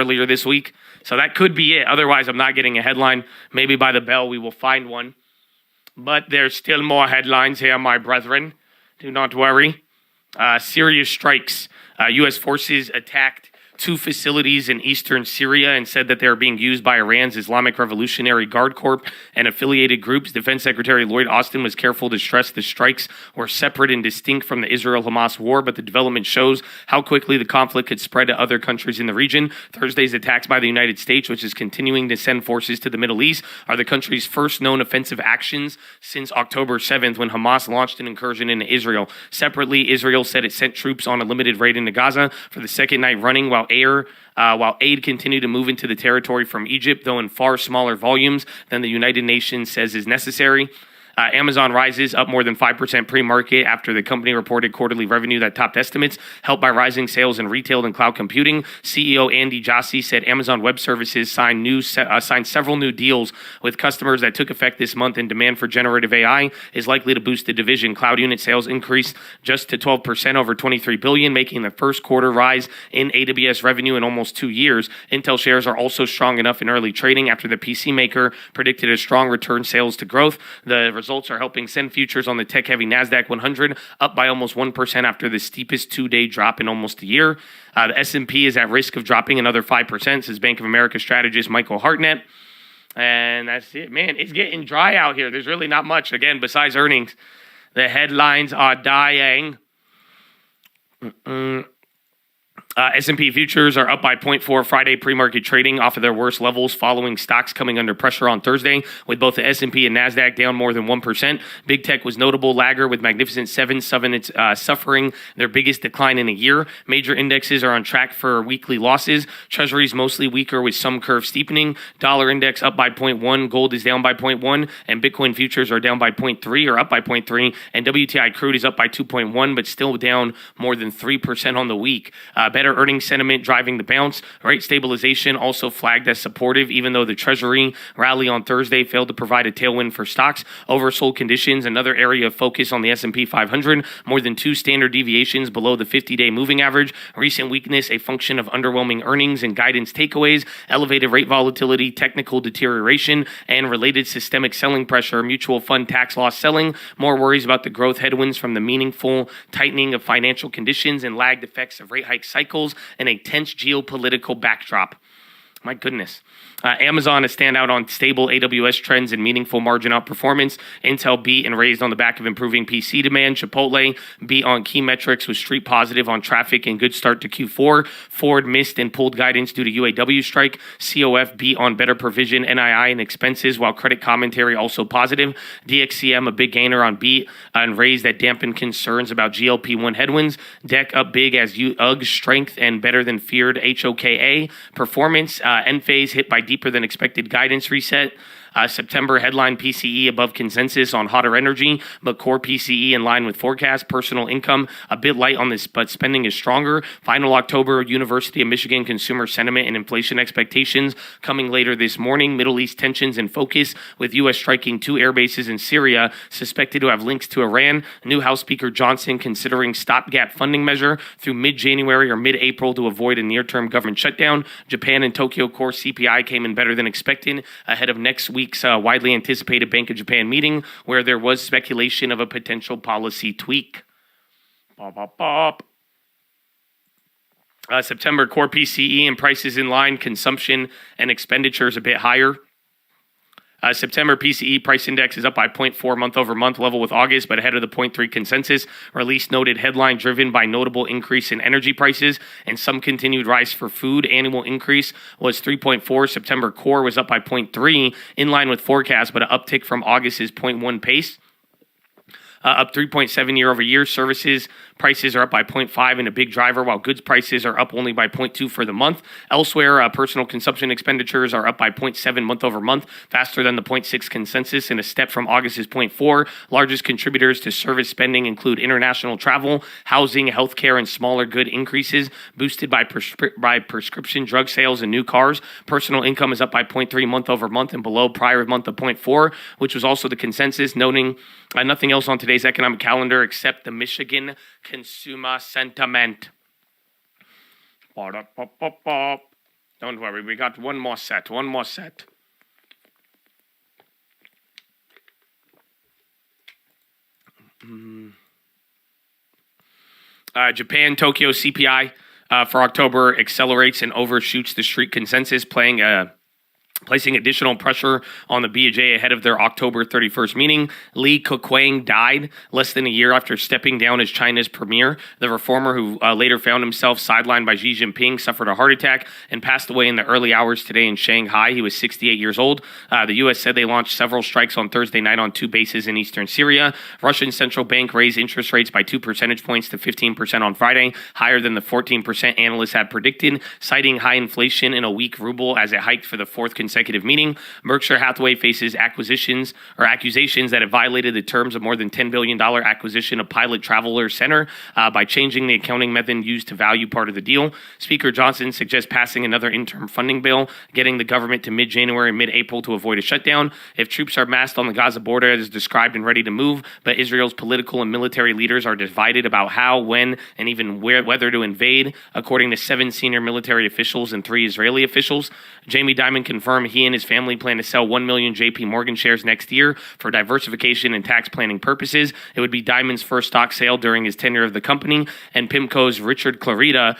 earlier this week. So that could be it. Otherwise, I'm not getting a headline. Maybe by the bell we will find one. But there's still more headlines here, my brethren. Do not worry. Syria strikes. U.S. forces attacked 2 facilities in eastern Syria and said that they are being used by Iran's Islamic Revolutionary Guard Corps and affiliated groups. Defense Secretary Lloyd Austin was careful to stress the strikes were separate and distinct from the Israel-Hamas war, but the development shows how quickly the conflict could spread to other countries in the region. Thursday's attacks by the United States, which is continuing to send forces to the Middle East, are the country's first known offensive actions since October 7th, when Hamas launched an incursion into Israel. Separately, Israel said it sent troops on a limited raid into Gaza for the second night running, while aid continued to move into the territory from Egypt, though in far smaller volumes than the United Nations says is necessary. Amazon rises up more than 5% pre-market after the company reported quarterly revenue that topped estimates, helped by rising sales in retail and cloud computing. CEO Andy Jassy said Amazon Web Services signed several new deals with customers that took effect this month, and demand for generative AI is likely to boost the division. Cloud unit sales increased just to 12% over $23 billion, making the first quarter rise in AWS revenue in almost 2 years. Intel shares are also strong enough in early trading after the PC maker predicted a strong return sales to growth. The results are helping send futures on the tech-heavy NASDAQ 100 up by almost 1% after the steepest 2-day drop in almost a year. The S&P is at risk of dropping another 5%, says Bank of America strategist Michael Hartnett. And that's it, man. It's getting dry out here. There's really not much, again, besides earnings. The headlines are dying. S&P futures are up by 0.4 Friday pre-market trading off of their worst levels following stocks coming under pressure on Thursday, with both the S&P and NASDAQ down more than 1%. Big tech was notable lagger, with Magnificent Seven suffering their biggest decline in a year. Major indexes are on track for weekly losses. Treasuries mostly weaker with some curve steepening. Dollar index up by 0.1, gold is down by 0.1, and Bitcoin futures are down by 0.3 or up by 0.3, and WTI crude is up by 2.1, but still down more than 3% on the week. Better earnings sentiment driving the bounce. Rate stabilization also flagged as supportive, even though the Treasury rally on Thursday failed to provide a tailwind for stocks. Oversold conditions, another area of focus on the S&P 500, more than 2 standard deviations below the 50-day moving average. Recent weakness, a function of underwhelming earnings and guidance takeaways, elevated rate volatility, technical deterioration, and related systemic selling pressure, mutual fund tax loss selling, more worries about the growth headwinds from the meaningful tightening of financial conditions and lagged effects of rate hike cycles, and a tense geopolitical backdrop. My goodness. Amazon, a standout on stable AWS trends and meaningful margin outperformance. Intel beat and raised on the back of improving PC demand. Chipotle beat on key metrics with street positive on traffic and good start to Q4. Ford missed and pulled guidance due to UAW strike. COF beat on better provision, NII, and expenses, while credit commentary also positive. DXCM, a big gainer on beat and raised that dampened concerns about GLP-1 headwinds. DEC up big as UG's strength and better than feared HOKA performance. Enphase hit by deeper than expected guidance reset. September headline PCE above consensus on hotter energy, but core PCE in line with forecast. Personal income a bit light on this, but spending is stronger. Final October University of Michigan consumer sentiment and inflation expectations coming later this morning. Middle East tensions in focus, with U.S. striking 2 air bases in Syria suspected to have links to Iran. New House Speaker Johnson considering stopgap funding measure through mid-January or mid-April to avoid a near-term government shutdown. Japan and Tokyo core CPI came in better than expected ahead of next week's widely anticipated Bank of Japan meeting, where there was speculation of a potential policy tweak. September core PCE and prices in line, consumption and expenditures a bit higher. September PCE price index is up by 0.4 month over month, level with August, but ahead of the 0.3 consensus. Release noted headline driven by notable increase in energy prices and some continued rise for food. Annual increase was 3.4. September core was up by 0.3, in line with forecast, but an uptick from August's 0.1 pace. Up 3.7 year over year. Services prices are up by 0.5 and a big driver, while goods prices are up only by 0.2 for the month. Elsewhere, personal consumption expenditures are up by 0.7 month over month, faster than the 0.6 consensus and a step from August's 0.4. Largest contributors to service spending include international travel, housing, healthcare, and smaller good increases, boosted by prescription drug sales and new cars. Personal income is up by 0.3 month over month and below prior month of 0.4, which was also the consensus, noting nothing else on today's economic calendar except the Michigan consumer sentiment. Don't worry, we got one more set. Japan Tokyo CPI for October accelerates and overshoots the street consensus, placing additional pressure on the BOJ ahead of their October 31st meeting. Li Keqiang died less than a year after stepping down as China's premier. The reformer, who later found himself sidelined by Xi Jinping, suffered a heart attack and passed away in the early hours today in Shanghai. He was 68 years old. The U.S. said they launched several strikes on Thursday night on 2 bases in eastern Syria. Russian central bank raised interest rates by 2 percentage points to 15% on Friday, higher than the 14% analysts had predicted, citing high inflation and a weak ruble as it hiked for the fourth consecutive meeting. Berkshire Hathaway faces accusations that it violated the terms of more than $10 billion acquisition of Pilot Traveler Center by changing the accounting method used to value part of the deal. Speaker Johnson suggests passing another interim funding bill, getting the government to mid-January and mid-April to avoid a shutdown. If troops are massed on the Gaza border as described and ready to move, but Israel's political and military leaders are divided about how, when, and even whether to invade, according to 7 senior military officials and 3 Israeli officials. Jamie Dimon confirmed he and his family plan to sell 1 million JP Morgan shares next year for diversification and tax planning purposes. It would be Dimon's first stock sale during his tenure of the company, and PIMCO's Richard Clarida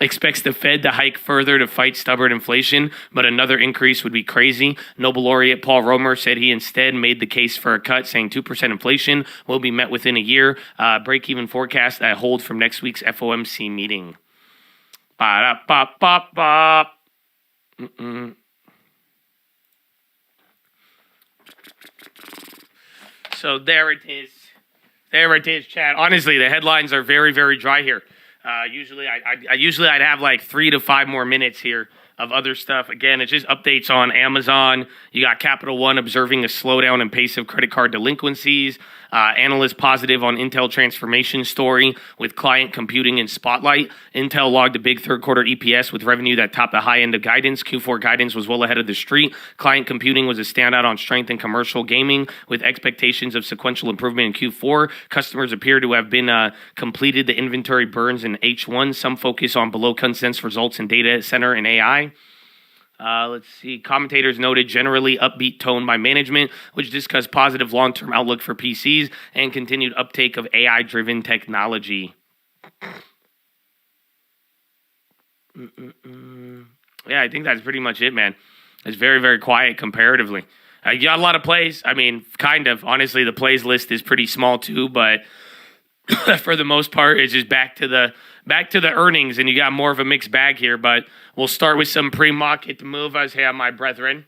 expects the Fed to hike further to fight stubborn inflation, but another increase would be crazy. Nobel laureate Paul Romer said he instead made the case for a cut, saying 2% inflation will be met within a year. Break-even forecast I hold from next week's FOMC meeting. Ba-da-ba-ba-ba. So there it is. Chad. Honestly, the headlines are very, very dry here. Usually I'd have like 3 to 5 more minutes here of other stuff. Again, it's just updates on Amazon. You got Capital One observing a slowdown in pace of credit card delinquencies. Analysts positive on Intel transformation story with client computing in spotlight. Intel logged a big third quarter EPS with revenue that topped the high end of guidance. Q4 guidance was well ahead of the street. Client computing was a standout on strength in commercial gaming with expectations of sequential improvement in Q4. Customers appear to have been completed the inventory burns in H1. Some focus on below consensus results in data center and AI. Let's see. Commentators noted generally upbeat tone by management, which discussed positive long-term outlook for PCs and continued uptake of AI-driven technology. Yeah, I think that's pretty much it, man. It's very, very quiet comparatively. You got a lot of plays. I mean, kind of. Honestly, the plays list is pretty small too, but for the most part, it's just back to the earnings, and you got more of a mixed bag here. But we'll start with some pre-market moves here, my brethren.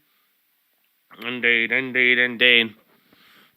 Indeed.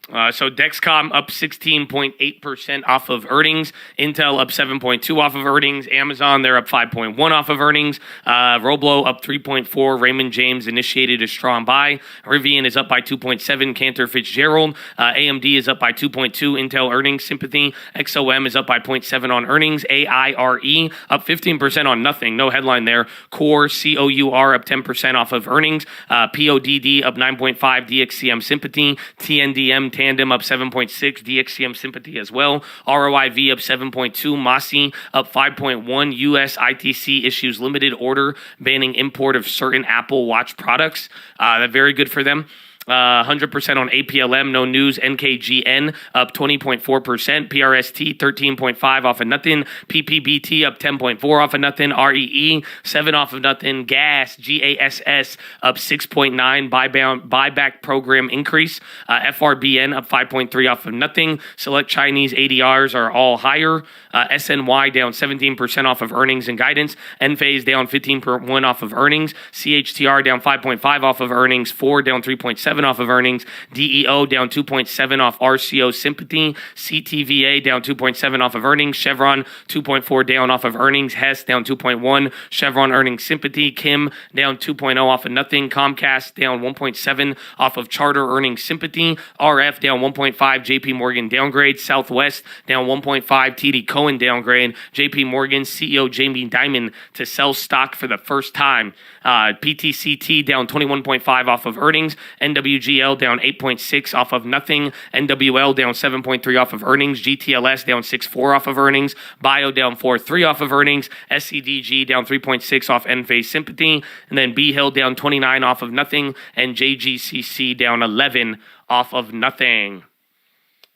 So Dexcom up 16.8% off of earnings. Intel up 7.2% off of earnings. Amazon, they're up 5.1% off of earnings. Roblo up 3.4%. Raymond James initiated a strong buy. Rivian is up by 2.7%. Cantor Fitzgerald. AMD is up by 2.2%. Intel earnings sympathy. XOM is up by 0.7% on earnings. AIRE up 15% on nothing. No headline there. Core COUR up 10% off of earnings. PODD up 9.5%. DXCM sympathy. TNDM Tandem up 7.6%, DXCM sympathy as well. ROIV up 7.2%, Mossy up 5.1%. US ITC issues limited order banning import of certain Apple Watch products. Very good for them. 100% on APLM, no news. NKGN up 20.4%. PRST 13.5 off of nothing. PPBT up 10.4 off of nothing. REE 7 off of nothing. GAS up 6.9 buyback program increase. FRBN up 5.3 off of nothing. Select Chinese ADRs are all higher. SNY down 17% off of earnings and guidance. Enphase down 15.1 off of earnings. CHTR down 5.5 off of earnings. Ford down 3.7 off of earnings. DEO down 2.7 off RCO sympathy. CTVA down 2.7 off of earnings. Chevron 2.4 down off of earnings. Hess down 2.1. Chevron earnings sympathy. Kim down 2.0 off of nothing. Comcast down 1.7 off of Charter earnings sympathy. RF down 1.5. JP Morgan downgrade. Southwest down 1.5. TD Cohen downgrade. JP Morgan CEO Jamie Dimon to sell stock for the first time. PTCT down 21.5 off of earnings. WGL down 8.6 off of nothing. NWL down 7.3 off of earnings. GTLS down 6.4 off of earnings. Bio down 4.3 off of earnings. SCDG down 3.6 off Enphase Sympathy. And then B Hill down 29 off of nothing. And JGCC down 11 off of nothing.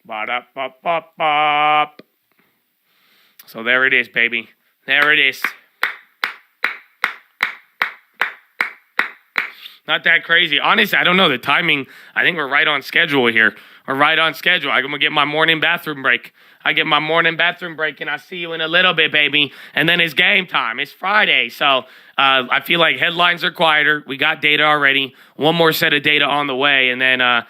Ba-da-ba-ba-ba. So there it is, baby. There it is. Not that crazy. Honestly, I don't know the timing. I think we're right on schedule here. We're right on schedule. I'm going to get my morning bathroom break. I get my morning bathroom break, and I'll see you in a little bit, baby. And then it's game time. It's Friday. So I feel like headlines are quieter. We got data already. One more set of data on the way, and then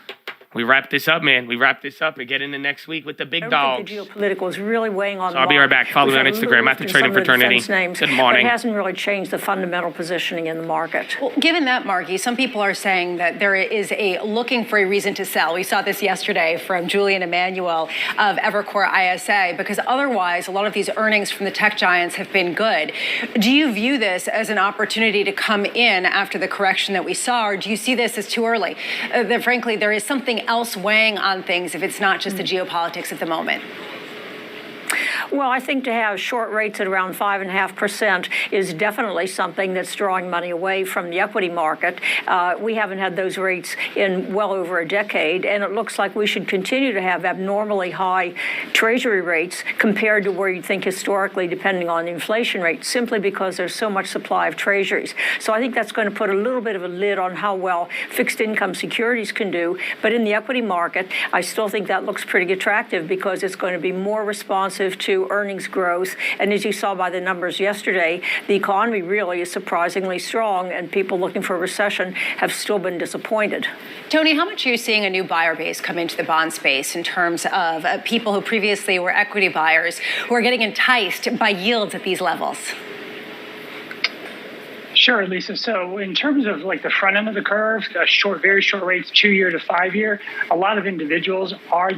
we wrap this up, man. We wrap this up and get into next week with the big dogs. The geopolitical is really weighing on. So I'll be right back. Follow me on Instagram at the Trading Fraternity. Good morning. But it hasn't really changed the fundamental positioning in the market. Well, given that, Margie, some people are saying that there is a looking for a reason to sell. We saw this yesterday from Julian Emanuel of Evercore ISA, because otherwise a lot of these earnings from the tech giants have been good. Do you view this as an opportunity to come in after the correction that we saw, or do you see this as too early? That frankly, there is something else weighing on things if it's not just the geopolitics at the moment? Well, I think to have short rates at around 5.5% is definitely something that's drawing money away from the equity market. We haven't had those rates in well over a decade, and it looks like we should continue to have abnormally high Treasury rates compared to where you'd think historically, depending on the inflation rate, simply because there's so much supply of Treasuries. So I think that's going to put a little bit of a lid on how well fixed income securities can do. But in the equity market, I still think that looks pretty attractive because it's going to be more responsive to earnings growth. And as you saw by the numbers yesterday, the economy really is surprisingly strong, and people looking for a recession have still been disappointed. Tony, how much are you seeing a new buyer base come into the bond space in terms of people who previously were equity buyers who are getting enticed by yields at these levels? Sure, Lisa. So in terms of like the front end of the curve, very short rates, 2-year to 5-year, a lot of individuals are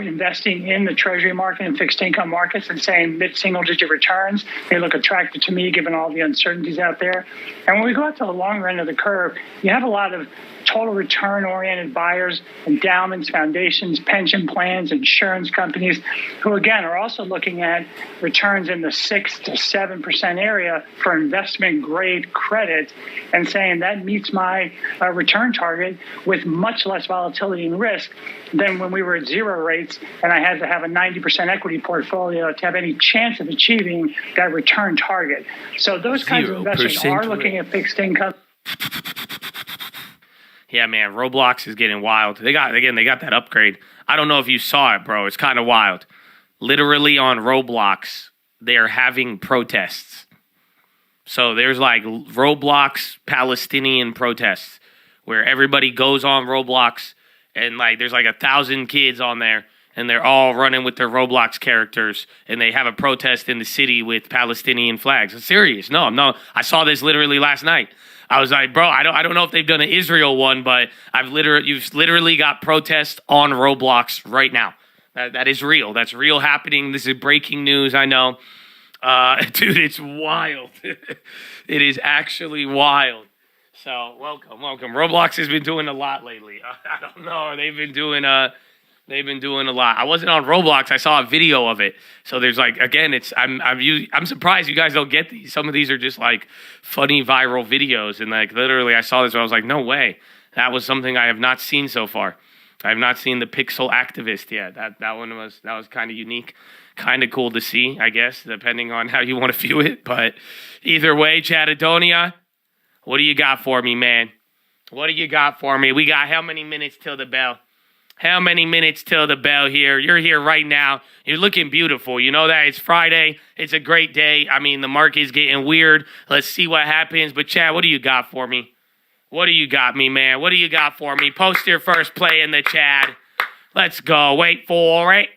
investing in the Treasury market and fixed income markets and saying mid-single digit returns. They look attractive to me given all the uncertainties out there. And when we go out to the longer end of the curve, you have a lot of total return-oriented buyers, endowments, foundations, pension plans, insurance companies, who, again, are also looking at returns in the 6 to 7% area for investment-grade credit and saying that meets my return target with much less volatility and risk than when we were at zero rates and I had to have a 90% equity portfolio to have any chance of achieving that return target. So those kinds of investors are looking at fixed income. Yeah, man, Roblox is getting wild. They got that upgrade. I don't know if you saw it, bro. It's kind of wild. Literally on Roblox, they're having protests. So there's like Roblox Palestinian protests where everybody goes on Roblox and like there's like 1,000 kids on there and they're all running with their Roblox characters and they have a protest in the city with Palestinian flags. I'm serious. No. I saw this literally last night. I was like, bro, I don't know if they've done an Israel one, but you've literally got protests on Roblox right now. That is real. That's real happening. This is breaking news. I know, dude. It's wild. It is actually wild. So welcome. Roblox has been doing a lot lately. I don't know. They've been doing a lot. I wasn't on Roblox. I saw a video of it. So there's like, again, I'm surprised you guys don't get these. Some of these are just like funny viral videos. And like literally I saw this and I was like, no way. That was something I have not seen so far. I have not seen the Pixel Activist yet. That was kind of unique. Kind of cool to see, I guess, depending on how you want to view it. But either way, Chatadonia, what do you got for me, man? What do you got for me? We got how many minutes till the bell? How many minutes till the bell here? You're here right now. You're looking beautiful. You know that? It's Friday. It's a great day. I mean, the market's getting weird. Let's see what happens. But, Chad, what do you got for me? What do you got me, man? What do you got for me? Post your first play in the chat. Let's go. Wait for it.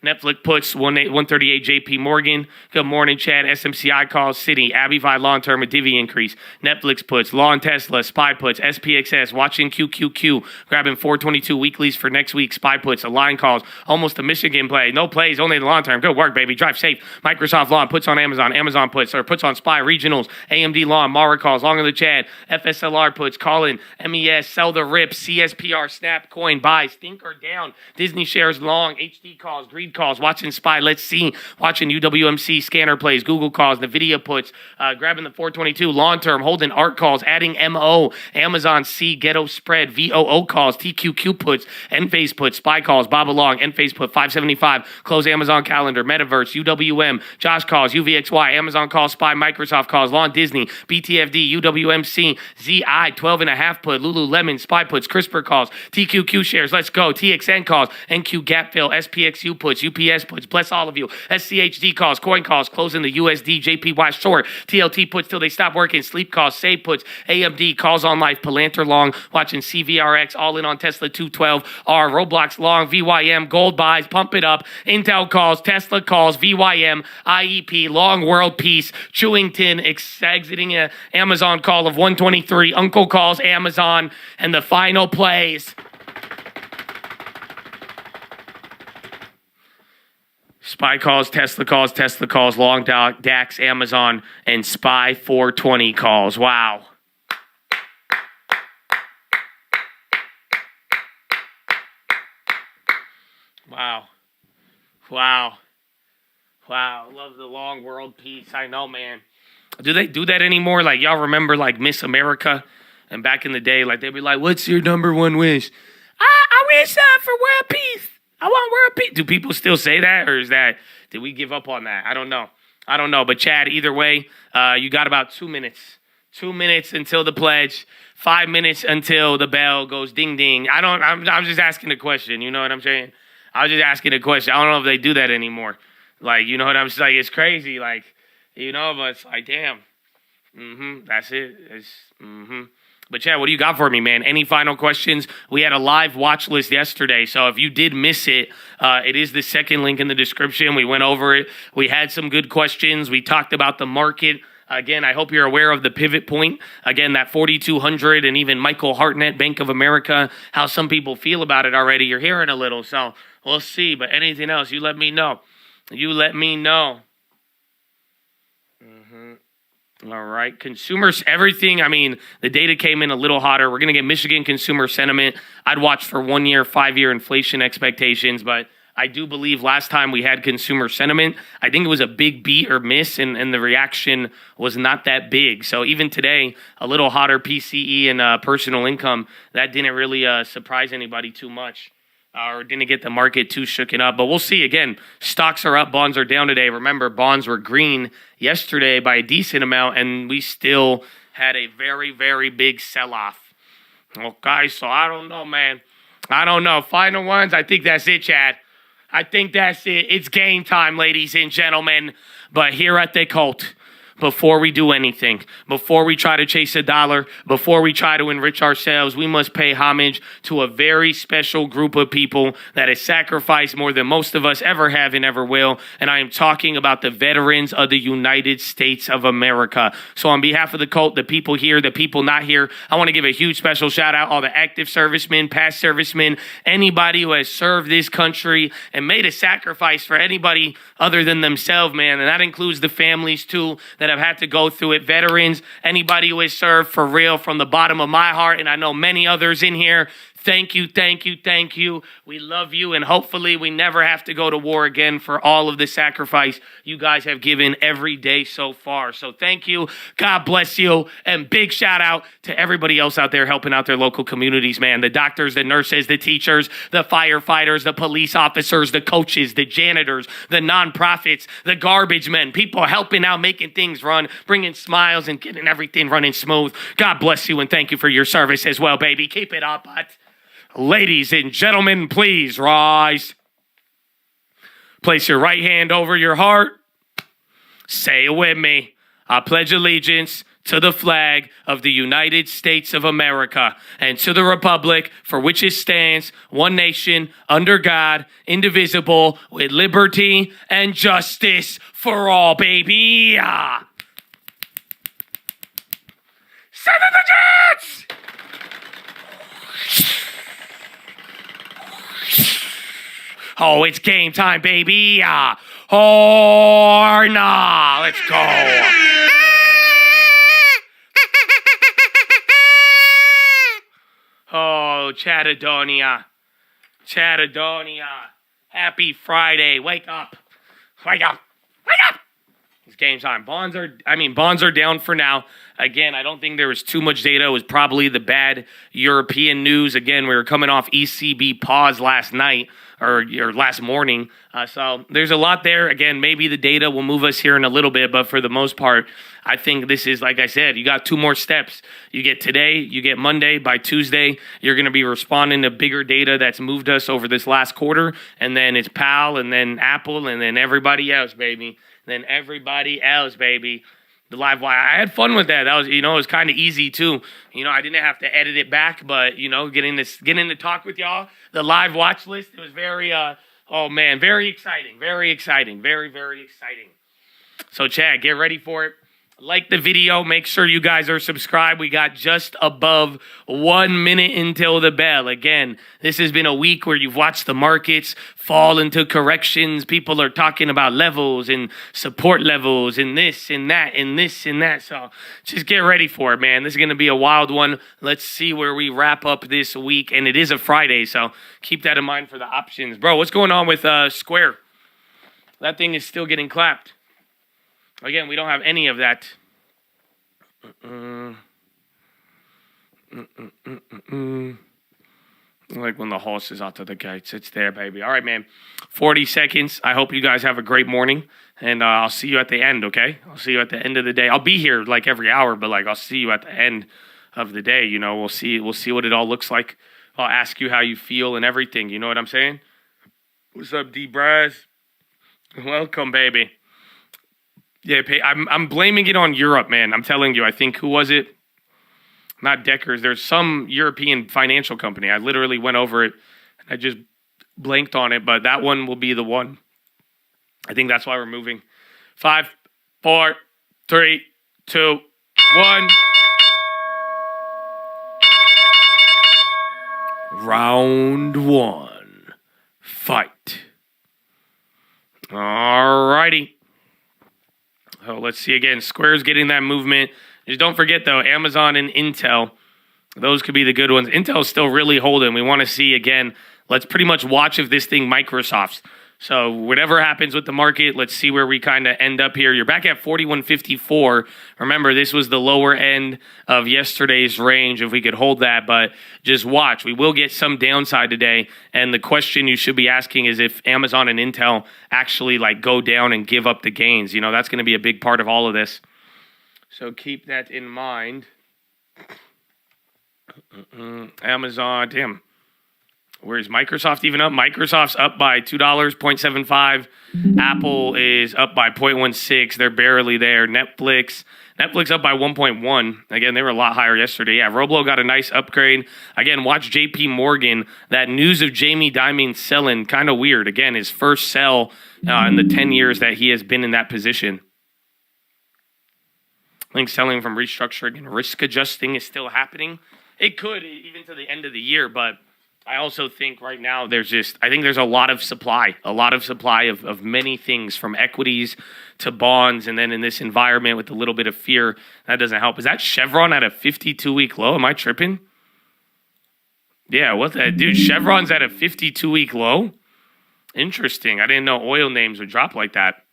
Netflix puts 138 JP Morgan. Good morning, Chad. SMCI calls Citi. Abivai long-term a divvy increase. Netflix puts. Law and Tesla. SPY puts. SPXS. Watching QQQ. Grabbing 422 weeklies for next week. SPY puts. Align calls. Almost a Michigan play. No plays, only the long term. Good work, baby. Drive safe. Microsoft Law puts on Amazon. Amazon puts on SPY. Regionals. AMD Law. Mara calls. Long in the Chad. FSLR puts. Callin. MES. Sell the rip. CSPR. Snap. Coin. Buys. Think or down. Disney shares long. HD calls. Greed calls, watching SPY, let's see, watching UWMC, scanner plays, Google calls, NVIDIA puts, grabbing the 422, long term, holding ARC calls, adding MO, Amazon C, ghetto spread, VOO calls, TQQ puts, Enphase puts, SPY calls, Bob Along, Enphase put 575, close Amazon calendar, Metaverse, UWM, Josh calls, UVXY, Amazon calls, SPY, Microsoft calls, Lawn Disney, BTFD, UWMC, ZI, 12.5 put, Lululemon, SPY puts, CRISPR calls, TQQ shares, let's go, TXN calls, NQ gap fill, SPXU puts, UPS puts, bless all of you. SCHD calls, coin calls, closing the USD, JPY short, TLT puts till they stop working, sleep calls, save puts, AMD calls on life, Palantir long, watching CVRX, all in on Tesla 212, R, Roblox long, VYM, gold buys, pump it up, Intel calls, Tesla calls, VYM, IEP, long world peace, Chewington exiting a Amazon call of 123, Uncle calls Amazon, and the final plays. SPY calls, Tesla calls, long DAX, Amazon, and SPY 420 calls. Wow. Wow. Love the long world peace. I know, man. Do they do that anymore? Like, y'all remember, like, Miss America? And back in the day, like, they'd be like, what's your number one wish? I wish for world peace. I want world peace. Do people still say that, or did we give up on that? I don't know. But Chad, either way, you got about 2 minutes. 2 minutes until the pledge. 5 minutes until the bell goes ding ding. I'm just asking a question. You know what I'm saying? I was just asking a question. I don't know if they do that anymore. Like, you know what I'm saying? It's crazy. Like, you know, but it's like, damn. That's it. But Chad, what do you got for me, man? Any final questions? We had a live watch list yesterday, so if you did miss it, it is the second link in the description. We went over it. We had some good questions. We talked about the market. Again, I hope you're aware of the pivot point. Again, that 4,200 and even Michael Hartnett, Bank of America, how some people feel about it already. You're hearing a little, so we'll see. But anything else, you let me know. All right. Consumers, everything. I mean, the data came in a little hotter. We're going to get Michigan consumer sentiment. I'd watch for 1 year, 5 year inflation expectations, but I do believe last time we had consumer sentiment, I think it was a big beat or miss, and the reaction was not that big. So even today, a little hotter PCE and personal income, that didn't really surprise anybody too much. Or didn't get the market too shooken up. But we'll see. Again, stocks are up, bonds are down today. Remember, bonds were green yesterday by a decent amount, and we still had a very, very big sell-off. Okay, so I don't know, man. I don't know. Final ones, I think that's it, Chad. I think that's it. It's game time, ladies and gentlemen. But here at the Cult, before we do anything, before we try to chase a dollar, before we try to enrich ourselves, we must pay homage to a very special group of people that has sacrificed more than most of us ever have and ever will. And I am talking about the veterans of the United States of America. So on behalf of the Cult, the people here, the people not here, I want to give a huge special shout out all the active servicemen, past servicemen, anybody who has served this country and made a sacrifice for anybody other than themselves, man. And that includes the families too that have had to go through it. Veterans, anybody who has served, for real, from the bottom of my heart, and I know many others in here, thank you. We love you, and hopefully we never have to go to war again for all of the sacrifice you guys have given every day so far. So thank you. God bless you. And big shout out to everybody else out there helping out their local communities, man. The doctors, the nurses, the teachers, the firefighters, the police officers, the coaches, the janitors, the nonprofits, the garbage men, people helping out, making things run, bringing smiles and getting everything running smooth. God bless you, and thank you for your service as well, baby. Keep it up, bud. Ladies and gentlemen, please rise. Place your right hand over your heart. Say it with me. I pledge allegiance to the flag of the United States of America, and to the republic for which it stands, one nation, under God, indivisible, with liberty and justice for all, baby. Send it the Jets! Oh, it's game time, baby. Or nah, let's go. Oh, Chattadonia. Happy Friday. Wake up. Wake up. It's game time. Bonds are down for now. Again, I don't think there was too much data. It was probably the bad European news. Again, we were coming off ECB pause last night or last morning. So there's a lot there. Again, maybe the data will move us here in a little bit, but for the most part, I think this is, like I said, you got two more steps. You get today, you get Monday. By Tuesday, you're going to be responding to bigger data that's moved us over this last quarter. And then it's PAL, and then Apple, and then everybody else, baby. The live wire. I had fun with that. That was, it was kind of easy too. I didn't have to edit it back, but getting to talk with y'all, the live watch list, it was very very exciting. Very exciting. Very, very exciting. So Chad, get ready for it. Like the video. Make sure you guys are subscribed. We got just above 1 minute until the bell. Again, this has been a week where you've watched the markets fall into corrections. People are talking about levels and support levels and this and that and this and that. So just get ready for it, man. This is going to be a wild one. Let's see where we wrap up this week. And it is a Friday, so keep that in mind for the options. Bro, what's going on with Square? That thing is still getting clapped. Again, we don't have any of that. Like when the horse is out of the gates. It's there, baby. All right, man. 40 seconds. I hope you guys have a great morning. And I'll see you at the end, okay? I'll see you at the end of the day. I'll be here like every hour, but I'll see you at the end of the day. We'll see what it all looks like. I'll ask you how you feel and everything. You know what I'm saying? What's up, D-Braz? Welcome, baby. Yeah, I'm blaming it on Europe, man. I'm telling you. I think, who was it? Not Deckers. There's some European financial company. I literally went over it. I just blanked on it, but that one will be the one. I think that's why we're moving. 5, 4, 3, 2, 1. Round 1. Fight. All righty. So let's see again. Square's getting that movement. Just don't forget, though, Amazon and Intel. Those could be the good ones. Intel's still really holding. We want to see, again, let's pretty much watch if this thing Microsoft's. So whatever happens with the market, let's see where we kind of end up here. You're back at 41.54. Remember, this was the lower end of yesterday's range, if we could hold that. But just watch. We will get some downside today. And the question you should be asking is if Amazon and Intel actually go down and give up the gains. That's going to be a big part of all of this. So keep that in mind. Amazon, damn. Where's Microsoft even up? Microsoft's up by $2, 0.75. Apple is up by 0.16. They're barely there. Netflix up by 1.1. Again, they were a lot higher yesterday. Yeah, Roblo got a nice upgrade. Again, watch JP Morgan. That news of Jamie Dimon selling, kind of weird. Again, his first sell in the 10 years that he has been in that position. I think selling from restructuring and risk adjusting is still happening. It could, even to the end of the year, but I also think right now I think there's a lot of supply of many things, from equities to bonds. And then in this environment with a little bit of fear, that doesn't help. Is that Chevron at a 52-week low? Am I tripping? Yeah, what the, dude, Chevron's at a 52-week low? Interesting. I didn't know oil names would drop like that.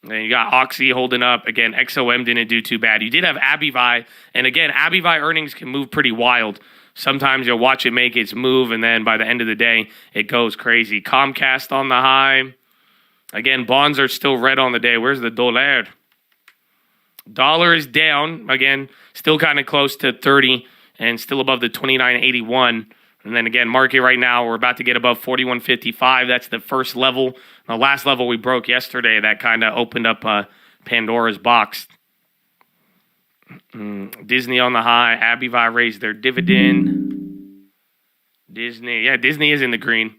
And you got Oxy holding up. Again, XOM didn't do too bad. You did have Abivai. And again, Abivai earnings can move pretty wild. Sometimes you'll watch it make its move, and then by the end of the day, it goes crazy. Comcast on the high. Again, bonds are still red on the day. Where's the dollar? Dollar is down. Again, still kind of close to 30 and still above the 29.81. And then again, market right now, we're about to get above 41.55. That's the first level. The last level we broke yesterday, that kind of opened up Pandora's box. Disney on the high. Abivi raised their dividend. Disney is in the green.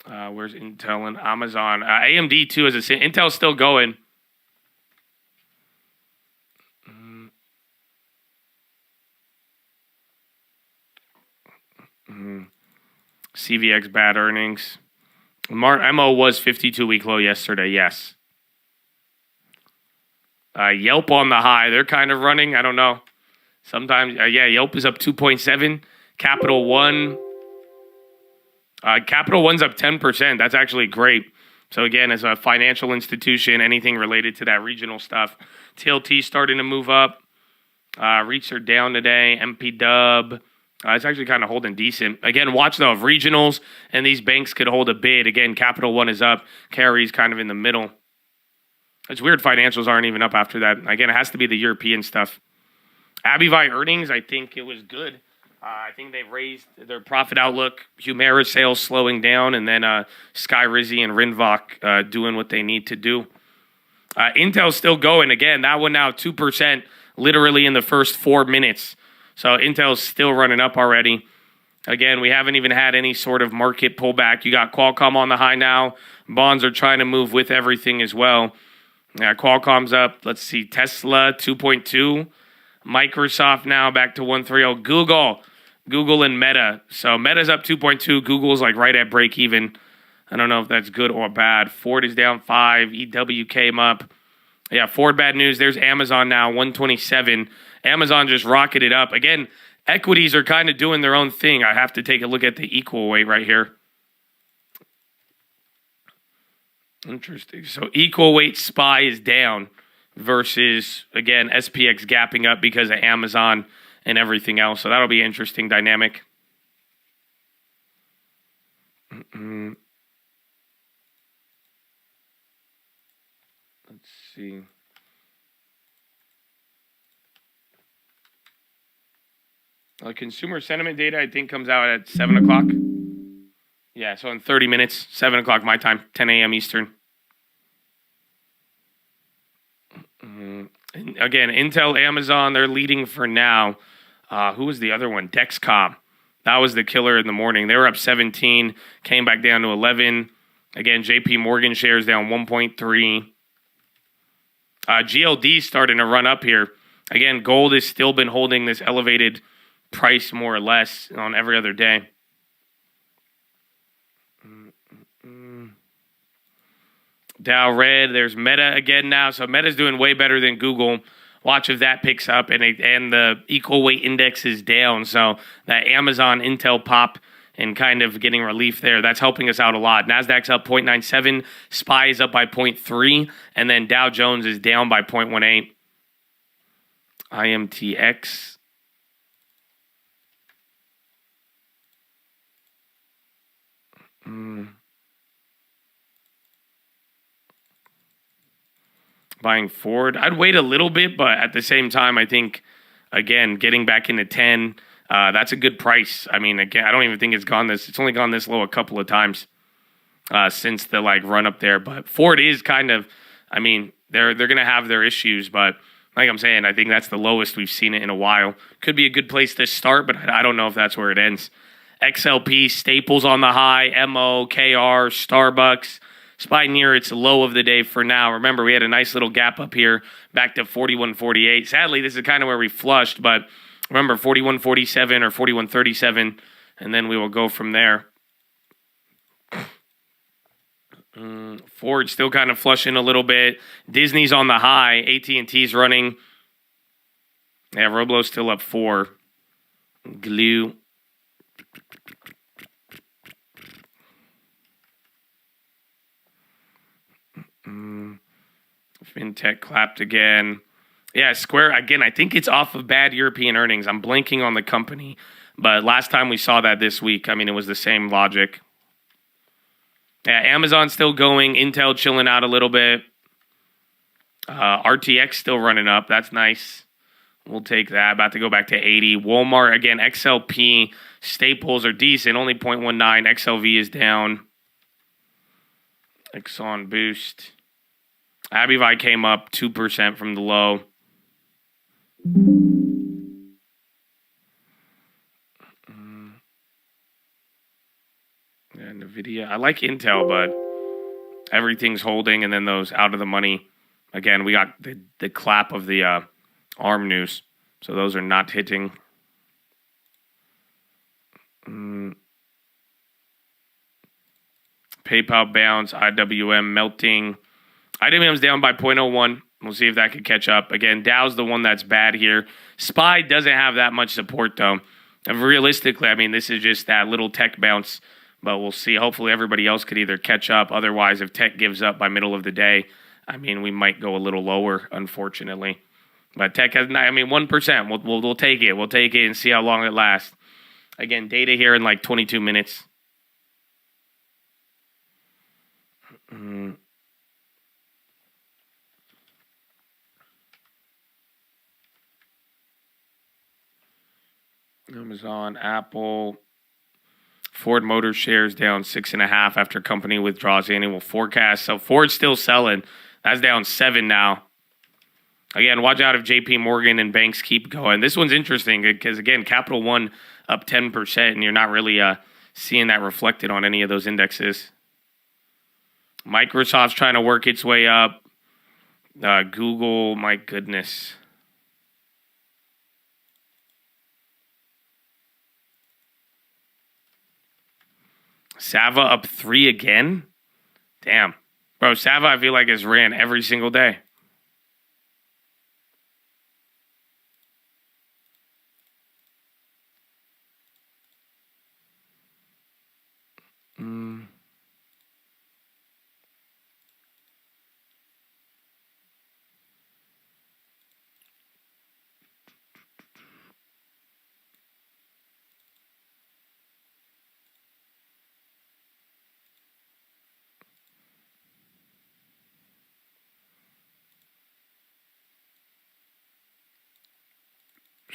Where's Intel and Amazon? AMD too is Intel's still going. CVX bad earnings. MO was 52-week low yesterday. Yes. Yelp on the high. They're kind of running. I don't know. Sometimes, Yelp is up 2.7. Capital One. Capital One's up 10%. That's actually great. So again, as a financial institution, anything related to that regional stuff. TLT starting to move up. REITs are down today. MP Dub. It's actually kind of holding decent. Again, watch though, if regionals and these banks could hold a bid. Again, Capital One is up. Carry's kind of in the middle. It's weird financials aren't even up after that. Again, it has to be the European stuff. Abivi earnings, I think it was good. I think they raised their profit outlook. Humera sales slowing down, and then Skyrizi and Rinvoq doing what they need to do. Intel's still going. Again, that one now 2% literally in the first 4 minutes. So Intel's still running up already. Again, we haven't even had any sort of market pullback. You got Qualcomm on the high now. Bonds are trying to move with everything as well. Qualcomm's up. Let's see. Tesla 2.2. Microsoft now back to 130. Google and Meta. So Meta's up 2.2. Google's like right at break even. I don't know if that's good or bad. Ford is down 5. EW came up. Yeah, Ford bad news. There's Amazon now 127. Amazon just rocketed up. Again, equities are kind of doing their own thing. I have to take a look at the equal weight right here. Interesting. So equal weight SPY is down versus, again, SPX gapping up because of Amazon and everything else. So that'll be an interesting dynamic. Let's see. Consumer sentiment data, I think, comes out at 7 o'clock. Yeah, so in 30 minutes, 7 o'clock my time, 10 a.m. Eastern. And again, Intel, Amazon, they're leading for now. Who was the other one? Dexcom. That was the killer in the morning. They were up 17, came back down to 11. Again, JP Morgan shares down 1.3. GLD starting to run up here. Again, gold has still been holding this elevated price more or less on every other day. Dow red. There's Meta again now. So Meta's doing way better than Google. Watch if that picks up, and the equal weight index is down. So that Amazon Intel pop and kind of getting relief there, that's helping us out a lot. Nasdaq's up 0.97, SPY is up by 0.3, and then Dow Jones is down by 0.18. IMTX. Buying Ford. I'd wait a little bit, but at the same time, I think, again, getting back into 10, that's a good price. I mean, again, I don't even think it's only gone this low a couple of times since the run up there. But Ford is kind of, I mean, they're going to have their issues, but like I'm saying, I think that's the lowest we've seen it in a while. Could be a good place to start, but I don't know if that's where it ends. XLP, Staples on the high, MO, KR, Starbucks. SPY near its low of the day for now. Remember, we had a nice little gap up here back to 41.48. Sadly, this is kind of where we flushed, but remember 41.47 or 41.37, and then we will go from there. Ford still kind of flushing a little bit. Disney's on the high. AT&T's running. Yeah, Roblo's still up 4. Glue. FinTech clapped again. Yeah, Square, again, I think it's off of bad European earnings. I'm blanking on the company. But last time we saw that this week, I mean, it was the same logic. Yeah, Amazon's still going. Intel chilling out a little bit. RTX still running up. That's nice. We'll take that. About to go back to 80. Walmart, again, XLP. Staples are decent. Only 0.19. XLV is down. Exxon Boost. Abivi came up 2% from the low. Yeah, NVIDIA. I like Intel, but everything's holding, and then those out of the money. Again, we got the clap of the ARM news, so those are not hitting. PayPal bounce, IWM melting. IWM's down by 0.01. We'll see if that could catch up. Again, Dow's the one that's bad here. SPY doesn't have that much support, though. And realistically, I mean, this is just that little tech bounce, but we'll see. Hopefully, everybody else could either catch up. Otherwise, if tech gives up by middle of the day, I mean, we might go a little lower, unfortunately. But tech has, 1%. We'll take it. We'll take it and see how long it lasts. Again, data here in like 22 minutes. Amazon, Apple, Ford Motor shares down 6.5 after company withdraws annual forecast. So Ford's still selling. That's down 7 now. Again, watch out if JP Morgan and banks keep going. This one's interesting because, again, Capital One up 10%, and you're not really seeing that reflected on any of those indexes. Microsoft's trying to work its way up. Google, my goodness. Sava up 3 again? Damn. Bro, Sava I feel like has ran every single day.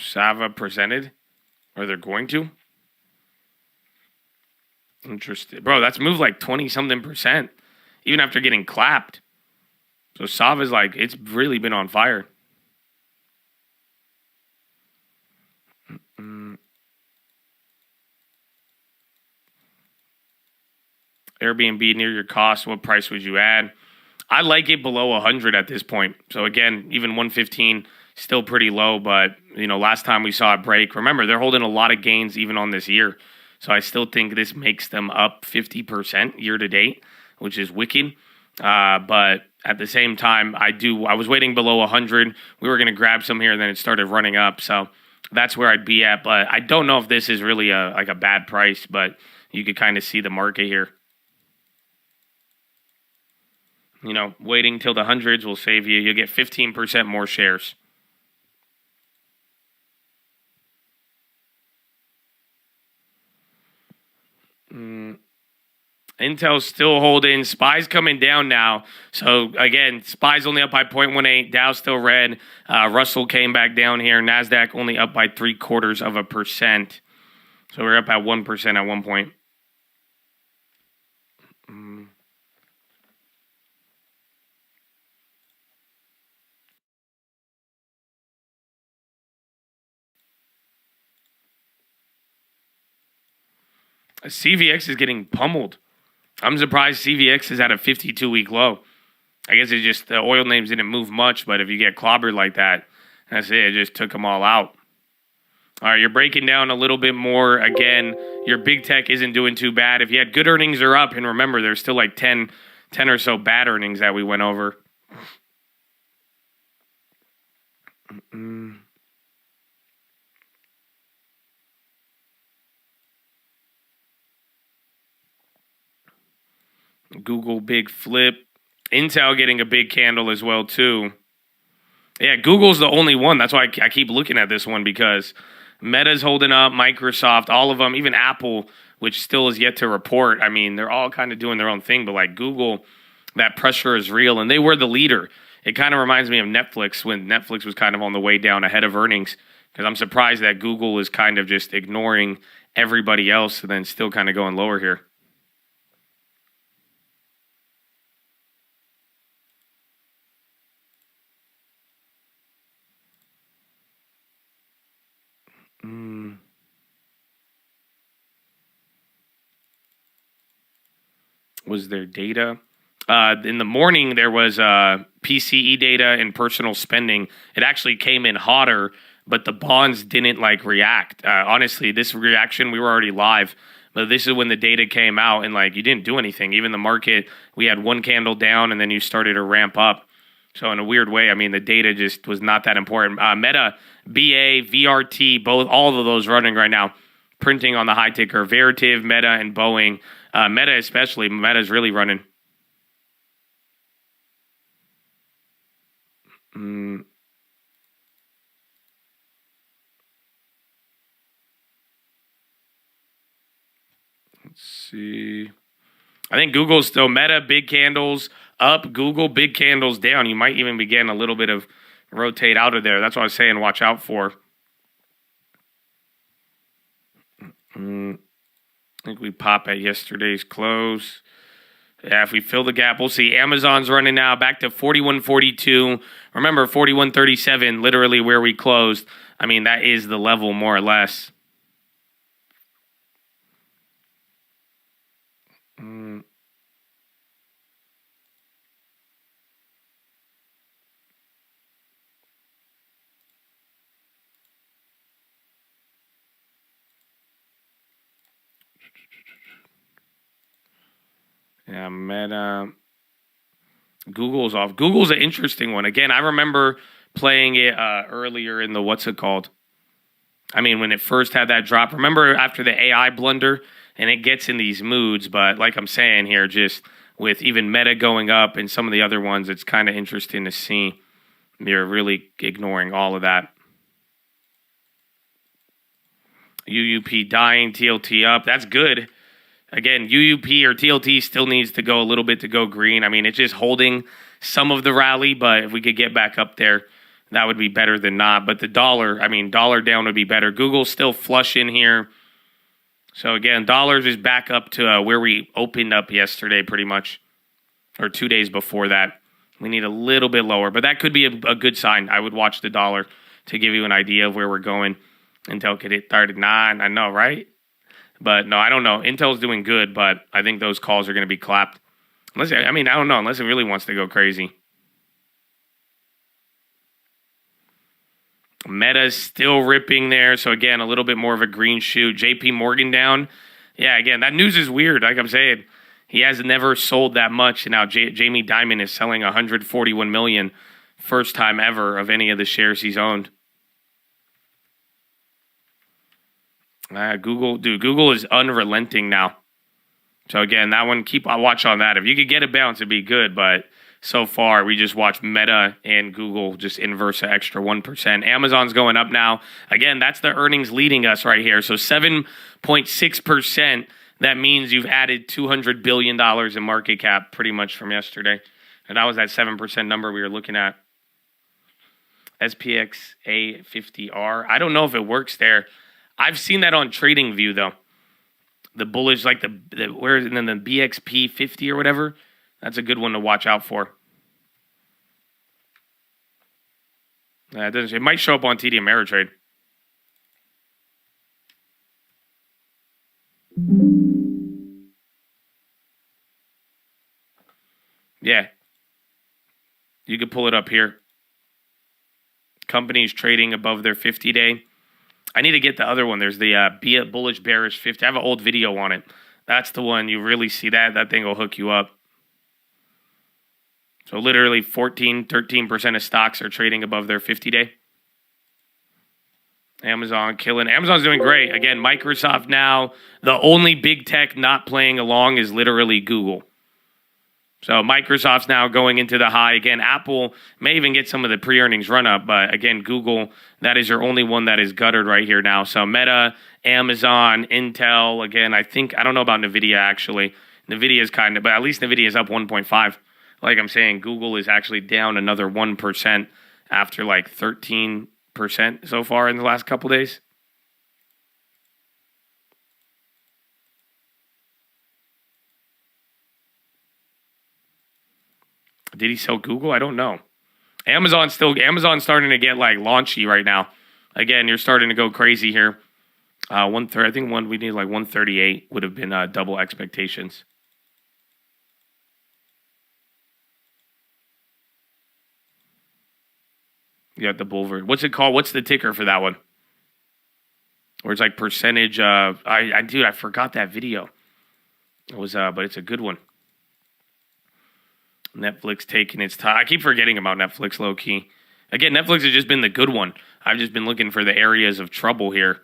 Sava presented? Or they're going to? Interesting. Bro, that's moved like 20-something%. Even after getting clapped. So Sava's like, it's really been on fire. Airbnb near your cost. What price would you add? I like it below 100 at this point. So again, even 115 still pretty low, but last time we saw it break, remember they're holding a lot of gains even on this year. So I still think this makes them up 50% year to date, which is wicked. But at the same time, I was waiting below 100. We were going to grab some here, and then it started running up. So that's where I'd be at. But I don't know if this is really a bad price, but you could kind of see the market here. Waiting till the hundreds will save you. You'll get 15% more shares. Intel's still holding. SPY's coming down now. So, again, SPY's only up by 0.18. Dow's still red. Russell came back down here. NASDAQ only up by 0.75%. So, we're up at 1% at one point. CVX is getting pummeled. I'm surprised CVX is at a 52-week low. I guess it just, the oil names didn't move much, but if you get clobbered like that, that's it. It just took them all out. All right, you're breaking down a little bit more. Again, your big tech isn't doing too bad. If you had good earnings, they're up. And remember, there's still like 10 or so bad earnings that we went over. Google big flip. Intel getting a big candle as well, too. Yeah, Google's the only one. That's why I keep looking at this one, because Meta's holding up, Microsoft, all of them, even Apple, which still is yet to report. I mean, they're all kind of doing their own thing, but like Google, that pressure is real, and they were the leader. It kind of reminds me of Netflix when Netflix was kind of on the way down ahead of earnings, because I'm surprised that Google is kind of just ignoring everybody else and then still kind of going lower here. Was there data? In the morning, there was PCE data and personal spending. It actually came in hotter, but the bonds didn't like react. Honestly, this reaction, we were already live, but this is when the data came out and like you didn't do anything. Even the market, we had one candle down and then you started to ramp up. So in a weird way, I mean, the data just was not that important. Meta, BA, VRT, all of those running right now, printing on the high ticker. Veritiv, Meta, and Boeing. Meta especially, Meta's really running. Let's see. I think Google's still Meta, big candles up. Google, big candles down. You might even be getting a little bit of rotate out of there. That's what I was saying. Watch out for. I think we pop at yesterday's close. Yeah, if we fill the gap, we'll see. Amazon's running now back to 41.42. Remember, 41.37, literally where we closed. I mean, that is the level more or less. Yeah, Meta. Google's off. Google's an interesting one. Again, I remember playing it earlier in the, what's it called? I mean, when it first had that drop. Remember after the AI blunder? And it gets in these moods. But like I'm saying here, just with even Meta going up and some of the other ones, it's kind of interesting to see. You're really ignoring all of that. UUP dying, TLT up. That's good. Again, UUP or TLT still needs to go a little bit to go green. I mean, it's just holding some of the rally, but if we could get back up there, that would be better than not. But the dollar, I mean, dollar down would be better. Google's still flush in here. So again, dollars is back up to where we opened up yesterday pretty much, or 2 days before that. We need a little bit lower, but that could be a good sign. I would watch the dollar to give you an idea of where we're going. Intel could hit 39. I know, right? But no, I don't know. Intel's doing good, but I think those calls are going to be clapped. I don't know, unless it really wants to go crazy. Meta's still ripping there. So again, a little bit more of a green shoot. JP Morgan down. Yeah, again, that news is weird. Like I'm saying, he has never sold that much. And now Jamie Dimon is selling $141 million. First time ever of any of the shares he's owned. Google is unrelenting now. So again, that one, keep a watch on that. If you could get a bounce, it'd be good. But so far, we just watched Meta and Google just inverse an extra 1%. Amazon's going up now. Again, that's the earnings leading us right here. So 7.6%. That means you've added $200 billion in market cap pretty much from yesterday. And that was that 7% number we were looking at. SPX A50R. I don't know if it works there. I've seen that on TradingView though. The bullish, like and then the BXP 50 or whatever. That's a good one to watch out for. It might show up on TD Ameritrade. Yeah. You could pull it up here. Companies trading above their 50-day. I need to get the other one. There's the bullish bearish 50. I have an old video on it. That's the one. You really see that. That thing will hook you up. So literally 13% of stocks are trading above their 50-day. Amazon killing. Amazon's doing great. Again, Microsoft now. The only big tech not playing along is literally Google. So Microsoft's now going into the high. Again, Apple may even get some of the pre-earnings run up. But again, Google, that is your only one that is guttered right here now. So Meta, Amazon, Intel. Again, I don't know about NVIDIA actually. NVIDIA is but at least NVIDIA is up 1.5. Like I'm saying, Google is actually down another 1% after like 13% so far in the last couple days. Did he sell Google? I don't know. Amazon's starting to get like launchy right now. Again, you're starting to go crazy here. I think we need like 138 would have been double expectations. You got the Bulver. What's it called? What's the ticker for that one? Where it's like percentage. Dude, I forgot that video. It was, but it's a good one. Netflix taking its time. I keep forgetting about Netflix, low key. Again, Netflix has just been the good one. I've just been looking for the areas of trouble here.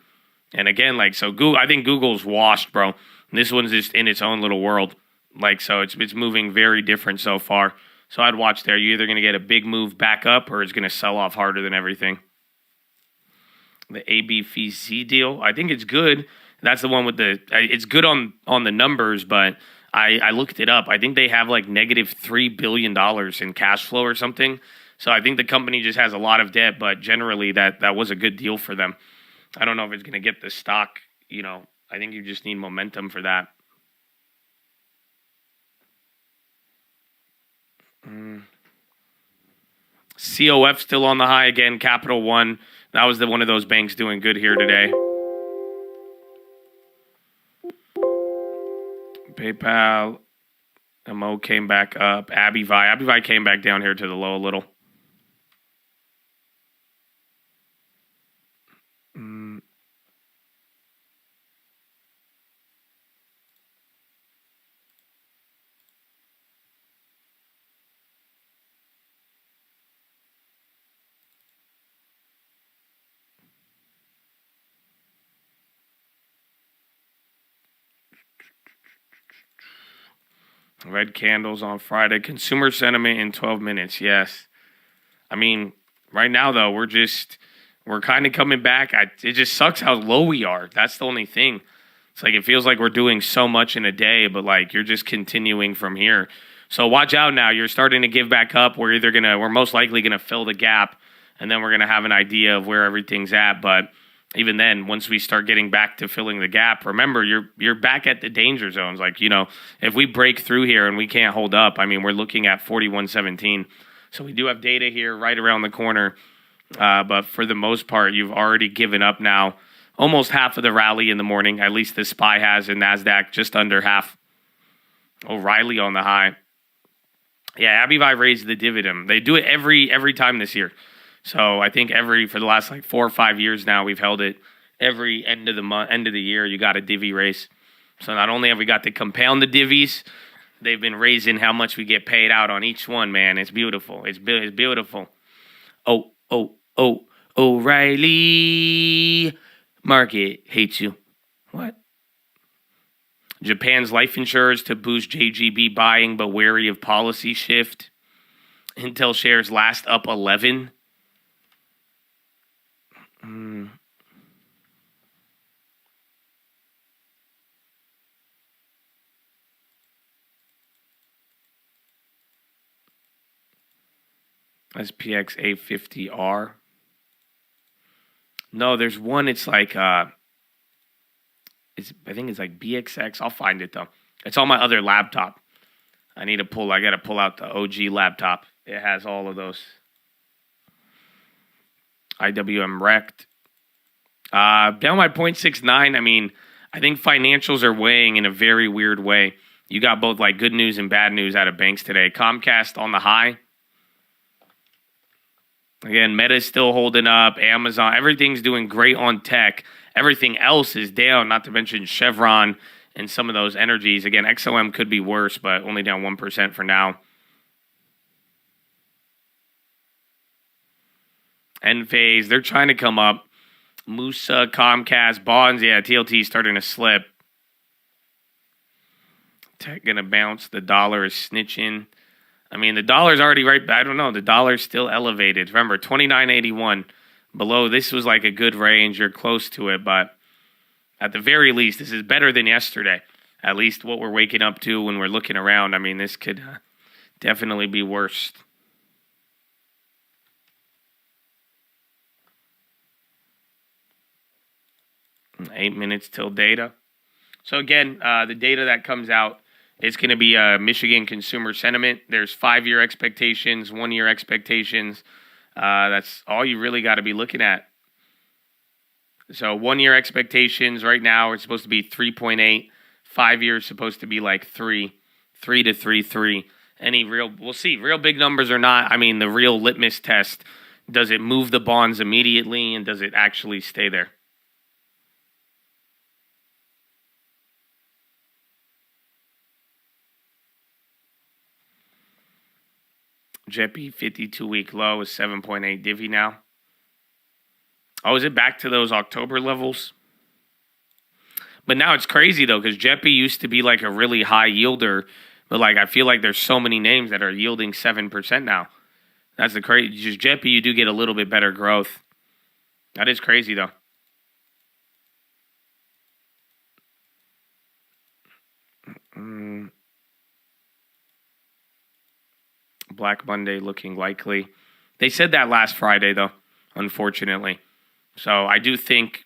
And again, like, so Google, I think Google's washed, bro. This one's just in its own little world. Like, so it's moving very different so far. So I'd watch there. You're either going to get a big move back up or it's going to sell off harder than everything. The ABFZ deal, I think it's good. That's the one with it's good on the numbers, but I looked it up. I think they have like negative $3 billion in cash flow or something. So I think the company just has a lot of debt, but generally that was a good deal for them. I don't know if it's going to get the stock, I think you just need momentum for that. COF still on the high again. Capital One. That was one of those banks doing good here today. PayPal. MO came back up. Abivai came back down here to the low a little. Red candles on Friday. Consumer sentiment in 12 minutes. Yes. I mean, right now, though, we're kind of coming back. It just sucks how low we are. That's the only thing. It's like it feels like we're doing so much in a day, but like you're just continuing from here. So watch out now. You're starting to give back up. We're most likely going to fill the gap, and then we're going to have an idea of where everything's at. But even then, once we start getting back to filling the gap, remember, you're back at the danger zones. Like, if we break through here and we can't hold up, I mean, we're looking at 41.17. So we do have data here right around the corner. But for the most part, you've already given up now almost half of the rally in the morning. At least the SPY has in NASDAQ, just under half. O'Reilly on the high. Yeah, Abivai raised the dividend. They do it every time this year. So I think for the last like 4 or 5 years now, we've held it every end of the year. You got a divvy raise. So not only have we got to compound the divvies, they've been raising how much we get paid out on each one, man. It's beautiful. It's beautiful. Oh, O'Reilly. Market hates you. What? Japan's life insurers to boost JGB buying, but wary of policy shift. Intel shares last up 11. SPX A50R. No, there's one. It's like I think it's like BXX. I'll find it though. It's on my other laptop. I got to pull out the OG laptop. It has all of those. IWM wrecked. Down by 0.69. I mean, I think financials are weighing in a very weird way. You got both like good news and bad news out of banks today. Comcast on the high. Again, Meta's still holding up. Amazon, everything's doing great on tech. Everything else is down, not to mention Chevron and some of those energies. Again, XOM could be worse, but only down 1% for now. Enphase, they're trying to come up. Musa, Comcast, bonds, yeah, TLT is starting to slip. Tech going to bounce. The dollar is snitching. I mean, the dollar's already right. I don't know. The dollar's still elevated. Remember, 29.81 below. This was like a good range. You're close to it, but at the very least, this is better than yesterday. At least what we're waking up to when we're looking around. I mean, this could definitely be worse. Eight minutes till data. So again, the data that comes out, it's going to be Michigan consumer sentiment. There's 5-year expectations, 1-year expectations. That's all you really got to be looking at. So 1 year expectations right now are supposed to be 3.8. 5 years supposed to be like 3 to 3.3. Any real, we'll see, real big numbers or not. I mean, the real litmus test, does it move the bonds immediately and does it actually stay there? JEPI 52-week low is 7.8 divvy now. Oh, is it back to those October levels? But now it's crazy, though, because JEPI used to be like a really high yielder. But, like, I feel like there's so many names that are yielding 7% now. That's the crazy. Just JEPI, you do get a little bit better growth. That is crazy, though. Black Monday looking likely. They said that last Friday, though, unfortunately. So I do think,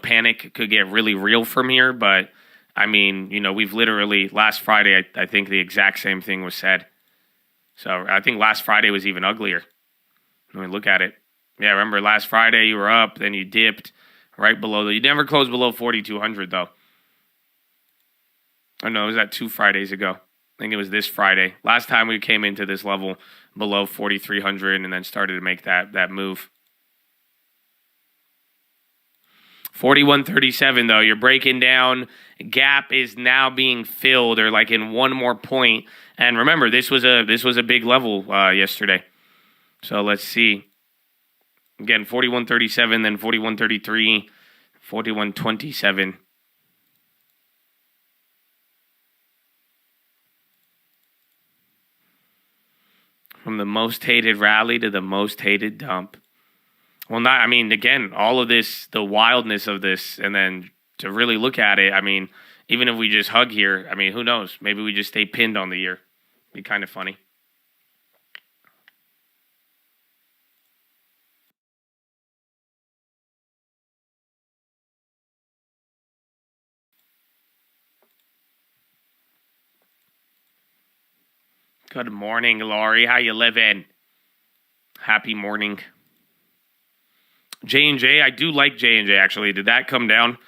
panic could get really real from here. But, I mean, we've literally, last Friday, I think the exact same thing was said. So I think last Friday was even uglier. When we look at it. Yeah, remember last Friday you were up, then you dipped right below. You never closed below 4,200, though. Oh, no, it was that 2 Fridays ago. I think it was this Friday. Last time we came into this level below 4,300 and then started to make that move. 41.37 though, you're breaking down. Gap is now being filled, or like in one more point. And remember, this was a big level yesterday. So let's see. Again, 41.37, then 41.33, 41.27. From the most hated rally to the most hated dump. Well, again, all of this, the wildness of this, and then to really look at it, even if we just hug here, who knows? Maybe we just stay pinned on the year. Be kind of funny. Good morning, Laurie. How you living? Happy morning. J&J, I do like J&J, actually. Did that come down?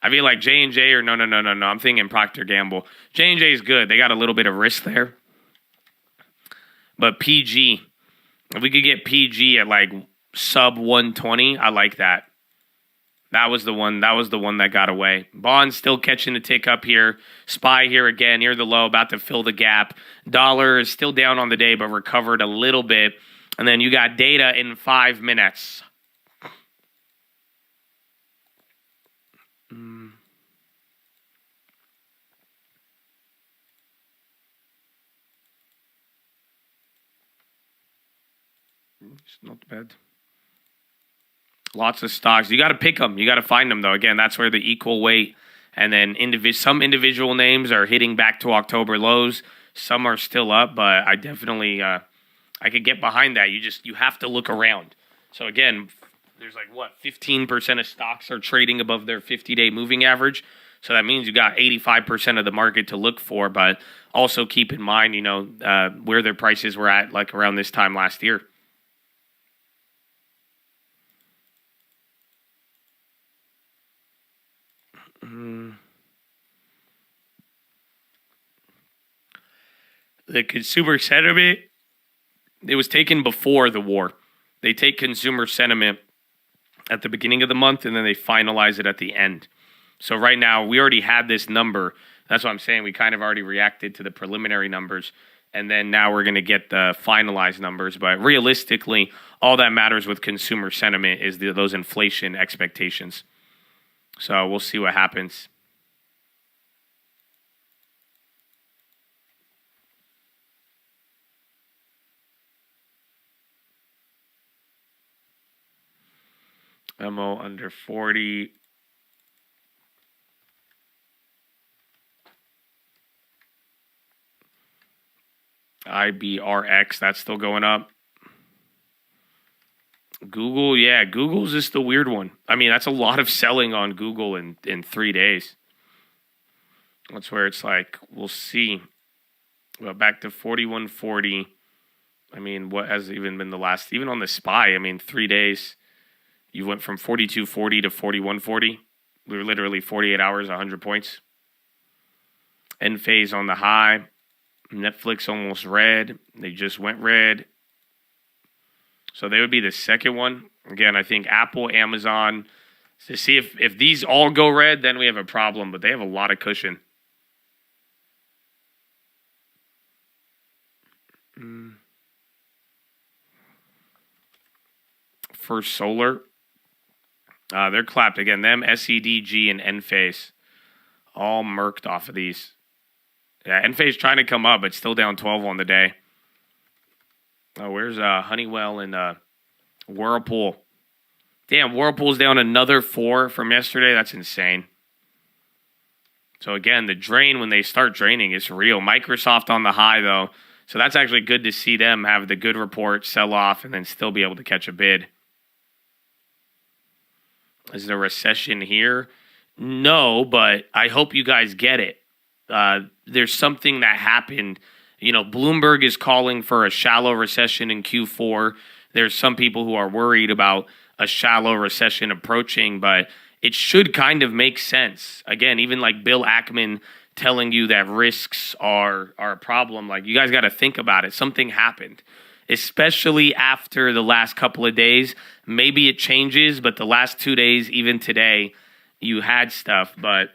I feel like J&J or no. I'm thinking Procter Gamble. J&J is good. They got a little bit of risk there. But PG, if we could get PG at like sub 120, I like that. That was the one that got away. Bond's still catching a tick up here. SPY here again, near the low, about to fill the gap. Dollar is still down on the day, but recovered a little bit. And then you got data in 5 minutes. It's not bad. Lots of stocks. You got to pick them. You got to find them, though. Again, that's where the equal weight. And then some individual names are hitting back to October lows. Some are still up, but I definitely I could get behind that. You have to look around. So again, there's 15% of stocks are trading above their 50-day moving average. So that means you got 85% of the market to look for. But also keep in mind, where their prices were at like around this time last year. The consumer sentiment, it was taken before the war. They take consumer sentiment at the beginning of the month and then they finalize it at the end. So right now, we already had this number. That's what I'm saying. We kind of already reacted to the preliminary numbers. And then now we're going to get the finalized numbers. But realistically, all that matters with consumer sentiment is those inflation expectations. So we'll see what happens. MO under 40. IBRX, that's still going up. Google, yeah, Google's just the weird one. That's a lot of selling on Google in 3 days. That's where it's like, we'll see. Well, back to 41.40. What has even been the last, even on the SPY, 3 days. You went from 42.40 to 41.40. We were literally 48 hours, 100 points. End phase on the high. Netflix almost red. They just went red. So they would be the second one. Again, I think Apple, Amazon. To see if these all go red, then we have a problem. But they have a lot of cushion. First Solar. They're clapped again. Them, SEDG, and Enphase. All murked off of these. Yeah, Enphase trying to come up, but still down 12 on the day. Oh, where's Honeywell and Whirlpool? Damn, Whirlpool's down another 4 from yesterday. That's insane. So again, the drain, when they start draining, is real. Microsoft on the high, though. So that's actually good to see them have the good report, sell off, and then still be able to catch a bid. Is there a recession here? No, but I hope you guys get it. There's something that happened. You know, Bloomberg is calling for a shallow recession in Q4. There's some people who are worried about a shallow recession approaching, but it should kind of make sense. Again, even like Bill Ackman telling you that risks are a problem. Like, you guys got to think about it. Something happened, especially after the last couple of days. Maybe it changes, but the last 2 days, even today, you had stuff. But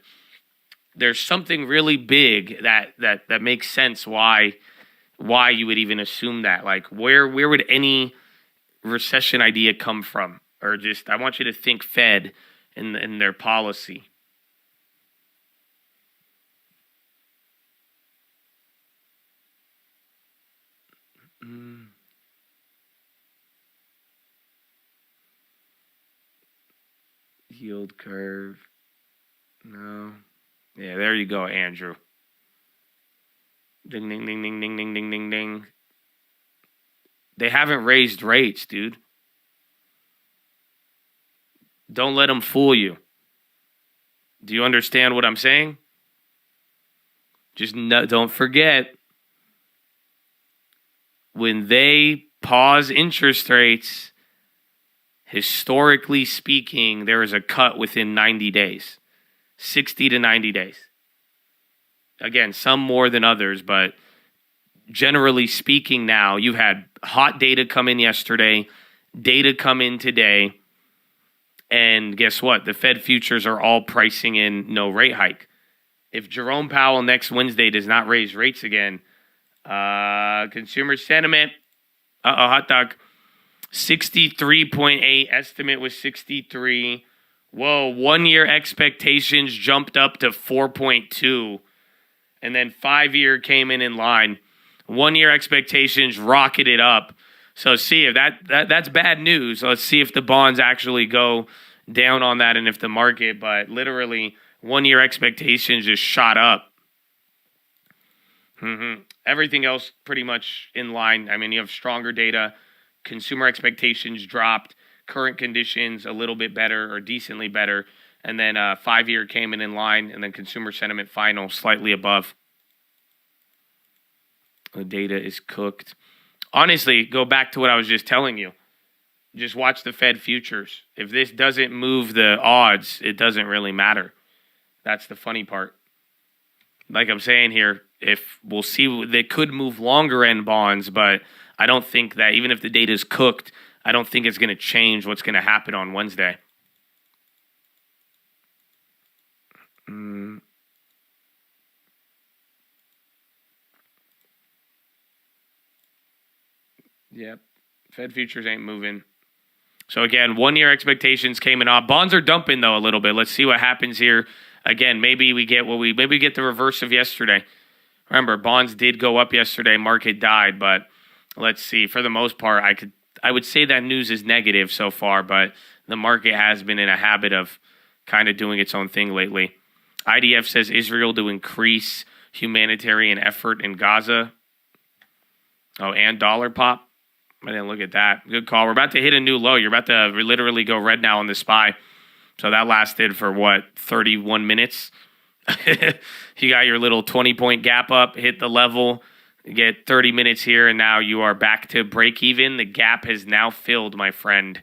there's something really big that makes sense why you would even assume that. Like, where would any recession idea come from? Or just, I want you to think Fed in their policy. Yield curve. No. Yeah, there you go, Andrew. Ding, ding, ding, ding, ding, ding, ding, ding, ding. They haven't raised rates, dude. Don't let them fool you. Do you understand what I'm saying? Just don't forget, when they pause interest rates, historically speaking, there is a cut within 90 days. 60 to 90 days. Again, some more than others, but generally speaking now, you had hot data come in yesterday, data come in today, and guess what? The Fed futures are all pricing in no rate hike. If Jerome Powell next Wednesday does not raise rates again, consumer sentiment, hot dog, 63.8, estimate was 63. Whoa, 1 year expectations jumped up to 4.2. And then 5 year came in line. 1 year expectations rocketed up. So see if that's bad news. Let's see if the bonds actually go down on that and if the market, but literally 1 year expectations just shot up. Everything else pretty much in line. I mean, you have stronger data. Consumer expectations dropped. Current conditions a little bit better or decently better. And then 5 year came in line. And then consumer sentiment final slightly above. The data is cooked. Honestly, go back to what I was just telling you. Just watch the Fed futures. If this doesn't move the odds, it doesn't really matter. That's the funny part. Like I'm saying here, if we'll see, they could move longer end bonds, but I don't think that even if the data is cooked, I don't think it's going to change what's going to happen on Wednesday. Yep. Fed futures ain't moving. So again, 1 year expectations came in off. Bonds are dumping though a little bit. Let's see what happens here. Again, maybe we get the reverse of yesterday. Remember, bonds did go up yesterday. Market died, but let's see. For the most part, I would say that news is negative so far, but the market has been in a habit of kind of doing its own thing lately. IDF says Israel to increase humanitarian effort in Gaza. Oh, and dollar pop. I didn't look at that. Good call. We're about to hit a new low. You're about to literally go red now on the SPY. So that lasted for, 31 minutes? You got your little 20-point gap up, hit the level, you get 30 minutes here, and now you are back to break even. The gap has now filled, my friend.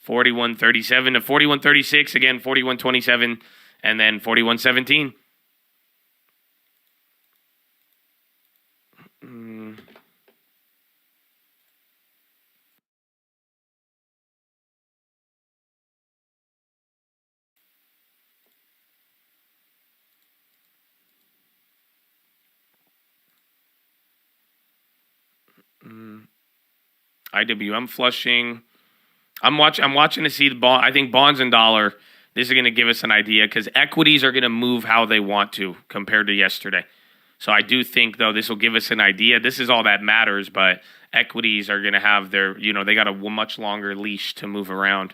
41.37 to 41.36. Again, 41.27, and then 41.17. IWM flushing. I'm watching to see the bond. I think bonds and dollar. This is going to give us an idea because equities are going to move how they want to compared to yesterday. So I do think though this will give us an idea. This is all that matters, but equities are going to have their, they got a much longer leash to move around.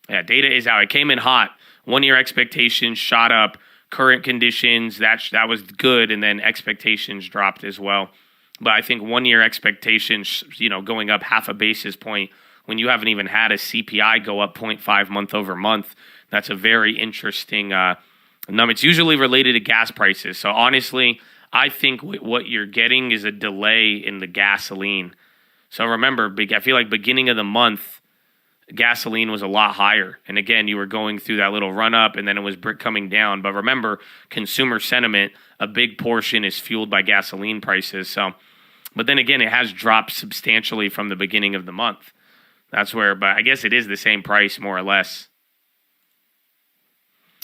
Yeah, data is out. It came in hot. 1 year expectations shot up. Current conditions, that was good, and then expectations dropped as well. But I think 1 year expectations, going up half a basis point when you haven't even had a CPI go up 0.5 month over month, that's a very interesting number. It's usually related to gas prices. So honestly, I think what you're getting is a delay in the gasoline. So remember, I feel like beginning of the month, gasoline was a lot higher. And again, you were going through that little run up and then it was coming down. But remember, consumer sentiment, a big portion is fueled by gasoline prices. So, but then again, it has dropped substantially from the beginning of the month. That's where, but I guess it is the same price more or less.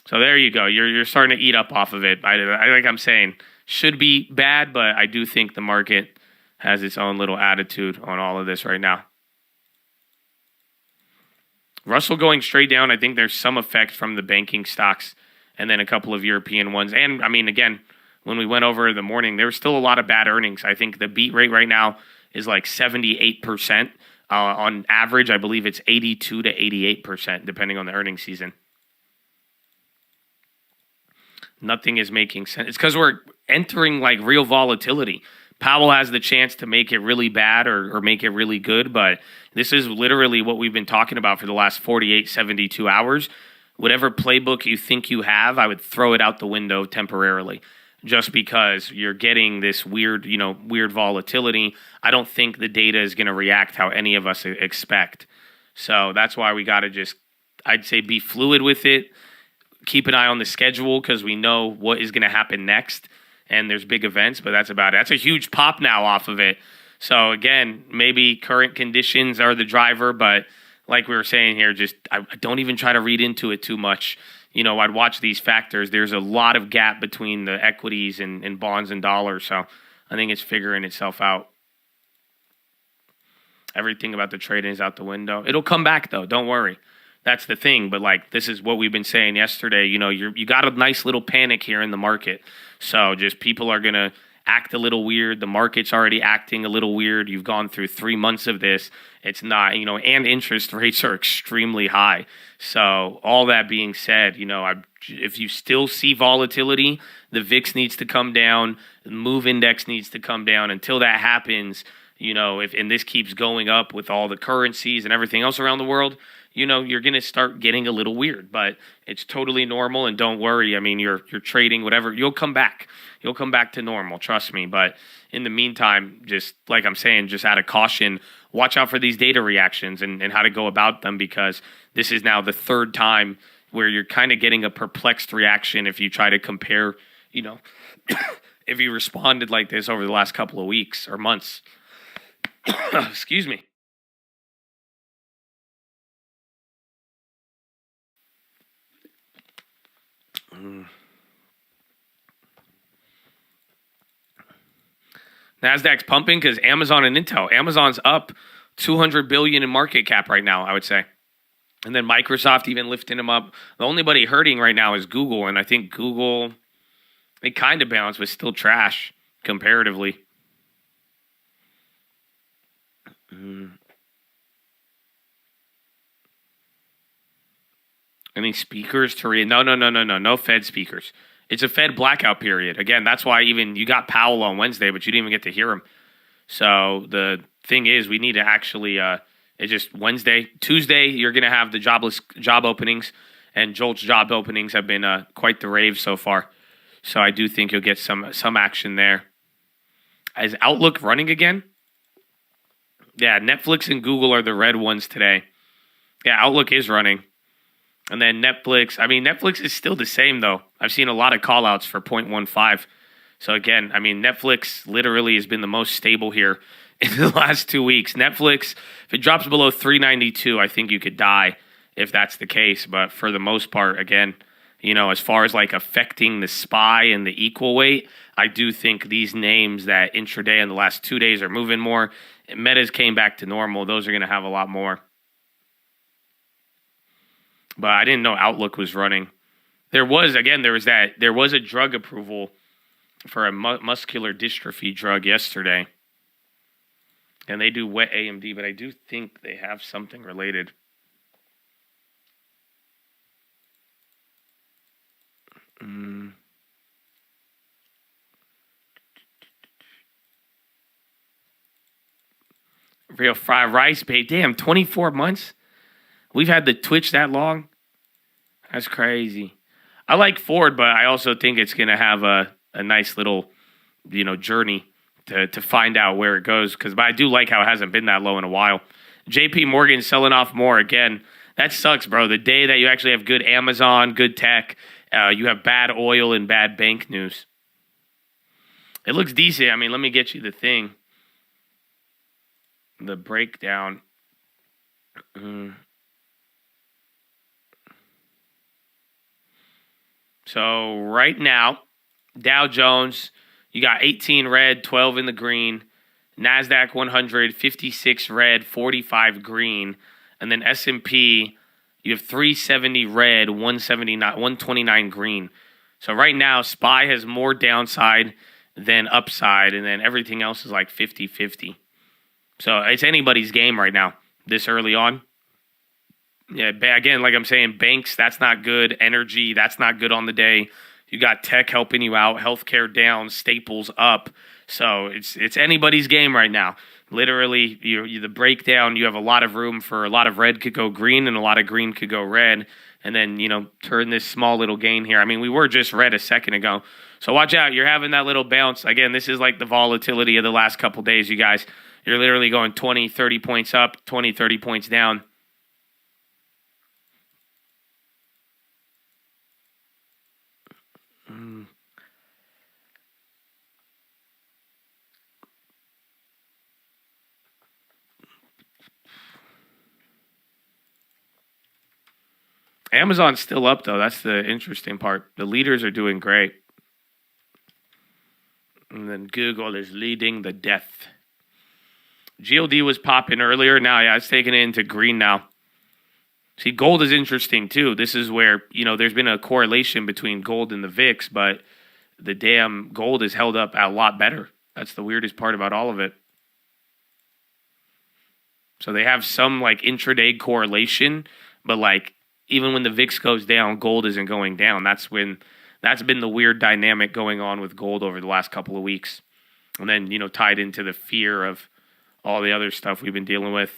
So there you go. You're starting to eat up off of it. Like I'm saying, should be bad, but I do think the market has its own little attitude on all of this right now. Russell going straight down. I think there's some effect from the banking stocks and then a couple of European ones. And I mean, again, when we went over the morning, there was still a lot of bad earnings. I think the beat rate right now is like 78%. On average, I believe it's 82 to 88%, depending on the earnings season. Nothing is making sense. It's because we're entering like real volatility. Powell has the chance to make it really bad or make it really good, but this is literally what we've been talking about for the last 48, 72 hours. Whatever playbook you think you have, I would throw it out the window temporarily just because you're getting this weird volatility. I don't think the data is going to react how any of us expect. So that's why we got to just, I'd say, be fluid with it. Keep an eye on the schedule because we know what is going to happen next. And there's big events, but that's about it. That's a huge pop now off of it. So again, maybe current conditions are the driver, but like we were saying here, just I don't even try to read into it too much. I'd watch these factors. There's a lot of gap between the equities and bonds and dollars, so I think it's figuring itself out. Everything about the trading is out the window. It'll come back though. Don't worry. That's the thing. But this is what we've been saying yesterday. You got a nice little panic here in the market. So just people are going to act a little weird. The market's already acting a little weird. You've gone through 3 months of this. It's not, and interest rates are extremely high. So all that being said, if you still see volatility, the VIX needs to come down. The MOVE index needs to come down. Until that happens, and this keeps going up with all the currencies and everything else around the world, you're going to start getting a little weird, but it's totally normal. And don't worry. I mean, you're trading, whatever, you'll come back. You'll come back to normal. Trust me. But in the meantime, just like I'm saying, just out of caution, watch out for these data reactions and how to go about them, because this is now the third time where you're kind of getting a perplexed reaction if you try to compare, if you responded like this over the last couple of weeks or months. Excuse me. NASDAQ's pumping because Amazon and Intel. Amazon's up $200 billion in market cap right now, I would say. And then Microsoft even lifting them up. The only body hurting right now is Google. And I think Google, they kind of balanced, but still trash comparatively. Any speakers to read? No Fed speakers. It's a Fed blackout period. Again, that's why even you got Powell on Wednesday, but you didn't even get to hear him. So the thing is, we need to actually, it's just Wednesday. Tuesday, you're going to have the job openings, and Jolt's job openings have been quite the rave so far. So I do think you'll get some action there. Is Outlook running again? Yeah, Netflix and Google are the red ones today. Yeah, Outlook is running. And then Netflix. I mean, Netflix is still the same, though. I've seen a lot of call-outs for 0.15. So, again, I mean, Netflix literally has been the most stable here in the last 2 weeks. Netflix, if it drops below 392, I think you could die if that's the case. But for the most part, again, as far as like affecting the SPY and the equal weight, I do think these names that intraday in the last 2 days are moving more. Meta's came back to normal. Those are going to have a lot more. But I didn't know Outlook was running. There was a drug approval for a muscular dystrophy drug yesterday. And they do wet AMD, but I do think they have something related. Real fried rice, babe. Damn, 24 months? We've had the Twitch that long? That's crazy. I like Ford, but I also think it's going to have a nice little, journey to find out where it goes. But I do like how it hasn't been that low in a while. JP Morgan selling off more again. That sucks, bro. The day that you actually have good Amazon, good tech, you have bad oil and bad bank news. It looks decent. I mean, let me get you the thing. The breakdown. So right now, Dow Jones, you got 18 red, 12 in the green. NASDAQ 100, 56 red, 45 green. And then S&P, you have 370 red, 129 green. So right now, SPY has more downside than upside, and then everything else is like 50-50. So it's anybody's game right now, this early on. Yeah, again, like I'm saying, banks, that's not good. Energy, that's not good on the day. You got tech helping you out, healthcare down, staples up. So it's anybody's game right now. Literally, the breakdown, you have a lot of room for a lot of red could go green and a lot of green could go red. And then, turn this small little gain here. I mean, we were just red a second ago. So watch out. You're having that little bounce. Again, this is like the volatility of the last couple days, you guys. You're literally going 20, 30 points up, 20, 30 points down. Amazon's still up, though. That's the interesting part. The leaders are doing great. And then Google is leading the death. GLD was popping earlier. Now, yeah, it's taking it into green now. See, gold is interesting, too. This is where, there's been a correlation between gold and the VIX, but the damn gold is held up a lot better. That's the weirdest part about all of it. So they have some, intraday correlation, but, even when the VIX goes down, gold isn't going down. That's been the weird dynamic going on with gold over the last couple of weeks. And then, tied into the fear of all the other stuff we've been dealing with.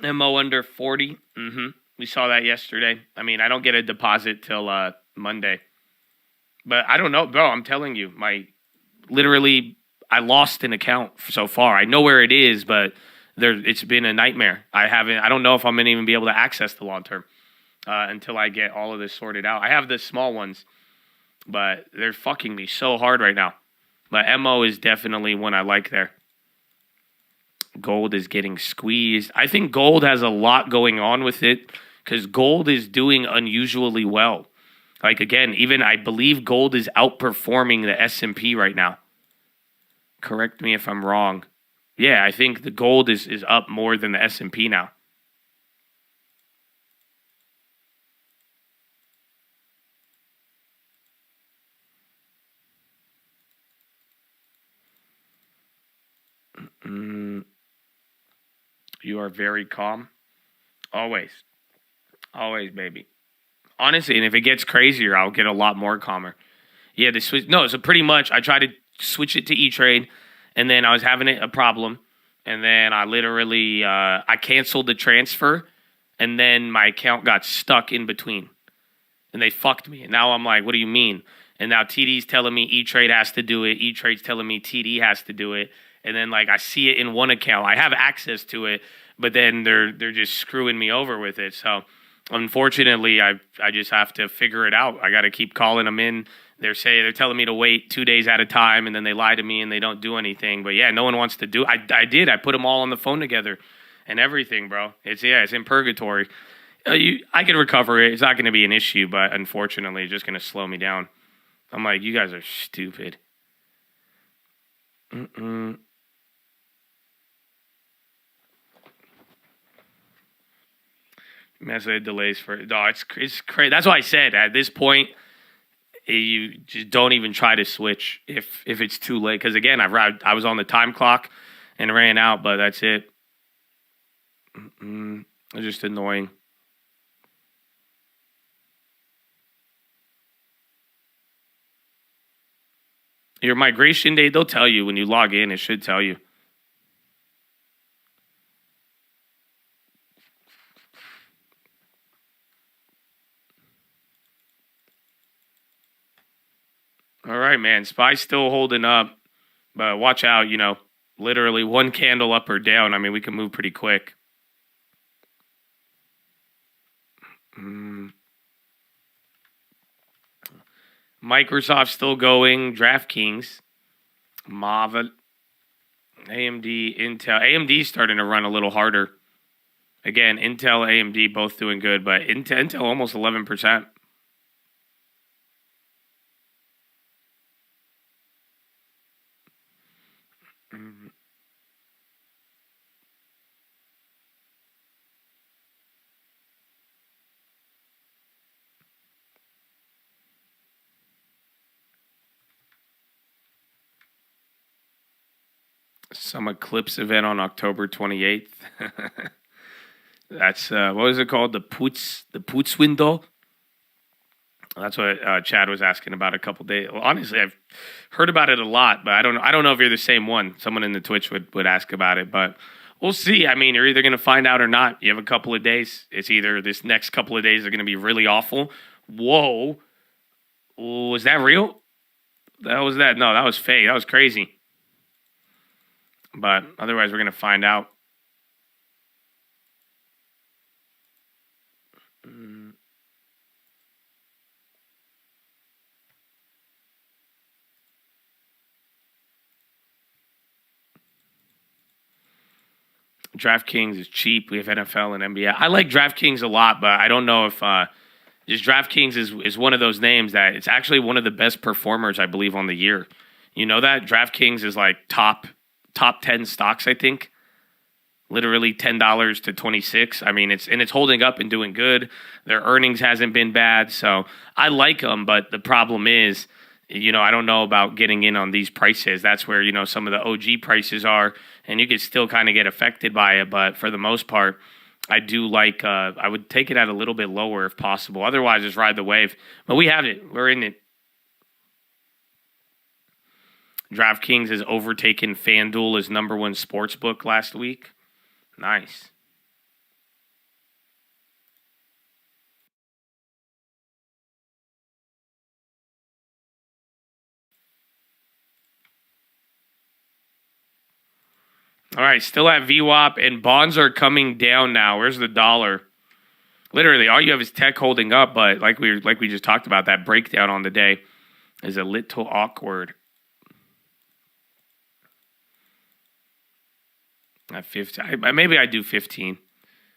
MO under 40. We saw that yesterday. I mean, I don't get a deposit till Monday. But I don't know, bro. I'm telling you, I lost an account so far. I know where it is, but it's been a nightmare. I don't know if I'm going to even be able to access the long term until I get all of this sorted out. I have the small ones, but they're fucking me so hard right now. But MO is definitely one I like there. Gold is getting squeezed. I think gold has a lot going on with it because gold is doing unusually well. Again, even I believe gold is outperforming the S&P right now. Correct me if I'm wrong. Yeah, I think the gold is up more than the S&P now. You are very calm. Always. Always, baby. Honestly, and if it gets crazier, I'll get a lot more calmer. Yeah, so pretty much I tried to switch it to E-Trade, and then I was having a problem. and then I literally I canceled the transfer, and then my account got stuck in between, and they fucked me. And now I'm like, what do you mean? And now TD's telling me E-Trade has to do it. E-Trade's telling me TD has to do it. And then like I see it in one account. I have access to it, but then they're just screwing me over with it. So unfortunately, I just have to figure it out. I got to keep calling them in. They're telling me to wait 2 days at a time, and then they lie to me and they don't do anything. But yeah, no one wants to do. I did. I put them all on the phone together and everything, bro. It's in purgatory. I can recover it. It's not going to be an issue, but unfortunately, it's just going to slow me down. I'm like, you guys are stupid. Massive delays for it's crazy. That's why I said at this point, you just don't even try to switch if it's too late. Because again, I was on the time clock and ran out, but that's it. It's just annoying. Your migration date, they'll tell you when you log in. It should tell you. All right, man. SPY's still holding up, but watch out, literally one candle up or down. I mean, we can move pretty quick. Microsoft still going. DraftKings, Marvel, AMD, Intel. AMD's starting to run a little harder. Again, Intel, AMD both doing good, but Intel almost 11%. Some eclipse event on October 28th. That's what was it called? The Poots window. That's what Chad was asking about a couple days. Well, honestly, I've heard about it a lot, but I don't know if you're the same one. Someone in the Twitch would ask about it, but we'll see. I mean, you're either going to find out or not. You have a couple of days. It's either this next couple of days are going to be really awful. Whoa. Was that real? That was that. No, that was fake. That was crazy. But otherwise, we're going to find out. DraftKings is cheap. We have NFL and NBA. I like DraftKings a lot, but I don't know if just DraftKings is one of those names that it's actually one of the best performers, I believe, on the year. You know that? DraftKings is like top 10 stocks, I think. Literally $10 to 26. I mean, it's holding up and doing good. Their earnings hasn't been bad, so I like them. But the problem is, I don't know about getting in on these prices. That's where some of the OG prices are, and you could still kind of get affected by it. But for the most part, I do like. I would take it at a little bit lower if possible. Otherwise, just ride the wave. But we have it. We're in it. DraftKings has overtaken FanDuel as number one sports book last week. Nice. All right, still at VWAP, and bonds are coming down now. Where's the dollar? Literally, all you have is tech holding up, but like we just talked about, that breakdown on the day is a little awkward. At 15, maybe I do 15,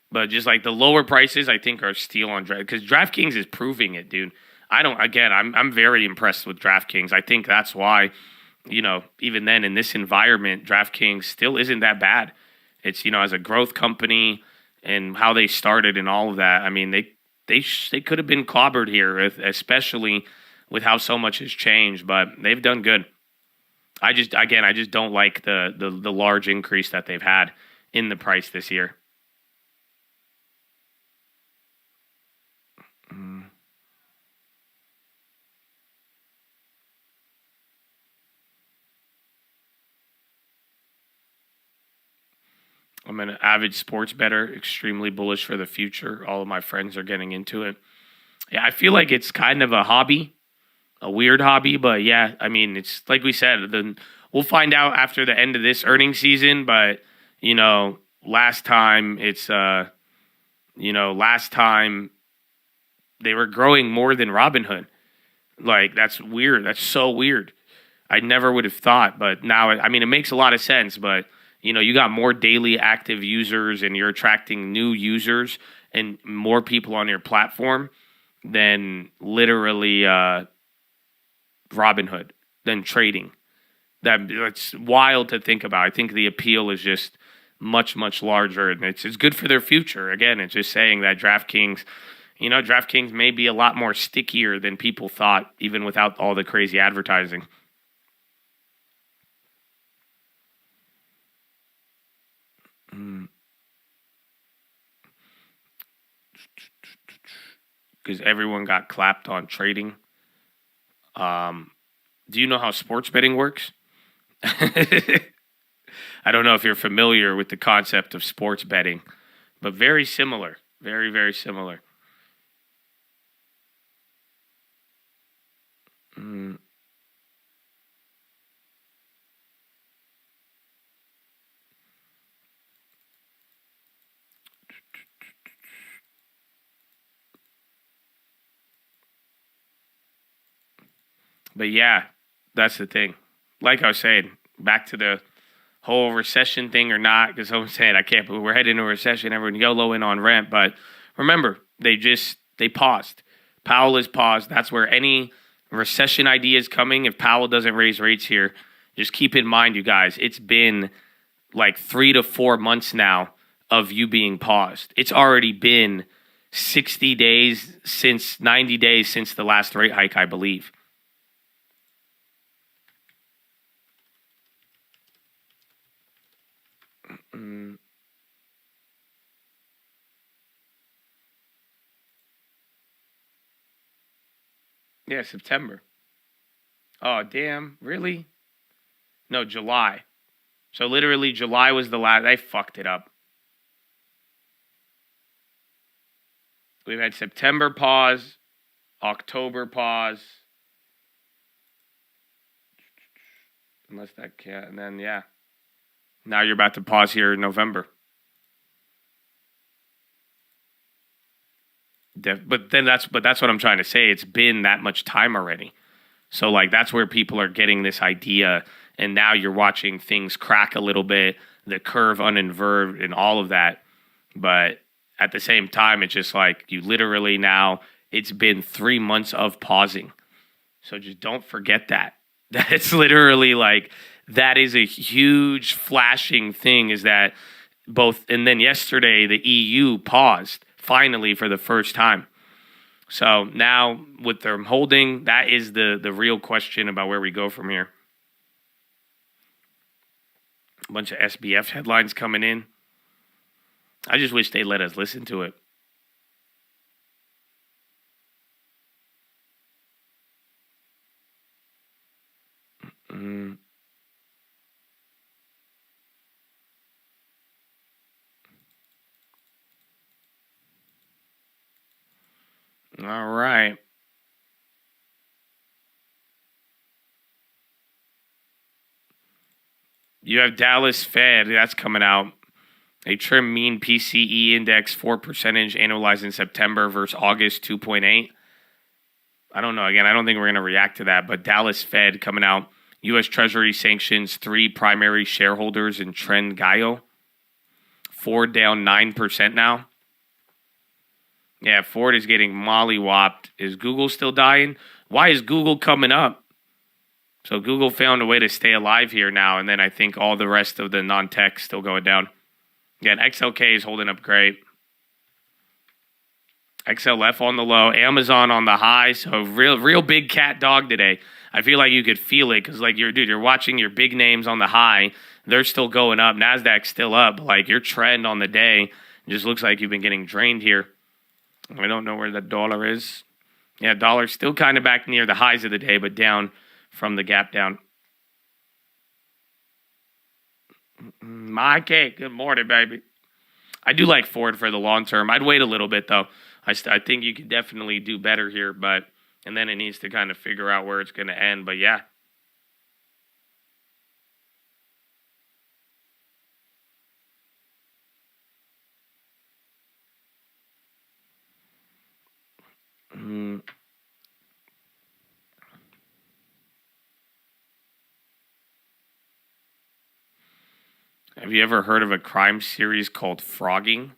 but just like the lower prices, I think are steal on Draft because DraftKings is proving it, dude. I'm very impressed with DraftKings. I think that's why, even then in this environment, DraftKings still isn't that bad. It's as a growth company and how they started and all of that. I mean, they could have been clobbered here, especially with how so much has changed, but they've done good. I just don't like the large increase that they've had in the price this year. I'm an avid sports bettor, extremely bullish for the future. All of my friends are getting into it. Yeah, I feel like it's kind of a hobby, a weird hobby, but yeah, I mean, it's like we said, then we'll find out after the end of this earnings season, but last time last time they were growing more than Robinhood. Like, that's weird. That's so weird. I never would have thought, but now, I mean, it makes a lot of sense, but, you got more daily active users and you're attracting new users and more people on your platform than literally Robinhood, than trading. That's wild to think about. I think the appeal is just much, much larger, and it's good for their future. Again, it's just saying that DraftKings may be a lot more stickier than people thought, even without all the crazy advertising. Because everyone got clapped on trading. Do you know how sports betting works? I don't know if you're familiar with the concept of sports betting, but very similar. Very, very similar. But yeah, that's the thing. Like I was saying, back to the whole recession thing or not, because someone said, I can't believe we're heading into a recession, everyone YOLOing on rent. But remember, they paused. Powell is paused. That's where any recession idea is coming. If Powell doesn't raise rates here, just keep in mind, you guys, it's been like 3 to 4 months now of you being paused. It's already been 90 days since the last rate hike, I believe. Yeah, September. Oh, damn. Really? No, July. So literally July was the last. They fucked it up. We've had September pause, October pause. Unless that can't. And then, yeah. Now you're about to pause here in November. But that's what I'm trying to say. It's been that much time already. So like that's where people are getting this idea, and now you're watching things crack a little bit, the curve uninverted and all of that. But at the same time, it's just like you literally now, it's been 3 months of pausing. So just don't forget that. That's literally like, that is a huge flashing thing, is that both, and then yesterday the EU paused finally for the first time. So now with them holding, that is the real question about where we go from here. A bunch of SBF headlines coming in. I just wish they let us listen to it. All right. You have Dallas Fed. That's coming out. A trim mean PCE index 4% annualized in September versus August 2.8. I don't know. Again, I don't think we're going to react to that. But Dallas Fed coming out. U.S. Treasury sanctions 3 primary shareholders in Trend Gaio. Ford down 9% now. Yeah, Ford is getting mollywopped. Is Google still dying? Why is Google coming up? So Google found a way to stay alive here now, and then I think all the rest of the non-tech still going down. Again, XLK is holding up great. XLF on the low, Amazon on the high. So real big cat dog today. I feel like you could feel it because, like, you're watching your big names on the high. They're still going up. Nasdaq's still up. Like, your trend on the day just looks like you've been getting drained here. I don't know where the dollar is. Yeah, dollar's still kind of back near the highs of the day, but down from the gap down. My cake. Good morning, baby. I do like Ford for the long term. I'd wait a little bit, though. I think you could definitely do better here, and then it needs to kind of figure out where it's going to end. But yeah. Have you ever heard of a crime series called Frogging?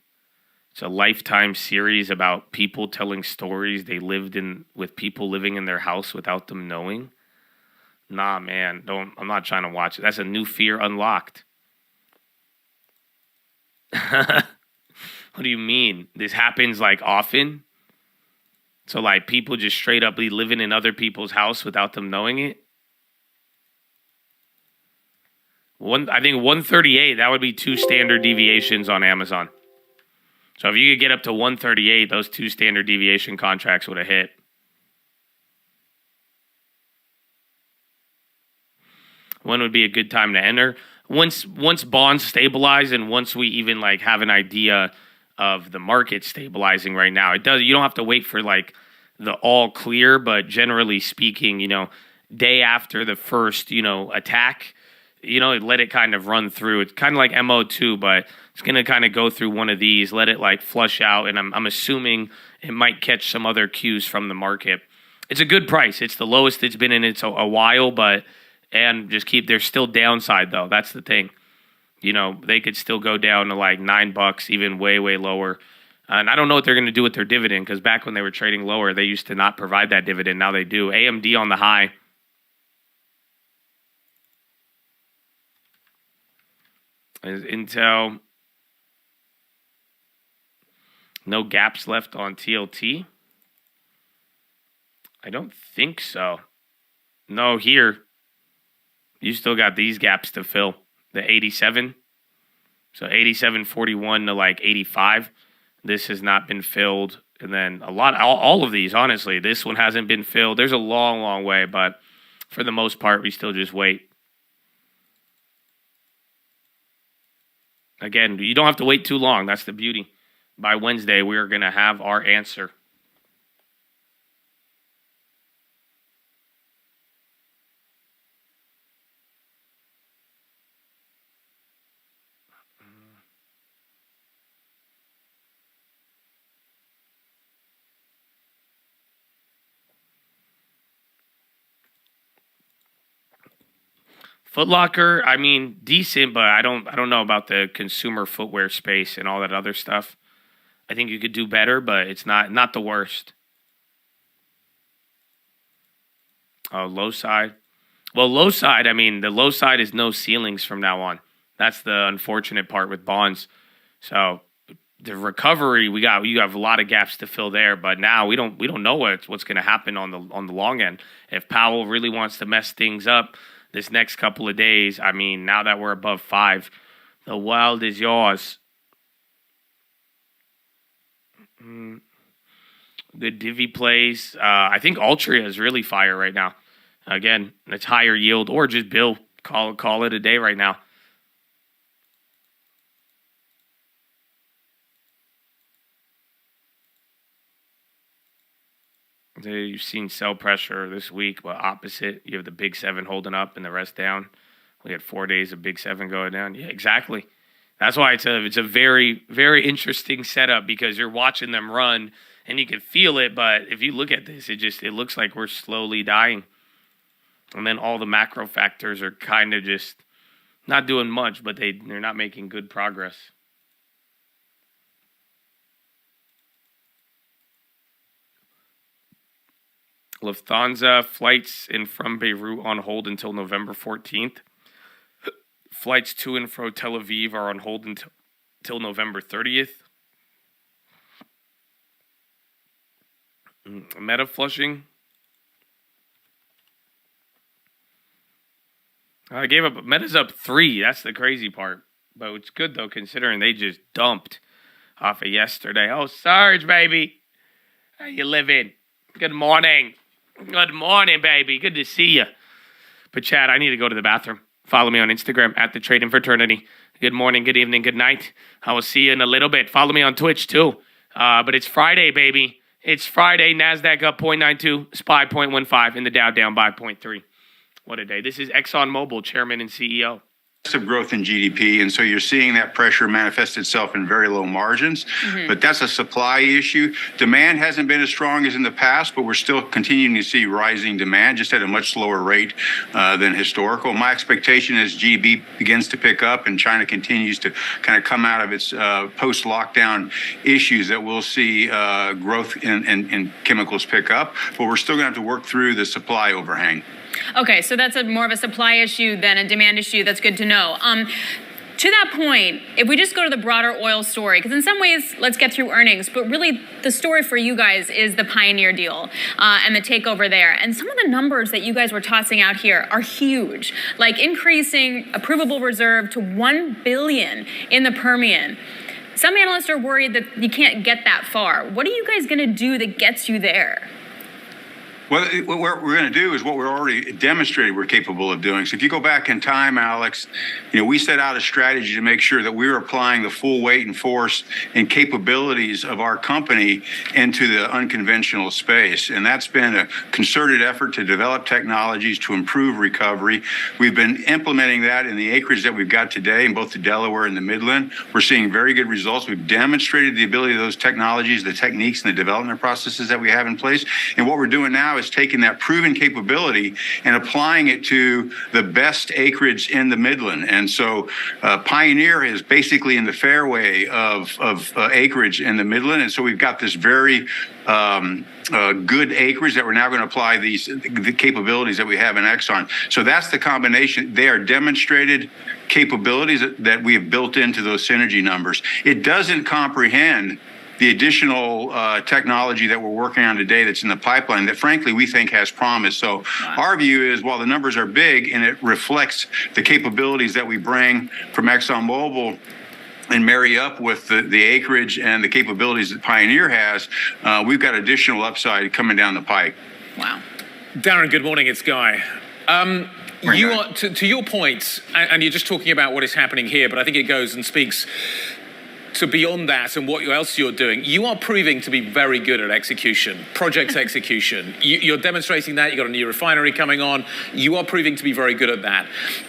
It's a Lifetime series about people telling stories they lived in with people living in their house without them knowing. Nah, man, don't. I'm not trying to watch it. That's a new fear unlocked. What do you mean? This happens like often? So like people just straight up be living in other people's house without them knowing it? I think 138, that would be 2 standard deviations on Amazon. So if you could get up to 138, those 2 standard deviation contracts would have hit. When would be a good time to enter? Once bonds stabilize and once we even like have an idea of the market stabilizing right now. You don't have to wait for like the all clear, but generally speaking, day after the first, attack, let it kind of run through. It's kind of like MO2, but it's going to kind of go through one of these, let it like flush out. And I'm assuming it might catch some other cues from the market. It's a good price. It's the lowest it's been in a while, there's still downside though. That's the thing. They could still go down to like $9, even way, way lower. And I don't know what they're going to do with their dividend because back when they were trading lower, they used to not provide that dividend. Now they do. AMD on the high. Intel. No gaps left on TLT? I don't think so. No, here. You still got these gaps to fill. The 87. So 87.41 to like 85. This has not been filled. And then all of these, honestly, this one hasn't been filled. There's a long, long way, but for the most part, we still just wait. Again, you don't have to wait too long. That's the beauty. By Wednesday, we're going to have our answer. Foot Locker, I mean, decent, but I don't know about the consumer footwear space and all that other stuff. I think you could do better, but it's not the worst. Oh, low side. Well, low side, I mean, the low side is no ceilings from now on. That's the unfortunate part with bonds. So the recovery, you have a lot of gaps to fill there, but now we don't know what's going to happen on the long end. If Powell really wants to mess things up this next couple of days, I mean, now that we're above 5, the world is yours. Good divvy plays. I think Altria is really fire right now. Again, it's higher yield or just Bill. Call it a day right now. You've seen sell pressure this week, but opposite. You have the big 7 holding up and the rest down. We had 4 days of big 7 going down. Yeah, exactly. That's why it's a very, very interesting setup because you're watching them run and you can feel it. But if you look at this, it looks like we're slowly dying. And then all the macro factors are kind of just not doing much, but they're not making good progress. Lufthansa flights in from Beirut on hold until November 14th. Flights to and fro Tel Aviv are on hold until November 30th. Meta flushing. I gave up. Meta's up 3. That's the crazy part. But it's good, though, considering they just dumped off of yesterday. Oh, Sarge, baby. How you living? Good morning. Good morning, baby. Good to see you. But, Chad, I need to go to the bathroom. Follow me on Instagram at The Trading Fraternity. Good morning, good evening, good night. I will see you in a little bit. Follow me on Twitch too. But it's Friday, baby. It's Friday. NASDAQ up 0.92, SPY 0.15, and the Dow down by 0.3. What a day. This is ExxonMobil Chairman and CEO. Of growth in GDP, and so you're seeing that pressure manifest itself in very low margins. But that's a supply issue. Demand hasn't been as strong as in the past, but we're still continuing to see rising demand, just at a much slower rate than historical. My expectation is GDP begins to pick up and China continues to kind of come out of its post-lockdown issues, that we'll see growth in chemicals pick up, but we're still going to have to work through the supply overhang. Okay, so that's more of a supply issue than a demand issue. That's good to know. To that point, if we just go to the broader oil story, because in some ways, let's get through earnings, but really the story for you guys is the Pioneer deal and the takeover there. And some of the numbers that you guys were tossing out here are huge, like increasing a provable reserve to 1 billion in the Permian. Some analysts are worried that you can't get that far. What are you guys going to do that gets you there? Well, what we're going to do is what we're already demonstrated we're capable of doing. So if you go back in time, Alex, we set out a strategy to make sure that we were applying the full weight and force and capabilities of our company into the unconventional space. And that's been a concerted effort to develop technologies to improve recovery. We've been implementing that in the acreage that we've got today in both the Delaware and the Midland. We're seeing very good results. We've demonstrated the ability of those technologies, the techniques, and the development processes that we have in place. And what we're doing now is taking that proven capability and applying it to the best acreage in the Midland. And so Pioneer is basically in the fairway of acreage in the Midland. And so we've got this very good acreage that we're now going to apply the capabilities that we have in Exxon. So that's the combination. They are demonstrated capabilities that we have built into those synergy numbers. It doesn't comprehend the additional technology that we're working on today that's in the pipeline that, frankly, we think has promise. So our view is, while the numbers are big and it reflects the capabilities that we bring from ExxonMobil and marry up with the acreage and the capabilities that Pioneer has, we've got additional upside coming down the pipe. Wow. Darren, good morning. It's Guy. You are, to your point, and you're just talking about what is happening here, but I think it goes and speaks to beyond that and what else you're doing. You are proving to be very good at execution, project execution. You're demonstrating that. You've got a new refinery coming on. You are proving to be very good at that.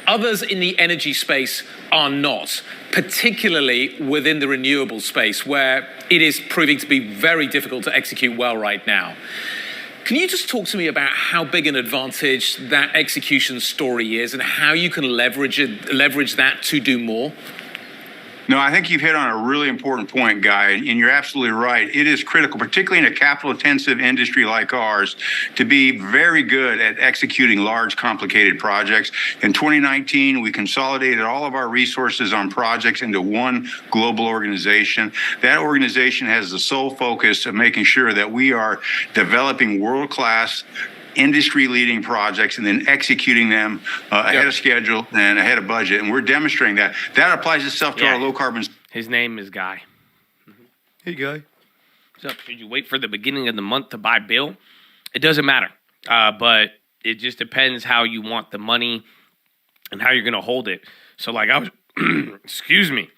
Others in the energy space are not, particularly within the renewable space, where it is proving to be very difficult to execute well right now. Can you just talk to me about how big an advantage that execution story is and how you can leverage that to do more? No, I think you've hit on a really important point, Guy, and you're absolutely right. It is critical, particularly in a capital-intensive industry like ours, to be very good at executing large, complicated projects. In 2019, we consolidated all of our resources on projects into one global organization. That organization has the sole focus of making sure that we are developing world-class, industry-leading projects and then executing them ahead of schedule and ahead of budget. And we're demonstrating that. That applies itself to our low-carbon. His name is Guy. Hey, Guy. What's up? Should you wait for the beginning of the month to buy Bill? It doesn't matter. But it just depends how you want the money and how you're going to hold it. So, like, I was, excuse me,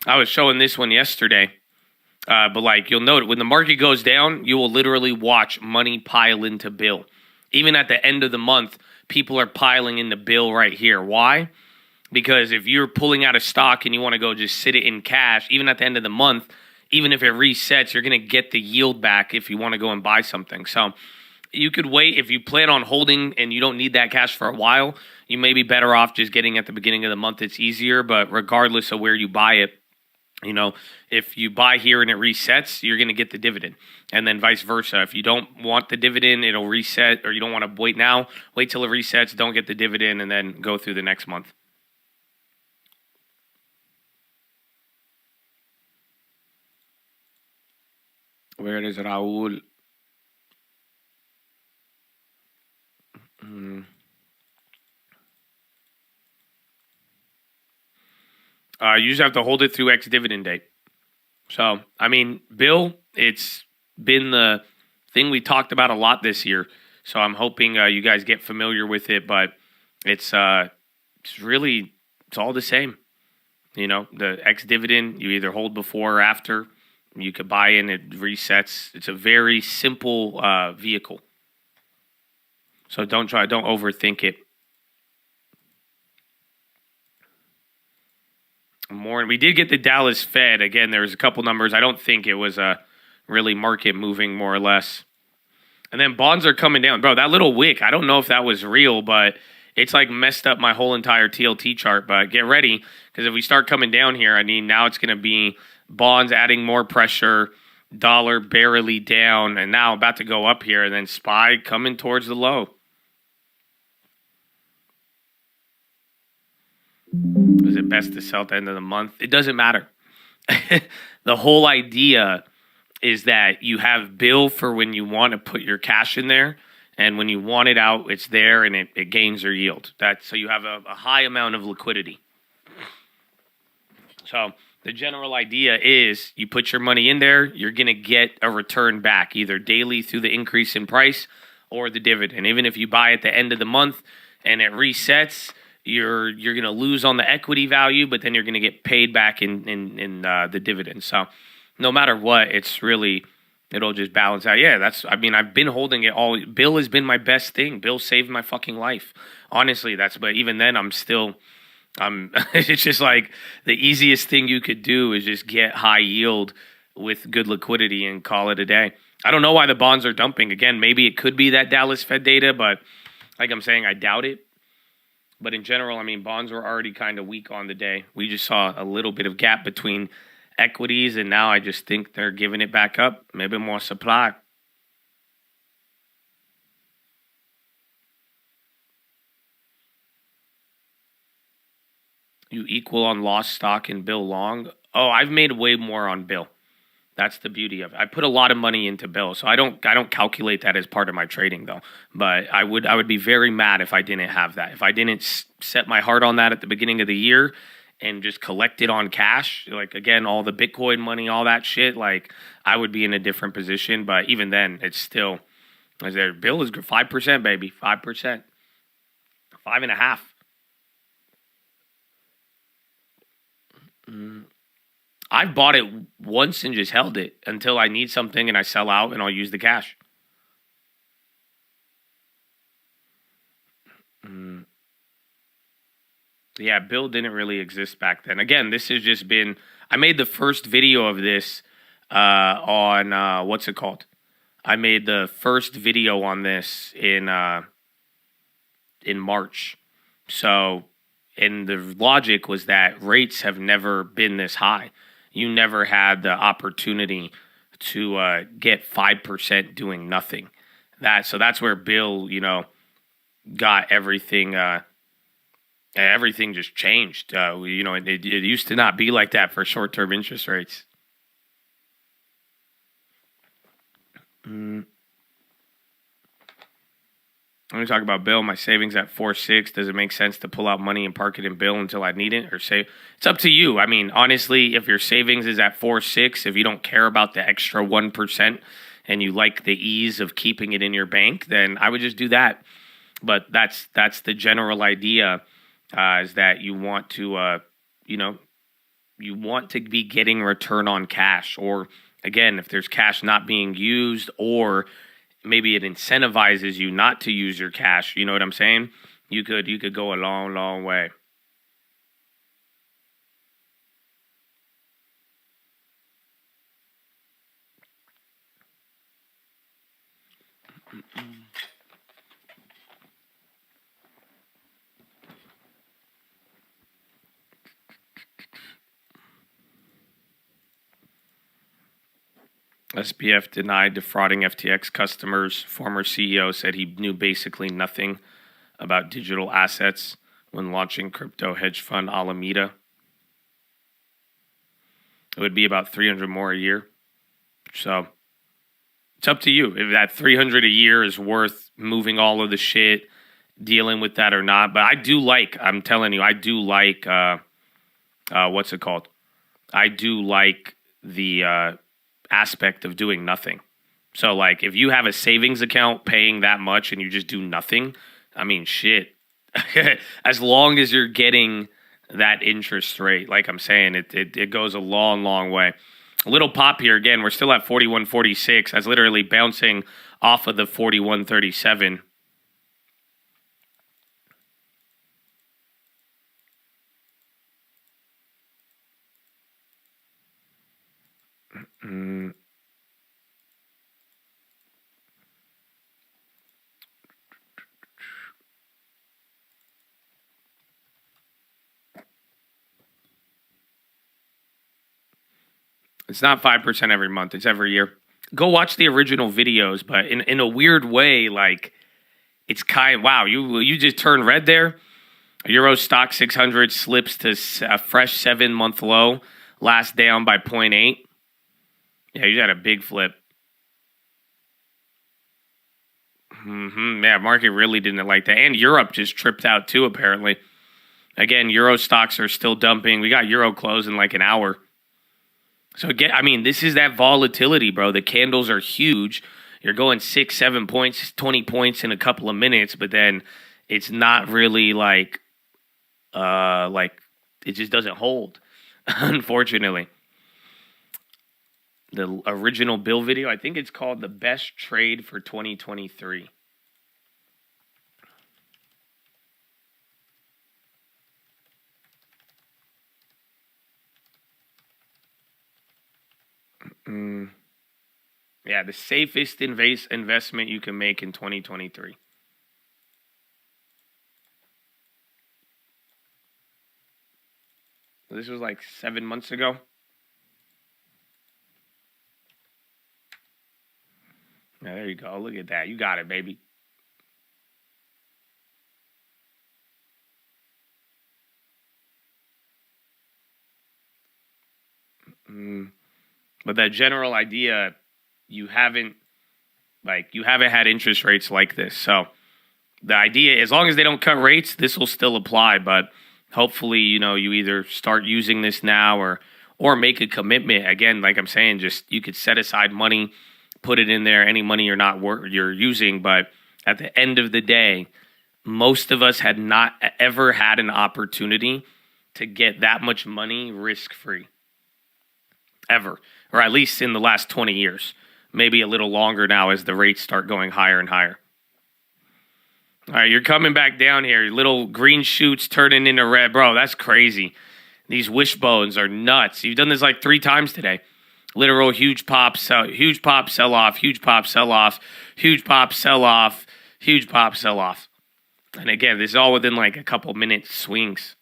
I was showing this one yesterday. But, like, you'll note when the market goes down, you will literally watch money pile into Bill. Even at the end of the month, people are piling in the Bill right here. Why? Because if you're pulling out a stock and you want to go just sit it in cash, even at the end of the month, even if it resets, you're going to get the yield back if you want to go and buy something. So you could wait. If you plan on holding and you don't need that cash for a while, you may be better off just getting at the beginning of the month. It's easier, but regardless of where you buy it, if you buy here and it resets, you're going to get the dividend. And then vice versa. If you don't want the dividend, it'll reset, or you don't want to wait now, wait till it resets, don't get the dividend, and then go through the next month. Where is Raul? You just have to hold it through ex-dividend date. So, I mean, Bill, it's been the thing we talked about a lot this year. So I'm hoping you guys get familiar with it. But it's it's all the same. You know, the ex-dividend, you either hold before or after. You could buy in, it resets. It's a very simple vehicle. So don't overthink it. We did get the Dallas Fed. Again, there was a couple numbers. I don't think it was really market moving, more or less. And then bonds are coming down. Bro, that little wick, I don't know if that was real, but it's like messed up my whole entire TLT chart. But get ready, because if we start coming down here, I mean, now it's going to be bonds adding more pressure, dollar barely down, and now about to go up here, and then SPY coming towards the low. Is it best to sell at the end of the month? It doesn't matter. The whole idea is that you have bill for when you want to put your cash in there, and when you want it out, it's there, and it gains your yield. So you have a high amount of liquidity. So the general idea is you put your money in there, you're going to get a return back, either daily through the increase in price or the dividend. Even if you buy at the end of the month and it resets, you're going to lose on the equity value, but then you're going to get paid back in the dividend. So no matter what, it'll just balance out. Yeah, I've been holding it all. Bill has been my best thing. Bill saved my fucking life. Honestly, but even then it's just like the easiest thing you could do is just get high yield with good liquidity and call it a day. I don't know why the bonds are dumping. Again, maybe it could be that Dallas Fed data, but like I'm saying, I doubt it. But in general, I mean, bonds were already kind of weak on the day. We just saw a little bit of gap between equities, and now I just think they're giving it back up. Maybe more supply. You equal on lost stock in Bill long. Oh, I've made way more on Bill. That's the beauty of it. I put a lot of money into Bill, so I don't calculate that as part of my trading though. But I would be very mad if I didn't have that. If I didn't set my heart on that at the beginning of the year and just collect it on cash, like again, all the Bitcoin money, all that shit, like I would be in a different position. But even then, it's still, Bill is 5%, baby, 5%, 5.5%. I've bought it once and just held it until I need something and I sell out and I'll use the cash. Yeah, Bill didn't really exist back then. Again, this has just been, I made the first video of this on, what's it called? I made the first video on this in March. So, and the logic was that rates have never been this high. You never had the opportunity to get 5% doing nothing. So that's where Bill, got everything. Everything just changed. It used to not be like that for short-term interest rates. Let me talk about Bill. My savings at 4.6. Does it make sense to pull out money and park it in Bill until I need it, or save? It's up to you. I mean, honestly, if your savings is at 4.6, if you don't care about the extra 1% and you like the ease of keeping it in your bank, then I would just do that. But that's the general idea, is that you want to, you want to be getting return on cash, or again, if there's cash not being used, or maybe it incentivizes you not to use your cash. You know what I'm saying? You could go a long, long way. SPF denied defrauding FTX customers. Former CEO said he knew basically nothing about digital assets when launching crypto hedge fund Alameda. It would be about 300 more a year. So it's up to you if that 300 a year is worth moving all of the shit, dealing with that or not. But I'm telling you, I do like, what's it called? I do like the aspect of doing nothing. So like if you have a savings account paying that much and you just do nothing, I mean, shit, as long as you're getting that interest rate, like I'm saying, it goes a long, long way. A little pop here again. We're still at 41.46. That's literally bouncing off of the 41.37. It's not 5% every month. It's every year. Go watch the original videos, but in a weird way, like it's wow. You just turned red there. Euro stock 600 slips to a fresh 7-month low. Last down by 0.8. Yeah, you had a big flip. Yeah, market really didn't like that. And Europe just tripped out too, apparently. Again, Euro stocks are still dumping. We got Euro close in like an hour. So again, I mean, this is that volatility, bro. The candles are huge. You're going 6, 7 points, 20 points in a couple of minutes, but then it's not really like it just doesn't hold, unfortunately. The original Bill video, I think it's called The Best Trade for 2023. Yeah, the safest investment you can make in 2023. This was like 7 months ago. Yeah, there you go. Look at that. You got it, baby. But that general idea, you haven't had interest rates like this. So the idea, as long as they don't cut rates, this will still apply. But hopefully, you either start using this now or make a commitment. Again, like I'm saying, just you could set aside money, put it in there, any money you're using. But at the end of the day, most of us had not ever had an opportunity to get that much money risk-free. Ever. Or at least in the last 20 years. Maybe a little longer now as the rates start going higher and higher. All right, you're coming back down here. Little green shoots turning into red. Bro, that's crazy. These wishbones are nuts. You've done this like 3 times today. Literal huge pop, huge pop, sell off, huge pop, sell off, huge pop, sell off, huge pop, sell off. And again, this is all within like a couple minute swings.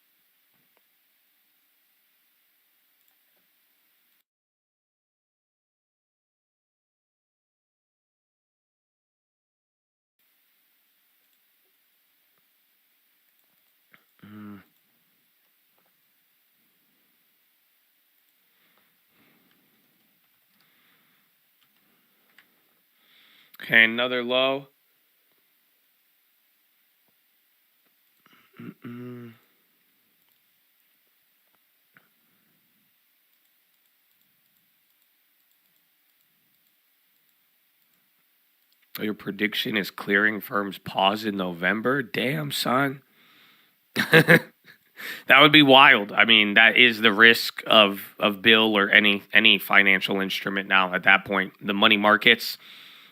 Okay, another low. Your prediction is clearing firms pause in November? Damn, son. That would be wild. I mean, that is the risk of Bill or any financial instrument now at that point. The money markets.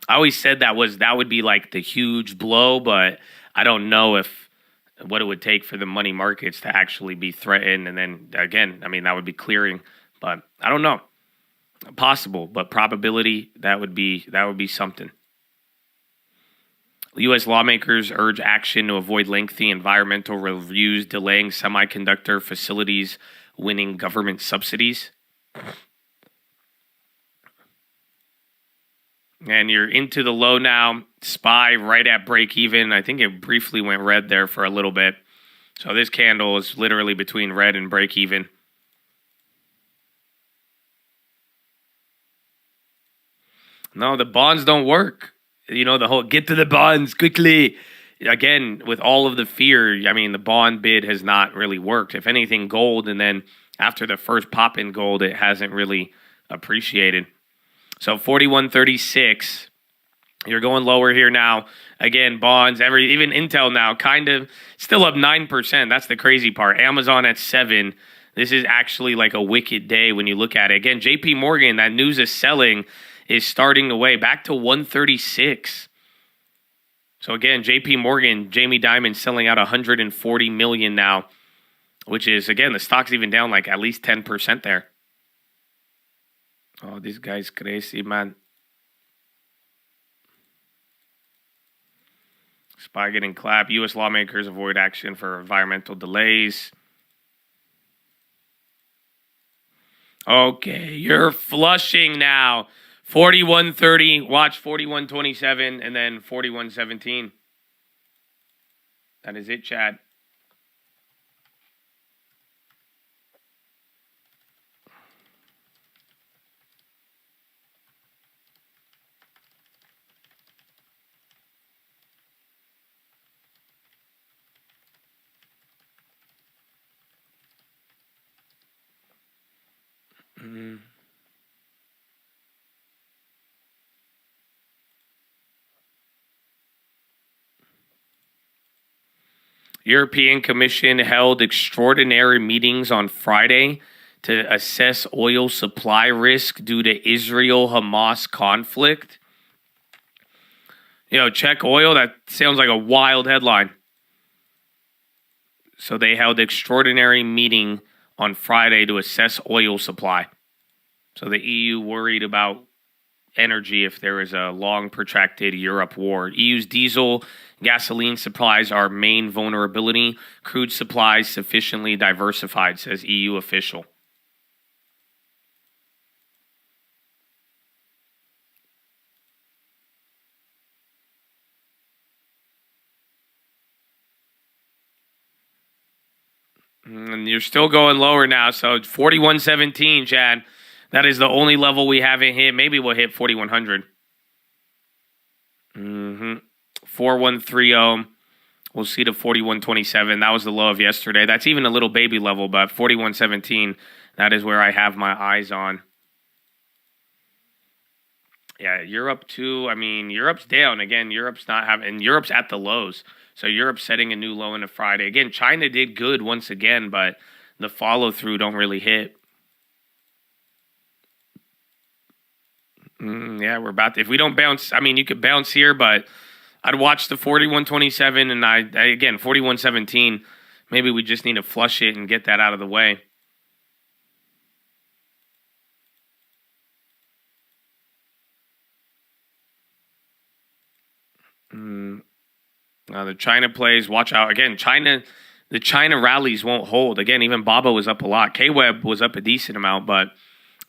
I always said that would be like the huge blow, but I don't know what it would take for the money markets to actually be threatened. And then again, I mean, that would be clearing, but I don't know. Possible, but probability, that would be something. U.S. lawmakers urge action to avoid lengthy environmental reviews, delaying semiconductor facilities winning government subsidies. And you're into the low now. SPY right at break even. I think it briefly went red there for a little bit. So this candle is literally between red and break even. No, the bonds don't work. The whole get to the bonds quickly. Again, with all of the fear, I mean, the bond bid has not really worked. If anything, gold, and then after the first pop in gold, it hasn't really appreciated. So 41.36, You're going lower here now. Again, bonds, even Intel now kind of still up 9%. That's the crazy part. Amazon at 7%. This is actually like a wicked day when you look at it. Again, JP Morgan, that news is selling, is starting to weigh back to 136. So again, JP Morgan, Jamie Dimon selling out 140 million now, which is, again, the stock's even down like at least 10% there. Oh, this guy's crazy, man. SPY getting clapped. U.S. lawmakers avoid action for environmental delays. Okay, you're flushing now. 41.30. Watch 41.27 and then 41.17. That is it, Chad. European Commission held extraordinary meetings on Friday to assess oil supply risk due to Israel-Hamas conflict. Check oil, that sounds like a wild headline. So they held extraordinary meeting on Friday to assess oil supply. So the EU worried about energy if there is a long protracted Europe war. EU's diesel, gasoline supplies are main vulnerability. Crude supplies sufficiently diversified, says EU official. And you're still going lower now. So 41.17, Chad. That is the only level we haven't hit. Maybe we'll hit 4,100. 4130. We'll see to 4127. That was the low of yesterday. That's even a little baby level, but 4117, that is where I have my eyes on. Yeah, Europe too. I mean, Europe's down. Again, Europe's not having, and Europe's at the lows. So Europe's setting a new low into Friday. Again, China did good once again, but the follow-through don't really hit. Yeah, we're about to, if we don't bounce, I mean, you could bounce here, but I'd watch the 41.27 and again, 41.17. Maybe we just need to flush it and get that out of the way. The China plays, watch out. Again, the China rallies won't hold. Again, even BABA was up a lot. K-Web was up a decent amount, but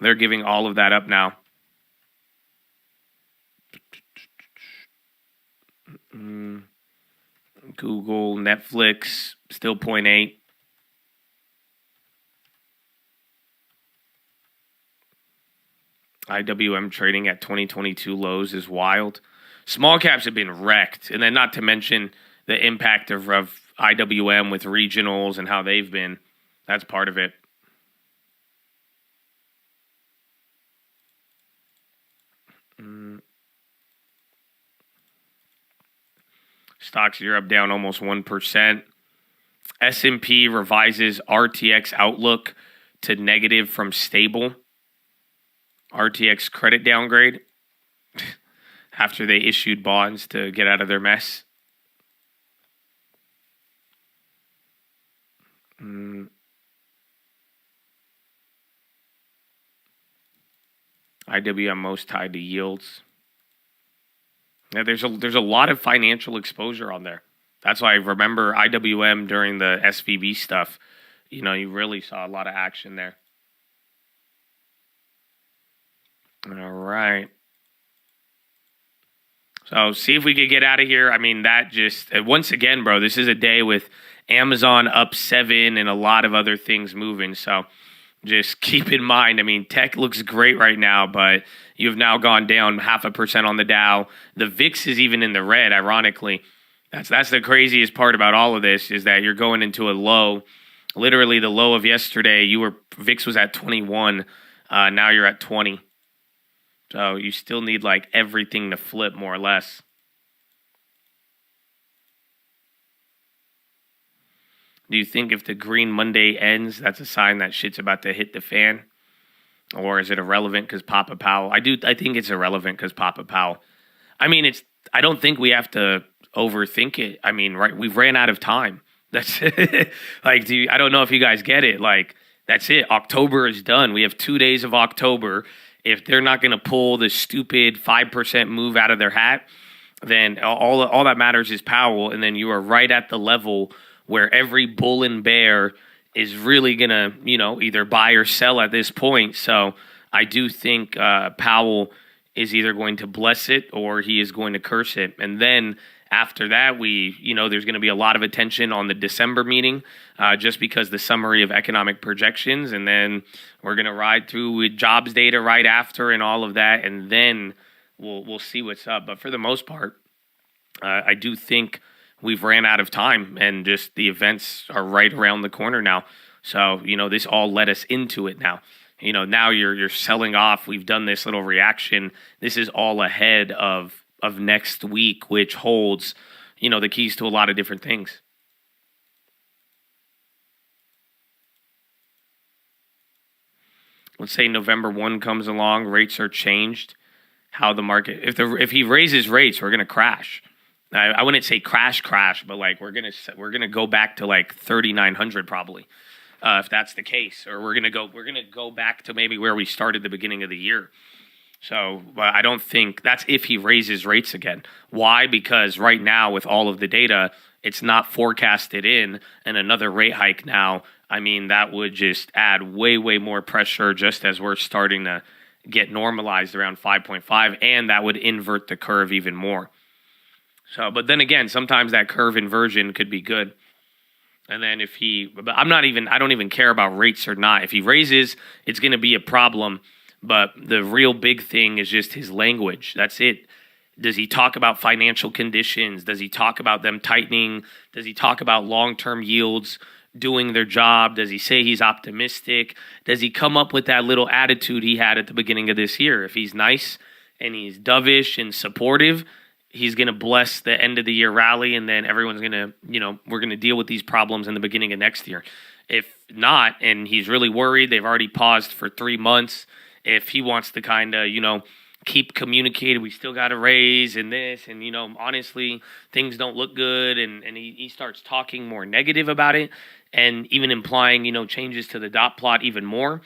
they're giving all of that up now. Google, Netflix, still 0.8. IWM trading at 2022 lows is wild. Small caps have been wrecked. And then not to mention the impact of IWM with regionals and how they've been. That's part of it. Stocks Europe down almost 1%. S&P revises RTX outlook to negative from stable. RTX credit downgrade after they issued bonds to get out of their mess. IWM most tied to yields. Yeah, there's a lot of financial exposure on there. That's why I remember IWM during the SVB stuff. You know, you really saw a lot of action there. All right. So see if we could get out of here. I mean, that just, once again, bro, this is a day with Amazon up 7 and a lot of other things moving. So just keep in mind, I mean, tech looks great right now, but you've now gone down 0.5% on the Dow. The VIX is even in the red, ironically. That's the craziest part about all of this, is that you're going into a low. Literally the low of yesterday, VIX was at 21. Now you're at 20. So you still need like everything to flip more or less. Do you think if the Green Monday ends, that's a sign that shit's about to hit the fan? Or is it irrelevant because Papa Powell? I think it's irrelevant because Papa Powell. I mean, I don't think we have to overthink it. I mean, right, we've ran out of time. That's like, I don't know if you guys get it. Like, that's it. October is done. We have 2 days of October. If they're not going to pull the stupid 5% move out of their hat, then all that matters is Powell. And then you are right at the level where every bull and bear is really going to, either buy or sell at this point. So I do think Powell is either going to bless it or he is going to curse it. And then after that, there's going to be a lot of attention on the December meeting just because the summary of economic projections. And then we're going to ride through with jobs data right after and all of that. And then we'll see what's up. But for the most part, I do think we've ran out of time and just the events are right around the corner now. So, this all led us into it now. Now you're selling off. We've done this little reaction. This is all ahead of next week, which holds, the keys to a lot of different things. Let's say November 1 comes along, rates are changed. How the market, if he raises rates, we're going to crash. I wouldn't say crash, but like we're gonna go back to like 3,900 probably, if that's the case, or we're gonna go back to maybe where we started the beginning of the year. So I don't think that's if he raises rates again. Why? Because right now with all of the data, it's not forecasted in, and another rate hike now. I mean, that would just add way more pressure just as we're starting to get normalized around 5.5, and that would invert the curve even more. So, but then again, sometimes that curve inversion could be good. And then I don't even care about rates or not. If he raises, it's going to be a problem. But the real big thing is just his language. That's it. Does he talk about financial conditions? Does he talk about them tightening? Does he talk about long-term yields doing their job? Does he say he's optimistic? Does he come up with that little attitude he had at the beginning of this year? If he's nice and he's dovish and supportive, he's going to bless the end of the year rally, and then everyone's going to, we're going to deal with these problems in the beginning of next year. If not, and he's really worried, they've already paused for 3 months. If he wants to kind of, keep communicating, we still got to raise and this, and, honestly, things don't look good, and he starts talking more negative about it, and even implying, changes to the dot plot even more,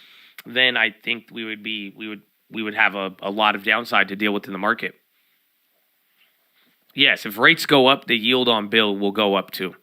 then I think we would have a lot of downside to deal with in the market. Yes, if rates go up, the yield on bill will go up too.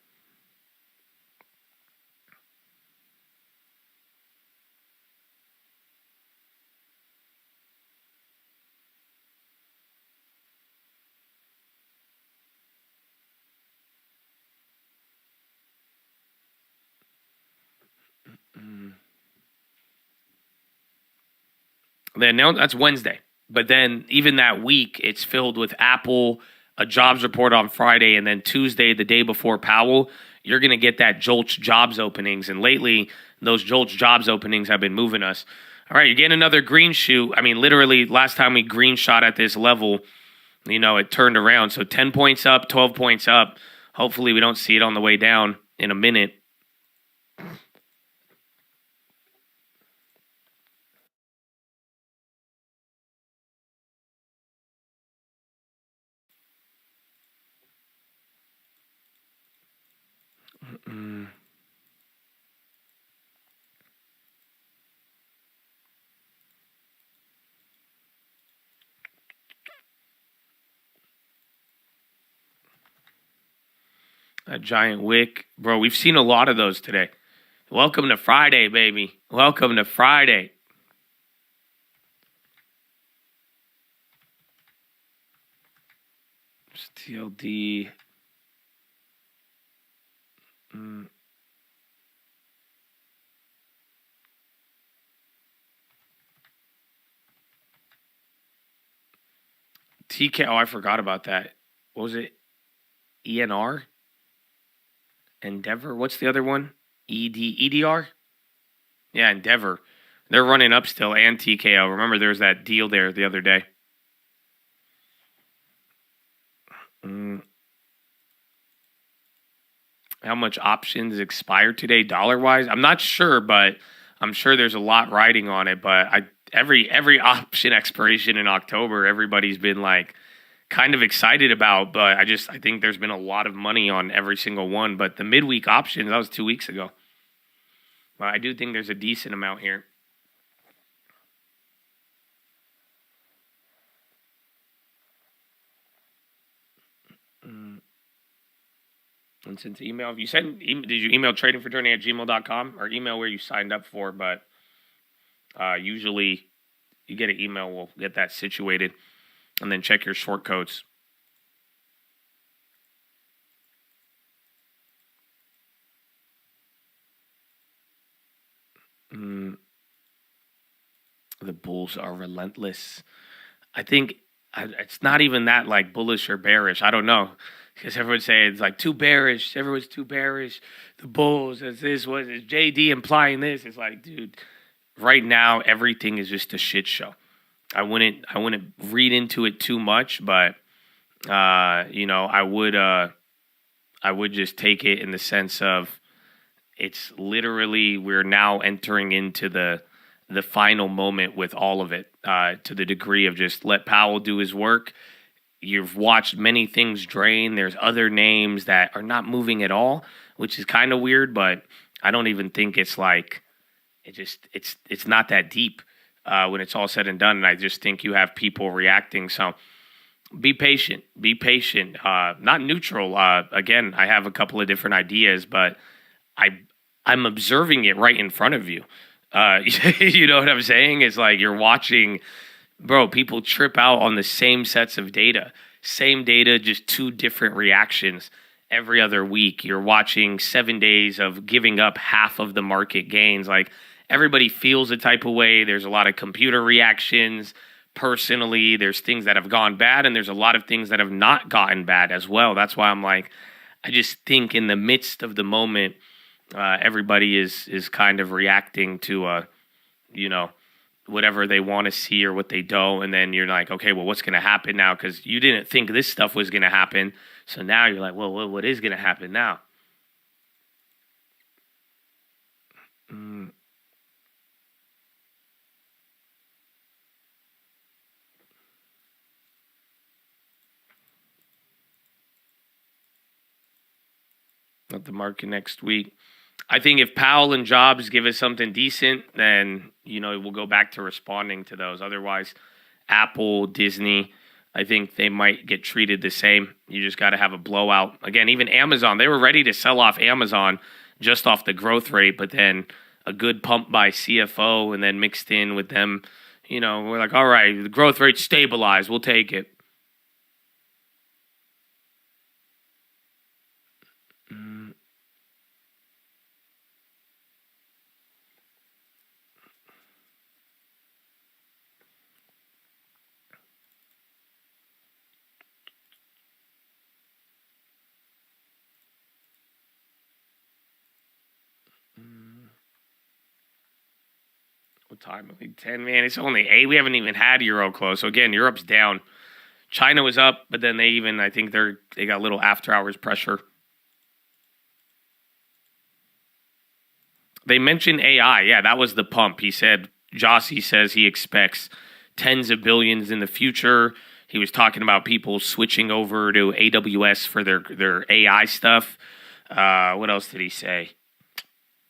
Then now that's Wednesday. But then even that week, it's filled with Apple, a jobs report on Friday, and then Tuesday, the day before Powell, you're going to get that JOLTS jobs openings. And lately, those JOLTS jobs openings have been moving us. All right, you're getting another green shoot. I mean, literally, last time we green shot at this level, it turned around. So 10 points up, 12 points up. Hopefully, we don't see it on the way down in a minute. A giant wick. Bro, we've seen a lot of those today. Welcome to Friday, baby. Welcome to Friday. TLD. TK. Oh, I forgot about that. What was it? ENR? Endeavor. What's the other one? EDR? Yeah, Endeavor. They're running up still, and TKO. Remember, there was that deal there the other day. How much options expire today dollar-wise? I'm not sure, but I'm sure there's a lot riding on it. But every option expiration in October, everybody's been like kind of excited about. But I think there's been a lot of money on every single one. But the midweek options, that was 2 weeks ago. But I do think there's a decent amount here. And since email, if you did you email tradingforturning@gmail.com or email where you signed up for? But usually you get an email, we'll get that situated. And then check your short codes. The bulls are relentless. I think it's not even that like bullish or bearish. I don't know. Because everyone's saying it's like too bearish. Everyone's too bearish. The bulls, is JD implying this? It's like, dude, right now everything is just a shit show. I wouldn't read into it too much, but I would just take it in the sense of it's literally we're now entering into the final moment with all of it, to the degree of just let Powell do his work. You've watched many things drain. There's other names that are not moving at all, which is kind of weird, but I don't even think it's like it's not that deep when it's all said and done. And I just think you have people reacting. So be patient. Be patient. Not neutral. Again, I have a couple of different ideas, but I'm observing it right in front of you. You know what I'm saying? It's like you're watching. Bro, people trip out on the same sets of data. Same data, just two different reactions every other week. You're watching 7 days of giving up half of the market gains. Like, everybody feels a type of way. There's a lot of computer reactions. Personally, there's things that have gone bad, and there's a lot of things that have not gotten bad as well. That's why I'm like, I just think in the midst of the moment, everybody is kind of reacting to, whatever they want to see or what they don't. And then you're like, okay, well, what's going to happen now? Because you didn't think this stuff was going to happen. So now you're like, well, what is going to happen now? Not the market next week. I think if Powell and Jobs give us something decent, then, we'll go back to responding to those. Otherwise, Apple, Disney, I think they might get treated the same. You just got to have a blowout. Again, even Amazon, they were ready to sell off Amazon just off the growth rate, but then a good pump by CFO and then mixed in with them, we're like, all right, the growth rate stabilized. We'll take it. What time? 10, man. It's only 8. We haven't even had Euro close. So again, Europe's down. China was up, but then I think they got a little after hours pressure. They mentioned AI. Yeah, that was the pump. He said, Jossie says he expects tens of billions in the future. He was talking about people switching over to AWS for their AI stuff. What else did he say?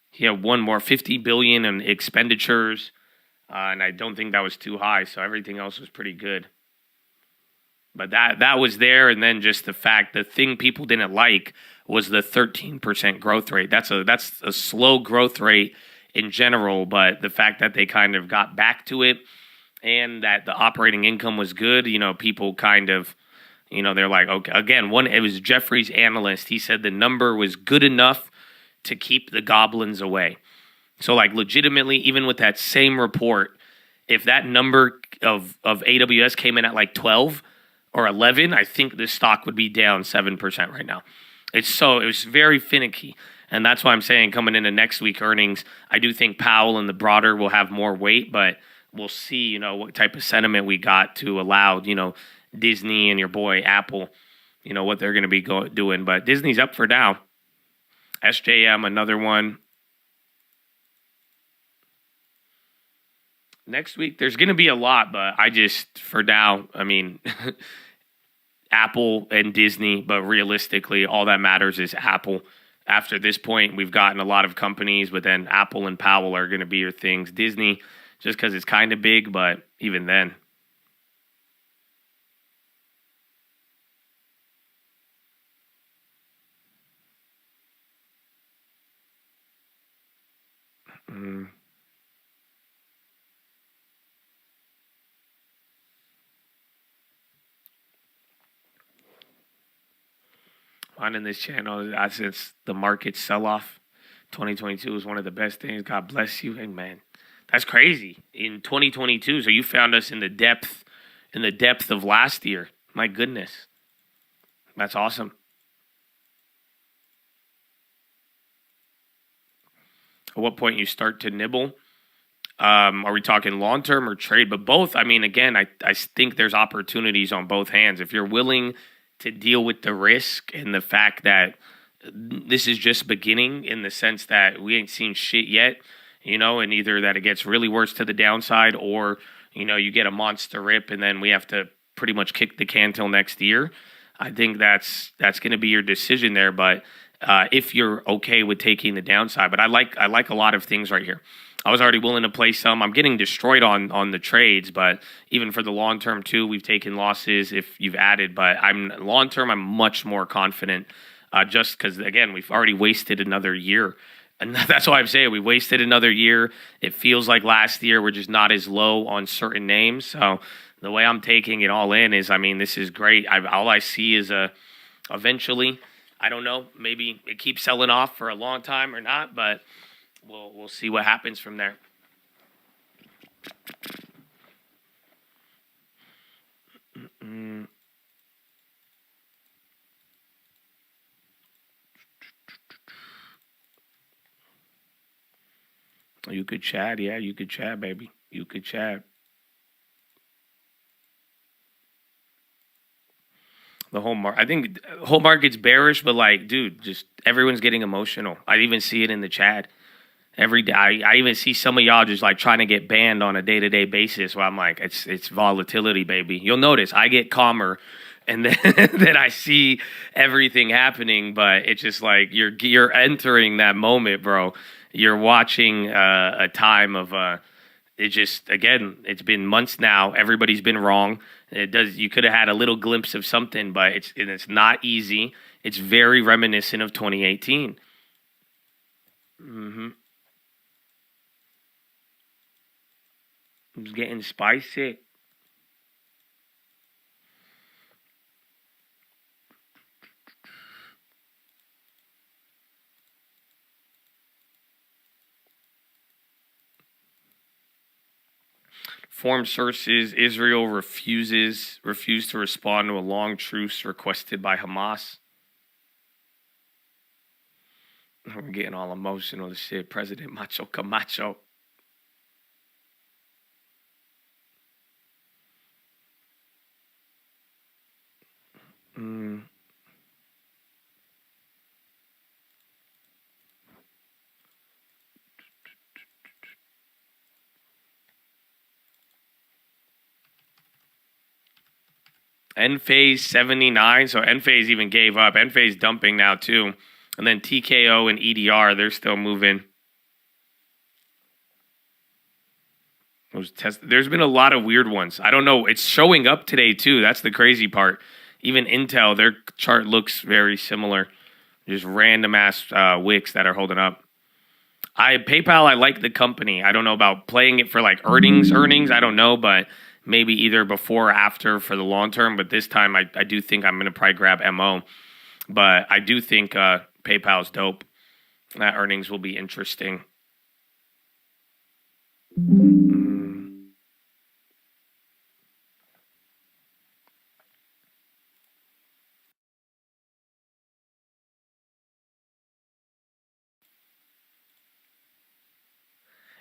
He had one more, 50 billion in expenditures, and I don't think that was too high, so everything else was pretty good. But that was there, and then just the thing people didn't like was the 13% growth rate. That's a slow growth rate in general, but the fact that they kind of got back to it and that the operating income was good, people kind of, they're like, okay, again, it was Jeffrey's analyst. He said the number was good enough to keep the goblins away. So like legitimately, even with that same report, if that number of AWS came in at like 12 or 11, I think the stock would be down 7% right now. It was very finicky. And that's why I'm saying coming into next week earnings, I do think Powell and the broader will have more weight, but we'll see, what type of sentiment we got to allow, Disney and your boy Apple, what they're going to be doing. But Disney's up for now. SJM, another one. Next week, there's going to be a lot, but for now, Apple and Disney, but realistically, all that matters is Apple. After this point, we've gotten a lot of companies, but then Apple and Powell are going to be your things. Disney, just because it's kind of big, but even then. On this channel, since the market sell-off, 2022 was one of the best things. God bless you. Hey, man, that's crazy. In 2022, so you found us in the depth of last year. My goodness. That's awesome. At what point you start to nibble? Are we talking long-term or trade? But both, again, I think there's opportunities on both hands. If you're willing to deal with the risk and the fact that this is just beginning in the sense that we ain't seen shit yet, and either that it gets really worse to the downside or, you get a monster rip and then we have to pretty much kick the can till next year. I think that's going to be your decision there. But if you're okay with taking the downside, but I like a lot of things right here. I was already willing to play some. I'm getting destroyed on the trades, but even for the long term too, we've taken losses if you've added. But long term, I'm much more confident, just because again we've already wasted another year, and that's why I'm saying we wasted another year. It feels like last year we're just not as low on certain names. So the way I'm taking it all in is, this is great. All I see is eventually, I don't know, maybe it keeps selling off for a long time or not, but. We'll see what happens from there. You could chat, yeah, you could chat, baby. You could chat. I think the whole market's bearish, but dude, just everyone's getting emotional. I even see it in the chat. Every day, I even see some of y'all just trying to get banned on a day-to-day basis. Where I'm like, it's volatility, baby. You'll notice I get calmer, and then then I see everything happening. But it's just you're entering that moment, bro. You're watching a time of it's been months now. Everybody's been wrong. You could have had a little glimpse of something, but it's not easy. It's very reminiscent of 2018. It's getting spicy. Foreign sources, Israel refused to respond to a long truce requested by Hamas. We're getting all emotional and shit. President Macho Camacho. N-Phase 79. So N-Phase even gave up. N-Phase dumping now too. And then TKO and EDR, they're still moving. There's been a lot of weird ones. I don't know. It's showing up today too. That's the crazy part. Even Intel, their chart looks very similar. Just random ass wicks that are holding up. PayPal, I like the company. I don't know about playing it for earnings. I don't know, but maybe either before or after for the long term. But this time, I do think I'm going to probably grab MO. But I do think PayPal's dope. That earnings will be interesting.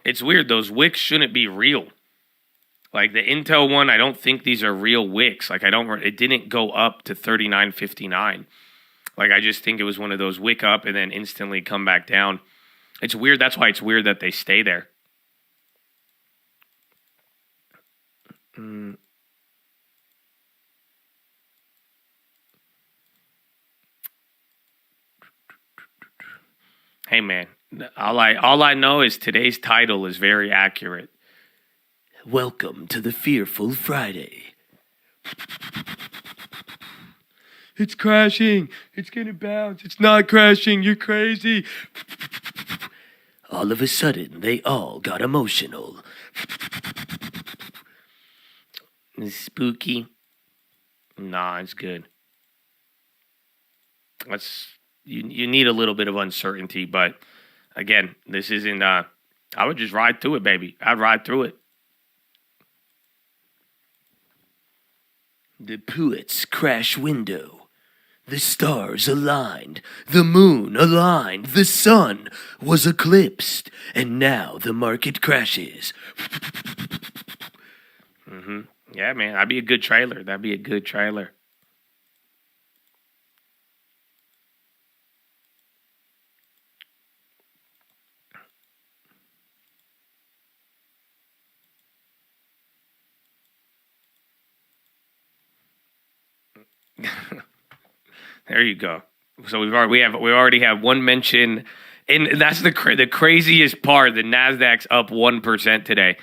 It's weird. Those wicks shouldn't be real. Like the Intel one, I don't think these are real wicks. Like it didn't go up to 39.59. Like I just think it was one of those wick up and then instantly come back down. It's weird. That's why it's weird that they stay there. Hey man, all I know is today's title is very accurate. Welcome to the Fearful Friday. It's crashing. It's gonna bounce. It's not crashing. You're crazy. All of a sudden, they all got emotional. It's spooky. Nah, it's good. You need a little bit of uncertainty, but again, this isn't. I would just ride through it, baby. I'd ride through it. The poet's crash window. The stars aligned, the moon aligned, the sun was eclipsed, and now the market crashes. Yeah, man, that'd be a good trailer. That'd be a good trailer. There you go. So we already have one mention, and that's the craziest part. The Nasdaq's up 1% today,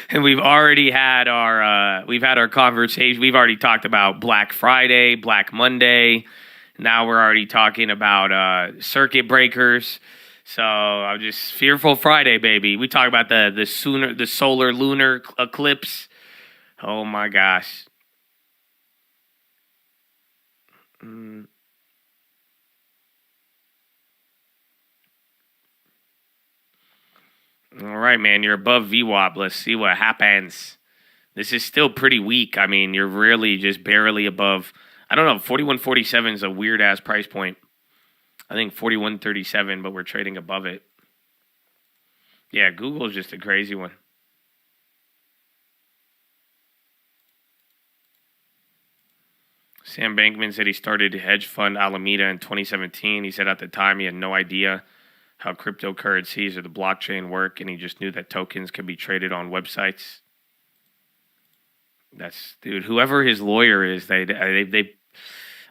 and we've had our conversation. We've already talked about Black Friday, Black Monday. Now we're already talking about circuit breakers. So I'm just Fearful Friday, baby. We talk about the solar lunar eclipse. Oh my gosh. All right, man. You're above VWAP. Let's see what happens. This is still pretty weak. I mean, you're really just barely above. I don't know. 41.47 is a weird ass price point. I think 41.37, but we're trading above it. Yeah, Google's just a crazy one. Sam Bankman said he started hedge fund Alameda in 2017. He said at the time he had no idea how cryptocurrencies or the blockchain work, and he just knew that tokens could be traded on websites. Dude, whoever his lawyer is, they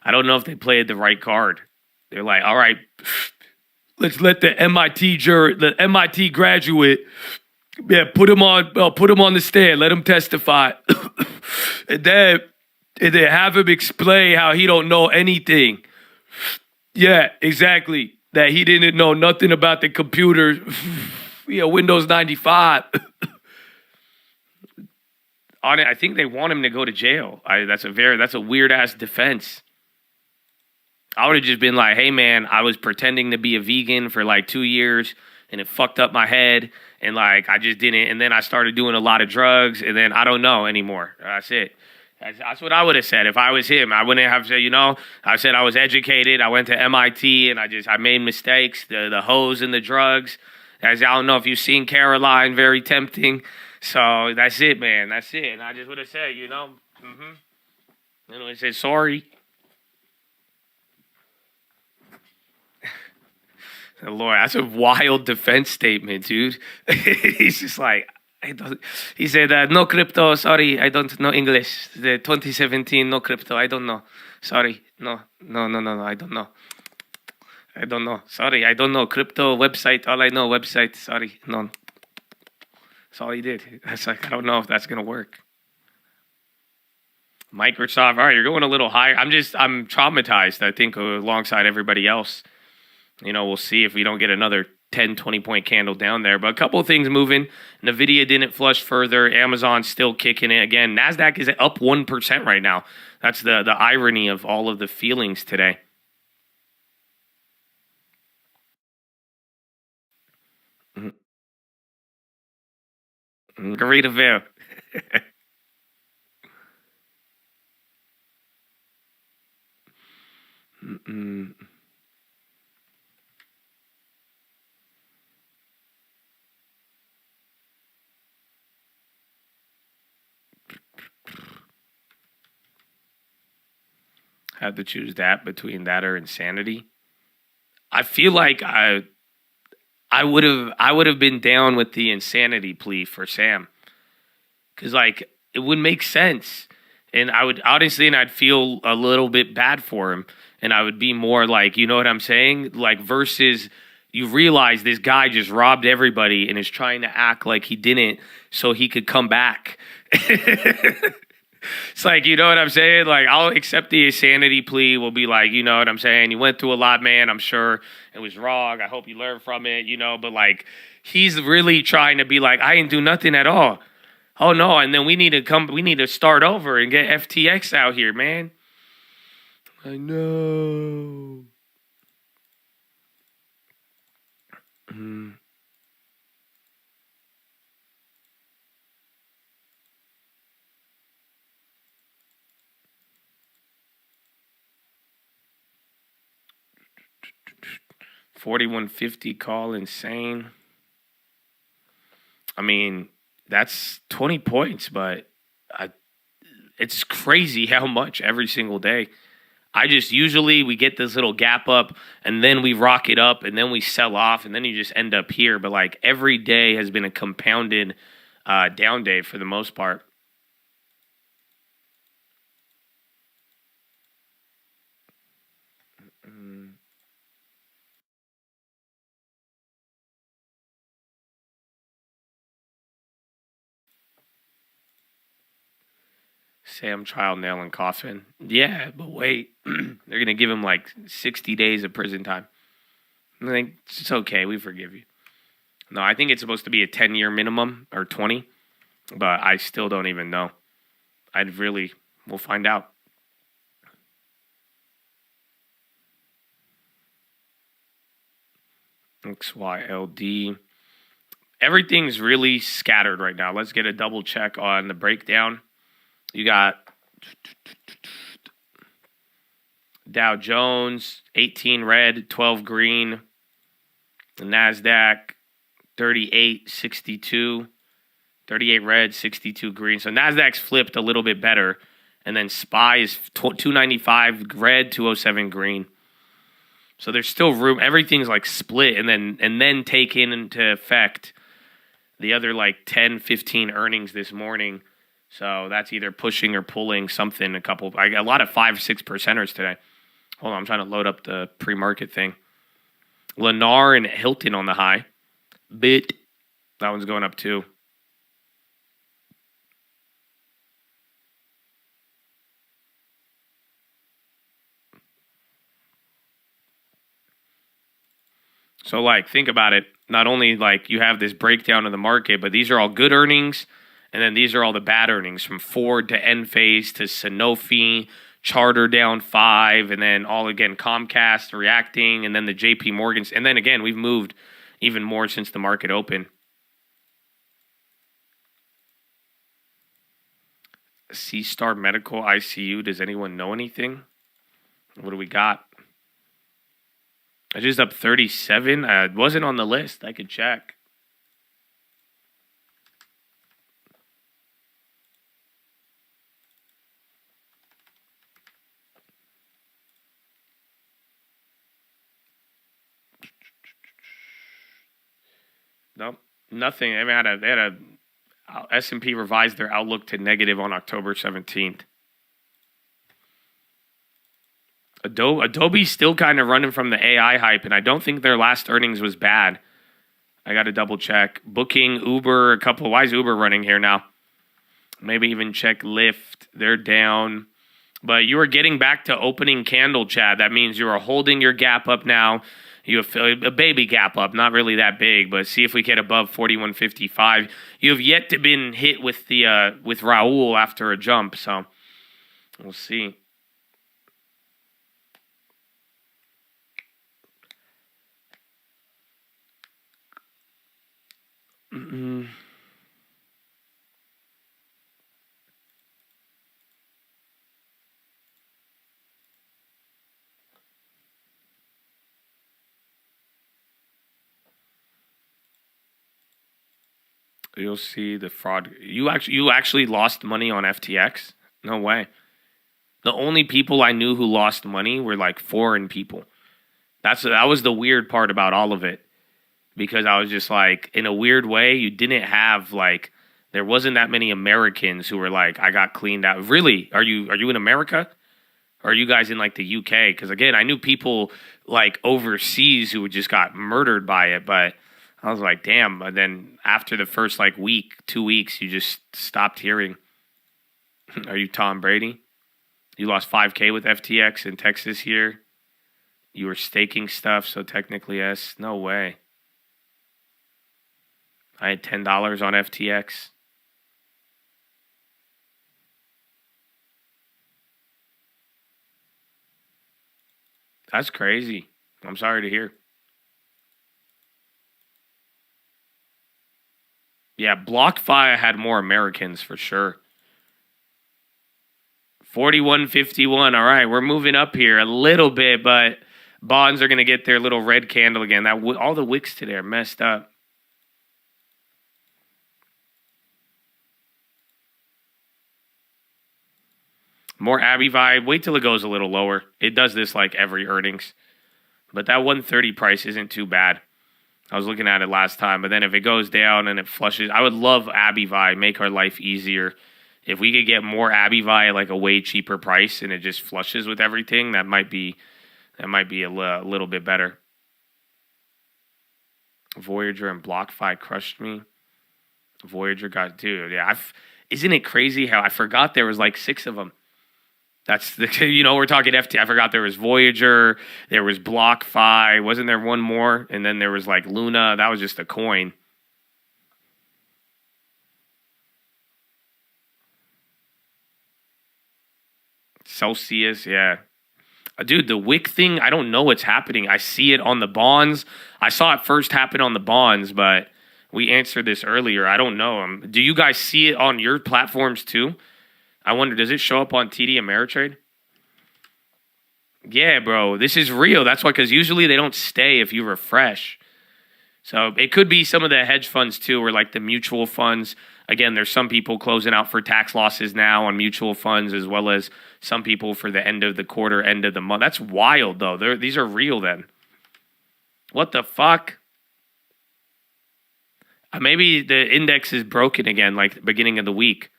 I don't know if they played the right card. They're like, all right, let's let the MIT graduate, put him on the stand, let him testify, and then have him explain how he don't know anything. Yeah, exactly. That he didn't know nothing about the computer. Windows 95. On it, I think they want him to go to jail. That's a weird ass defense. I would have just been like, hey man, I was pretending to be a vegan for like 2 years and it fucked up my head and like I just didn't, and then I started doing a lot of drugs and then I don't know anymore. That's it. That's what I would have said if I was him. I wouldn't have said, I said I was educated. I went to MIT and I made mistakes. The hoes and the drugs. I don't know if you've seen Caroline, very tempting. So that's it, man. That's it. And I just would have said, I said, sorry. Lord, that's a wild defense statement, dude. He's just like, he said, no crypto, sorry, I don't know English. The 2017, no crypto, I don't know. Sorry, no, I don't know. I don't know. Sorry, I don't know. Crypto, website, all I know, website, sorry, no. That's all he did. That's like, I don't know if that's going to work. Microsoft, all right, you're going a little higher. I'm traumatized, I think, alongside everybody else. We'll see if we don't get another 10, 20-point candle down there. But a couple of things moving. NVIDIA didn't flush further. Amazon's still kicking it. Again, NASDAQ is up 1% right now. That's the irony of all of the feelings today. Margaritaville. Had to choose that between that or insanity. I feel like I would have been down with the insanity plea for Sam, because like it would make sense, and I would honestly, and I'd feel a little bit bad for him, and I would be more like, you know what I'm saying, like versus you realize this guy just robbed everybody and is trying to act like he didn't so he could come back. It's like, you know what I'm saying? Like, I'll accept the insanity plea. We'll be like, you know what I'm saying? You went through a lot, man. I'm sure it was wrong. I hope you learned from it, you know. But, like, he's really trying to be like, I didn't do nothing at all. Oh, no. And then we need to start over and get FTX out here, man. I know. 4150 call, insane. I mean, that's 20 points, but it's crazy how much every single day. Usually we get this little gap up and then we rock it up and then we sell off and then you just end up here. But like every day has been a compounded down day for the most part. Sam trial, nail, and coffin. Yeah, but wait. They're going to give him like 60 days of prison time. I think it's okay. We forgive you. No, I think it's supposed to be a 10-year minimum or 20, but I still don't even know. We'll find out. XYLD. Everything's really scattered right now. Let's get a double check on the breakdown. You got Dow Jones, 18 red, 12 green. The NASDAQ, 38.62. 38 red, 62 green. So NASDAQ's flipped a little bit better. And then SPY is 295 red, 207 green. So there's still room. Everything's like split and then taken into effect the other like 10, 15 earnings this morning. So that's either pushing or pulling something. I got a lot of 5-6%ers today. Hold on, I'm trying to load up the pre-market thing. Lennar and Hilton on the high. Bit. That one's going up too. So, like, think about it. Not only, like, you have this breakdown of the market, but these are all good earnings, and then these are all the bad earnings, from Ford to Enphase to Sanofi, Charter down 5, and then all, again, Comcast reacting, and then the JP Morgans. And then, again, we've moved even more since the market opened. C-Star Medical ICU. Does anyone know anything? What do we got? I just up 37. It wasn't on the list. I could check. Nope, nothing. I mean, they had a S&P revised their outlook to negative on October 17th. Adobe's still kind of running from the AI hype, and I don't think their last earnings was bad. I got to double check. Booking, Uber, why is Uber running here now? Maybe even check Lyft. They're down. But you are getting back to opening candle, Chad. That means you are holding your gap up now. You have a baby gap up, not really that big, but see if we get above 41.55. You have yet to been hit with with Raul after a jump, so we'll see. You'll see the fraud. You actually lost money on FTX? No way. The only people I knew who lost money were like foreign people. That was the weird part about all of it. Because I was just like, in a weird way, you didn't have like, there wasn't that many Americans who were like, I got cleaned out. Really? Are you in America? Or are you guys in like the UK? Because again, I knew people like overseas who just got murdered by it, but I was like, damn. And then after the first like week, 2 weeks, you just stopped hearing. Are you Tom Brady? You lost 5K with FTX in Texas here. You were staking stuff, so technically yes. No way. I had $10 on FTX. That's crazy. I'm sorry to hear. Yeah, BlockFi had more Americans for sure. 41.51. All right, we're moving up here a little bit, but bonds are going to get their little red candle again. All the wicks today are messed up. More Abby vibe. Wait till it goes a little lower. It does this like every earnings. But that 130 price isn't too bad. I was looking at it last time. But then if it goes down and it flushes, I would love Abby vibe. Make our life easier. If we could get more Abby vibe at like a way cheaper price and it just flushes with everything, that might be a little bit better. Voyager and BlockFi crushed me. Voyager got, dude, yeah. Isn't it crazy how I forgot there was like 6 of them? That's the, we're talking FT. I forgot there was Voyager, there was BlockFi. Wasn't there one more? And then there was like Luna. That was just a coin. Celsius, yeah. Dude, the wick thing, I don't know what's happening. I see it on the bonds. I saw it first happen on the bonds, but we answered this earlier. I don't know. Do you guys see it on your platforms too? I wonder, does it show up on TD Ameritrade? Yeah, bro. This is real. That's why, because usually they don't stay if you refresh. So it could be some of the hedge funds too, or like the mutual funds. Again, there's some people closing out for tax losses now on mutual funds, as well as some people for the end of the quarter, end of the month. That's wild, though. These are real then. What the fuck? Maybe the index is broken again, like the beginning of the week.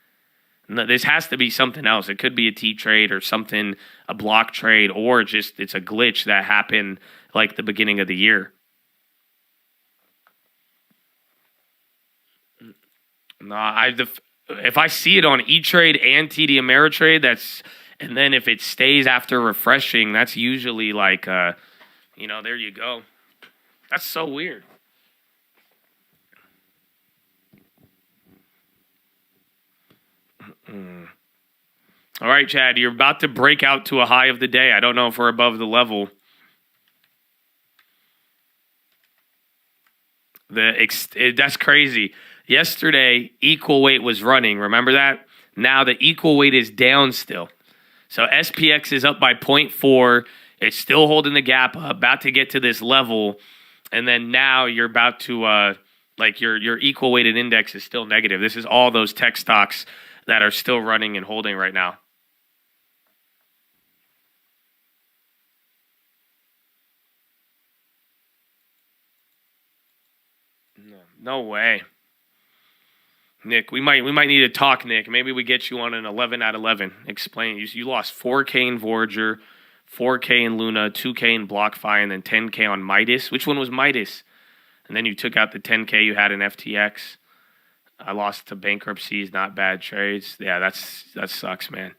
No, this has to be something else. It could be a T-trade or something, a block trade, or just it's a glitch that happened like the beginning of the year. No, if I see it on E-Trade and TD Ameritrade, and then if it stays after refreshing, that's usually like, there you go. That's so weird. All right, Chad, you're about to break out to a high of the day. I don't know if we're above the level. That's crazy. Yesterday, equal weight was running. Remember that? Now the equal weight is down still. So SPX is up by 0.4. It's still holding the gap up, about to get to this level. And then now you're about to, your equal weighted index is still negative. This is all those tech stocks that are still running and holding right now. No way. Nick, we might need to talk, Nick. Maybe we get you on an 11 out of 11. Explain. You lost 4K in Voyager, 4K in Luna, 2K in BlockFi, and then 10K on Midas. Which one was Midas? And then you took out the 10K you had in FTX. I lost to bankruptcies, not bad trades. Yeah, that sucks, man.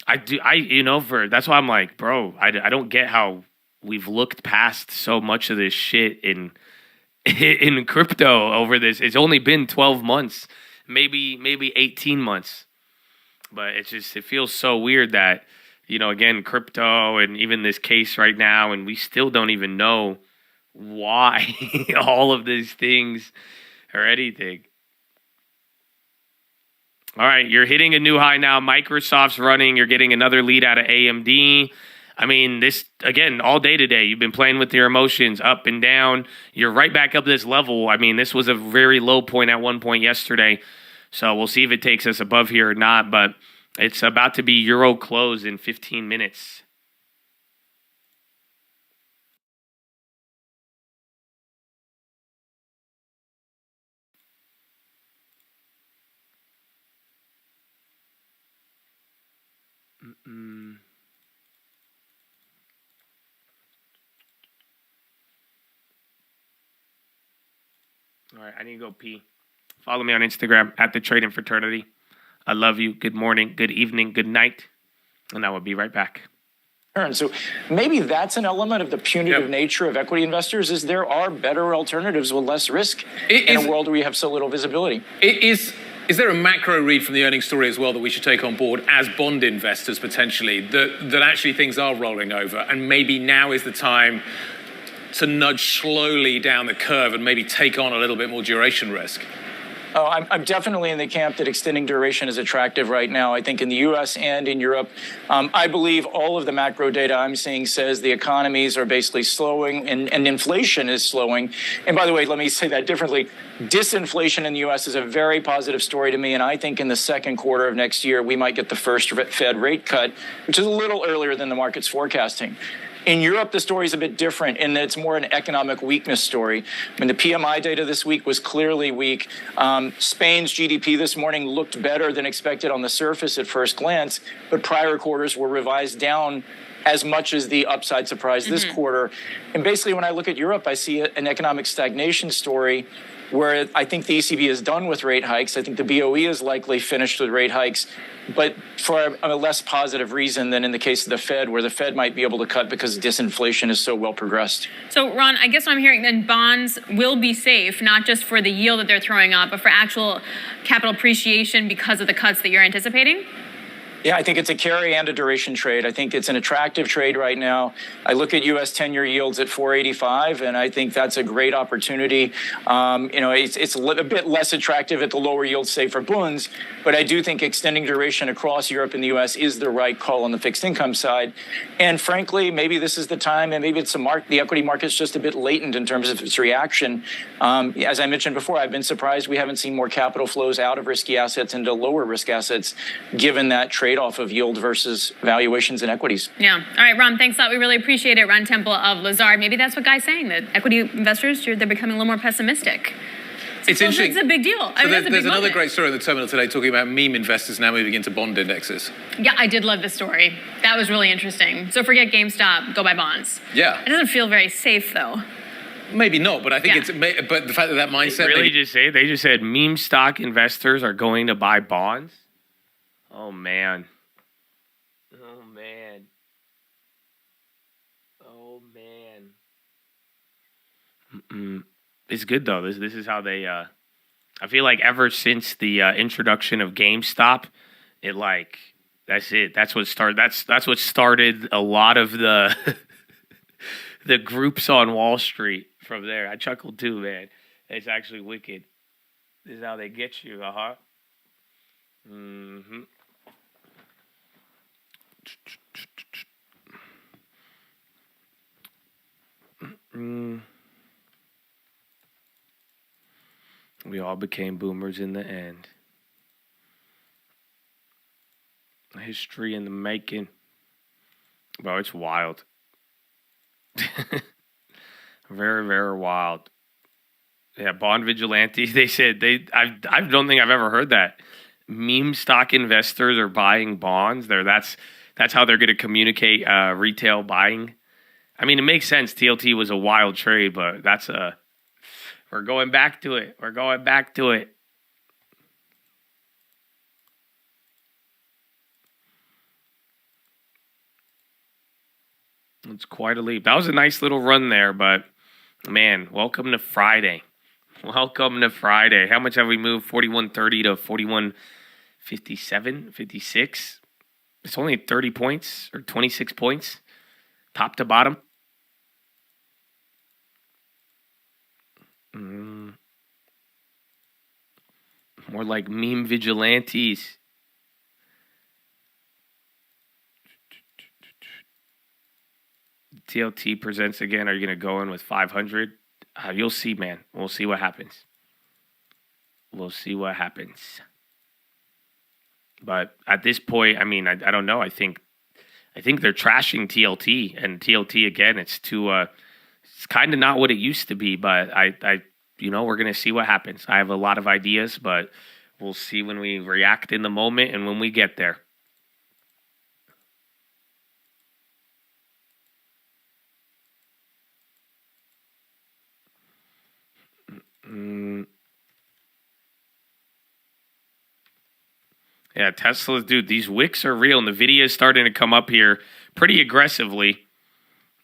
That's why I'm like, bro, I don't get how we've looked past so much of this shit in crypto over this. It's only been 12 months, maybe 18 months. But it feels so weird that, again, crypto and even this case right now, and we still don't even know why all of these things or anything. All right, you're hitting a new high now. Microsoft's running. You're getting another lead out of AMD. I mean, this, again, all day today, you've been playing with your emotions up and down. You're right back up this level. I mean, this was a very low point at one point yesterday. So we'll see if it takes us above here or not. But It's about to be Euro close in 15 minutes. All right, I need to go pee. Follow me on Instagram at the Trading Fraternity. I love you. Good morning, good evening, good night. And I will be right back. So maybe that's an element of the punitive nature of equity investors, is there are better alternatives with less risk in a world where we have so little visibility. Is there a macro read from the earnings story as well that we should take on board as bond investors potentially, that actually things are rolling over and maybe now is the time to nudge slowly down the curve and maybe take on a little bit more duration risk? Oh, I'm definitely in the camp that extending duration is attractive right now. I think in the U.S. and in Europe, I believe all of the macro data I'm seeing says the economies are basically slowing and inflation is slowing. And by the way, let me say that differently. Disinflation in the U.S. is a very positive story to me, and I think in the second quarter of next year, we might get the first Fed rate cut, which is a little earlier than the market's forecasting. In Europe, the story is a bit different in that it's more an economic weakness story. I mean, the PMI data this week was clearly weak. Spain's GDP this morning looked better than expected on the surface at first glance, but prior quarters were revised down as much as the upside surprise this quarter. And basically, when I look at Europe, I see an economic stagnation story where I think the ECB is done with rate hikes. I think the BOE is likely finished with rate hikes, but for a less positive reason than in the case of the Fed, where the Fed might be able to cut because disinflation is so well progressed. So, Ron, I guess what I'm hearing then bonds will be safe, not just for the yield that they're throwing up, but for actual capital appreciation because of the cuts that you're anticipating? Yeah, I think it's a carry and a duration trade. I think it's an attractive trade right now. I look at U.S. 10-year yields at 485, and I think that's a great opportunity. It's a bit less attractive at the lower yields, say, for bonds, but I do think extending duration across Europe and the U.S. is the right call on the fixed income side. And frankly, maybe this is the time, and maybe it's the equity market's just a bit latent in terms of its reaction. As I mentioned before, I've been surprised we haven't seen more capital flows out of risky assets into lower risk assets, given that trade-off of yield versus valuations and equities. Yeah. All right, Ron, thanks a lot. We really appreciate it. Ron Temple of Lazard. Maybe that's what Guy's saying, that equity investors, they're becoming a little more pessimistic. It's interesting. It's a big deal. There's another great story in the terminal today talking about meme investors now moving into bond indexes. Yeah, I did love this story. That was really interesting. So forget GameStop, go buy bonds. Yeah. It doesn't feel very safe, though. Maybe not, but I think but the fact that mindset... They just said meme stock investors are going to buy bonds? Oh, man. It's good though. This is how they. I feel like ever since the introduction of GameStop, that's it. That's what started. That's what started a lot of the the groups on Wall Street. From there, I chuckled too, man. It's actually wicked. This is how they get you, We all became boomers in the end. History in the making. Bro, it's wild. Very, very wild. Yeah, bond vigilantes. They said I don't think I've ever heard that. Meme stock investors are buying bonds. That's how they're going to communicate retail buying. I mean, it makes sense. TLT was a wild trade, but we're going back to it. We're going back to it. It's quite a leap. That was a nice little run there, but man, welcome to Friday. Welcome to Friday. How much have we moved? 41.30 to 41.57, 56. It's only 30 points or 26 points, top to bottom. More like meme vigilantes. TLT presents again. Are you going to go in with 500? You'll see, man. We'll see what happens. We'll see what happens. But at this point, I mean, I don't know. I think they're trashing TLT, and TLT again. It's it's kind of not what it used to be. But we're gonna see what happens. I have a lot of ideas, but we'll see when we react in the moment and when we get there. Yeah, Tesla's, dude, these wicks are real. NVIDIA is starting to come up here pretty aggressively.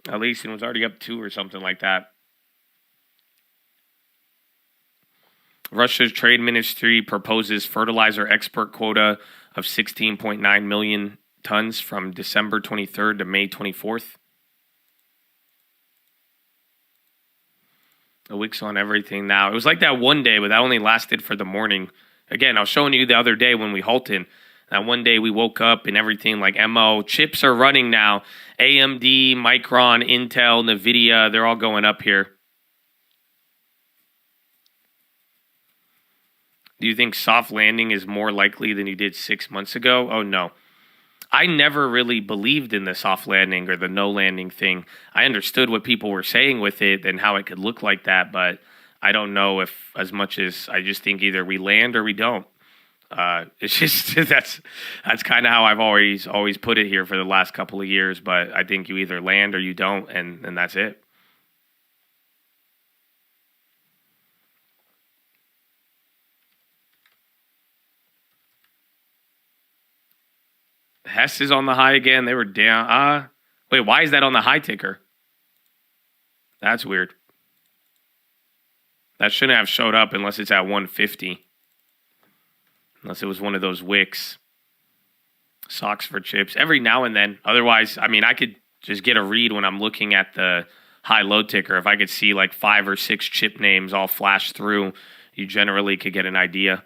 At least it was already up 2 or something like that. Russia's trade ministry proposes fertilizer export quota of 16.9 million tons from December 23rd to May 24th. The wicks on everything now. It was like that one day, but that only lasted for the morning. Again, I was showing you the other day when we halted. That one day we woke up and everything like MO. Chips are running now. AMD, Micron, Intel, NVIDIA, they're all going up here. Do you think soft landing is more likely than you did 6 months ago? Oh, no. I never really believed in the soft landing or the no landing thing. I understood what people were saying with it and how it could look like that, but I don't know if as much as I just think either we land or we don't. It's just that's kind of how I've always put it here for the last couple of years. But I think you either land or you don't, and that's it. Hess is on the high again. They were down. Wait, why is that on the high ticker? That's weird. That shouldn't have showed up unless it's at 150. Unless it was one of those wicks. Socks for chips. Every now and then. Otherwise, I mean, I could just get a read when I'm looking at the high-low ticker. If I could see like 5 or 6 chip names all flash through, you generally could get an idea.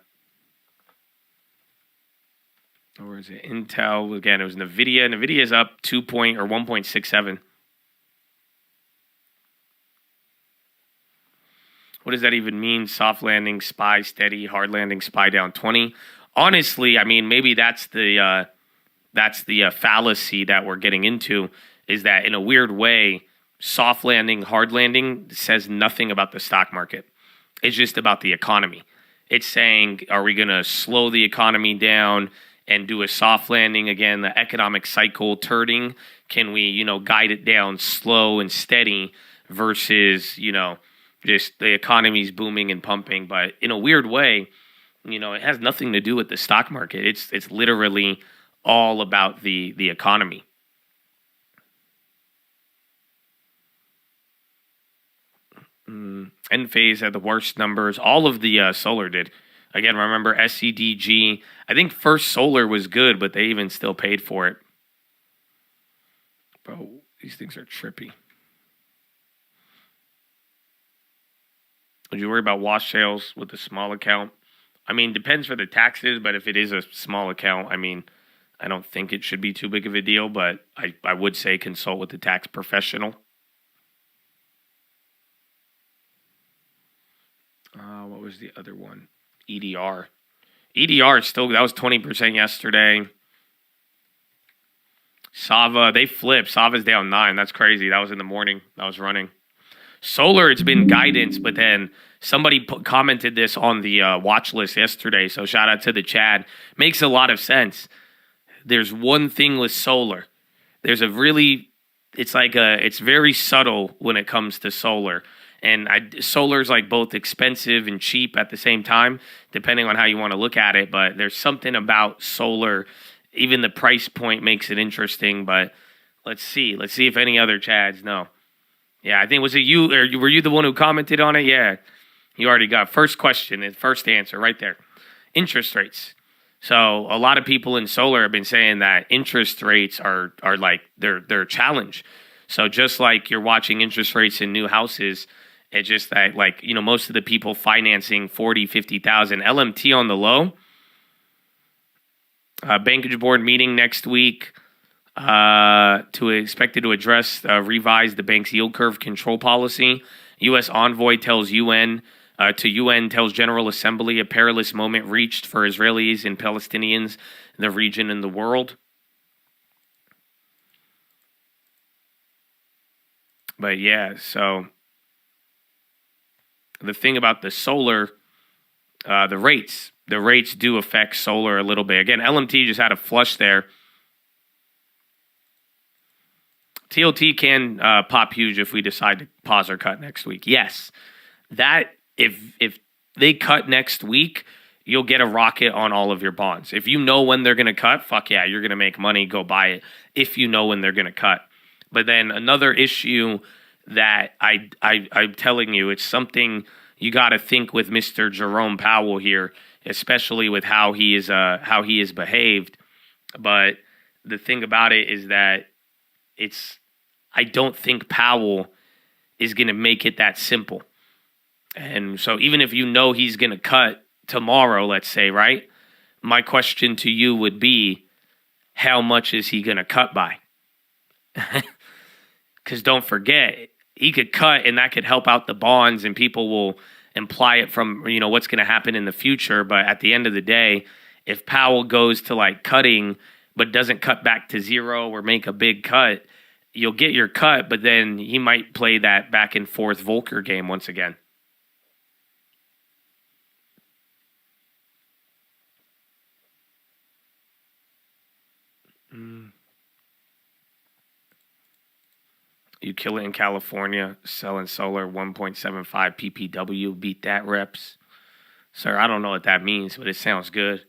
Or is it Intel? Again, it was NVIDIA. NVIDIA is up 1.67. What does that even mean? Soft landing, SPY steady, hard landing, SPY down 20. Honestly, I mean, maybe that's the fallacy that we're getting into, is that in a weird way, soft landing, hard landing says nothing about the stock market. It's just about the economy. It's saying, are we going to slow the economy down and do a soft landing again, the economic cycle turning? Can we, guide it down slow and steady versus, just the economy's booming and pumping? But in a weird way, it has nothing to do with the stock market. It's literally all about the economy. Enphase had the worst numbers. All of the solar did. Again, remember SCDG. I think First Solar was good, but they even still paid for it. Bro, these things are trippy. Would you worry about wash sales with a small account? I mean, depends for the taxes, but if it is a small account, I mean, I don't think it should be too big of a deal, but I would say consult with the tax professional. What was the other one? EDR. EDR is still, that was 20% yesterday. Sava, they flipped. Sava's down 9. That's crazy. That was in the morning. That was running. Solar, it's been guidance, but then somebody commented this on the watch list yesterday, so shout out to the Chad. Makes a lot of sense. There's one thing with solar. There's it's very subtle when it comes to solar. And solar's like both expensive and cheap at the same time, depending on how you want to look at it. But there's something about solar, even the price point makes it interesting. But let's see. Let's see if any other Chads know. Yeah, I think, was it you, or were you the one who commented on it? Yeah, you already got first question and first answer right there. Interest rates. So a lot of people in solar have been saying that interest rates are like they're a challenge. So just like you're watching interest rates in new houses, it's just that, most of the people financing 40, 50,000 LMT on the low. Bankage board meeting next week expected to address revise the bank's yield curve control policy. U.S. envoy tells UN to UN tells General Assembly a perilous moment reached for Israelis and Palestinians in the region and the world. But yeah, so the thing about the solar, the rates do affect solar a little bit. Again, LMT just had a flush there. TLT can pop huge if we decide to pause or cut next week. Yes, that if they cut next week, you'll get a rocket on all of your bonds. If you know when they're going to cut, fuck yeah, you're going to make money. Go buy it if you know when they're going to cut. But then another issue that I'm telling you, it's something you got to think with Mr. Jerome Powell here, especially with how he is behaved. But the thing about it is that I don't think Powell is going to make it that simple. And so even if you know he's going to cut tomorrow, let's say, right? My question to you would be, how much is he going to cut by? Because don't forget, he could cut and that could help out the bonds and people will imply it from, what's going to happen in the future. But at the end of the day, if Powell goes to like cutting but doesn't cut back to zero or make a big cut, you'll get your cut, but then he might play that back and forth Volcker game once again. You kill it in California, selling solar 1.75 PPW. Beat that, reps. Sir, I don't know what that means, but it sounds good.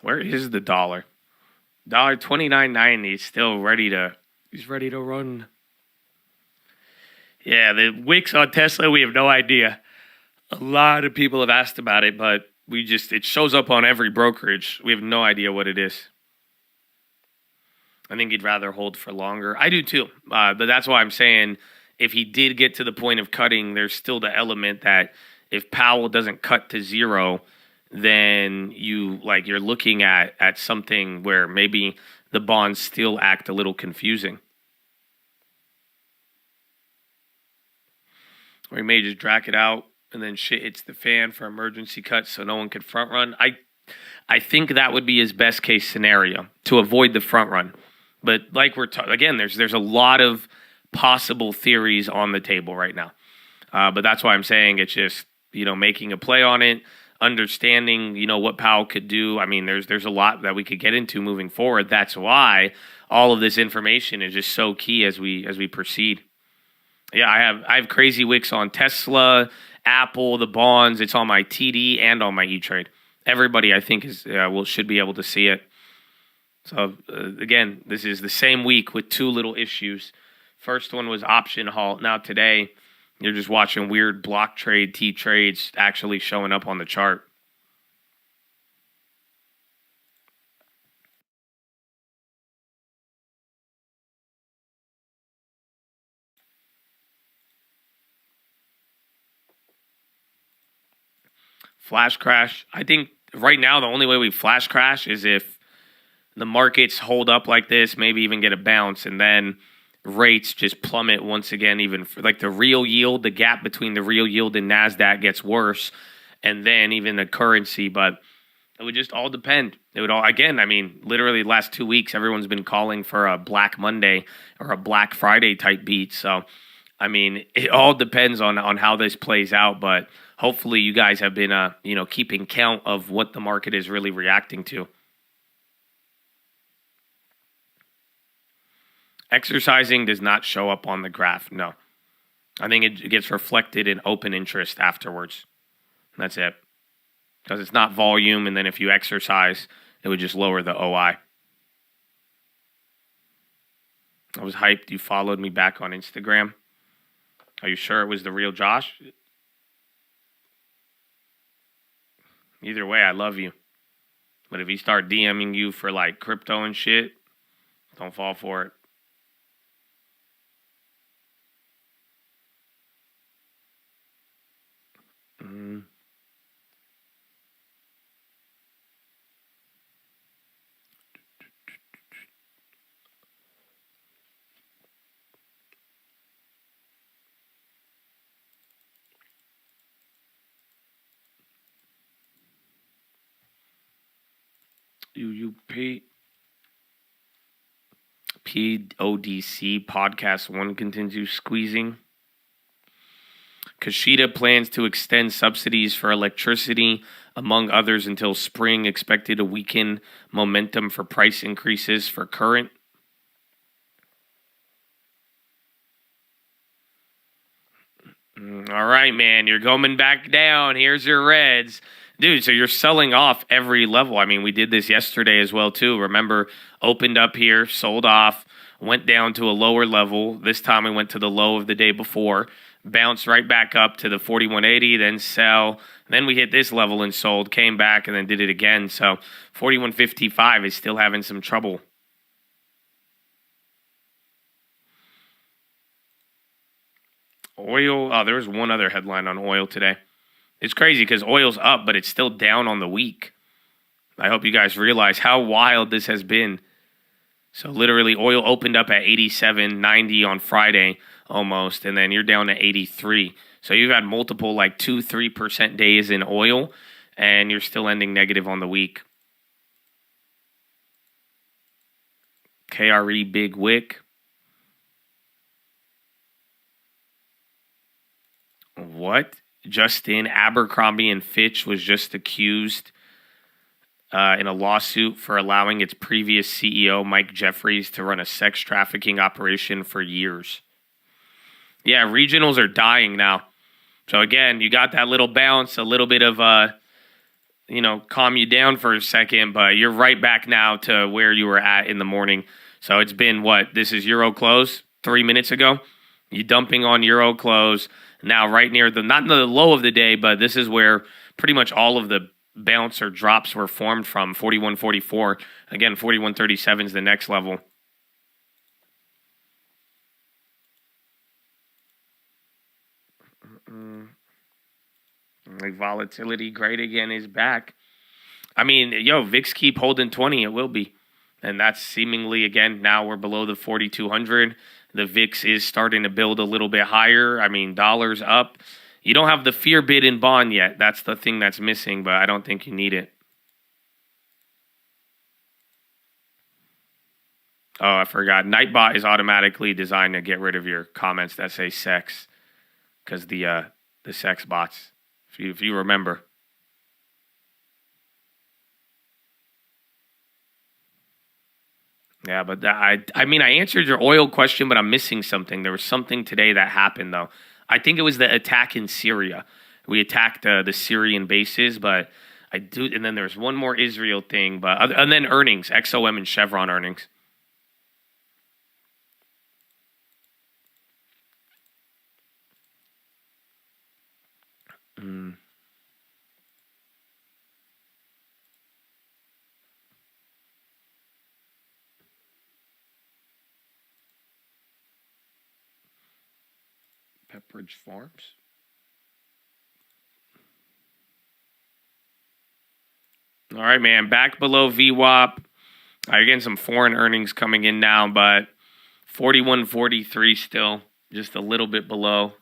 Where is the dollar? $29.90 is still ready to. He's ready to run. Yeah, the wicks on Tesla, we have no idea. A lot of people have asked about it, but it shows up on every brokerage. We have no idea what it is. I think he'd rather hold for longer. I do too. But that's why I'm saying if he did get to the point of cutting, there's still the element that if Powell doesn't cut to zero, then you're looking at something where maybe the bonds still act a little confusing. Or he may just drag it out and then shit hits the fan for emergency cuts so no one can front run. I think that would be his best case scenario to avoid the front run. But like again, there's a lot of possible theories on the table right now. But that's why I'm saying it's just, making a play on it, understanding, what Powell could do. I mean, there's a lot that we could get into moving forward. That's why all of this information is just so key as we proceed. Yeah, I have crazy wicks on Tesla, Apple, the bonds. It's on my TD and on my E-Trade. Everybody, I think, should be able to see it. So, again, this is the same week with two little issues. First one was option halt. Now today, you're just watching weird block trade, T-trades actually showing up on the chart. Flash crash. I think right now the only way we flash crash is if the markets hold up like this, maybe even get a bounce, and then rates just plummet once again, even for like the real yield, the gap between the real yield and NASDAQ gets worse, and then even the currency. But it would just all depend. It would all, again, I mean, literally the last 2 weeks, everyone's been calling for a Black Monday or a Black Friday type beat. So, I mean, it all depends on how this plays out, but hopefully you guys have been, keeping count of what the market is really reacting to. Exercising does not show up on the graph, no. I think it gets reflected in open interest afterwards. That's it. Because it's not volume, and then if you exercise, it would just lower the OI. I was hyped. You followed me back on Instagram. Are you sure it was the real Josh? Either way, I love you. But if he start DMing you for like crypto and shit, don't fall for it. PODC podcast 1 continues squeezing. Kashida plans to extend subsidies for electricity, among others, until spring, expected to weaken momentum for price increases for current. All right, man, you're going back down. Here's your reds. Dude, so you're selling off every level. I mean, we did this yesterday as well, too. Remember, opened up here, sold off, went down to a lower level. This time we went to the low of the day before, bounced right back up to the 4180, then sell. Then we hit this level and sold, came back, and then did it again. So 4155 is still having some trouble. Oil, there was one other headline on oil today. It's crazy because oil's up, but it's still down on the week. I hope you guys realize how wild this has been. So literally oil opened up at 87.90 on Friday almost, and then you're down to 83. So you've had multiple 2-3% days in oil, and you're still ending negative on the week. KRE Big Wick. What? Justin Abercrombie and Fitch was just accused in a lawsuit for allowing its previous CEO, Mike Jeffries, to run a sex trafficking operation for years. Yeah, regionals are dying now. So again, you got that little bounce, a little bit of, calm you down for a second, but you're right back now to where you were at in the morning. So it's been this is Euro close 3 minutes ago. You dumping on Euro close. Now, right near not the low of the day, but this is where pretty much all of the bounce or drops were formed from, 41.44. Again, 41.37 is the next level. Volatility, great again, is back. I mean, VIX keep holding 20, it will be. And that's seemingly, again, now we're below the 4,200. The VIX is starting to build a little bit higher. I mean, dollars up. You don't have the fear bid in bond yet. That's the thing that's missing, but I don't think you need it. Oh, I forgot. Nightbot is automatically designed to get rid of your comments that say sex, because the sex bots, if you remember. Yeah, but I answered your oil question, but I'm missing something. There was something today that happened, though. I think it was the attack in Syria. We attacked the Syrian bases, but and then there's one more Israel thing, and then earnings, XOM and Chevron earnings. Pepperidge Farms. All right, man. Back below VWAP. Again, some foreign earnings coming in now, but 41.43 still, just a little bit below.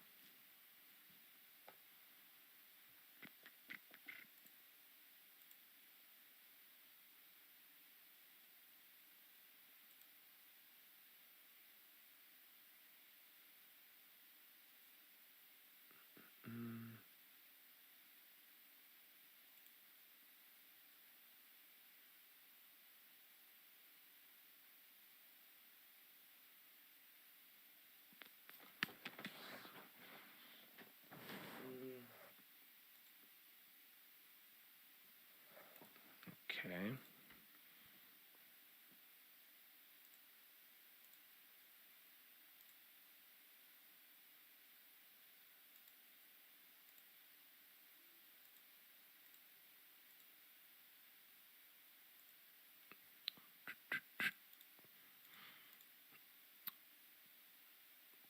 Okay.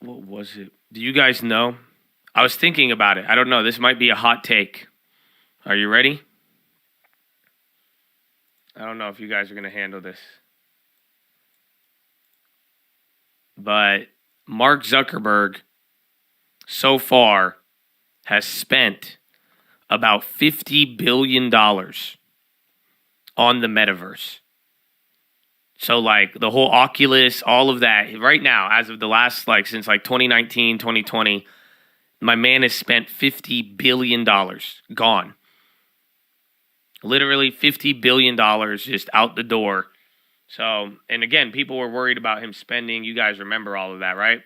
What was it? Do you guys know? I was thinking about it. I don't know. This might be a hot take. Are you ready? I don't know if you guys are going to handle this. But Mark Zuckerberg, so far, has spent about $50 billion on the metaverse. So, like, the whole Oculus, all of that, right now, as of the last, like, since, like, 2019, 2020, my man has spent $50 billion. Gone. Literally $50 billion just out the door. So, and again, people were worried about him spending. You guys remember all of that, right?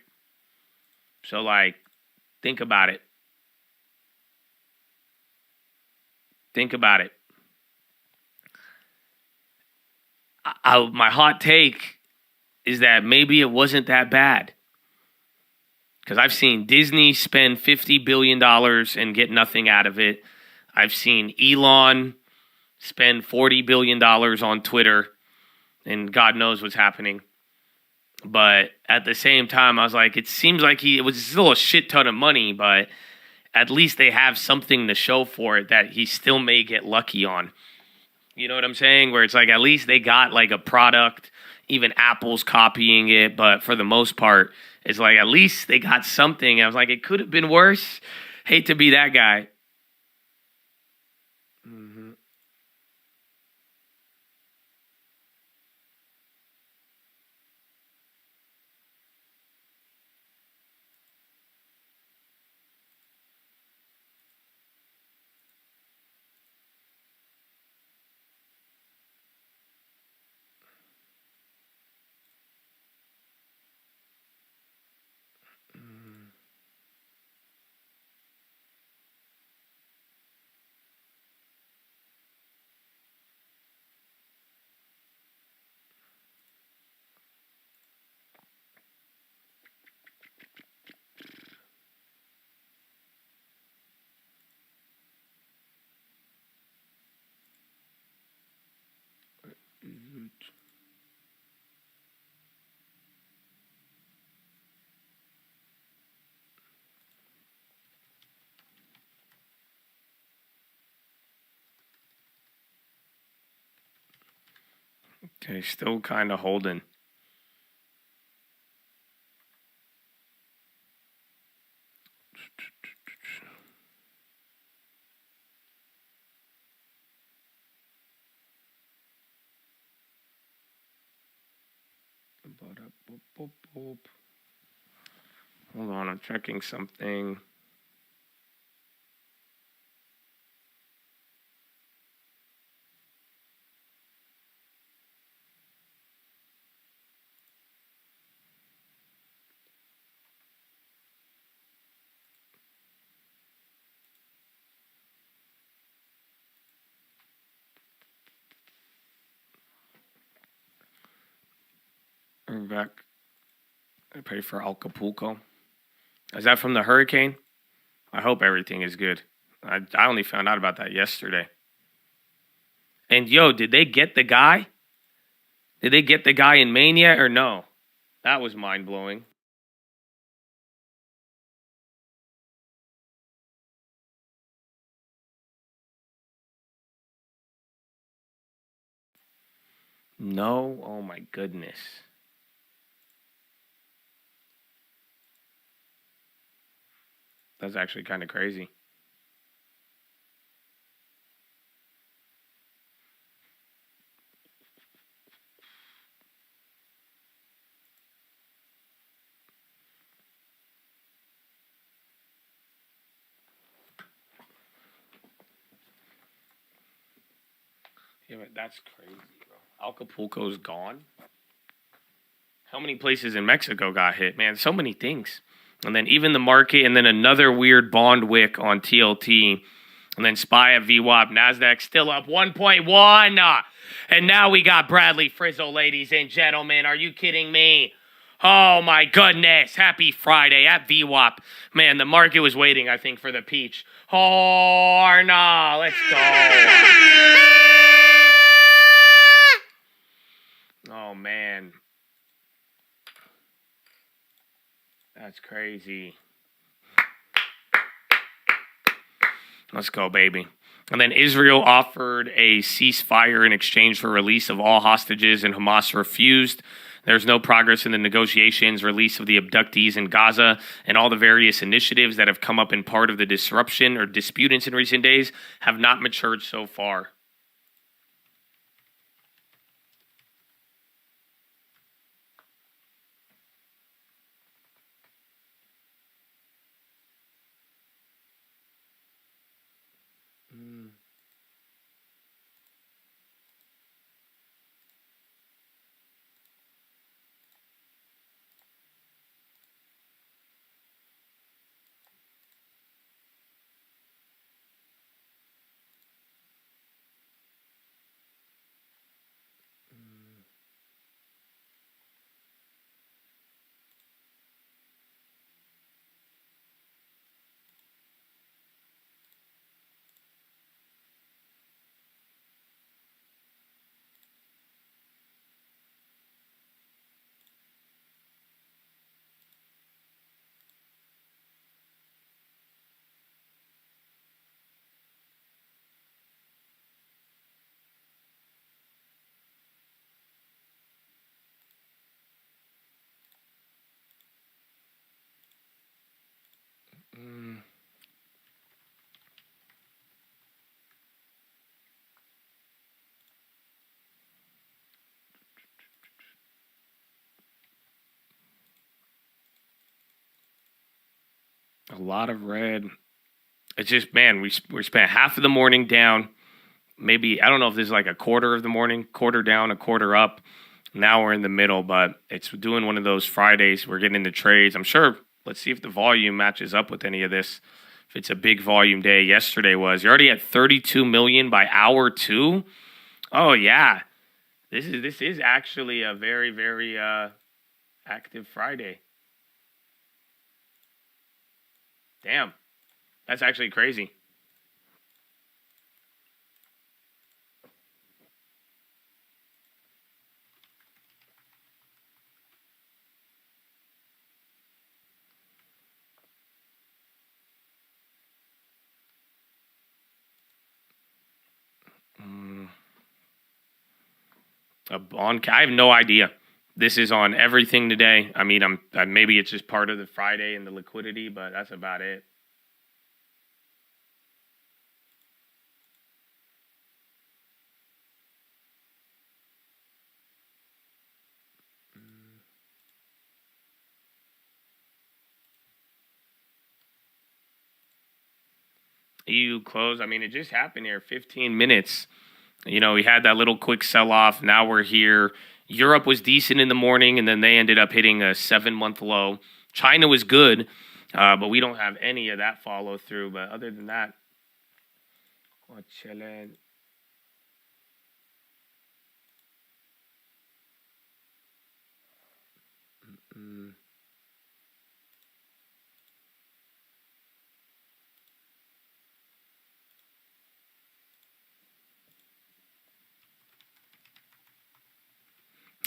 So, like, think about it. Think about it. My hot take is that maybe it wasn't that bad. Because I've seen Disney spend $50 billion and get nothing out of it. I've seen Elon spend $40 billion on Twitter, and God knows what's happening. But at the same time, I was like, it seems like it was still a shit ton of money, but at least they have something to show for it that he still may get lucky on. You know what I'm saying? Where it's like, at least they got like a product, even Apple's copying it, but for the most part, it's like, at least they got something. I was like, it could have been worse. Hate to be that guy. Mm-hmm. Okay, still kind of holding. Hold on, I'm checking something. We're back. I pay for Acapulco. Is that from the hurricane? I hope everything is good. I only found out about that yesterday. And yo, did they get the guy? Did they get the guy in Maine yet or no? That was mind-blowing. No? Oh my goodness. That's actually kind of crazy. Yeah, but that's crazy, bro. Acapulco's gone. How many places in Mexico got hit? Man, so many things. And then even the market, and then another weird bond wick on TLT. And then SPY at VWAP. NASDAQ still up 1.1. And now we got Bradley Frizzle, ladies and gentlemen. Are you kidding me? Oh, my goodness. Happy Friday at VWAP. Man, the market was waiting, I think, for the peach. Oh, no. Let's go. Oh, man. That's crazy. Let's go, baby. And then Israel offered a ceasefire in exchange for release of all hostages, and Hamas refused. There's no progress in the negotiations, release of the abductees in Gaza, and all the various initiatives that have come up in part of the disruption or disputants in recent days have not matured so far. A lot of red. It's just, man, we spent half of the morning down. Maybe, I don't know if this is like a quarter of the morning, quarter down, a quarter up. Now we're in the middle, but it's doing one of those Fridays. We're getting into trades. I'm sure, let's see if the volume matches up with any of this. If it's a big volume day, yesterday was. You're already at 32 million by hour 2. Oh, yeah. This is actually a very, very active Friday. Damn. That's actually crazy. I have no idea. This is on everything today. I mean, maybe it's just part of the Friday and the liquidity, but that's about it. EU close. I mean, it just happened here. 15 minutes. You know, we had that little quick sell-off. Now we're here. Europe was decent in the morning, and then they ended up hitting a 7-month low. China was good, but we don't have any of that follow-through. But other than that, we're chilling.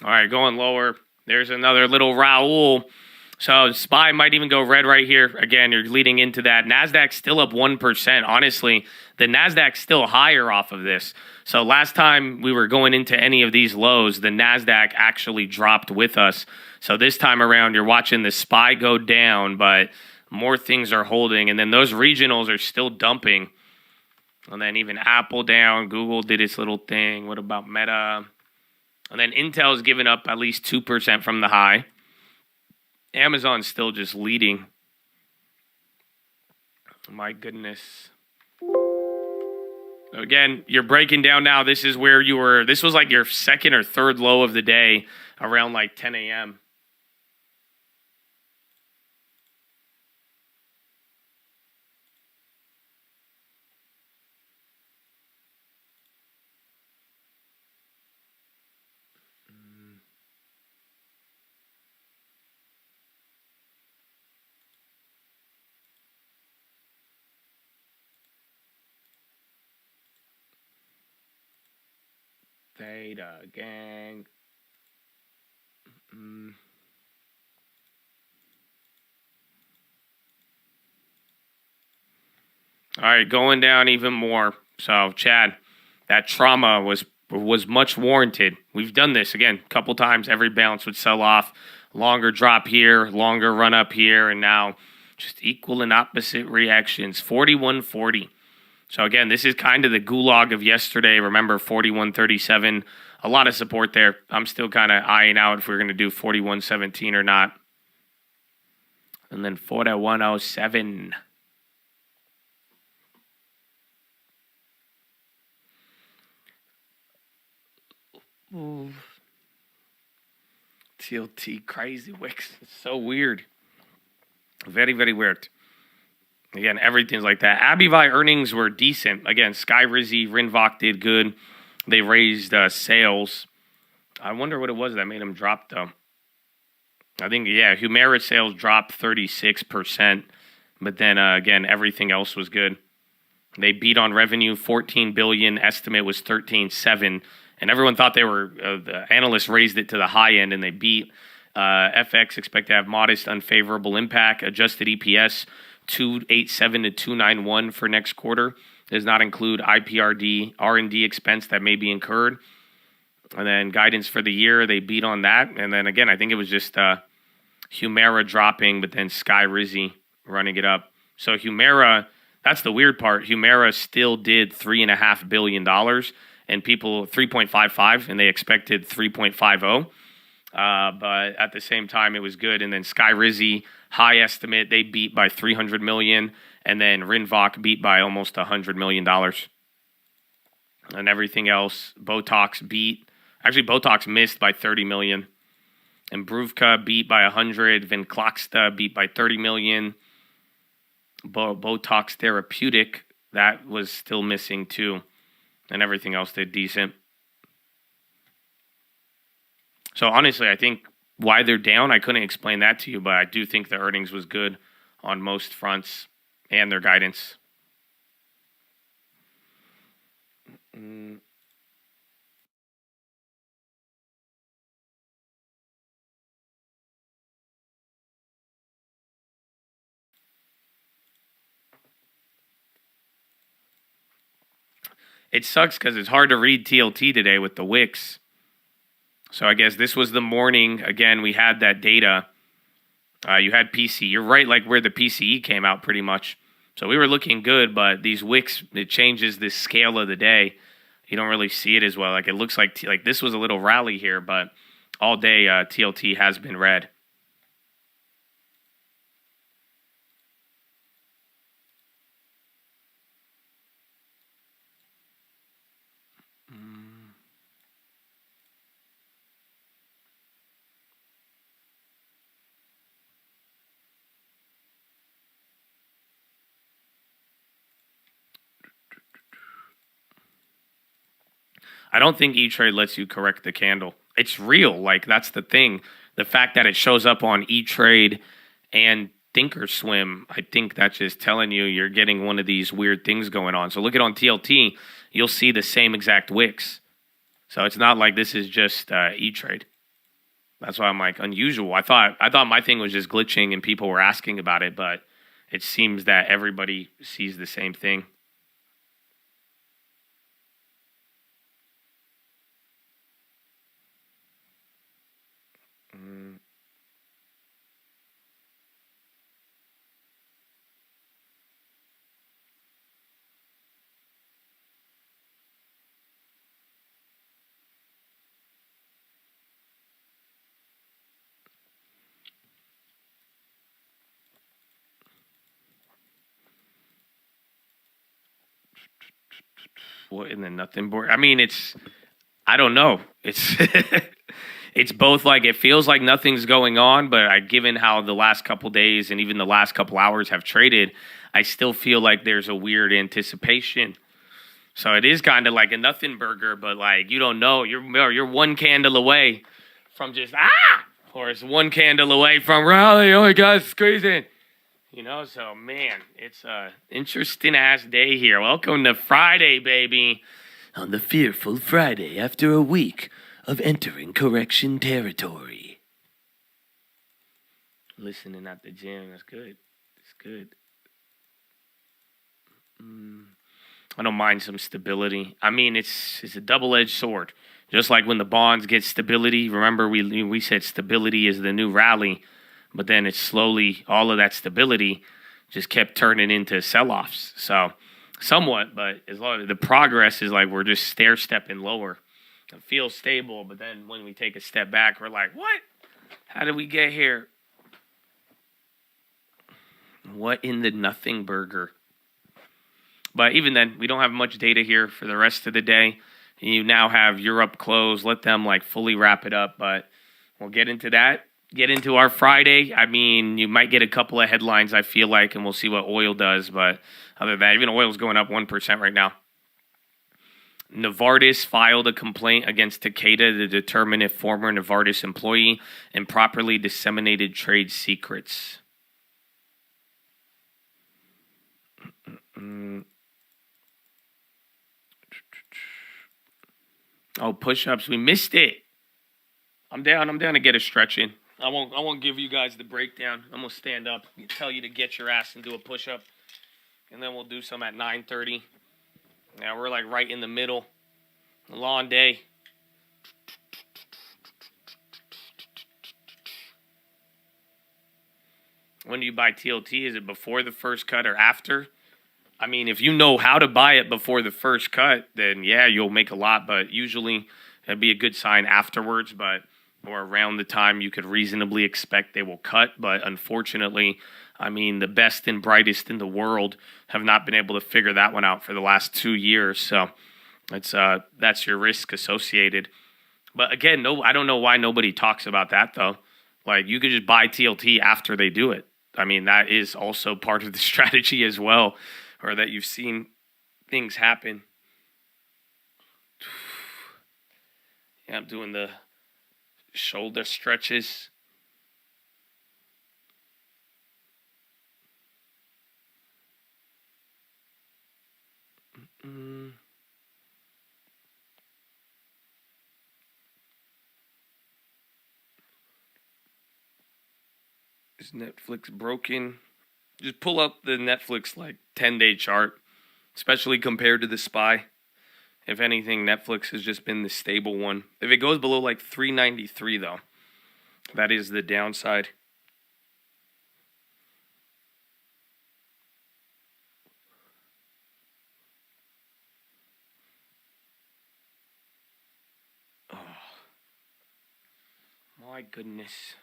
All right, going lower. There's another little Raoul. So SPY might even go red right here. Again, you're leading into that. NASDAQ's still up 1%. Honestly, the NASDAQ's still higher off of this. So last time we were going into any of these lows, the NASDAQ actually dropped with us. So this time around, you're watching the SPY go down, but more things are holding. And then those regionals are still dumping. And then even Apple down. Google did its little thing. What about Meta? And then Intel's given up at least 2% from the high. Amazon's still just leading. My goodness. Again, you're breaking down now. This is where you were. This was like your second or third low of the day around like 10 a.m. Theta gang. All right, going down even more. So, Chad, that trauma was much warranted. We've done this, again, a couple times. Every bounce would sell off. Longer drop here, longer run up here, and now just equal and opposite reactions. 41.40. So, again, this is kind of the gulag of yesterday. Remember, 41.37. A lot of support there. I'm still kind of eyeing out if we're going to do 41.17 or not. And then 41.07. Ooh. TLT crazy wicks. It's so weird. Very, very weird. Again, everything's like that. Abivai earnings were decent. Again, Skyrizi, Rinvoq did good. They raised sales. I wonder what it was that made them drop, though. I think, yeah, Humira sales dropped 36%. But then, again, everything else was good. They beat on revenue, $14 billion. Estimate was $13.7. And everyone thought they were, the analysts raised it to the high end, and they beat. FX expect to have modest unfavorable impact. Adjusted EPS, 287 to 291 for next quarter. Does not include IPRD, R&D expense that may be incurred. And then guidance for the year, they beat on that. And then again, I think it was just Humira dropping, but then Skyrizi running it up. So Humira, that's the weird part. Humira still did $3.5 billion, and people 3.55, and they expected 3.50. But at the same time, it was good. And then Skyrizi high estimate, they beat by $300 million, and then Rinvoq beat by almost $100 million. And everything else, Botox beat. Actually, Botox missed by $30 million. Imbruvica beat by 100. Venclexta beat by 30 million. Botox Therapeutic, that was still missing too. And everything else did decent. So honestly, I think why they're down, I couldn't explain that to you, but I do think the earnings was good on most fronts and their guidance. It sucks because it's hard to read TLT today with the wicks. So I guess this was the morning. Again, we had that data. You had PC. You're right, like where the PCE came out pretty much. So we were looking good, but these wicks, it changes the scale of the day. You don't really see it as well. Like it looks like this was a little rally here, but all day TLT has been red. I don't think E-Trade lets you correct the candle. It's real. Like, that's the thing. The fact that it shows up on E-Trade and Thinkorswim, I think that's just telling you you're getting one of these weird things going on. So look at on TLT, you'll see the same exact wicks. So it's not like this is just E-Trade. That's why I'm like, unusual. I thought my thing was just glitching and people were asking about it, but it seems that everybody sees the same thing. What in the nothing board? I mean, I don't know. It's it's both like it feels like nothing's going on, but given how the last couple days and even the last couple hours have traded, I still feel like there's a weird anticipation. So it is kind of like a nothing burger, but like you don't know. You're one candle away from just or it's one candle away from rally. Oh my God, it's crazy. You know, so, man, it's a interesting-ass day here. Welcome to Friday, baby. On the fearful Friday after a week of entering correction territory. Listening at the gym, that's good. It's good. I don't mind some stability. I mean, it's a double-edged sword. Just like when the bonds get stability. Remember, we said stability is the new rally. But then it's slowly, all of that stability just kept turning into sell-offs. So, somewhat, but as long as the progress is like we're just stair-stepping lower. It feels stable, but then when we take a step back, we're like, what? How did we get here? What in the nothing burger? But even then, we don't have much data here for the rest of the day. You now have Europe closed. Let them like fully wrap it up, but we'll get into that. Get into our Friday. I mean, you might get a couple of headlines, I feel like, and we'll see what oil does. But other than that, even oil's going up 1% right now. Novartis filed a complaint against Takeda to determine if former Novartis employee improperly disseminated trade secrets. Oh, push-ups. We missed it. I'm down to get a stretch in. I won't give you guys the breakdown. I'm going to stand up, tell you to get your ass and do a push-up. And then we'll do some at 9:30. Now we're like right in the middle. A long day. When do you buy TLT? Is it before the first cut or after? I mean, if you know how to buy it before the first cut, then yeah, you'll make a lot. But usually that'd be a good sign afterwards. But or around the time you could reasonably expect they will cut. But unfortunately, I mean, the best and brightest in the world have not been able to figure that one out for the last 2 years. So that's your risk associated. But again, no, I don't know why nobody talks about that though. Like, you could just buy TLT after they do it. I mean, that is also part of the strategy as well, or that you've seen things happen. Yeah, I'm doing the shoulder stretches. Is Netflix broken? Just pull up the Netflix 10-day chart, especially compared to the SPY. If anything, Netflix has just been the stable one. If it goes below 393 though, that is the downside. Oh, my goodness.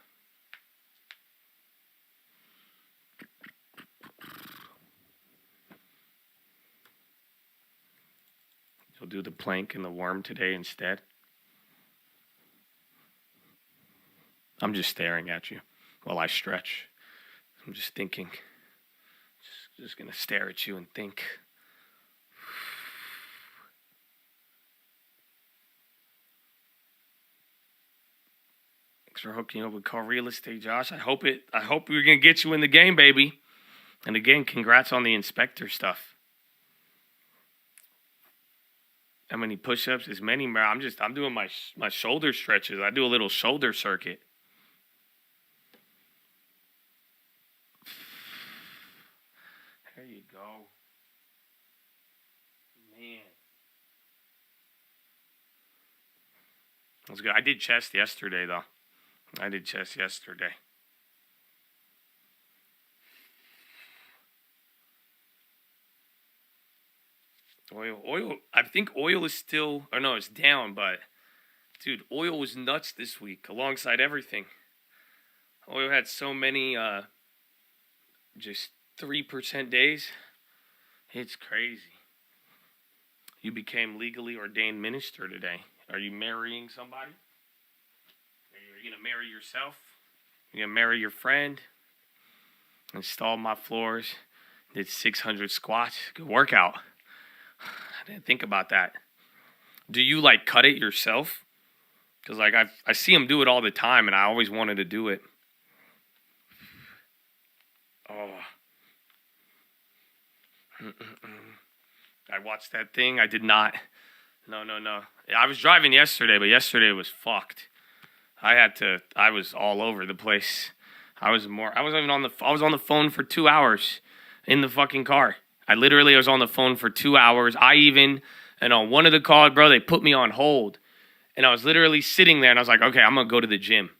You'll do the plank and the worm today instead. I'm just staring at you while I stretch. I'm just thinking. Just going to stare at you and think. Thanks for hooking up with Car Real Estate, Josh. I hope we're going to get you in the game, baby. And again, congrats on the inspector stuff. How many push-ups? As many. I'm doing my shoulder stretches. I do a little shoulder circuit. There you go. Man. That's good. I did chest yesterday, though. Oil, I think oil is still, or no, it's down, but, dude, oil was nuts this week, alongside everything. Oil had so many, just 3% days. It's crazy. You became legally ordained minister today. Are you marrying somebody? Are you going to marry yourself? Are you going to marry your friend? Installed my floors. Did 600 squats. Good workout. I didn't think about that. Do you cut it yourself? Because I see them do it all the time, and I always wanted to do it. Oh. I watched that thing. I did not. No. I was driving yesterday, but yesterday was fucked. I was all over the place. I was on the phone for 2 hours in the fucking car. I was on the phone for 2 hours. And on one of the calls, bro, they put me on hold. And I was literally sitting there, and I was like, okay, I'm going to go to the gym.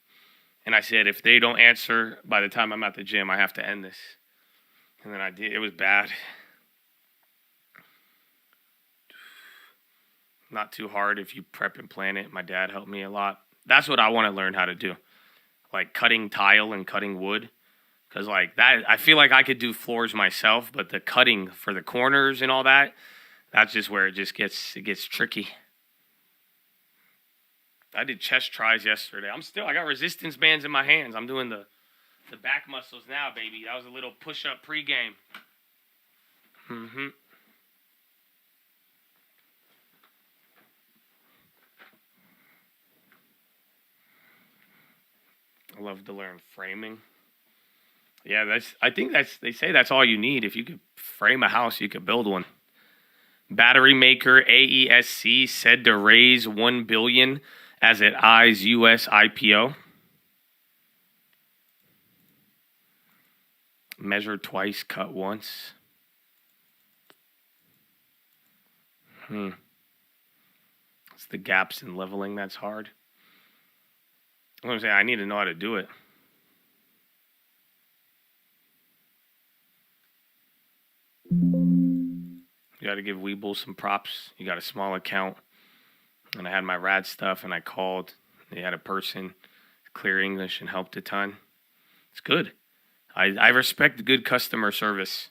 And I said, if they don't answer by the time I'm at the gym, I have to end this. And then I did. It was bad. Not too hard if you prep and plan it. My dad helped me a lot. That's what I want to learn how to do. Cutting tile and cutting wood. Because that, I feel like I could do floors myself, but the cutting for the corners and all that, that's just where it gets tricky. I did chest tries yesterday. I got resistance bands in my hands. I'm doing the back muscles now, baby. That was a little push-up pregame. I love to learn framing. Yeah, they say that's all you need. If you could frame a house, you could build one. Battery maker AESC said to raise $1 billion as it eyes U.S. IPO. Measure twice, cut once. It's the gaps in leveling that's hard. I'm saying I need to know how to do it. You got to give Weeble some props. You got a small account. And I had my rad stuff, and I called They had a person clear English and helped a ton. It's good. I respect good customer service.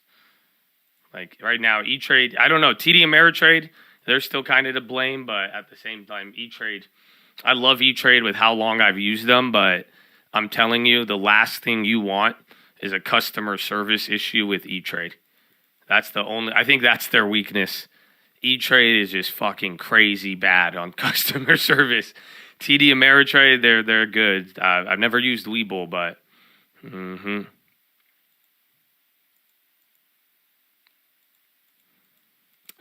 Like right now, E-Trade, I don't know, TD Ameritrade, they're still kind of to blame, but at the same time, E-Trade, I love E-Trade with how long I've used them, but I'm telling you, the last thing you want is a customer service issue with E-Trade. I think that's their weakness. E-Trade is just fucking crazy bad on customer service. TD Ameritrade, they're good. I've never used Webull, but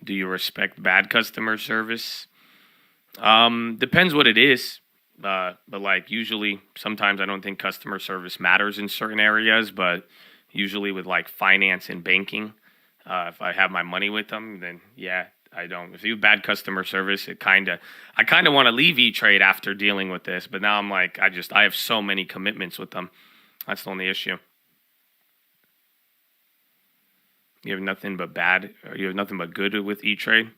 Do you respect bad customer service? Depends what it is. But like usually, sometimes I don't think customer service matters in certain areas, but usually with like finance and banking, if I have my money with them, then yeah, I don't. If you have bad customer service, I kind of want to leave E-Trade after dealing with this, but now I'm like, I have so many commitments with them. That's the only issue. You have nothing but bad, or you have nothing but good with E-Trade?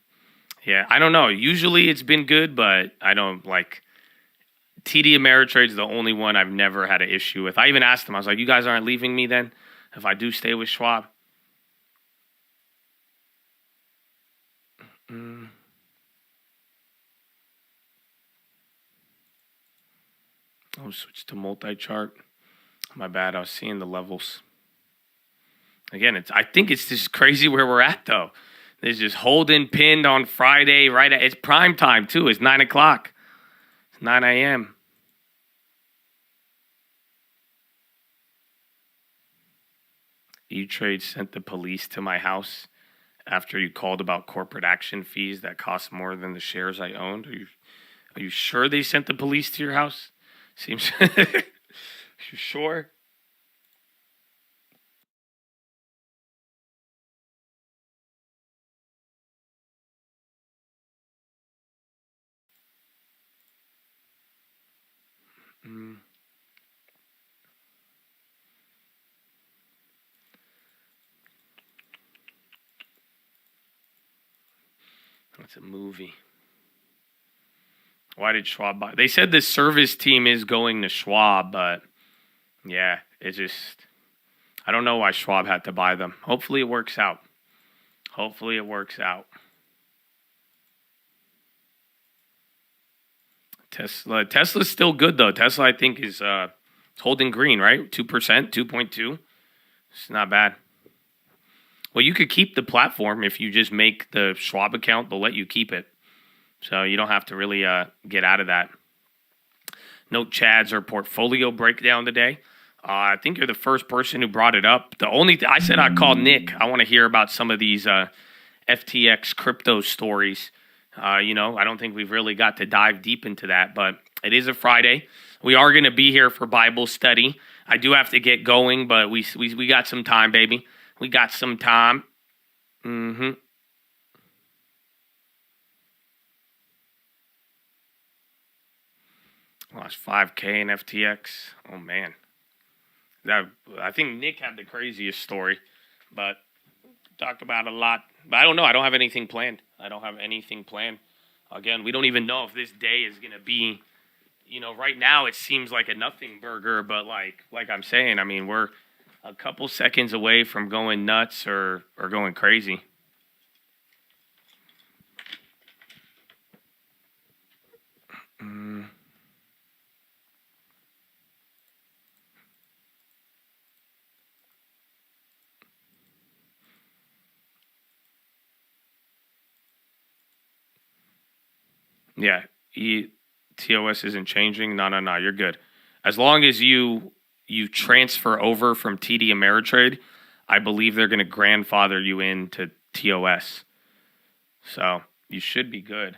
Yeah, I don't know. Usually it's been good, but I don't like... TD Ameritrade's the only one I've never had an issue with. I even asked them, I was like, you guys aren't leaving me then if I do stay with Schwab? I'll switch to multi-chart. My bad, I was seeing the levels. Again, I think it's just crazy where we're at, though. There's just holding pinned on Friday, it's prime time, too. It's 9 o'clock. It's 9 a.m. E-Trade sent the police to my house after you called about corporate action fees that cost more than the shares I owned. Are you sure they sent the police to your house? Seems... You sure? That's a movie. Why did Schwab buy? They said the service team is going to Schwab, but yeah, it's just... I don't know why Schwab had to buy them. Hopefully it works out. Hopefully it works out. Tesla's still good, though. Tesla, I think, is holding green, right? 2%, 2.2. It's not bad. Well, you could keep the platform if you just make the Schwab account. They'll let you keep it. So you don't have to really get out of that. Note Chad's or portfolio breakdown today. I think you're the first person who brought it up. I said I'd call Nick. I want to hear about some of these FTX crypto stories. I don't think we've really got to dive deep into that, but it is a Friday. We are going to be here for Bible study. I do have to get going, but we got some time, baby. We got some time. Lost 5K in FTX. Oh, man. I think Nick had the craziest story, but talked about a lot. But I don't know. I don't have anything planned. Again, we don't even know if this day is going to be, right now it seems like a nothing burger, but like I'm saying, I mean, we're a couple seconds away from going nuts or going crazy. Yeah, TOS isn't changing. No, you're good. As long as you transfer over from TD Ameritrade, I believe they're going to grandfather you into TOS. So you should be good.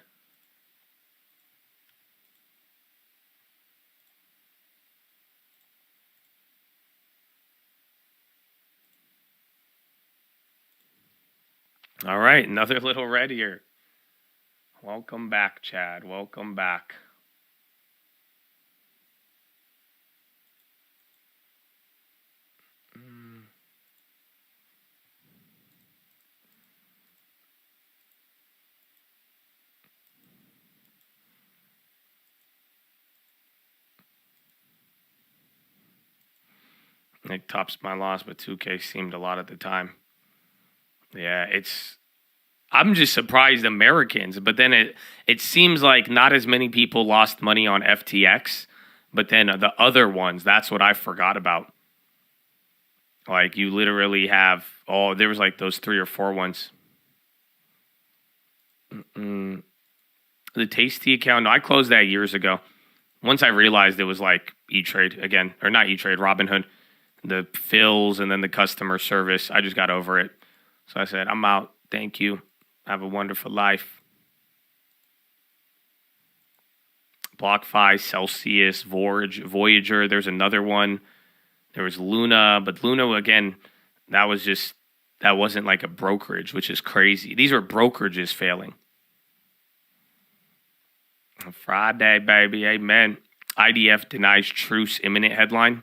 All right, another little red here. Welcome back, Chad. Welcome back. It tops my loss, but 2K seemed a lot at the time. Yeah, I'm just surprised Americans, but then it seems like not as many people lost money on FTX, but then the other ones, that's what I forgot about. Like you literally have, there was like those 3 or 4 ones. The Tasty account, no, I closed that years ago. Once I realized it was like E-Trade again, or not E-Trade, Robinhood, the fills and then the customer service, I just got over it. So I said, I'm out. Thank you. Have a wonderful life. BlockFi, Celsius, Voyager. There's another one. There was Luna, but Luna, again, that wasn't like a brokerage, which is crazy. These are brokerages failing. Friday, baby. Amen. IDF denies truce imminent headline.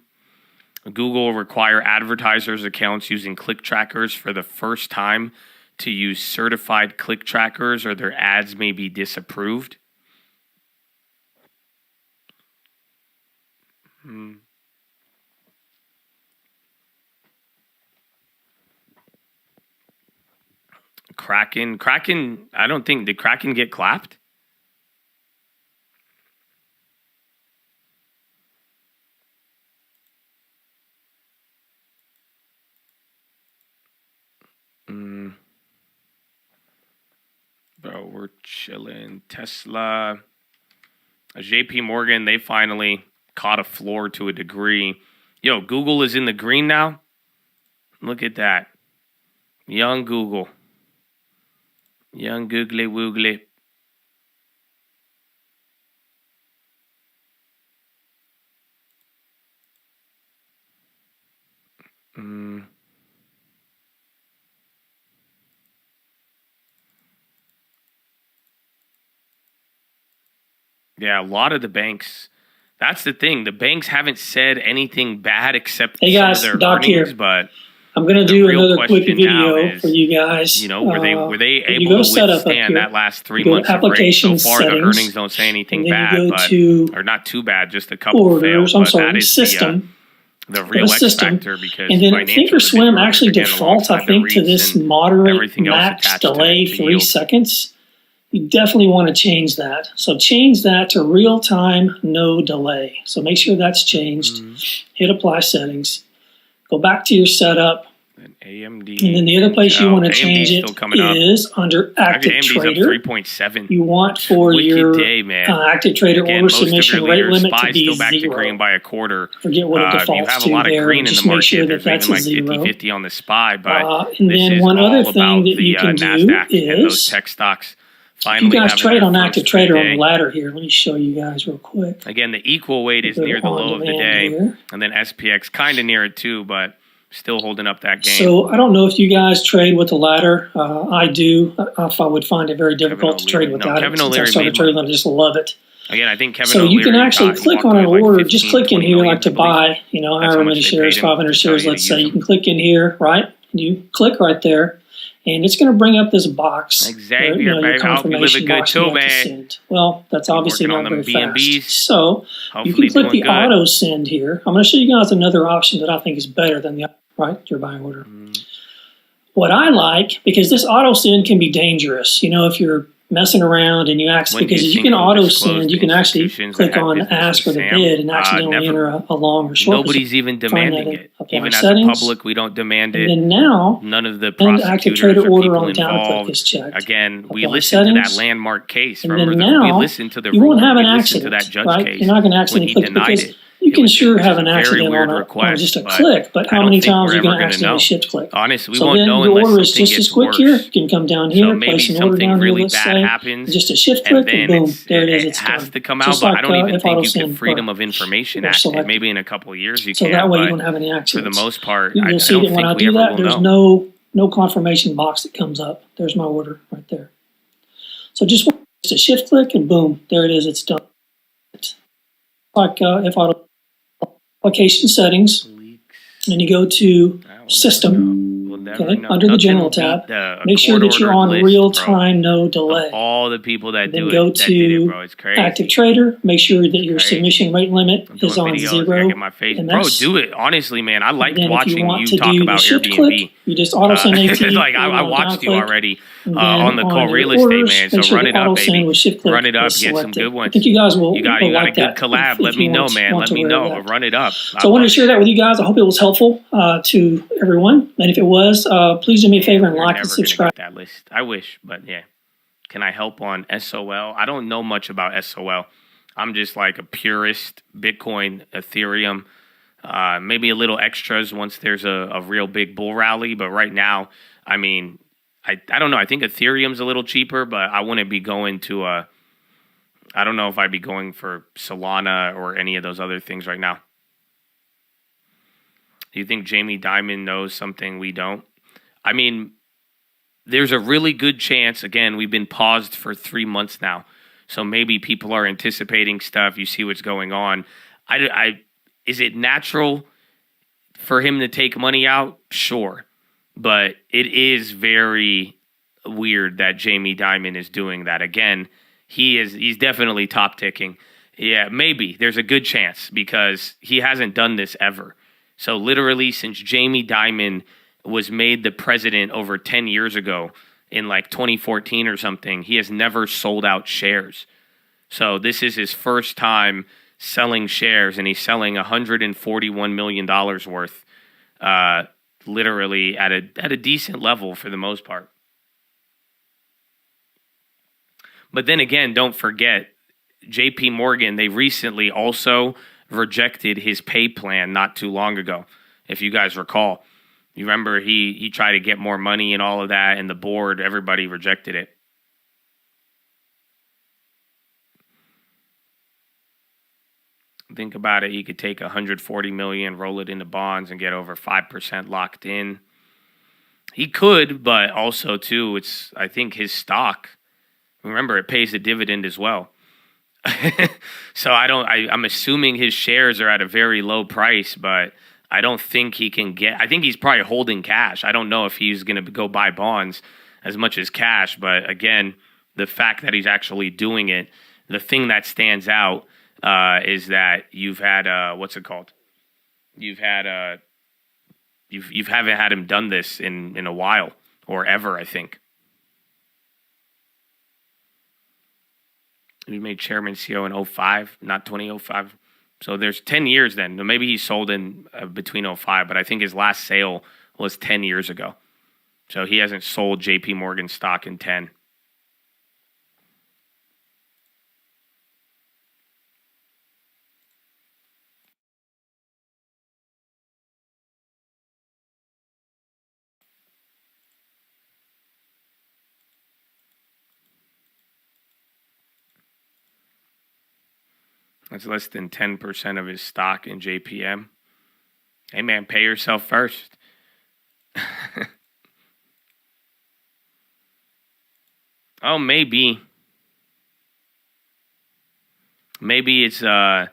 Google will require advertisers' accounts using click trackers for the first time to use certified click trackers, or their ads may be disapproved. Kraken, I don't think, did Kraken get clapped? Bro, we're chilling. Tesla. JP Morgan, they finally caught a floor to a degree. Yo, Google is in the green now. Look at that. Young Google. Young googly woogly. Yeah, a lot of the banks. That's the thing. The banks haven't said anything bad except hey guys, some of their Doc earnings, here. but I'm going to do another quick video is, for you guys. You know, were they you able go to setup up withstand here. that last 3 You go months of rate? So application far, the settings, earnings don't say anything and then bad, you go but to or not too bad, just a couple orders. failed. I'm But sorry, that is system. the real X system. factor, because And then financials Thinkorswim have been actually again defaults, I alongside the think, to REITs this and moderate everything else max attached to delay, the 3 yield. seconds. You definitely want to change that. So change that to real time, no delay. So make sure that's changed. Hit apply settings. Go back to your setup. And AMD. And then the other place you want to AMD's change it still coming up. is under active AMD's trader. up 3.7. You want for Wicked your day, man. active trader Again, order most of submission your rate leaders, limit to SPY's be still back to green 0. by a quarter. Forget what it You defaults have to a lot there. of green in Just the make sure market. that There's that's even a like 0. 50-50 on the SPY, but And this then is one all other about thing that the you can do NASDAQ and those is, tech stocks. if you Finally guys having trade their on first active good trader on day. the ladder here, let me show you guys real quick. Again, the equal weight is Go near the on low of the demand day, here. and then SPX kind of near it too, but still holding up that game. So I don't know if you guys trade with the ladder. I do. I would find it very difficult to trade without it. Kevin Since I O'Leary started made trading, money. I just love it. Again, I think Kevin So O'Leary you can actually click on an walked away order. like Just 15, click in 20 here, million, like to I believe. buy. You know, That's however how many much they shares, paid him 500 to tell shares, you to let's say. use You them. can click in here, right? And you click right there, and it's going to bring up this box. Xavier, your baby, I hope you confirmation living good box too, you have to man. send. Well, that's obviously Working on not them very B&Bs. fast. So you Hopefully can click the doing good. auto send here. I'm going to show you guys another option that I think is better than the right your buying order. What I like, because this auto send can be dangerous. You know, if you're messing around and you actually, When do you because you think can they'll auto disclose send, you the can actually institutions click that have on business ask for with the Sam? bid and accidentally Never. enter a long or short. Nobody's even demanding it. Apply Even as a settings. public, we don't demand And it. then now, None of the and active trader prosecutors or order people on down click involved. is checked. Again, we Apply listened to that settings. landmark case. And Remember, then we now, listened to the you won't ruling. have an We listened to accident, that judge right? case You're not going to when accidentally he click denied because it. you can Which sure is have a an very accident weird on request, just a but click, but I how don't many think times we're are you going ever to gonna accidentally know. shift click? Honestly, we So won't then know your unless order is something just as gets quick worse. here. You can come down here, So maybe place an order something down here, really let's bad say, happens, just a shift and click, and then boom, there it is, it's has done. to come out. Just But like I don't even if think auto you can send Freedom or of Information or Act it. select. Maybe in a couple of years you So can. that way you But don't have any for the accidents. most part, You'll I see don't that when I think we do ever that, will there's know. no confirmation box that comes up. There's my order right there. So just a shift click, and boom, there it is. It's done. Like if auto application settings, and you go to system. We'll never Okay, know. under the Nothing general beat tab, a make sure that you're court-ordered on list, real bro, time, no of delay. all the people that Then do go it, that did it, to bro. It's crazy. active trader. Make sure that your crazy. submission rate limit I'm doing is on videos. I gotta 0 get my face. Bro, MS. do it. Honestly, man, I liked Then if you watching want you to talk do the about shift Airbnb. click, you just auto send AT. Like I down watched you click, already and then on the call your real estate, orders, man. make So sure run the it up, auto send baby. with shift click Run it up. is Get some selected. good ones. I think you guys will You got a like good that collab. Let if me you know, want man. Let to me wear know. that. Run it up. So I wanted to share that with you guys. I hope it was helpful to everyone. And if it was, please do me a favor and You're like never and gonna subscribe. get that list. I wish, but yeah. Can I help on SOL? I don't know much about SOL. I'm just like a purist, Bitcoin, Ethereum, maybe a little extras once there's a real big bull rally. But right now, I mean, I don't know. I think Ethereum's a little cheaper, but I wouldn't be going to I don't know if I'd be going for Solana or any of those other things right now. Do you think Jamie Dimon knows something we don't? I mean, there's a really good chance. Again, we've been paused for 3 months now. So maybe people are anticipating stuff. You see what's going on. Is it natural for him to take money out? Sure. But it is very weird that Jamie Dimon is doing that. Again, he's definitely top ticking. Yeah, maybe. There's a good chance because he hasn't done this ever. So literally since Jamie Dimon was made the president over 10 years ago in like 2014 or something, he has never sold out shares. So this is his first time selling shares, and he's selling $141 million worth, literally at a decent level for the most part. But then again, don't forget, JP Morgan, they recently also rejected his pay plan not too long ago, if you guys recall. You remember he tried to get more money and all of that, and the board, everybody rejected it. Think about it. He could take $140 million, roll it into bonds, and get over 5% locked in. He could, but also too, I think his stock. Remember, it pays a dividend as well. So I'm assuming his shares are at a very low price, but I don't think he can get. I think he's probably holding cash. I don't know if he's going to go buy bonds as much as cash, but again, the fact that he's actually doing it, the thing that stands out is that you've had what's it called? You haven't had him done this in a while or ever, I think. He made chairman CEO in 2005, not 2005. So there's 10 years then. Maybe he sold in between 2005, but I think his last sale was 10 years ago. So he hasn't sold JP Morgan stock in 10. That's less than 10% of his stock in JPM. Hey, man, pay yourself first. Oh, maybe. Maybe it's, what's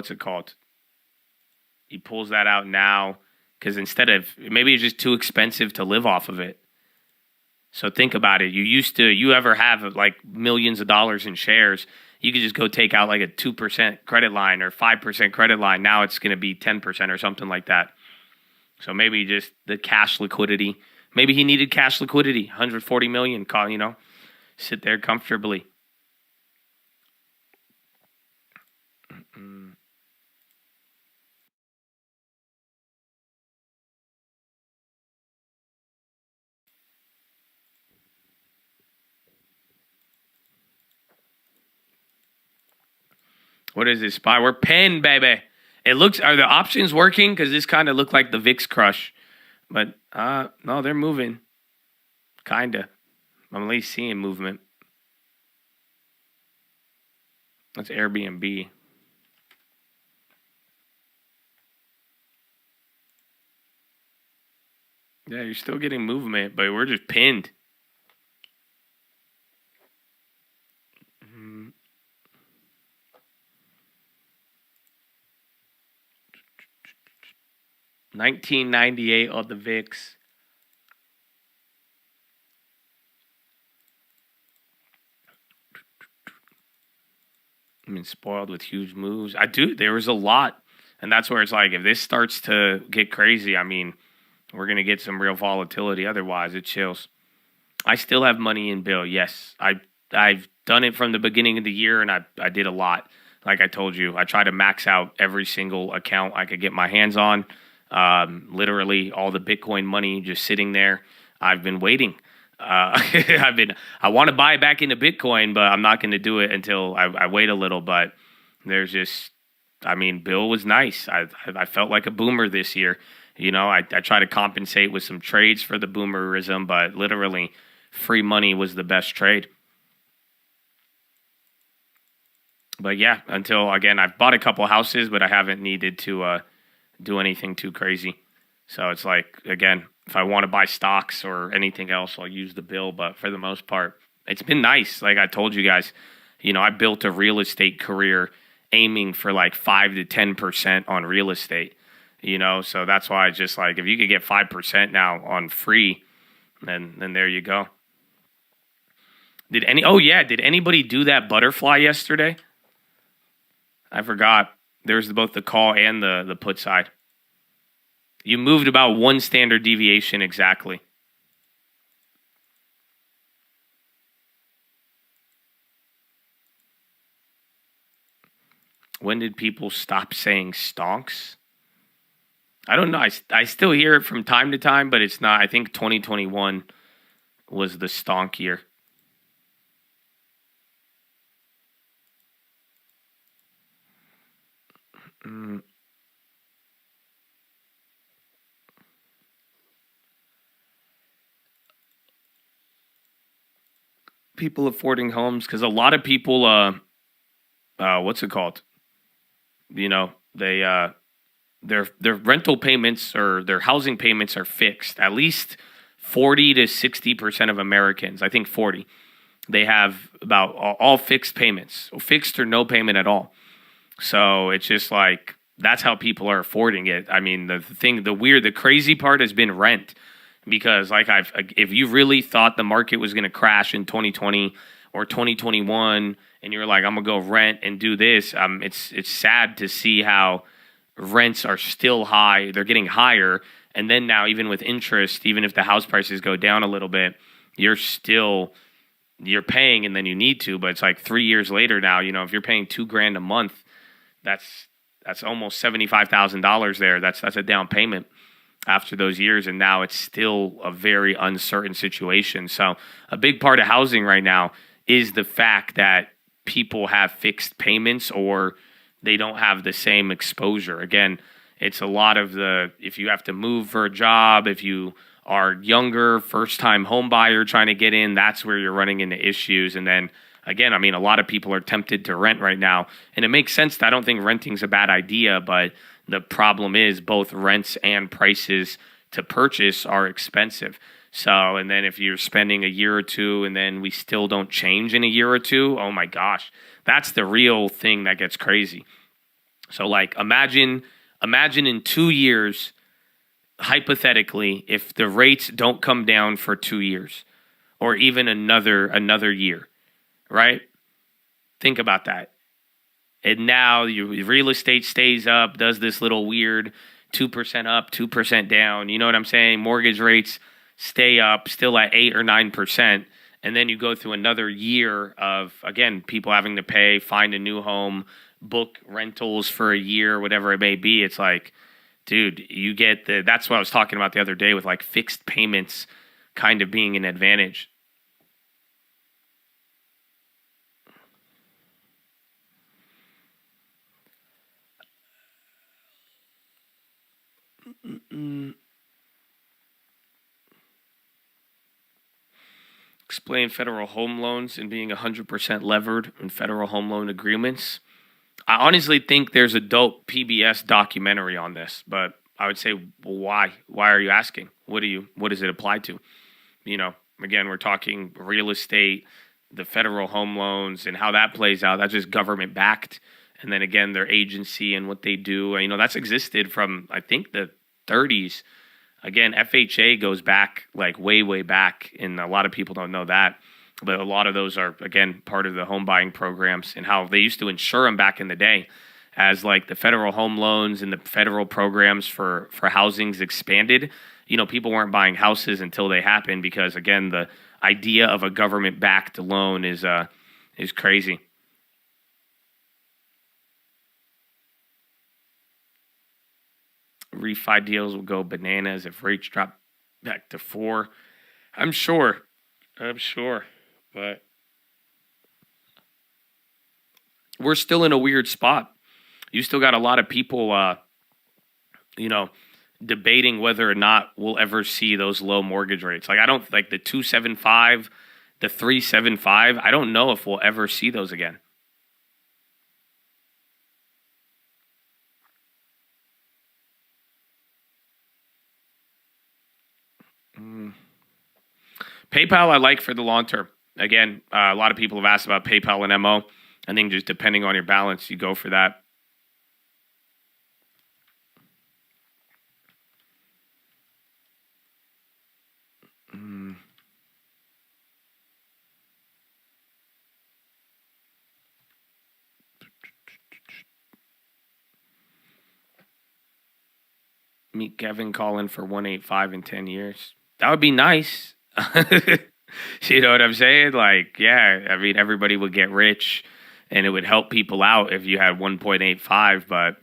it called? He pulls that out now because maybe it's just too expensive to live off of it. So think about it. You ever have like millions of dollars in shares, you could just go take out like a 2% credit line or 5% credit line. Now it's going to be 10% or something like that. So maybe just the cash liquidity. Maybe he needed cash liquidity, $140 million, sit there comfortably. What is this spy? We're pinned, baby. Are the options working? Because this kind of looked like the VIX crush. But, no, they're moving. Kinda. I'm at least seeing movement. That's Airbnb. Yeah, you're still getting movement, but we're just pinned. 1998 on the VIX. I mean, spoiled with huge moves. There was a lot. And that's where it's like, if this starts to get crazy, I mean, we're going to get some real volatility. Otherwise, it chills. I still have money in Bill. Yes. I've done it from the beginning of the year, and I did a lot. Like I told you, I try to max out every single account I could get my hands on. Literally all the Bitcoin money just sitting there. I've been waiting. I want to buy back into Bitcoin, but I'm not going to do it until I wait a little. But there's just, I mean, Bill was nice. I felt like a boomer this year. You know, I try to compensate with some trades for the boomerism, but literally free money was the best trade. But yeah, until, again, I've bought a couple houses, but I haven't needed to do anything too crazy. So it's like, again, if I want to buy stocks or anything else, I'll use the Bill. But for the most part, it's been nice. Like I told you guys, you know, I built a real estate career aiming for like 5 to 10% on real estate, you know. So that's why I just like, if you could get 5% now on free, then there you go. Did anybody do that butterfly yesterday? I forgot. There's both the call and the put side. You moved about one standard deviation exactly. When did people stop saying stonks? I don't know. I still hear it from time to time, but it's not. I think 2021 was the stonk year. People affording homes, because a lot of people, what's it called? You know, they their rental payments or their housing payments are fixed. At least 40 to 60% of Americans, I think 40, they have about all fixed payments, fixed or no payment at all. So it's just like, that's how people are affording it. I mean, the crazy part has been rent. Because like if you really thought the market was going to crash in 2020 or 2021, and you're like, I'm gonna go rent and do this, it's sad to see how rents are still high. They're getting higher, and then now even with interest, even if the house prices go down a little bit, you're paying, and then you need to. But it's like 3 years later now. You know, if you're paying $2,000 a month, that's almost $75,000 there. That's a down payment after those years, and now it's still a very uncertain situation. So a big part of housing right now is the fact that people have fixed payments or they don't have the same exposure. Again, it's a lot of if you have to move for a job, if you are younger, first-time home buyer trying to get in, that's where you're running into issues. And then, again, I mean, a lot of people are tempted to rent right now, and it makes sense. I don't think renting's a bad idea, but the problem is both rents and prices to purchase are expensive. So, and then if you're spending a year or two and then we still don't change in a year or two, oh my gosh, that's the real thing that gets crazy. So like imagine in 2 years, hypothetically, if the rates don't come down for 2 years or even another year, right? Think about that. And now your real estate stays up, does this little weird 2% up, 2% down. You know what I'm saying? Mortgage rates stay up, still at 8 or 9%. And then you go through another year of, again, people having to pay, find a new home, book rentals for a year, whatever it may be. It's like, dude, you get that's what I was talking about the other day with like fixed payments kind of being an advantage. Explain federal home loans and being 100% levered in federal home loan agreements. I honestly think there's a dope PBS documentary on this, but I would say, well, why? Why are you asking? What does it apply to? You know, again, we're talking real estate, the federal home loans, and how that plays out. That's just government backed. And then again, their agency and what they do, you know, that's existed from, I think, the 30s. Again, FHA goes back like way, way back, and a lot of people don't know that. But a lot of those are, again, part of the home buying programs and how they used to insure them back in the day. As like the federal home loans and the federal programs for housings expanded, people weren't buying houses until they happened because, again, the idea of a government-backed loan is crazy. Refi deals will go bananas if rates drop back to 4. I'm sure, but we're still in a weird spot. You still got a lot of people, debating whether or not we'll ever see those low mortgage rates. Like, I don't like the 2.75, the 3.75. I don't know if we'll ever see those again. PayPal, I like for the long term. Again, a lot of people have asked about PayPal and MO. I think just depending on your balance, you go for that. Meet Kevin calling for 185 in 10 years. That would be nice. You know what I'm saying? Like, yeah, I mean, everybody would get rich and it would help people out if you had 1.85, but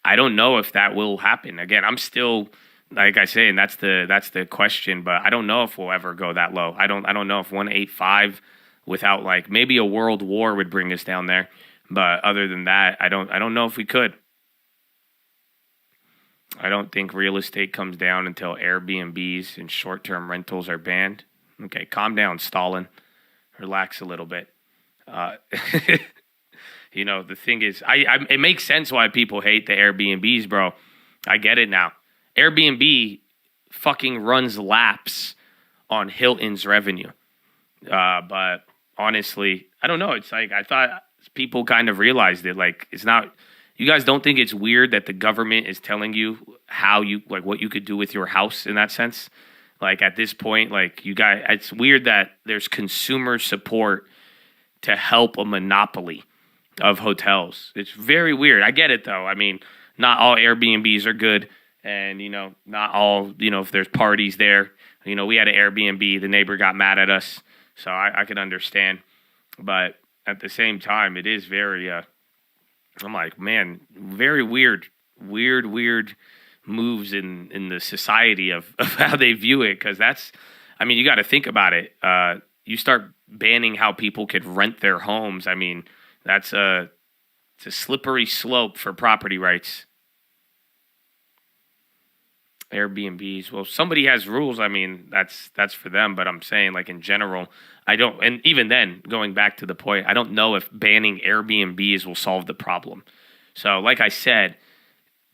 I don't know if that will happen. Again, I'm still, like I say, and that's the question, but I don't know if we'll ever go that low. I don't know if 185 without like maybe a world war would bring us down there. But other than that, I don't know if we could. I don't think real estate comes down until Airbnbs and short-term rentals are banned. Okay, calm down, Stalin. Relax a little bit. The thing is, it makes sense why people hate the Airbnbs, bro. I get it now. Airbnb fucking runs laps on Hilton's revenue. But honestly, I don't know. It's like I thought people kind of realized it. Like, it's not... You guys don't think it's weird that the government is telling you how you, like, what you could do with your house in that sense? Like, at this point, like, you guys, it's weird that there's consumer support to help a monopoly of hotels. It's very weird. I get it, though. I mean, not all Airbnbs are good. And, not all, if there's parties there. We had an Airbnb. The neighbor got mad at us. So I could understand. But at the same time, it is very... I'm like, man, very weird moves in the society of how they view it. Because you got to think about it. You start banning how people could rent their homes. I mean, it's a slippery slope for property rights. Airbnbs. Well, somebody has rules. I mean, that's for them. But I'm saying, like, in general, I don't, and even then, going back to the point, I don't know if banning Airbnbs will solve the problem. So, like I said,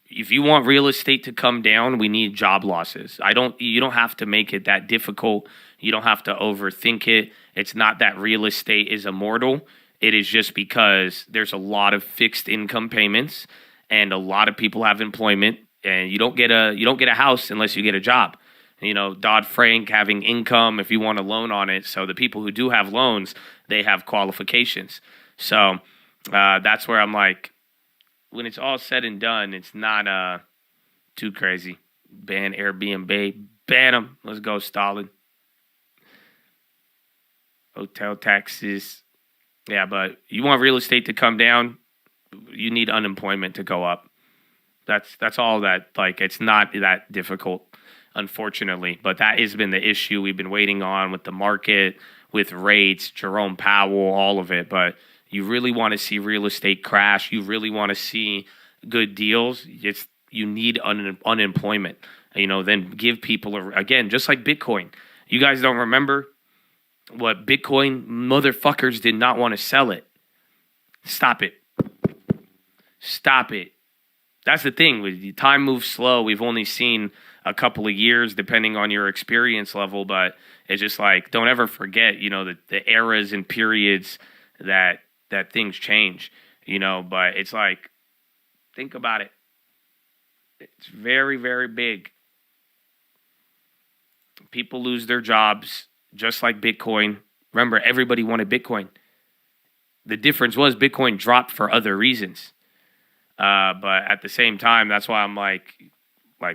if you want real estate to come down, we need job losses. You don't have to make it that difficult. You don't have to overthink it. It's not that real estate is immortal. It is just because there's a lot of fixed income payments and a lot of people have employment, and you don't get a house unless you get a job. Dodd-Frank having income if you want a loan on it. So the people who do have loans, they have qualifications. So that's where I'm like, when it's all said and done, it's not too crazy. Ban Airbnb. Ban them. Let's go, Stalin. Hotel taxes. Yeah, but you want real estate to come down, you need unemployment to go up. That's all that, like, it's not that difficult. Unfortunately, but that has been the issue we've been waiting on with the market, with rates, Jerome Powell, all of it. But you really want to see real estate crash. You really want to see good deals. You need unemployment. Then give people again, just like Bitcoin. You guys don't remember what Bitcoin motherfuckers did not want to sell it. Stop it. That's the thing. Time moves slow. We've only seen a couple of years, depending on your experience level, but it's just like, don't ever forget, the eras and periods that things change, but it's like, think about it. It's very, very big. People lose their jobs just like Bitcoin. Remember, everybody wanted Bitcoin. The difference was Bitcoin dropped for other reasons. But at the same time, that's why I'm like,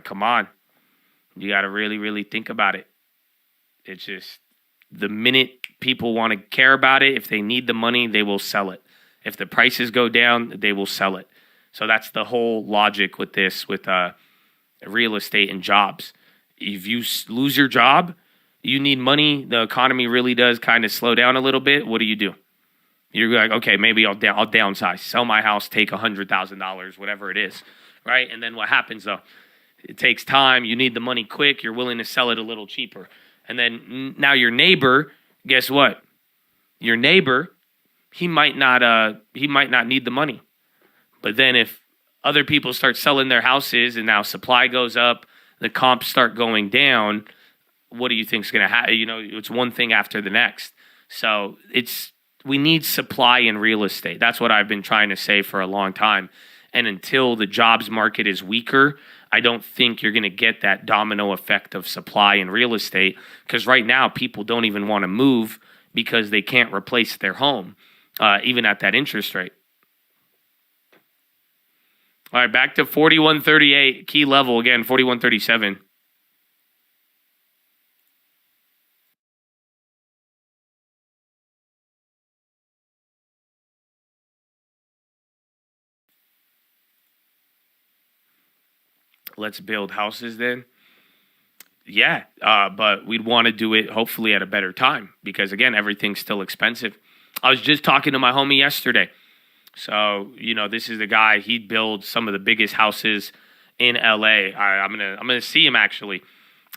come on. You got to really, really think about it. It's just the minute people want to care about it, if they need the money, they will sell it. If the prices go down, they will sell it. So that's the whole logic with this, with real estate and jobs. If you lose your job, you need money. The economy really does kind of slow down a little bit. What do? You're like, okay, maybe I'll downsize, sell my house, take $100,000, whatever it is, right? And then what happens though? It takes time. You need the money quick. You're willing to sell it a little cheaper. And then now your neighbor, guess what? Your neighbor, he might not need the money. But then if other people start selling their houses and now supply goes up, the comps start going down, what do you think is going to happen? It's one thing after the next. So we need supply in real estate. That's what I've been trying to say for a long time. And until the jobs market is weaker, I don't think you're going to get that domino effect of supply in real estate, because right now people don't even want to move because they can't replace their home, even at that interest rate. All right, back to 4138, key level again, 4137. Let's build houses then. Yeah, but we'd want to do it hopefully at a better time because, again, everything's still expensive. I was just talking to my homie yesterday. So, this is the guy, he builds some of the biggest houses in LA. I'm gonna see him actually.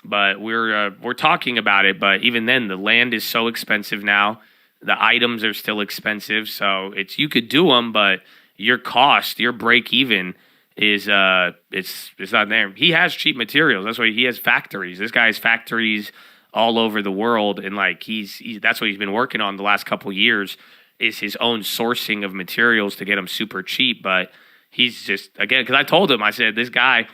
But we're talking about it, but even then the land is so expensive now. The items are still expensive, so you could do them, but your cost, your break even is it's not there. He has cheap materials. That's why he has factories. This guy has factories all over the world, and that's what he's been working on the last couple years, is his own sourcing of materials to get them super cheap. But he's just, again, because I told him, I said, this guy,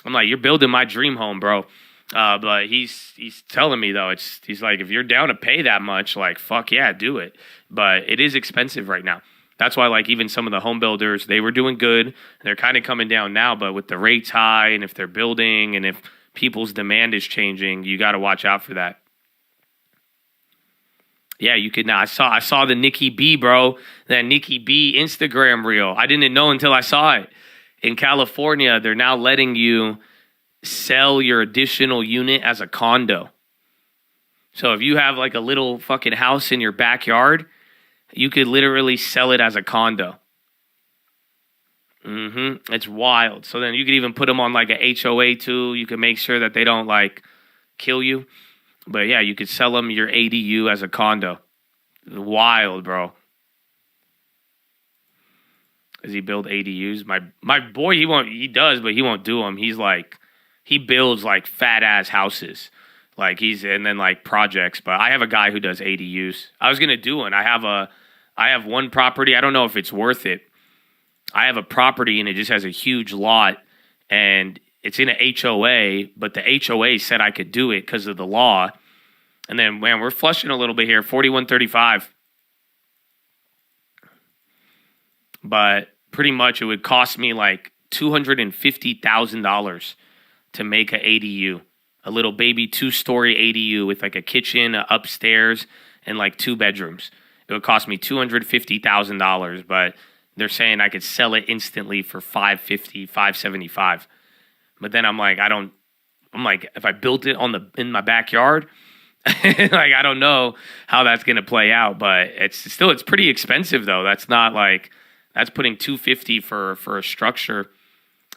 I'm like, you're building my dream home, bro. But he's telling me though, he's like, if you're down to pay that much, like, fuck yeah, do it. But it is expensive right now. That's why, like, even some of the home builders, they were doing good. They're kind of coming down now, but with the rates high, and if they're building, and if people's demand is changing, you got to watch out for that. Yeah, you could now. I saw the Nikki B, bro. That Nikki B Instagram reel. I didn't know until I saw it. In California, they're now letting you sell your additional unit as a condo. So if you have like a little fucking house in your backyard, you could literally sell it as a condo. It's wild. So then you could even put them on like a HOA too. You can make sure that they don't like kill you. But yeah, you could sell them your ADU as a condo. Wild, bro. Does he build ADUs? My boy, he does, but he won't do them. He builds like fat ass houses. And then like projects. But I have a guy who does ADUs. I was gonna do one. I have one property. I don't know if it's worth it. I have a property and it just has a huge lot, and it's in a HOA, but the HOA said I could do it because of the law. And then, man, we're flushing a little bit here, 4135. But pretty much it would cost me like $250,000 to make an ADU, a little baby 2-story ADU with like a kitchen, upstairs, and like 2 bedrooms. It would cost me $250,000, but they're saying I could sell it instantly for $550,000, $575,000. But then I'm like, if I built it in my backyard, like, I don't know how that's gonna play out. But it's pretty expensive though. That's not like, that's putting $250,000 for a structure.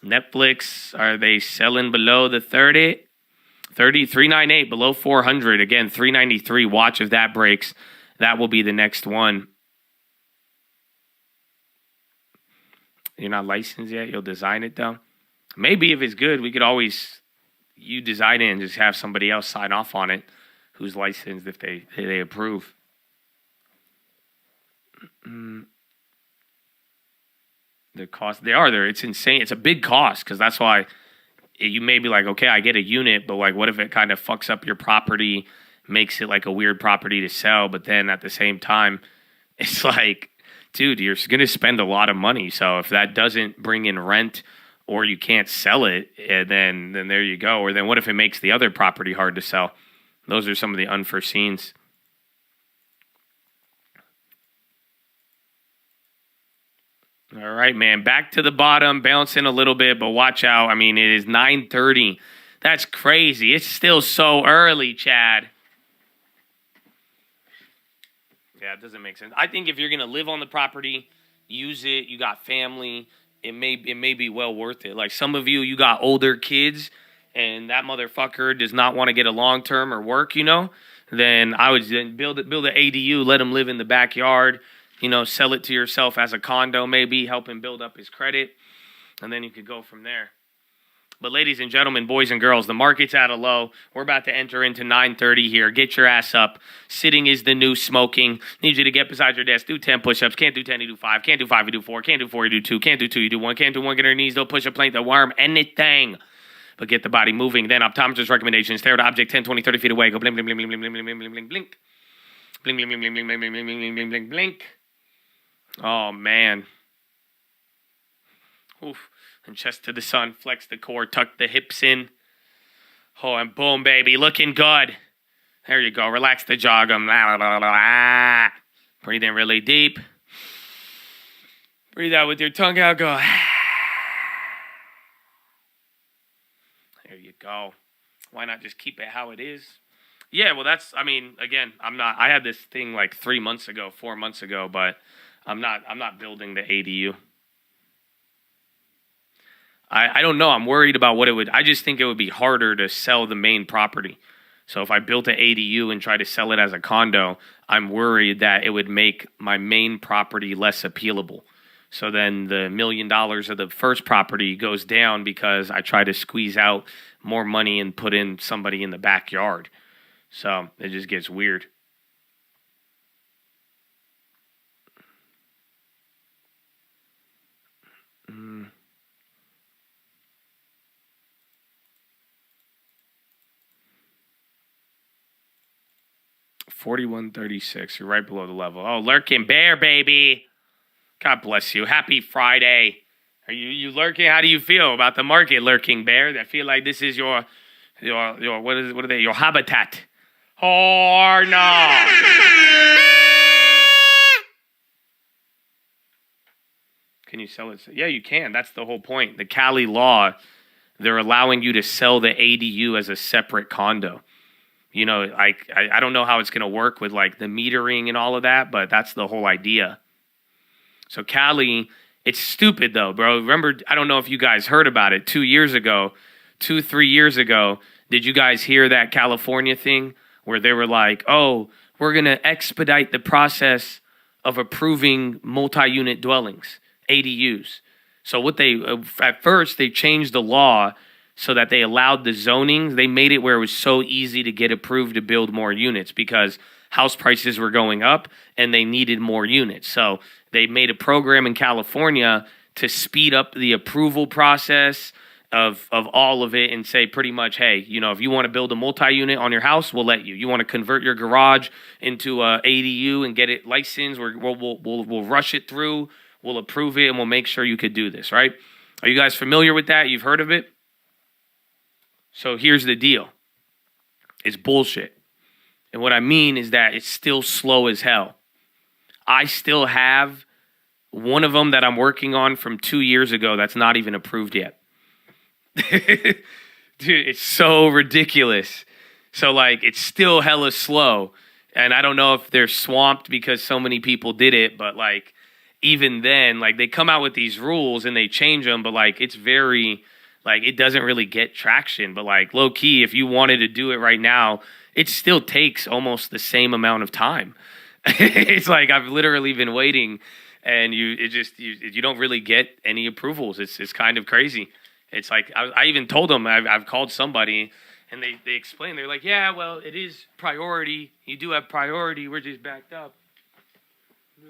Netflix, are they selling below the 30? 398 below 400. Again, 393. Watch if that breaks. That will be the next one. You're not licensed yet? You'll design it though? Maybe if it's good, we could always, you design it and just have somebody else sign off on it who's licensed if they approve. The cost, they are there. It's insane. It's a big cost because that's why you may be like, okay, I get a unit, but like, what if it kind of fucks up your property, makes it like a weird property to sell? But then at the same time, it's like, dude, you're going to spend a lot of money. So if that doesn't bring in rent or you can't sell it, then there you go. Or then what if it makes the other property hard to sell? Those are some of the unforeseens. All right, man. Back to the bottom, bouncing a little bit, but watch out. I mean, it is 9:30. That's crazy. It's still so early, Chad. Yeah, it doesn't make sense. I think if you're going to live on the property, use it, you got family, it may be well worth it. Like some of you got older kids, and that motherfucker does not want to get a long-term or work, then I would then build an ADU, let him live in the backyard, sell it to yourself as a condo maybe, help him build up his credit, and then you could go from there. But ladies and gentlemen, boys and girls, the market's at a low. We're about to enter into 9:30 here. Get your ass up. Sitting is the new smoking. Need you to get beside your desk. Do 10 push-ups. Can't do 10, you do 5. Can't do 5, you do 4. Can't do 4, you do 2. Can't do 2, you do 1. Can't do 1, get on your knees. Don't push a plank, the worm, anything. But get the body moving. Then optometrist recommendations. Stare at object 10, 20, 30 feet away. Go blink, blink, blink, blink, blink, blink, blink, blink, blink, blink. Blink, blink, blink, blink, blink, blink, blink, blink, blink, blink, blink, blink. Oh, man. Oof. And chest to the sun, flex the core, tuck the hips in. Oh, and boom, baby, looking good. There you go. Relax the jaw. Breathe in really deep. Breathe out with your tongue out. Go. There you go. Why not just keep it how it is? Yeah, well, again, I had this thing like 4 months ago, but I'm not building the ADU. I don't know. I'm worried about I just think it would be harder to sell the main property. So if I built an ADU and tried to sell it as a condo, I'm worried that it would make my main property less appealable. So then the $1 million of the first property goes down because I try to squeeze out more money and put in somebody in the backyard. So it just gets weird. Mm. 41.36. You're right below the level. Oh, lurking bear, baby. God bless you. Happy Friday. Are you lurking? How do you feel about the market, lurking bear? I feel like this is your your habitat. Or no. Can you sell it? Yeah, you can. That's the whole point. The Cali law, they're allowing you to sell the ADU as a separate condo. I don't know how it's going to work with like the metering and all of that, but that's the whole idea. So Cali, it's stupid though, bro. Remember, I don't know if you guys heard about it 3 years ago. Did you guys hear that California thing where they were like, oh, we're going to expedite the process of approving multi-unit dwellings, ADUs. So at first they changed the law so that they allowed the zoning. They made it where it was so easy to get approved to build more units because house prices were going up and they needed more units. So they made a program in California to speed up the approval process of all of it and say pretty much, hey, if you want to build a multi-unit on your house, we'll let you. You want to convert your garage into a ADU and get it licensed, we'll rush it through, we'll approve it, and we'll make sure you could do this, right? Are you guys familiar with that? You've heard of it? So here's the deal. It's bullshit. And what I mean is that it's still slow as hell. I still have one of them that I'm working on from 2 years ago that's not even approved yet. Dude, it's so ridiculous. So, it's still hella slow. And I don't know if they're swamped because so many people did it, but, even then, they come out with these rules and they change them, but, it's very... it doesn't really get traction, but low key, if you wanted to do it right now, it still takes almost the same amount of time. It's I've literally been waiting, and you don't really get any approvals. It's kind of crazy. It's I even told them I've called somebody, and they explained. They're like, yeah, well, it is priority. You do have priority. We're just backed up. No.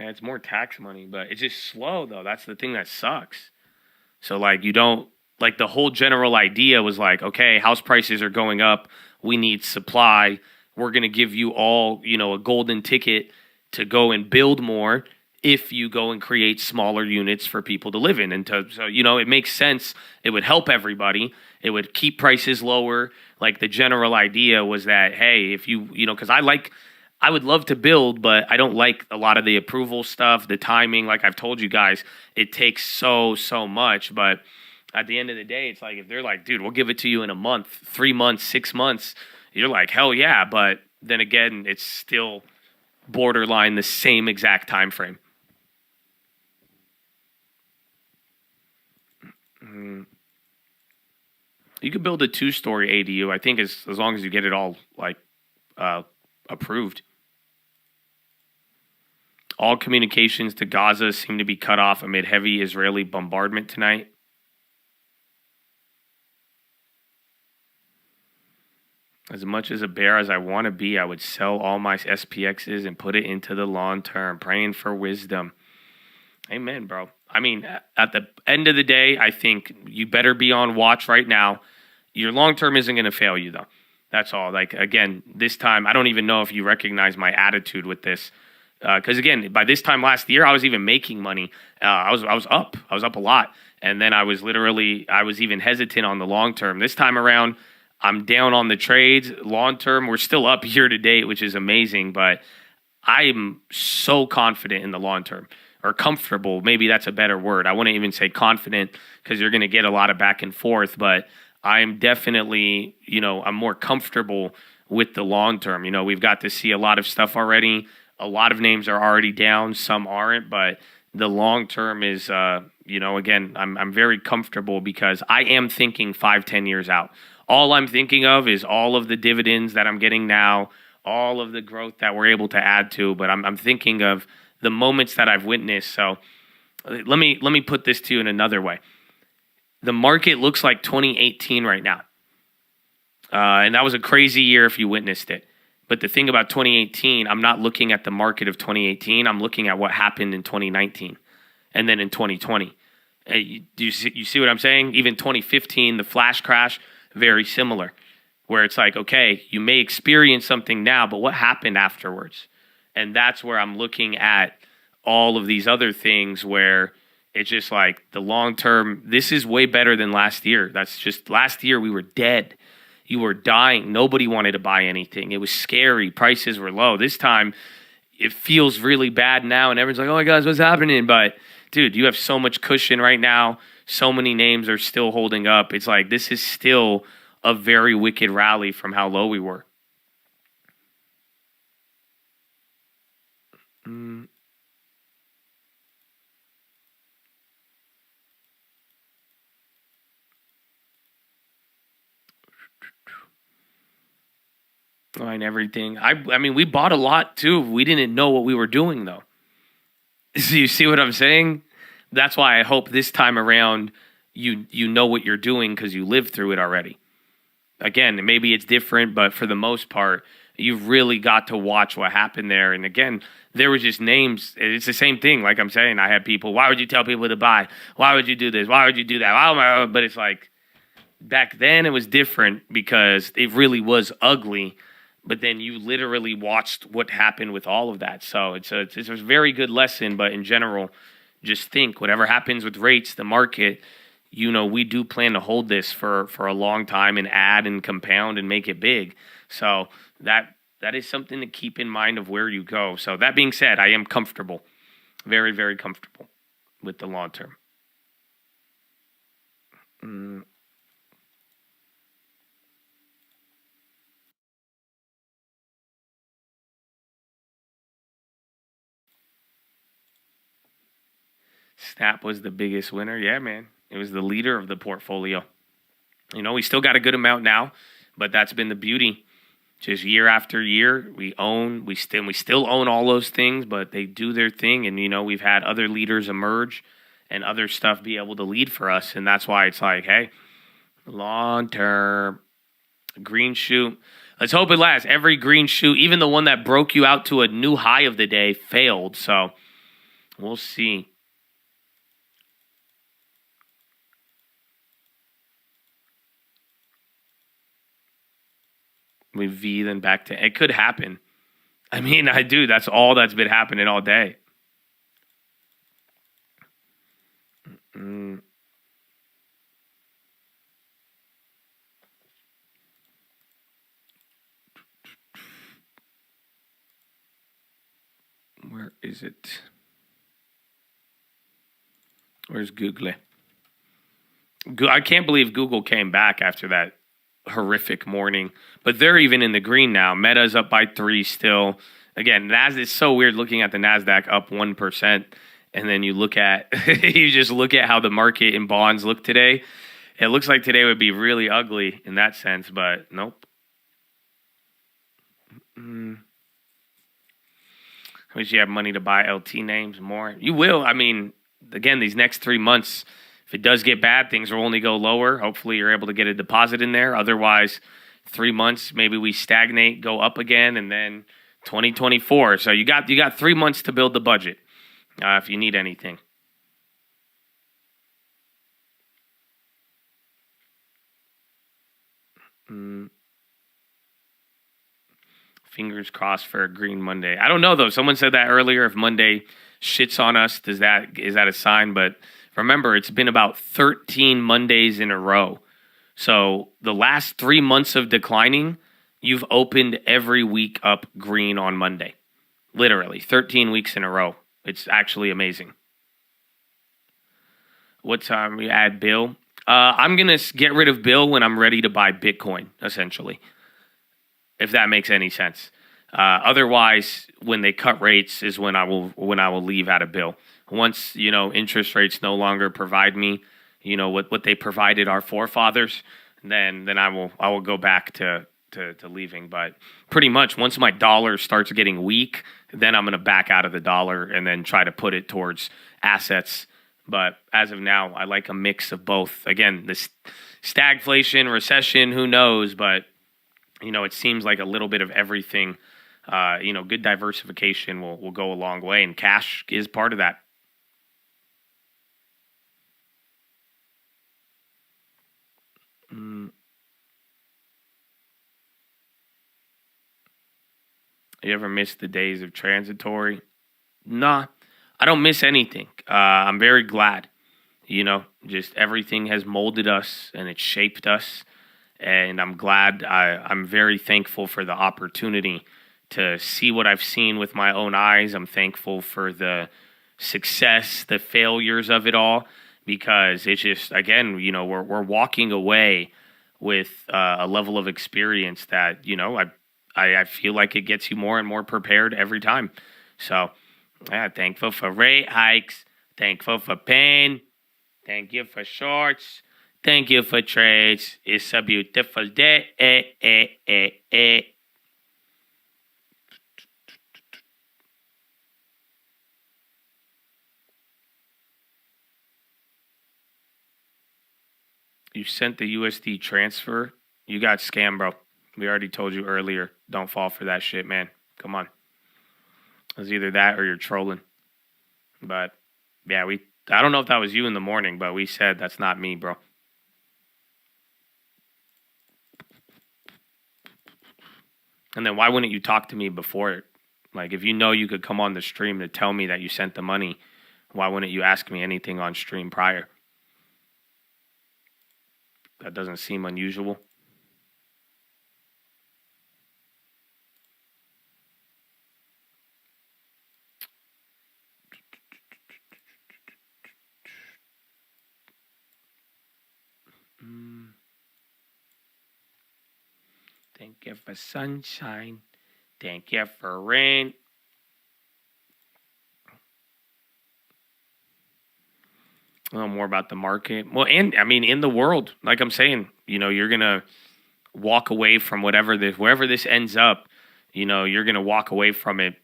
Yeah, it's more tax money, but it's just slow though. That's the thing that sucks. So like you don't like the whole general idea was like, okay, house prices are going up. We need supply. We're going to give you all, a golden ticket to go and build more if you go and create smaller units for people to live in. And so, it makes sense. It would help everybody. It would keep prices lower. Like the general idea was that, hey, if because I would love to build, but I don't like a lot of the approval stuff, the timing. Like I've told you guys, it takes so much. But at the end of the day, it's like if they're like, dude, we'll give it to you in a month, 3 months, 6 months, you're like, hell yeah. But then again, it's still borderline the same exact time frame. You could build a 2-story ADU, I think, as long as you get it all approved. All communications to Gaza seem to be cut off amid heavy Israeli bombardment tonight. As much as a bear as I want to be, I would sell all my SPXs and put it into the long term, praying for wisdom. Amen, bro. I mean, at the end of the day, I think you better be on watch right now. Your long term isn't going to fail you, though. That's all. Like, again, this time, I don't even know if you recognize my attitude with this. Because, again, by this time last year, I was even making money. I was up. I was up a lot. And then I was even hesitant on the long term. This time around, I'm down on the trades. Long term, we're still up year to date, which is amazing. But I'm so confident in the long term. Or comfortable. Maybe that's a better word. I wouldn't even say confident because you're going to get a lot of back and forth. But I'm definitely, I'm more comfortable with the long term. We've got to see a lot of stuff already. A lot of names are already down. Some aren't. But the long term is, again, I'm very comfortable because I am thinking 5-10 years out. All I'm thinking of is all of the dividends that I'm getting now, all of the growth that we're able to add to. But I'm thinking of the moments that I've witnessed. So let me put this to you in another way. The market looks like 2018 right now. And that was a crazy year if you witnessed it. But the thing about 2018, I'm not looking at the market of 2018. I'm looking at what happened in 2019 and then in 2020. You see what I'm saying? Even 2015, the flash crash, very similar. Where it's like, okay, you may experience something now, but what happened afterwards? And that's where I'm looking at all of these other things where it's just like the long term, this is way better than last year. That's just last year we were dead. You were dying. Nobody wanted to buy anything. It was scary. Prices were low. This time it feels really bad now and everyone's like, oh my gosh, what's happening? But dude, you have so much cushion right now. So many names are still holding up. It's like this is still a very wicked rally from how low we were. And everything. I mean, we bought a lot too. We didn't know what we were doing though. So you see what I'm saying? That's why I hope this time around you know what you're doing because you lived through it already. Again, maybe it's different, but for the most part, you've really got to watch what happened there. And again, there was just names. It's the same thing. Like I'm saying, I had people, why would you tell people to buy? Why would you do this? Why would you do that? But it's like back then it was different because it really was ugly. But then you literally watched what happened with all of that. So it's a very good lesson. But in general, just think whatever happens with rates, the market, we do plan to hold this for a long time and add and compound and make it big. So that is something to keep in mind of where you go. So that being said, I am comfortable, very, very comfortable with the long term. Snap was the biggest winner. Yeah, man. It was the leader of the portfolio. We still got a good amount now, but that's been the beauty. Just year after year, we still own all those things, but they do their thing. And, we've had other leaders emerge and other stuff be able to lead for us. And that's why it's like, hey, long term, green shoot. Let's hope it lasts. Every green shoot, even the one that broke you out to a new high of the day, failed. So We'll see. We V then back to it could happen. I mean, that's all that's been happening all day. Where is it? Where's Google? I can't believe Google came back after that horrific morning, but they're even in the green now. Meta's up by 3 still. Again, it's so weird looking at the NASDAQ up 1%, and then you just look at how the market in bonds look today. It looks like today would be really ugly in that sense, but nope. I wish you had money to buy LT names more. You will. I mean, again, these next 3 months, if it does get bad, things will only go lower. Hopefully you're able to get a deposit in there. Otherwise, 3 months, maybe we stagnate, go up again, and then 2024. So you got 3 months to build the budget if you need anything. Fingers crossed for a green Monday. I don't know, though. Someone said that earlier. If Monday shits on us, is that a sign? But remember, it's been about 13 Mondays in a row. So the last 3 months of declining, you've opened every week up green on Monday. Literally, 13 weeks in a row. It's actually amazing. What time we add Bill? I'm going to get rid of Bill when I'm ready to buy Bitcoin, essentially. If that makes any sense. Otherwise, when they cut rates is when I will leave out of Bill. Once, interest rates no longer provide me, what they provided our forefathers, then I will go back to leaving. But pretty much once my dollar starts getting weak, then I'm going to back out of the dollar and then try to put it towards assets. But as of now, I like a mix of both. Again, this stagflation, recession, who knows? But, it seems like a little bit of everything. Good diversification will go a long way, and cash is part of that. You ever miss the days of transitory? Nah, I don't miss anything. I'm very glad. Just everything has molded us and it's shaped us. And I'm glad. I'm very thankful for the opportunity to see what I've seen with my own eyes. I'm thankful for the success, the failures of it all, because it's just, again, we're walking away with a level of experience that, I feel like it gets you more and more prepared every time. So, thankful for rate hikes, thankful for pain, thank you for shorts, thank you for trades. It's a beautiful day. You sent the USD transfer. You got scammed, bro. We already told you earlier. Don't fall for that shit, man. Come on. It was either that or you're trolling. But, yeah, I don't know if that was you in the morning, but we said that's not me, bro. And then why wouldn't you talk to me before it? Like, if you could come on the stream to tell me that you sent the money, why wouldn't you ask me anything on stream prior? That doesn't seem unusual. Thank you for sunshine. Thank you for rain. A little more about the market. Well, and I mean, in the world, like I'm saying, you're going to walk away from wherever this ends up, you're going to walk away from it,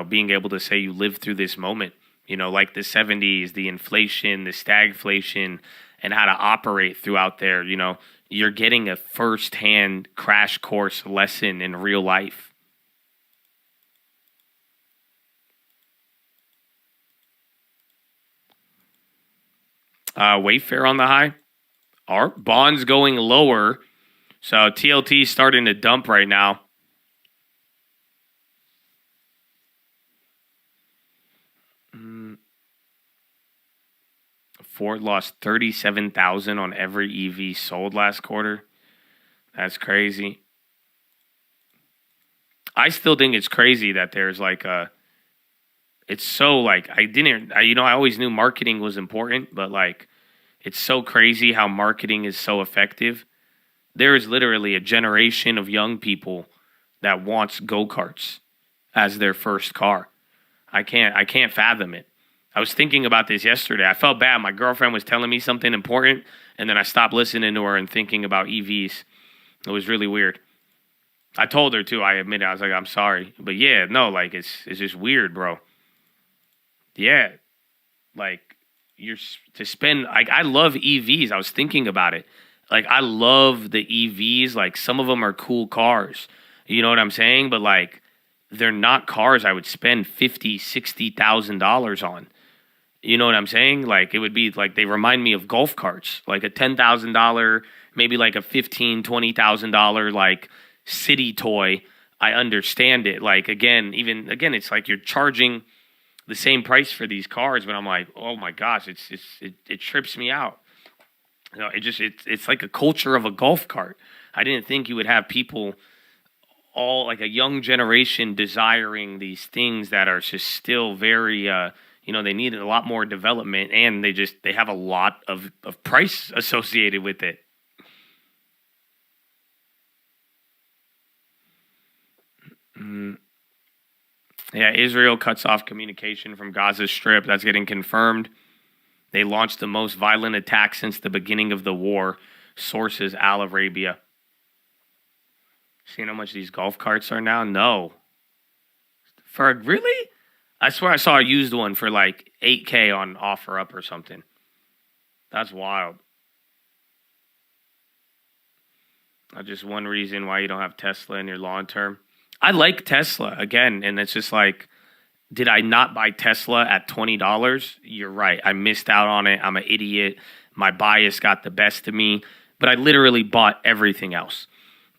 being able to say you lived through this moment, like the 70s, the inflation, the stagflation, and how to operate throughout there. You're getting a firsthand crash course lesson in real life. Wayfair on the high. Our bonds going lower. So TLT is starting to dump right now. Ford lost 37,000 on every EV sold last quarter. That's crazy. I still think it's crazy that there's like it's so like I always knew marketing was important, but like it's so crazy how marketing is so effective. There is literally a generation of young people that wants go-karts as their first car. I can't fathom it. I was thinking about this yesterday. I felt bad. My girlfriend was telling me something important, and then I stopped listening to her and thinking about EVs. It was really weird. I told her too. I admit it. I was like, I'm sorry, but yeah, no, like it's just weird, bro. Yeah, like you're to spend. Like I love EVs. I was thinking about it. Like I love the EVs. Like some of them are cool cars. You know what I'm saying? But like they're not cars I would spend $50,000-$60,000 on. You know what I'm saying? Like it would be like they remind me of golf carts, like a $10,000, maybe like a $15,000-$20,000 like city toy. I understand it. Like again, it's like you're charging the same price for these cars, but I'm like, oh my gosh, it trips me out. You know, it's like a culture of a golf cart. I didn't think you would have people all like a young generation desiring these things that are just still very they need a lot more development, and they have a lot of price associated with it. Yeah, Israel cuts off communication from Gaza Strip. That's getting confirmed. They launched the most violent attack since the beginning of the war. Sources Al Arabia. Seeing how much these golf carts are now? No. For really? I swear I saw a used one for like $8K on OfferUp or something. That's wild. That's just one reason why you don't have Tesla in your long term. I like Tesla, again, and it's just like, did I not buy Tesla at $20? You're right. I missed out on it. I'm an idiot. My bias got the best of me. But I literally bought everything else.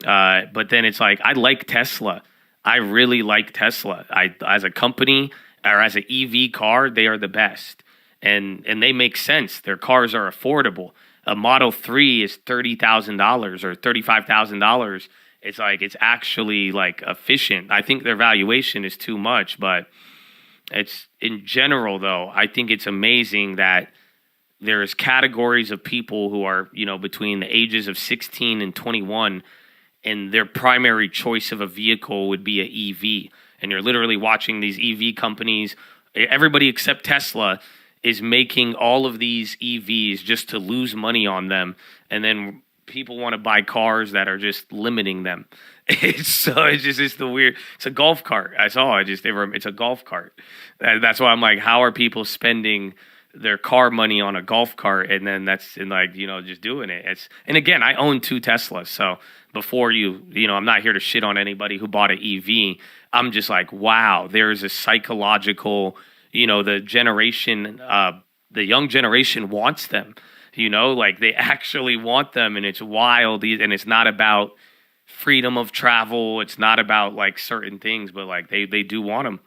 But then it's like, I like Tesla. I really like Tesla. As a company or as an EV car, they are the best. And they make sense. Their cars are affordable. A Model 3 is $30,000 or $35,000. It's like, it's actually like efficient. I think their valuation is too much, but it's in general though, I think it's amazing that there's categories of people who are, between the ages of 16 and 21, and their primary choice of a vehicle would be an EV. And you're literally watching these EV companies, everybody except Tesla is making all of these EVs just to lose money on them. And then people want to buy cars that are just limiting them. It's the weird. It's a golf cart. It's a golf cart. That's why I'm like, how are people spending their car money on a golf cart? And then just doing it. And again, I own 2 Teslas. So before I'm not here to shit on anybody who bought an EV. I'm just like, wow, there's a psychological, the young generation wants them. Like they actually want them, and it's wild. And it's not about freedom of travel. It's not about like certain things, but like they do want them.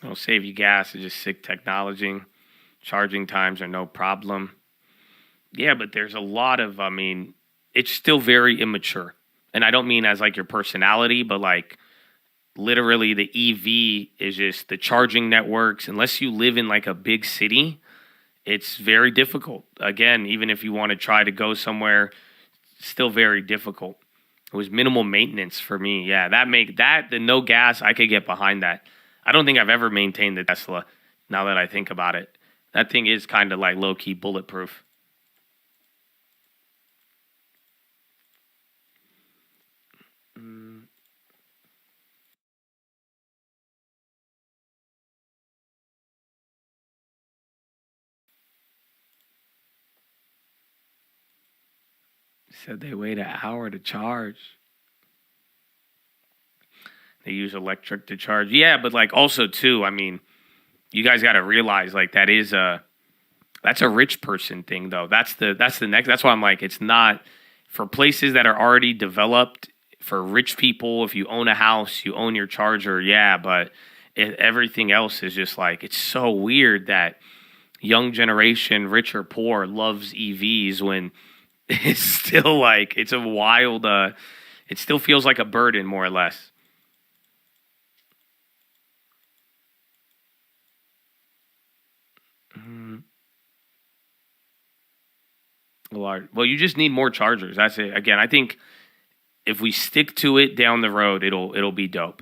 It'll save you gas. It's just sick technology. Charging times are no problem. Yeah, but there's a lot of, it's still very immature. And I don't mean as like your personality, but like literally the EV is just the charging networks. Unless you live in like a big city, it's very difficult. Again, even if you want to try to go somewhere, still very difficult. It was minimal maintenance for me. Yeah, the no gas, I could get behind that. I don't think I've ever maintained the Tesla, now that I think about it. That thing is kind of like low-key bulletproof. Said they wait an hour to charge. They use electric to charge. Yeah, but like also too, I mean, you guys got to realize like that's a rich person thing though. That's the next. That's why I'm like, it's not for places that are already developed for rich people. If you own a house, you own your charger. Yeah, but everything else is just like, it's so weird that young generation, rich or poor, loves EVs when it's still like, it's a wild, it still feels like a burden more or less. Well, you just need more chargers. That's it. Again, I think if we stick to it down the road, it'll be dope.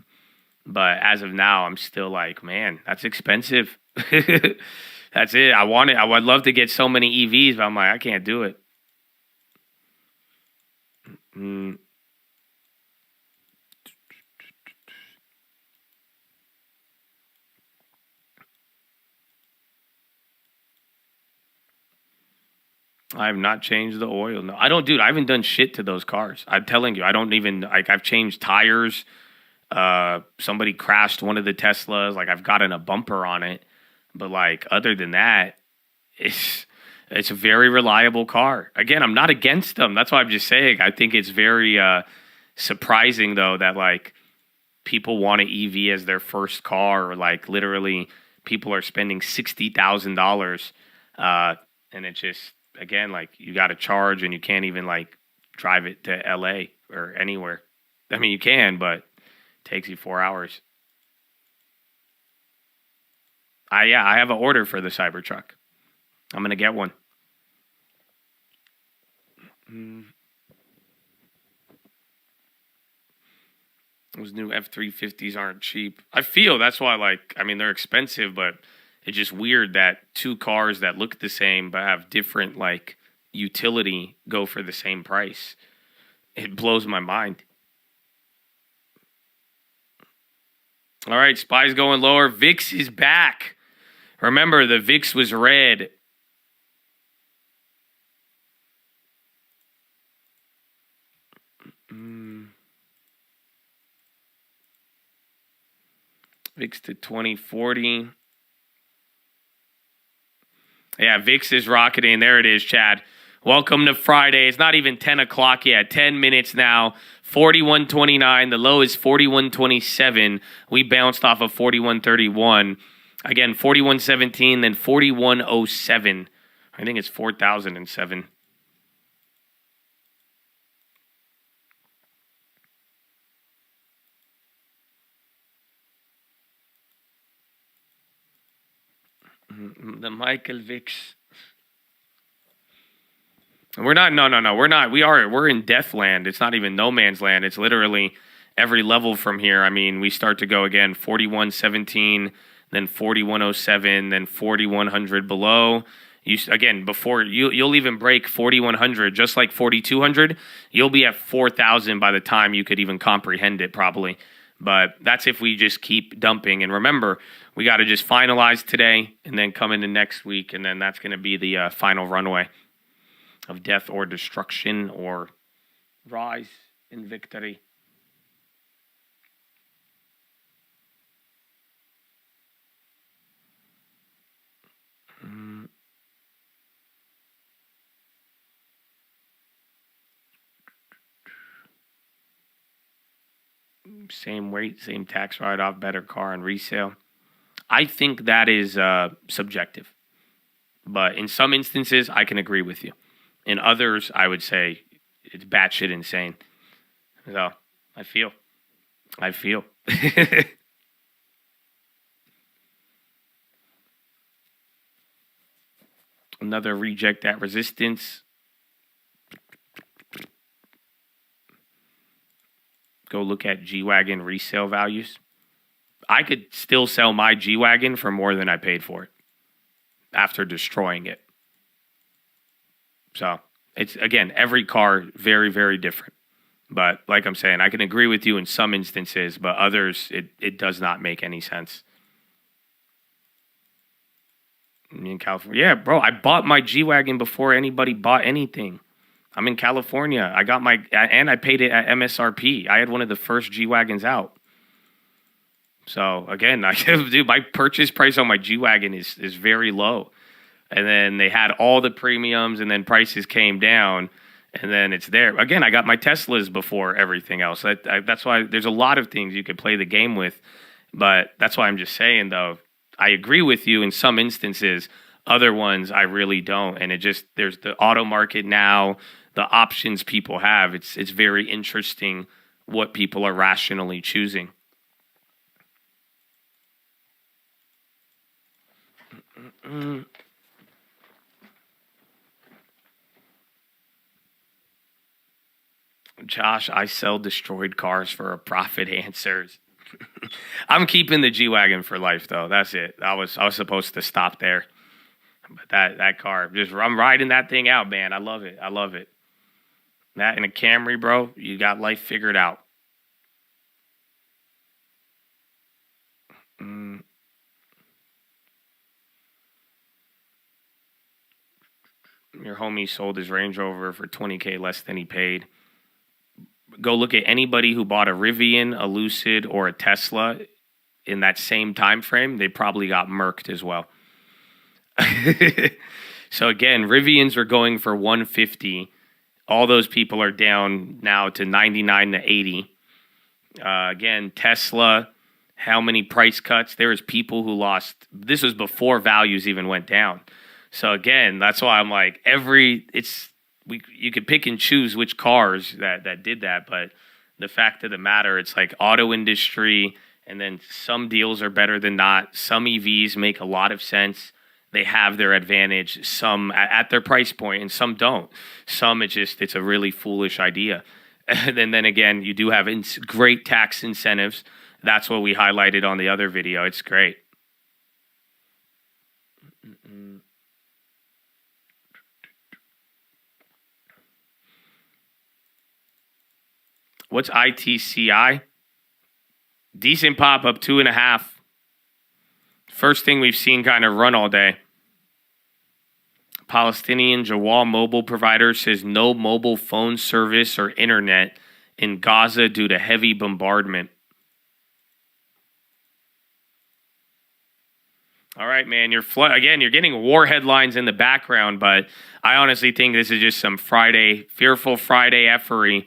But as of now, I'm still like, man, that's expensive. That's it. I want it. I would love to get so many EVs, but I'm like, I can't do it. I have not changed the oil. No, I don't, dude. I haven't done shit to those cars. I'm telling you, I don't even, like, I've changed tires. Somebody crashed one of the Teslas. Like, I've gotten a bumper on it. But, like, other than that, it's a very reliable car. Again, I'm not against them. That's why I'm just saying. I think it's very surprising, though, that, like, people want an EV as their first car. Or, like, literally, people are spending $60,000. And it just, again, like, you got to charge and you can't even, like, drive it to LA or anywhere. I mean, you can, but it takes you 4 hours. I have an order for the Cybertruck. I'm going to get one. Those new F-350s aren't cheap. I feel that's why, like, I mean, they're expensive, but it's just weird that two cars that look the same but have different, like, utility go for the same price. It blows my mind. All right, SPY's going lower. VIX is back. Remember, the VIX was red. VIX to 2040. Yeah, VIX is rocketing. There it is, Chad. Welcome to Friday. It's not even 10 o'clock yet. 10 minutes now. 41.29. The low is 41.27. We bounced off of 41.31. Again, 41.17, then 41.07. I think it's 4,007. The Michael Vicks. We're not, no, we're not. We're in death land. It's not even no man's land. It's literally every level from here. I mean, we start to go again, 41.17, then 41.07, then 4,100 below. Again, before you'll even break 4,100, just like 4,200, you'll be at 4,000 by the time you could even comprehend it probably. But that's if we just keep dumping. And remember, we got to just finalize today and then come into next week. And then that's going to be the final runway of death or destruction or rise in victory. Same weight, same tax write-off, better car and resale. I think that is subjective. But in some instances, I can agree with you. In others, I would say it's batshit insane. So, I feel. Another reject at resistance. Go look at G-Wagon resale values. I could still sell my G-Wagon for more than I paid for it after destroying it. So, it's, again, every car, very, very different. But like I'm saying, I can agree with you in some instances, but others, it does not make any sense. In California, yeah, bro, I bought my G-Wagon before anybody bought anything. I'm in California. I got and I paid it at MSRP. I had one of the first G-Wagons out. So again, dude, my purchase price on my G-Wagon is very low. And then they had all the premiums, and then prices came down, and then it's there. Again, I got my Teslas before everything else. That's why there's a lot of things you could play the game with. But that's why I'm just saying, though, I agree with you in some instances. Other ones, I really don't. And there's the auto market now, the options people have. It's very interesting what people are rationally choosing. Josh, I sell destroyed cars for a profit answers. I'm keeping the G-Wagon for life, though. That's it. I was supposed to stop there. But that car, I'm riding that thing out, man. I love it. I love it. That and a Camry, bro, you got life figured out. Your homie sold his Range Rover for $20K less than he paid. Go look at anybody who bought a Rivian, a Lucid, or a Tesla in that same time frame. They probably got murked as well. So again, Rivians are going for 150. All those people are down now to 99 to 80. Again, Tesla, how many price cuts? There was people who lost. This was before values even went down. So again, that's why I'm like you could pick and choose which cars that did that, but the fact of the matter, it's like auto industry, and then some deals are better than not. Some EVs make a lot of sense. They have their advantage, some at their price point, and some don't. Some it's a really foolish idea. And then again, you do have great tax incentives. That's what we highlighted on the other video. It's great. What's ITCI? Decent pop up 2.5. First thing we've seen kind of run all day. Palestinian Jawal mobile provider says no mobile phone service or internet in Gaza due to heavy bombardment. All right, man. You're getting war headlines in the background, but I honestly think this is just some fearful Friday effery.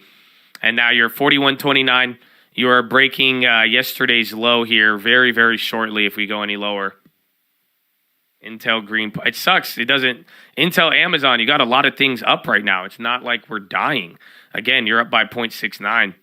And now you're 41.29. You are breaking yesterday's low here very, very shortly if we go any lower. Intel Green. It sucks. It doesn't. Intel Amazon, you got a lot of things up right now. It's not like we're dying. Again, you're up by 0.69.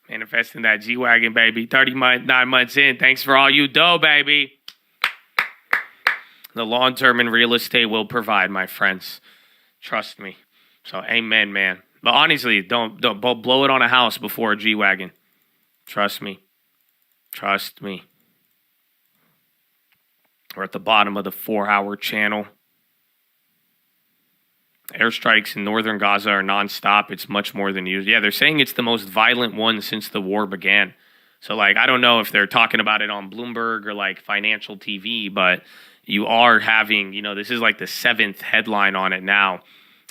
Manifesting that G-Wagon, baby. 39 months in. Thanks for all you do, baby. The long-term in real estate will provide, my friends. Trust me. So, amen, man. But honestly, don't blow it on a house before a G-Wagon. Trust me. Trust me. We're at the bottom of the 4-hour channel. Airstrikes in northern Gaza are nonstop. It's much more than usual. Yeah, they're saying it's the most violent one since the war began. So, like, I don't know if they're talking about it on Bloomberg or, like, financial TV, but you are having, this is like the 7th headline on it now.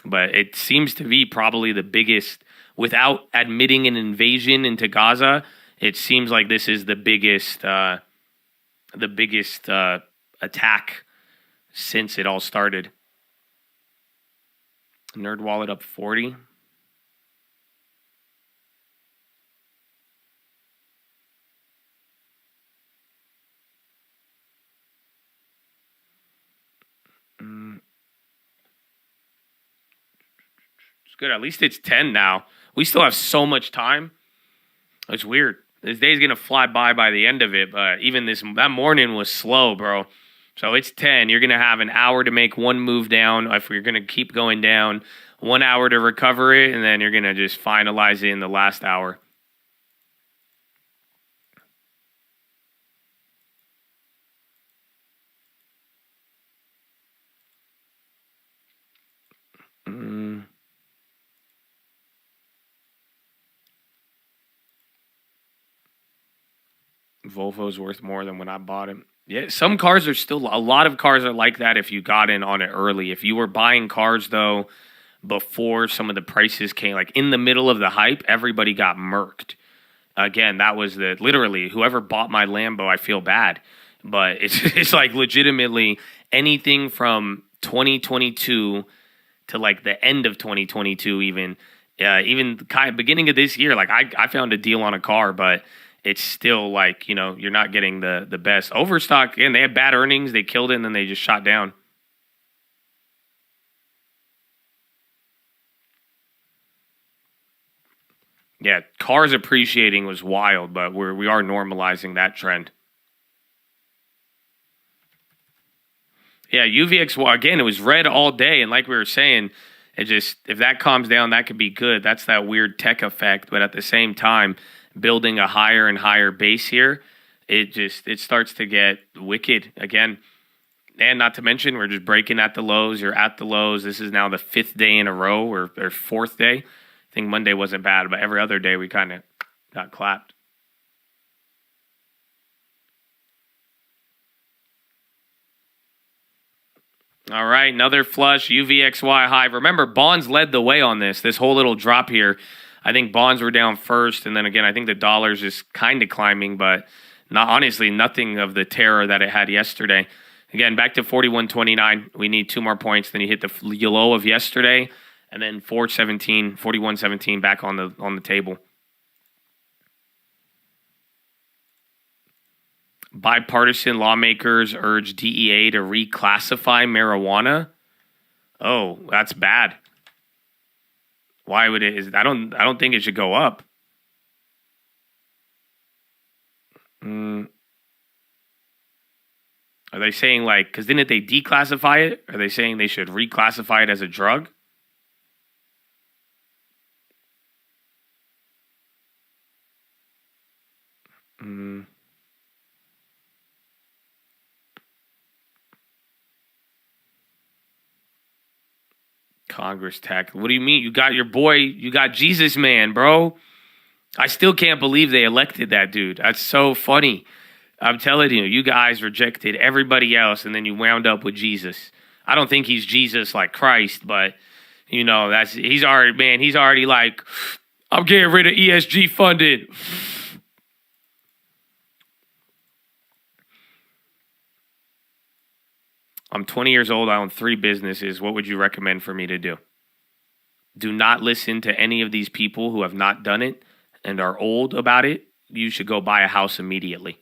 But it seems to be probably the biggest, without admitting an invasion into Gaza, it seems like this is the biggest attack since it all started. Nerd Wallet up 40. It's good. At least it's 10 now. We still have so much time. It's weird. This day's going to fly by the end of it, but even that morning was slow, bro. So it's 10. You're going to have an hour to make one move down. If you're going to keep going down, 1 hour to recover it, and then you're going to just finalize it in the last hour. Volvo's worth more than when I bought it. Yeah, some cars are still, a lot of cars are like that if you got in on it early. If you were buying cars, though, before some of the prices came, like in the middle of the hype, everybody got murked. Again, that was literally, whoever bought my Lambo, I feel bad. But it's like legitimately anything from 2022 to like the end of 2022 even kind of beginning of this year, like I found a deal on a car, but it's still like, you're not getting the best. Overstock, and they had bad earnings, they killed it, and then they just shot down. Yeah, cars appreciating was wild, but we are normalizing that trend. Yeah, UVX, well, again, it was red all day, and like we were saying, if that calms down, that could be good. That's that weird tech effect, but at the same time, building a higher and higher base here, it starts to get wicked again. And not to mention, we're just breaking at the lows. You're at the lows. This is now the 5th day in a row, or fourth day. I think Monday wasn't bad, but every other day we kind of got clapped. All right, another flush, UVXY high. Remember, bonds led the way on this whole little drop here. I think bonds were down first, and then again, I think the dollar's just kind of climbing, but honestly, nothing of the terror that it had yesterday. Again, back to 41.29. We need 2 more points. Then you hit the low of yesterday, and then 41.17 back on the table. Bipartisan lawmakers urge DEA to reclassify marijuana. Oh, that's bad. Why would it? I don't think it should go up. Are they saying because didn't they declassify it? Are they saying they should reclassify it as a drug? Congress tech. What do you mean? You got your boy, you got Jesus man, bro. I still can't believe they elected that dude. That's so funny. I'm telling you, you guys rejected everybody else, and then you wound up with Jesus. I don't think he's Jesus like Christ, but he's already like, I'm getting rid of ESG funded. I'm 20 years old. I own 3 businesses. What would you recommend for me to do? Do not listen to any of these people who have not done it and are old about it. You should go buy a house immediately.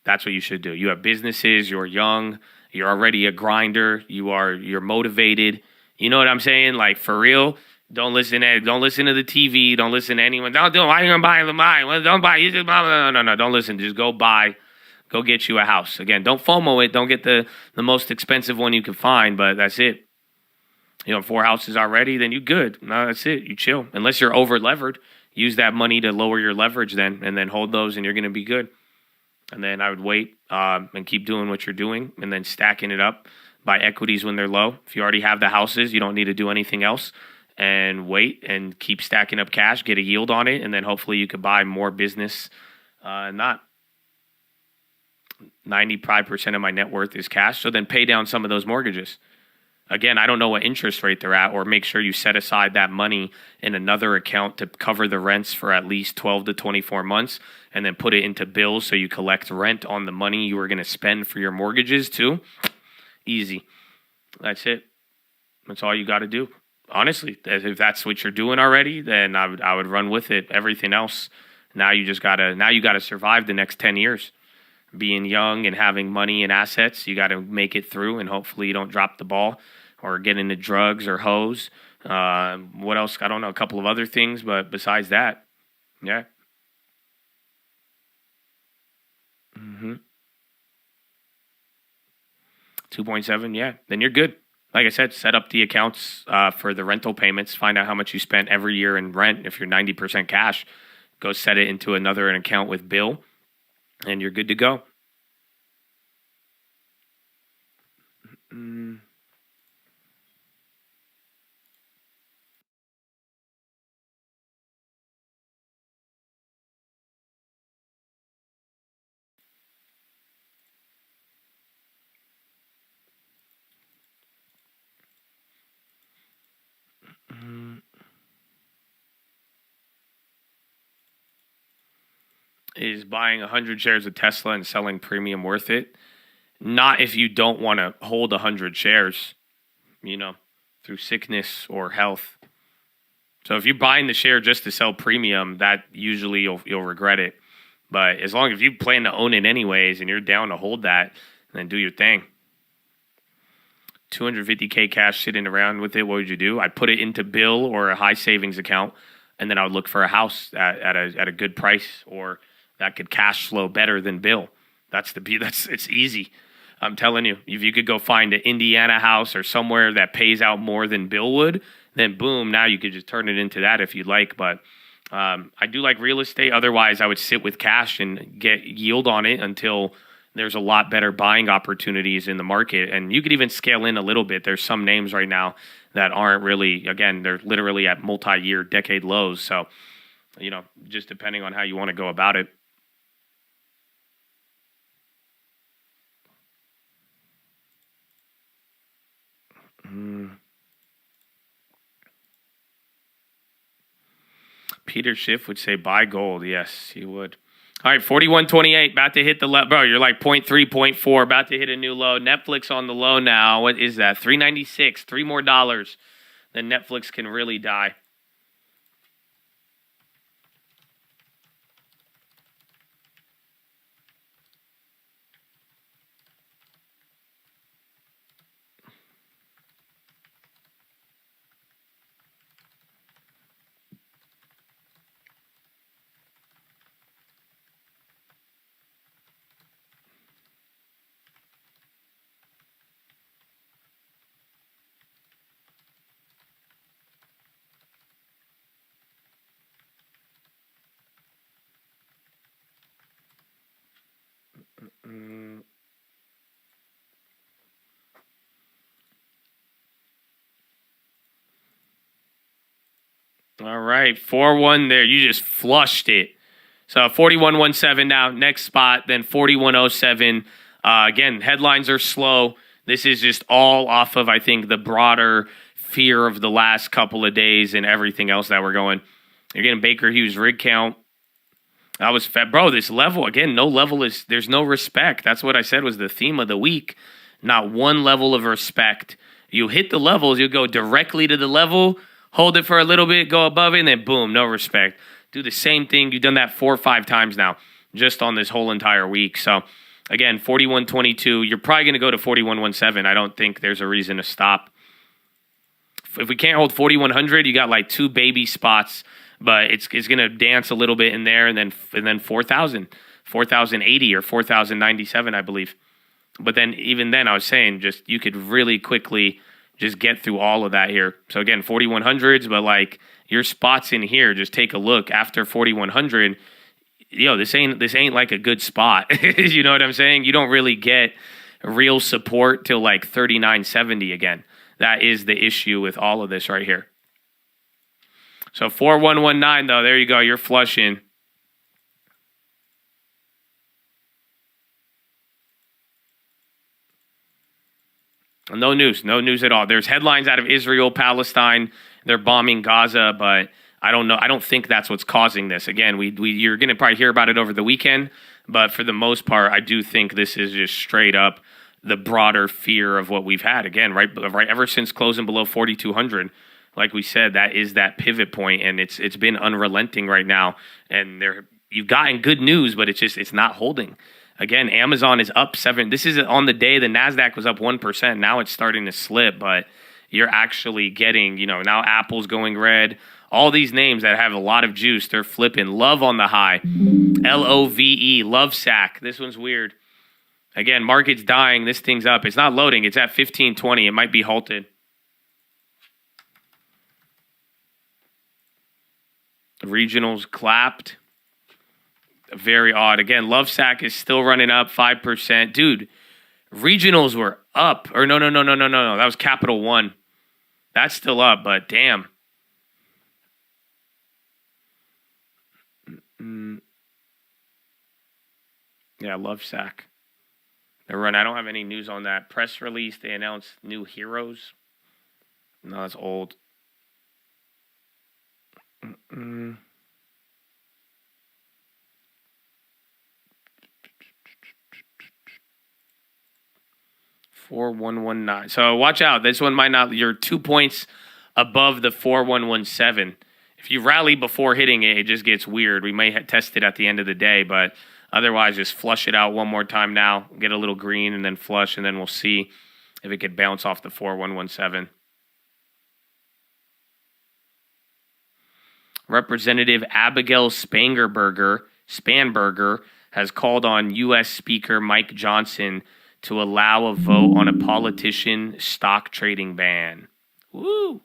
That's what you should do. You have businesses. You're young. You're already a grinder. You're motivated. You know what I'm saying? Like, for real. Don't listen to the TV. Don't listen to anyone. Why are you gonna buy the mine? Well, don't buy. You just no. Don't listen. Just go buy. Go get you a house. Again, don't FOMO it. Don't get the most expensive one you can find, but that's it. 4 houses already, then you good. No, that's it. You chill. Unless you're over-levered, use that money to lower your leverage then, and then hold those, and you're going to be good. And then I would wait and keep doing what you're doing, and then stacking it up, buy equities when they're low. If you already have the houses, you don't need to do anything else. And wait and keep stacking up cash, get a yield on it, and then hopefully you could buy more business. Not 95% of my net worth is cash, so then pay down some of those mortgages. Again, I don't know what interest rate they're at, or make sure you set aside that money in another account to cover the rents for at least 12 to 24 months, and then put it into bills so you collect rent on the money you were going to spend for your mortgages too. Easy. That's it. That's all you got to do. Honestly, if that's what you're doing already, then I would run with it. Everything else, now you gotta survive the next 10 years. Being young and having money and assets, you got to make it through, and hopefully you don't drop the ball or get into drugs or hoes. What else? I don't know, a couple of other things, but besides that, yeah. 2.7, yeah. Then you're good. Like I said, set up the accounts for the rental payments. Find out how much you spent every year in rent. If you're 90% cash, go set it into an account with Bill, and you're good to go. is buying 100 shares of Tesla and selling premium worth it. Not if you don't want to hold 100 shares, through sickness or health. So if you're buying the share just to sell premium, that usually you'll regret it. But as long as you plan to own it anyways and you're down to hold that, then do your thing. 250K cash sitting around with it, what would you do? I'd put it into Bill or a high savings account, and then I would look for a house at a good price, or that could cash flow better than Bill. It's easy. I'm telling you, if you could go find an Indiana house or somewhere that pays out more than Bill would, then boom, now you could just turn it into that if you'd like. But I do like real estate. Otherwise, I would sit with cash and get yield on it until there's a lot better buying opportunities in the market. And you could even scale in a little bit. There's some names right now that aren't really, again, they're literally at multi-year, decade lows. So, just depending on how you want to go about it. Peter Schiff would say buy gold. Yes, he would. All right, 41.28, about to hit the level. Bro, you're like 0.3, 0.4, about to hit a new low. Netflix on the low now. What is that? $3.96, $3 more. Then Netflix can really die. All right, 4-1 there. You just flushed it. So 41.17 now, next spot, then 41.07. Again, headlines are slow. This is just all off of, I think, the broader fear of the last couple of days and everything else that we're going. You're getting Baker Hughes rig count. That was fed. Bro, this level, again, there's no respect. That's what I said was the theme of the week. Not one level of respect. You hit the levels, you go directly to the level, hold it for a little bit, go above it, and then boom, no respect. Do the same thing. You've done that 4 or 5 times now, just on this whole entire week. So, again, 41.22. You're probably going to go to 41.17. I don't think there's a reason to stop. If we can't hold 4,100, you got like 2 baby spots, but it's going to dance a little bit in there, and then 4,000, 4,080 or 4,097, I believe. But then even then, I was saying just you could really quickly just get through all of that here. So again, 4,100s, but like your spots in here, just take a look after 4,100. This ain't like a good spot. You know what I'm saying? You don't really get real support till like 39.70 again. That is the issue with all of this right here. So 4119 though, there you go. You're flushing. No news at all. There's headlines out of Israel, Palestine. They're bombing Gaza, but I don't know. I don't think that's what's causing this. Again, you're going to probably hear about it over the weekend, but for the most part, I do think this is just straight up the broader fear of what we've had. Again, right ever since closing below 4,200, like we said, that is that pivot point, and it's been unrelenting right now. And you've gotten good news, but it's not holding. Again, Amazon is up 7. This is on the day the NASDAQ was up 1%. Now it's starting to slip, but you're actually getting, now Apple's going red. All these names that have a lot of juice, they're flipping. Love on the high. LOVE, Love Sack. This one's weird. Again, market's dying. This thing's up. It's not loading. It's at 1520. It might be halted. Regionals clapped. Very odd. Again, Lovesack is still running up 5%. Dude, regionals were up. Or no. That was Capital One. That's still up, but damn. Yeah, Lovesack. They're running. I don't have any news on that. Press release, they announced new heroes. No, that's old. 4119. So watch out. This one might not. You're 2 points above the 4117. If you rally before hitting it, it just gets weird. We may test it at the end of the day, but otherwise, just flush it out one more time now. Get a little green and then flush, and then we'll see if it could bounce off the 4117. Representative Abigail Spanberger has called on U.S. Speaker Mike Johnson to allow a vote on a politician stock trading ban. Woo!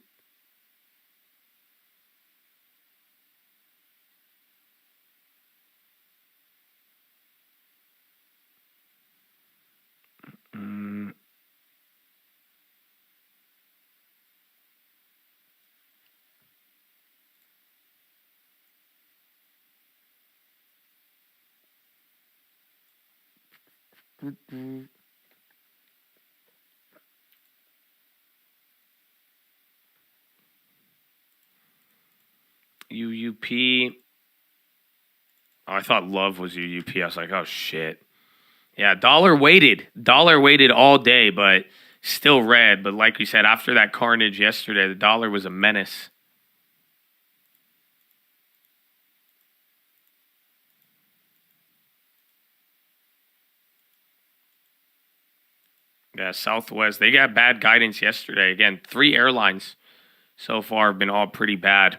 UUP. Oh, I thought love was UUP. I was like, oh shit. Yeah, dollar weighted all day, but still red. But like we said, after that carnage yesterday, the dollar was a menace. Yeah, Southwest, they got bad guidance yesterday. Again, 3 airlines so far have been all pretty bad.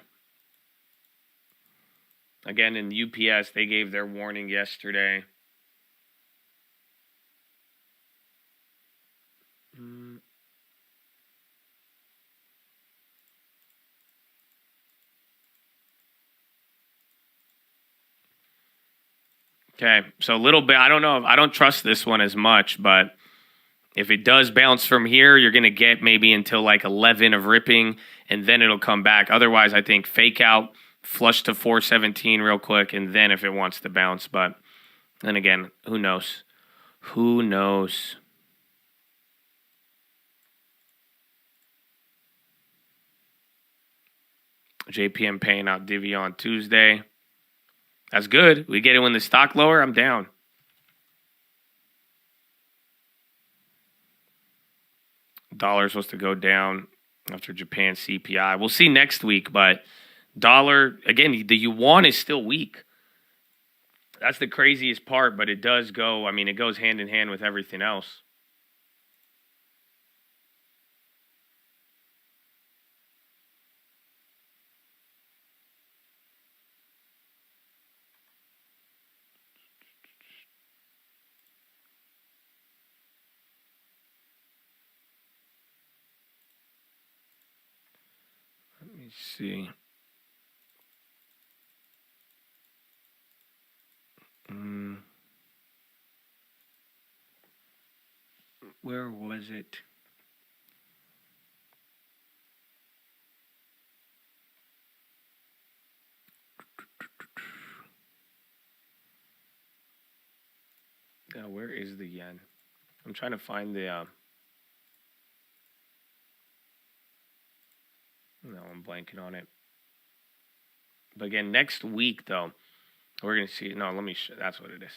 Again, in UPS, they gave their warning yesterday. Okay, so a little bit, I don't know, I don't trust this one as much, but if it does bounce from here, you're going to get maybe until like 11 of ripping, and then it'll come back. Otherwise, I think fake out, flush to 417 real quick, and then if it wants to bounce. But then again, who knows? Who knows? JPM paying out divvy on Tuesday. That's good. We get it when the stock lower, I'm down. Dollar's supposed to go down after Japan CPI. We'll see next week, but dollar, again, the yuan is still weak. That's the craziest part, but it does go, I mean, it goes hand in hand with everything else. Let me see. Where was it? Where is the yen? I'm trying to find the... No, I'm blanking on it. But again, next week, though, we're going to see... No, let me... That's what it is.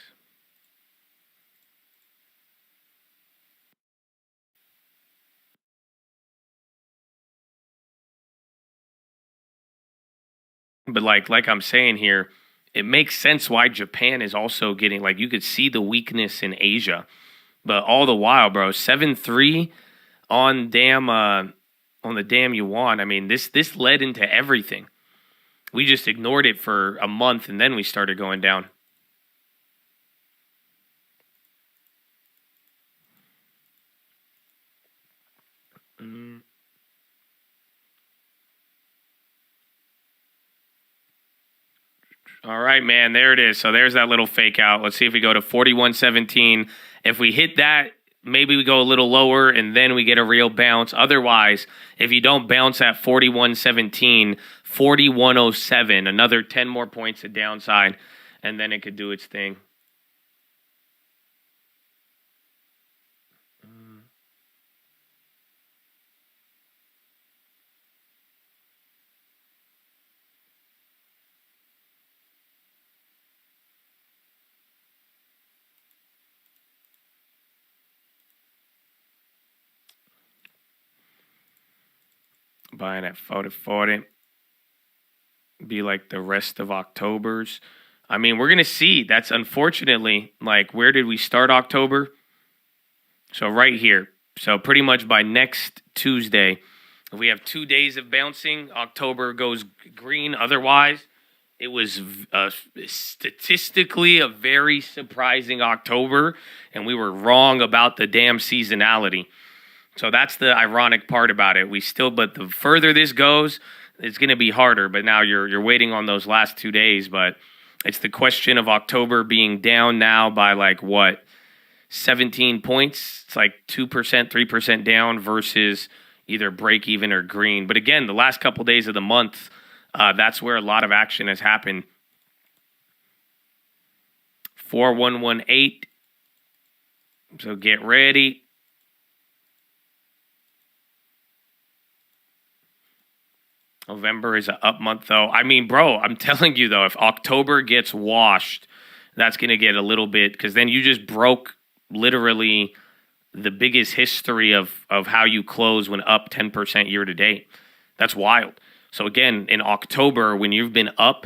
But like I'm saying here, it makes sense why Japan is also getting... Like, you could see the weakness in Asia. But all the while, bro, 7-3 on the damn yuan. I mean, this led into everything. We just ignored it for a month, and then we started going down. All right, man, there it is. So there's that little fake out. Let's see if we go to 41.17. If we hit that, maybe we go a little lower, and then we get a real bounce. Otherwise, if you don't bounce at 41.17, 41.07, another 10 more points of downside, and then it could do its thing. Buying at 40. Be like the rest of October's. I mean, we're going to see. That's unfortunately, like, where did we start October? So right here. So pretty much by next Tuesday, if we have 2 days of bouncing, October goes green. Otherwise, it was statistically a very surprising October, and we were wrong about the damn seasonality. So that's the ironic part about it. But the further this goes, it's going to be harder. But now you're waiting on those last 2 days. But it's the question of October being down now by like what, 17 points. It's like 2%, 3% down versus either break even or green. But again, the last couple days of the month, that's where a lot of action has happened. 4118. So get ready. November is an up month, though. I mean, bro, I'm telling you, though, if October gets washed, that's going to get a little bit, because then you just broke literally the biggest history of how you close when up 10% year to date. That's wild. So again, in October, when you've been up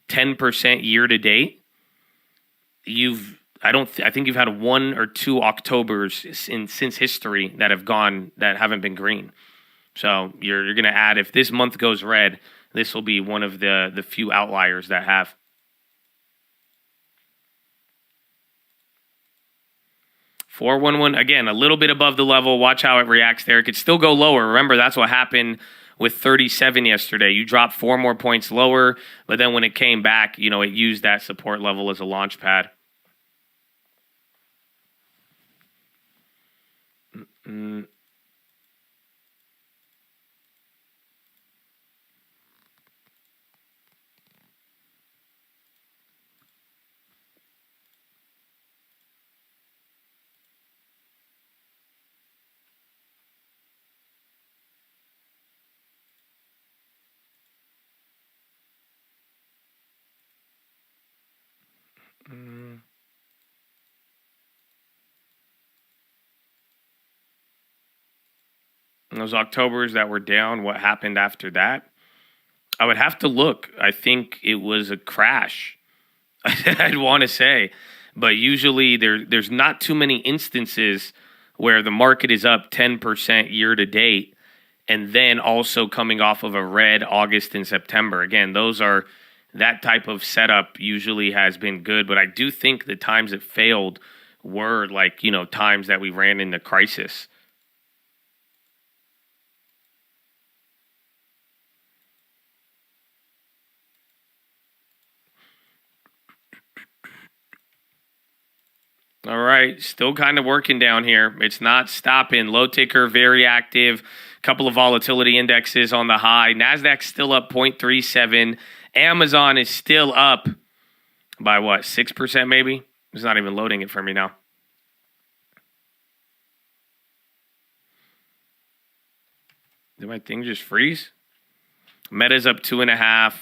10% year to date, I think you've had 1 or 2 Octobers since history that haven't been green. So you're going to add, if this month goes red, this will be one of the few outliers that have. $411, again, a little bit above the level. Watch how it reacts there. It could still go lower. Remember, that's what happened with 37 yesterday. You dropped 4 more points lower, but then when it came back, it used that support level as a launch pad. And those Octobers that were down, what happened after that? I would have to look. I think it was a crash, I'd want to say. But usually there's not too many instances where the market is up 10% year to date and then also coming off of a red August and September. Again, that type of setup usually has been good. But I do think the times it failed were like, times that we ran into crisis. All right, still kind of working down here. It's not stopping. Low ticker, very active. Couple of volatility indexes on the high. NASDAQ's still up 0.37. Amazon is still up by what, 6% maybe? It's not even loading it for me now. Did my thing just freeze? Meta's up 2.5.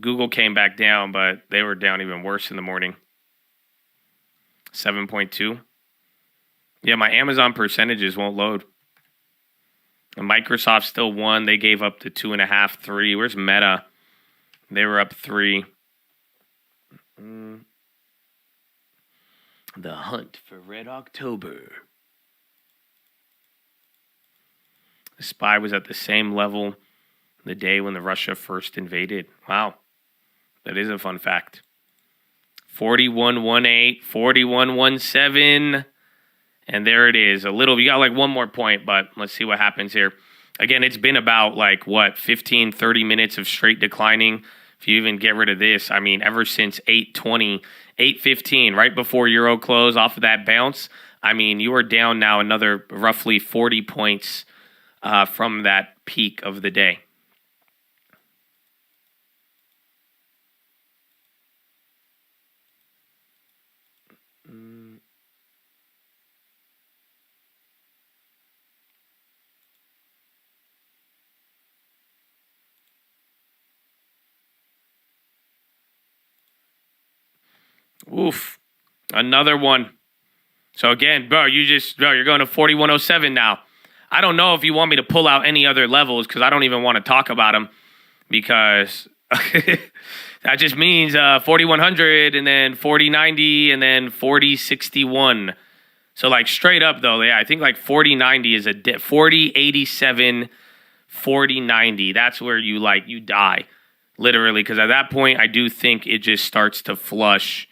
Google came back down, but they were down even worse in the morning. 7.2. Yeah, my Amazon percentages won't load. And Microsoft still won. They gave up to 2.5, 3. Where's Meta? They were up 3. The hunt for Red October. The SPY was at the same level the day when Russia first invaded. Wow. That is a fun fact. 41.18, 41.17. And there it is. We got like one more point, but let's see what happens here. Again, it's been about 15, 30 minutes of straight declining. If you even get rid of this, I mean, ever since 8:20, 8:15, right before Euro close off of that bounce, I mean, you are down now another roughly 40 points from that peak of the day. Oof. Another one. So again, bro, you're going to 41.07 now. I don't know if you want me to pull out any other levels because I don't even want to talk about them because that just means 4100 and then 4090 and then 4061. So like straight up though, yeah, I think like 4090 is 4087, 4090. That's where you die, literally, because at that point I do think it just starts to flush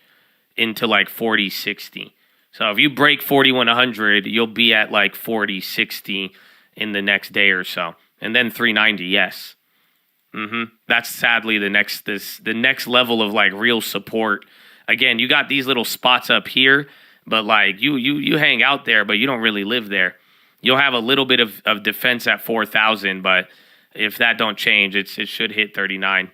into like 4060. So if you break 4100, you'll be at like 4060 in the next day or so, and then 390. Yes. That's sadly the next level of like real support. Again, you got these little spots up here, but like you hang out there, but you don't really live there. You'll have a little bit of defense at 4,000, but if that don't change, it should hit 39.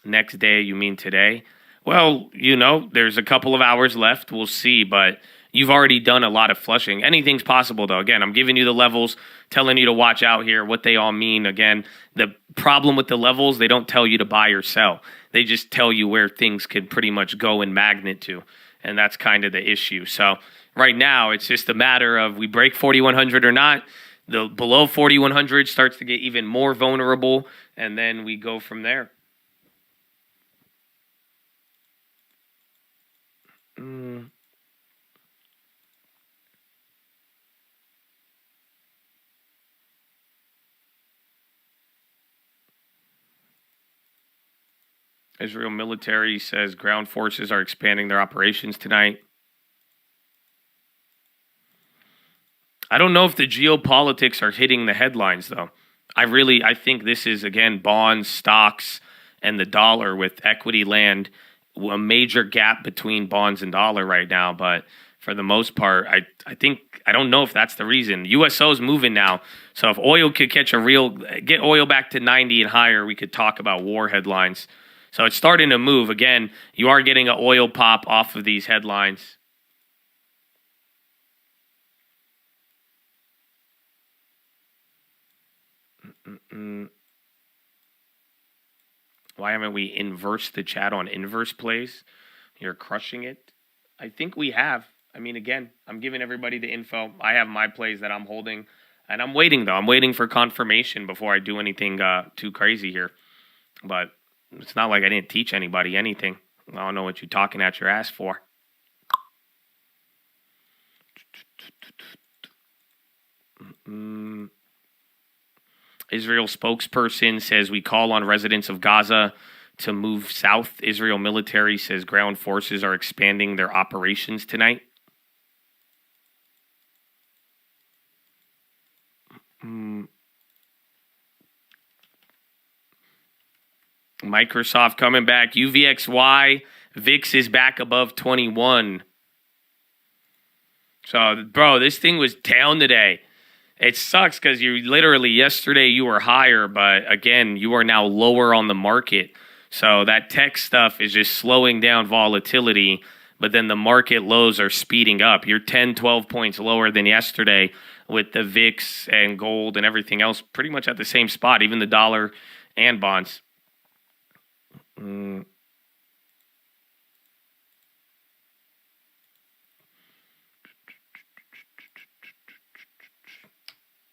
Next day, you mean today? Well, there's a couple of hours left. We'll see, but you've already done a lot of flushing. Anything's possible, though. Again, I'm giving you the levels, telling you to watch out here, what they all mean. Again, the problem with the levels, they don't tell you to buy or sell. They just tell you where things could pretty much go in magnet to, and that's kind of the issue. So right now, it's just a matter of we break 4,100 or not. The below 4,100 starts to get even more vulnerable, and then we go from there. Israel military says ground forces are expanding their operations tonight. I don't know if the geopolitics are hitting the headlines, though. I think this is, again, bonds, stocks, and the dollar with equity land, a major gap between bonds and dollar right now. But for the most part, I don't know if that's the reason. USO is moving now. So if oil could get oil back to 90 and higher, we could talk about war headlines. So it's starting to move. Again, you are getting an oil pop off of these headlines. Why haven't we inversed the chat on inverse plays? You're crushing it. I think we have. I mean, again, I'm giving everybody the info. I have my plays that I'm holding. And I'm waiting, though. I'm waiting for confirmation before I do anything too crazy here. But it's not like I didn't teach anybody anything. I don't know what you're talking at your ass for. Israel spokesperson says we call on residents of Gaza to move south. Israel military says ground forces are expanding their operations tonight. Microsoft coming back. UVXY. VIX is back above 21. So, bro, this thing was down today. It sucks because yesterday you were higher, but again, you are now lower on the market. So that tech stuff is just slowing down volatility, but then the market lows are speeding up. You're 10, 12 points lower than yesterday with the VIX and gold and everything else pretty much at the same spot, even the dollar and bonds.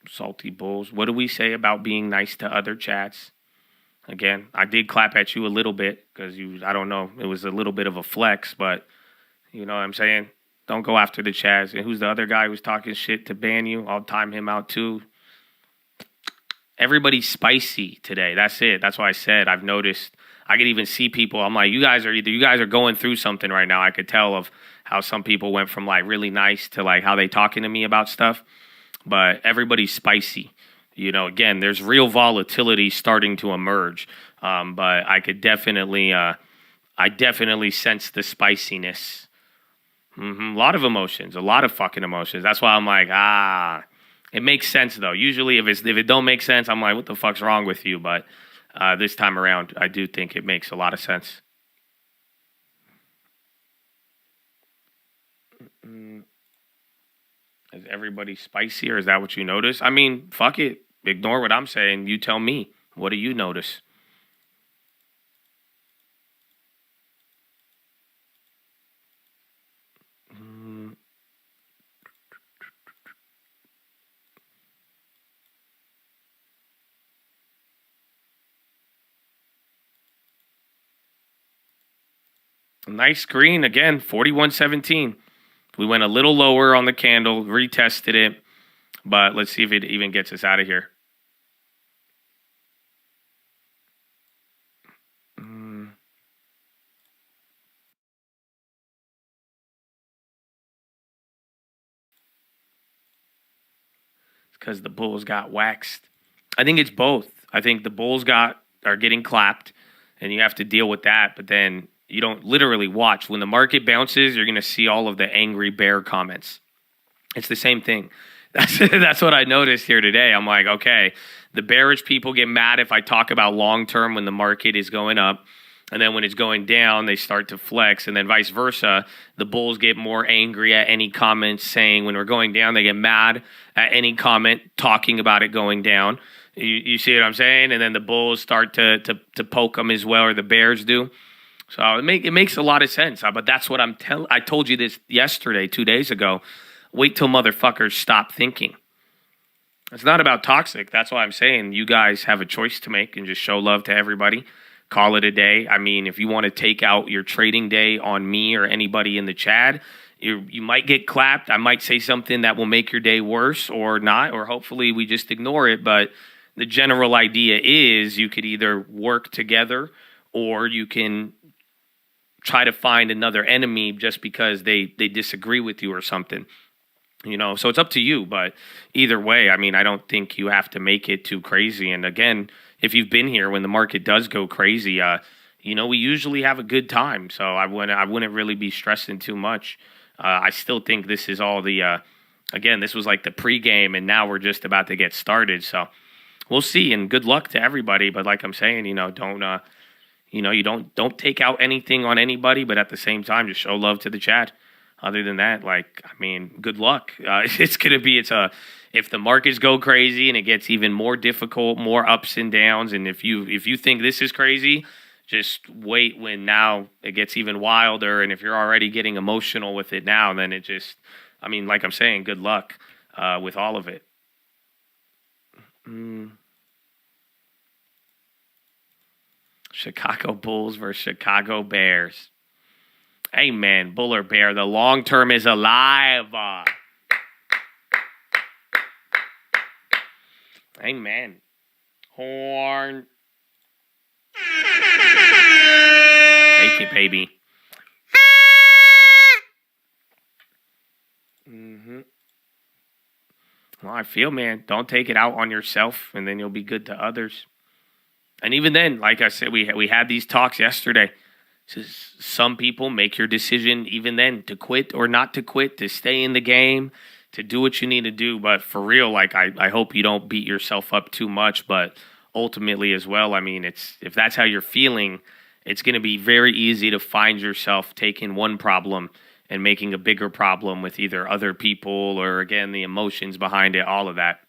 Salty Bulls. What do we say about being nice to other chats? Again, I did clap at you a little bit because I don't know, it was a little bit of a flex, but you know what I'm saying? Don't go after the chats. And who's the other guy who's talking shit to ban you? I'll time him out too. Everybody's spicy today. That's it. That's why I said I've noticed. I could even see people. I'm like, you guys are going through something right now. I could tell of how some people went from like really nice to like how they talking to me about stuff. But everybody's spicy. You know, again, there's real volatility starting to emerge. But I could definitely sense the spiciness. A lot of emotions, a lot of fucking emotions. That's why I'm like, it makes sense though. Usually if it don't make sense, I'm like, what the fuck's wrong with you? But this time around, I do think it makes a lot of sense. Is everybody spicy, or is that what you notice? I mean, fuck it. Ignore what I'm saying. You tell me. What do you notice? Nice green again, 41.17. We went a little lower on the candle, retested it, but let's see if it even gets us out of here. Because the Bulls got waxed. I think it's both. I think the Bulls are getting clapped, and you have to deal with that. But then you don't literally watch. When the market bounces, you're going to see all of the angry bear comments. It's the same thing. That's what I noticed here today. I'm like, okay, the bearish people get mad if I talk about long term when the market is going up. And then when it's going down, they start to flex. And then vice versa, the bulls get more angry at any comments saying when we're going down, they get mad at any comment talking about it going down. You see what I'm saying? And then the bulls start to poke them as well, or the bears do. So it makes a lot of sense. But that's what I told you this yesterday, 2 days ago. Wait till motherfuckers stop thinking. It's not about toxic. That's why I'm saying you guys have a choice to make and just show love to everybody. Call it a day. I mean, if you want to take out your trading day on me or anybody in the chat, you might get clapped. I might say something that will make your day worse or not, or hopefully we just ignore it. But the general idea is you could either work together or you can try to find another enemy just because they disagree with you or something. You know, so it's up to you. But either way, I mean, I don't think you have to make it too crazy. And again, if you've been here when the market does go crazy, we usually have a good time. So I wouldn't really be stressing too much. I still think this is all again, this was like the pregame, and now we're just about to get started. So we'll see, and good luck to everybody. But like I'm saying, don't take out anything on anybody, but at the same time, just show love to the chat. Other than that, good luck. If the markets go crazy and it gets even more difficult, more ups and downs, and if you think this is crazy, just wait when now it gets even wilder. And if you're already getting emotional with it now, then like I'm saying, good luck with all of it. Chicago Bulls versus Chicago Bears. Hey, man, bull or bear, the long term is alive. Amen. Horn. I'll take it, baby. Well, I feel, man, don't take it out on yourself, and then you'll be good to others. And even then, like I said, we had these talks yesterday. Some people make your decision even then to quit or not to quit, to stay in the game, to do what you need to do. But for real, I hope you don't beat yourself up too much. But ultimately as well, I mean, if that's how you're feeling, it's going to be very easy to find yourself taking one problem and making a bigger problem with either other people or, again, the emotions behind it, all of that.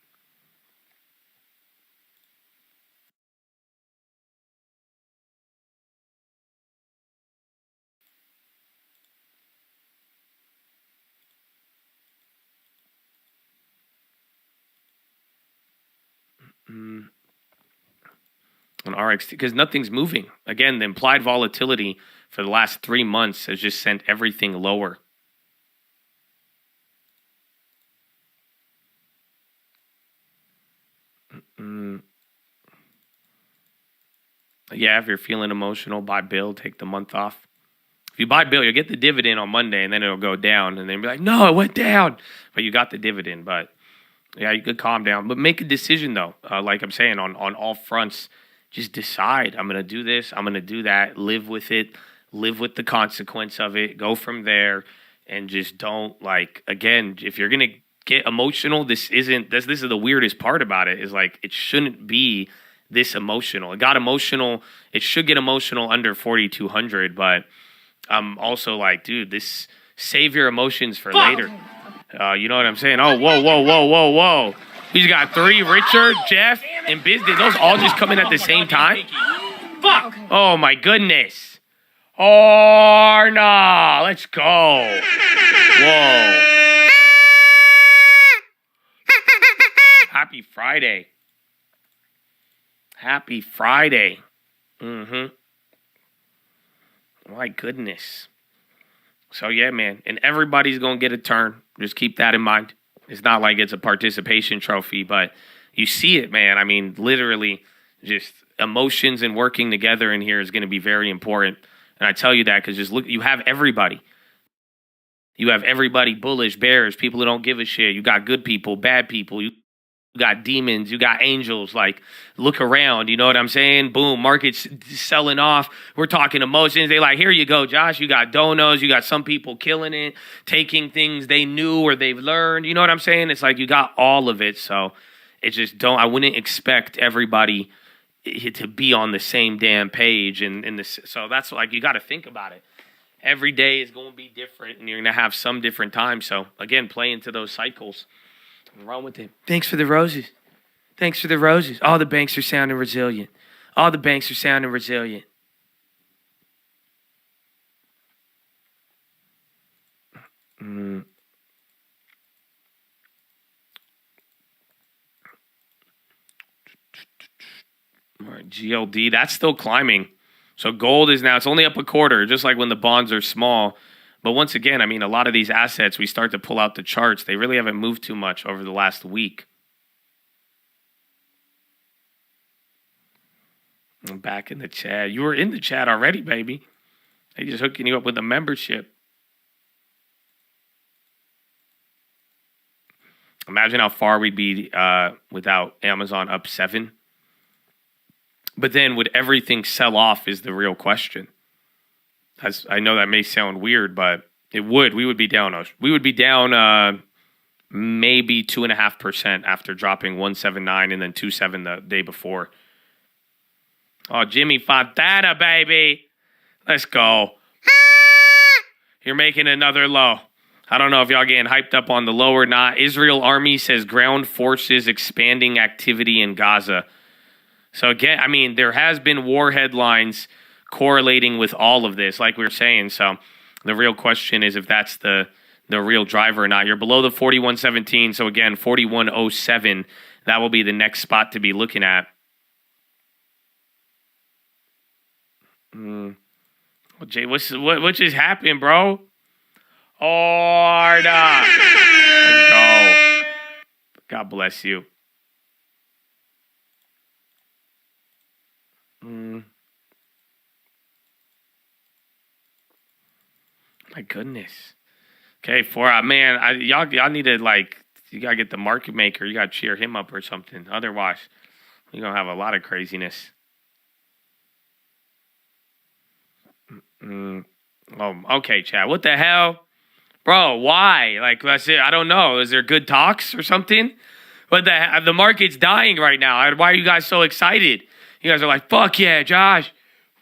On RX, because nothing's moving. Again, the implied volatility for the last 3 months has just sent everything lower. Yeah, if you're feeling emotional, buy Bill, take the month off. If you buy Bill, you'll get the dividend on Monday, and then it'll go down, and then be like, no, it went down. But you got the dividend, but yeah, you could calm down. But make a decision, though. Like I'm saying, on all fronts, just decide. I'm going to do this. I'm going to do that. Live with it. Live with the consequence of it. Go from there. And just don't, again, if you're going to get emotional, this is the weirdest part about it, is it shouldn't be this emotional. It got emotional. It should get emotional under 4,200. But I'm also dude, save your emotions for later. You know what I'm saying? Oh, whoa. He's got 3, Richard, Jeff, and Biz. Did those all just come in at the same time? Fuck! Oh, my goodness. Oh, no. Let's go. Whoa. Happy Friday. Happy Friday. Well, My goodness. So, yeah, man. And everybody's going to get a turn. Just keep that in mind. It's not like it's a participation trophy, but you see it, man. I mean, literally just emotions and working together in here is going to be very important. And I tell you that because just look, you have everybody. You have everybody, bullish, bears, people who don't give a shit. You got good people, bad people. You got demons. You got angels. Like, look around. You know what I'm saying? Boom, market's selling off. We're talking emotions. They like, here you go, Josh. You got donos. You got some people killing it, taking things they knew or they've learned. You know what I'm saying? It's like you got all of it. So it just I wouldn't expect everybody to be on the same damn page. And this, so that's like, you got to think about it. Every day is going to be different, and you're going to have some different times. So, again, play into those cycles. Run with it. Thanks for the roses. Thanks for the roses. All the banks are sounding resilient. All the banks are sounding resilient. All right, GLD, that's still climbing. So gold is now, it's only up a quarter, just like when the bonds are small. But once again, I mean, a lot of these assets, we start to pull out the charts. They really haven't moved too much over the last week. I'm back in the chat. You were in the chat already, baby. They just hooking you up with a membership. Imagine how far we'd be without Amazon up 7. But then would everything sell off is the real question. I know that may sound weird, but it would. We would be down. We would be down maybe 2.5% after dropping 179 and then 27 the day before. Oh, Jimmy Fontana, baby. Let's go. You're making another low. I don't know if y'all getting hyped up on the low or not. Israel Army says ground forces expanding activity in Gaza. So again, I mean, there has been war headlines correlating with all of this, like we were saying. So the real question is if that's the real driver or not. You're below the 41.17. So again, 41.07. That will be the next spot to be looking at. Well, Jay, what just happened, bro? Order. Let's go. God bless you. My goodness. Okay, man, y'all need to, like, you gotta get the market maker. You gotta cheer him up or something. Otherwise, you're gonna have a lot of craziness. Oh, okay, Chad. What the hell? Bro, why? Like, I don't know. Is there good talks or something? But the market's dying right now. Why are you guys so excited? You guys are like, fuck yeah, Josh.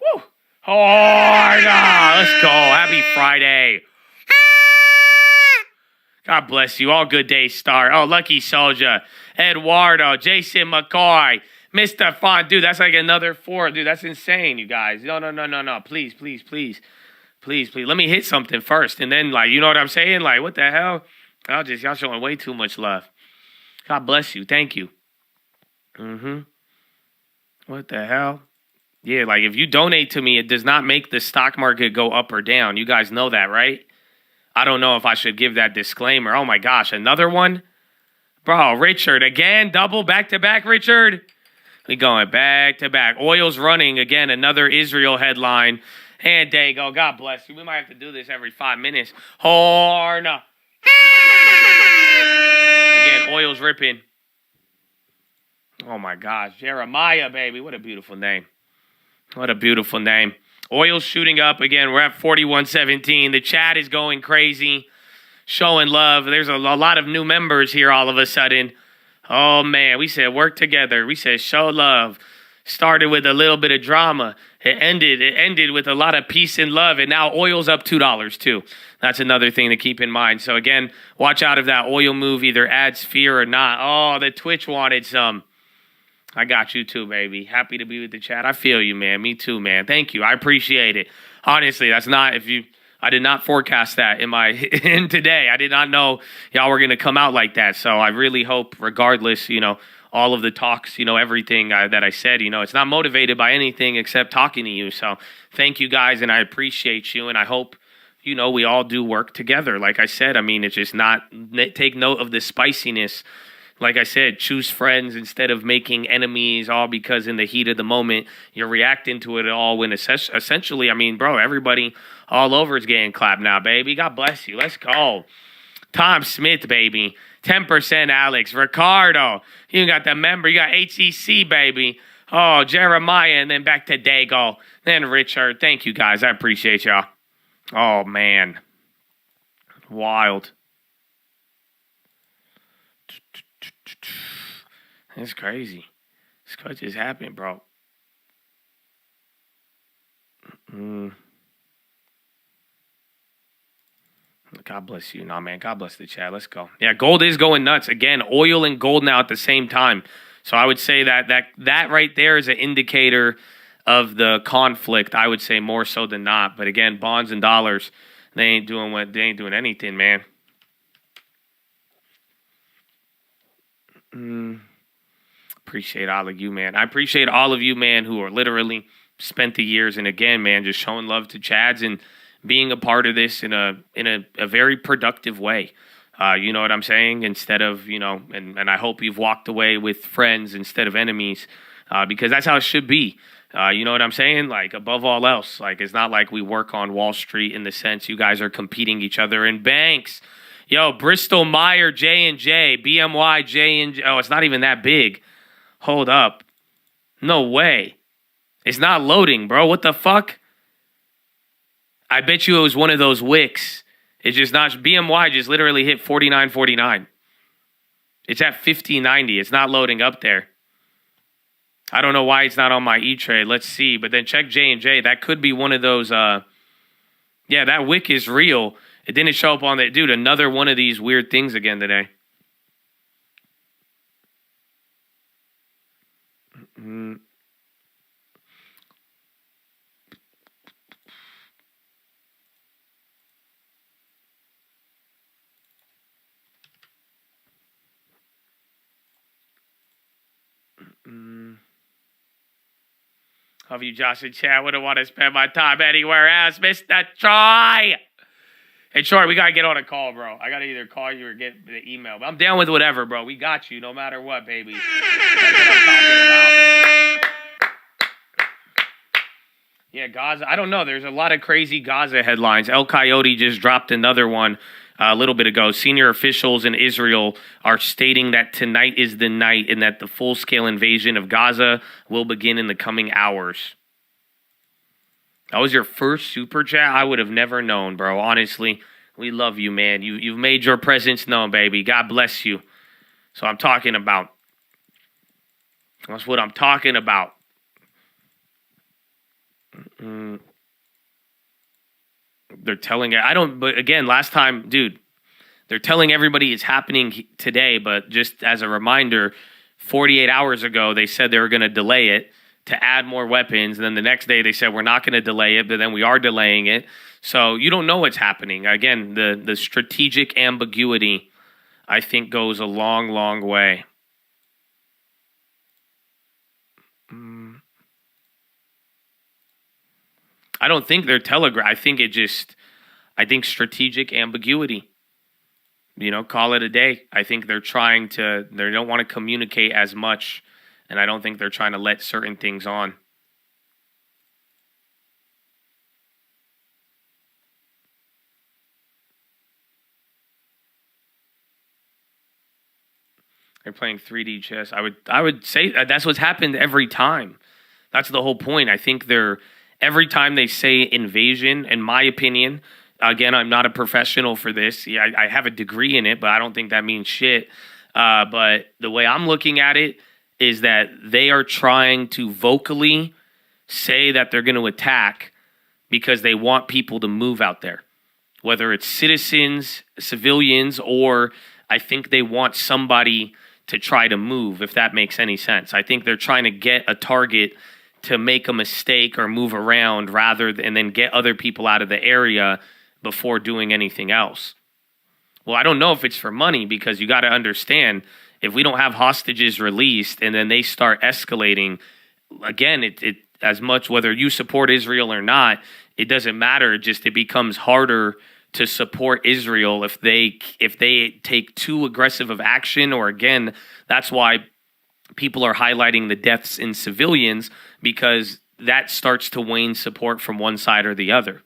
Woo. Let's go. Happy Friday. God bless you. All good days start. Oh, Lucky Soldier, Eduardo, Jason McCoy, Mr. Font. Dude, that's like another 4. Dude, that's insane, you guys. No. Please. Let me hit something first. And then, like, you know what I'm saying? Like, what the hell? Y'all showing way too much love. God bless you. Thank you. What the hell? Yeah, like, if you donate to me, it does not make the stock market go up or down. You guys know that, right? I don't know if I should give that disclaimer. Oh, my gosh, another one? Bro, Richard, again, double back-to-back, Richard? We going back-to-back. Oil's running, again, another Israel headline. And there you go. God bless you. We might have to do this every 5 minutes. Horn. Again, oil's ripping. Oh, my gosh. Jeremiah, baby. What a beautiful name. What a beautiful name. Oil's shooting up. Again, we're at 41.17. The chat is going crazy. Showing love. There's a lot of new members here all of a sudden. Oh, man. We said work together. We said show love. Started with a little bit of drama. It ended with a lot of peace and love. And now oil's up $2 too. That's another thing to keep in mind. So again, watch out if that oil move either adds fear or not. Oh, the Twitch wanted some. I got you too, baby. Happy to be with the chat. I feel you, man. Me too, man. Thank you. I appreciate it. Honestly, that's not I did not forecast that in today. I did not know y'all were gonna come out like that. So I really hope, regardless, all of the talks, everything that I said, it's not motivated by anything except talking to you. So thank you guys, and I appreciate you, and I hope, we all do work together. Like I said, it's just not, take note of the spiciness. Like I said, choose friends instead of making enemies, all because in the heat of the moment, you're reacting to it all when essentially, bro, everybody all over is getting clapped now, baby. God bless you. Let's go. Tom Smith, baby. 10%, Alex. Ricardo. You got the member. You got HEC, baby. Oh, Jeremiah, and then back to Dago. Then Richard. Thank you, guys. I appreciate y'all. Oh, man. Wild. It's crazy. What just happened, bro? God bless you. No, man. God bless the chat. Let's go. Yeah, gold is going nuts. Again, oil and gold now at the same time. So I would say that right there is an indicator of the conflict. I would say more so than not. But again, bonds and dollars, they ain't doing anything, man. Appreciate all of you, man. I appreciate all of you, man, who are literally spent the years, and again, man, just showing love to Chads and being a part of this in a very productive way. You know what I'm saying? Instead of, and I hope you've walked away with friends instead of enemies, because that's how it should be. You know what I'm saying? Like, above all else, like, it's not like we work on Wall Street in the sense you guys are competing each other in banks. Yo, Bristol Meyer, J&J, BMY, J&J. Oh, it's not even that big. Hold up. No way. It's not loading, bro. What the fuck? I bet you it was one of those wicks. It's just not. BMY just literally hit 49.49. It's at 50.90. It's not loading up there. I don't know why it's not on my E-Trade. Let's see. But then check J&J. That could be one of those. Yeah, that wick is real. It didn't show up on that. Dude, another one of these weird things again today. Love you, Josh and Chad. Wouldn't want to spend my time anywhere else. Mr. Troy. Hey, Troy, we got to get on a call, bro. I got to either call you or get the email. But I'm down with whatever, bro. We got you no matter what, baby. That's what I'm talking about. Yeah, Gaza. I don't know. There's a lot of crazy Gaza headlines. El Coyote just dropped another one a little bit ago. Senior officials in Israel are stating that tonight is the night and that the full-scale invasion of Gaza will begin in the coming hours. That was your first super chat? I would have never known, bro. Honestly, we love you, man. You've made your presence known, baby. God bless you. So I'm talking about. That's what I'm talking about. They're telling it. But again, last time, dude, they're telling everybody it's happening today. But just as a reminder, 48 hours ago, they said they were going to delay it to add more weapons. And then the next day they said, we're not going to delay it, but then we are delaying it. So you don't know what's happening. Again, the strategic ambiguity, I think, goes a long, long way. I don't think they're I think strategic ambiguity. Call it a day. I think they don't want to communicate as much. And I don't think they're trying to let certain things on. They're playing 3D chess. I would say that's what's happened every time. That's the whole point. I think every time they say invasion, in my opinion, again, I'm not a professional for this. Yeah, I have a degree in it, but I don't think that means shit. But the way I'm looking at it is that they are trying to vocally say that they're going to attack because they want people to move out there. Whether it's citizens, civilians, or I think they want somebody to try to move, if that makes any sense. I think they're trying to get a target to make a mistake or move around and then get other people out of the area before doing anything else. Well, I don't know if it's for money because you got to understand if we don't have hostages released and then they start escalating, again, it as much whether you support Israel or not, it doesn't matter. It becomes harder to support Israel if they take too aggressive of action. Or again, that's why people are highlighting the deaths in civilians, because that starts to wane support from one side or the other.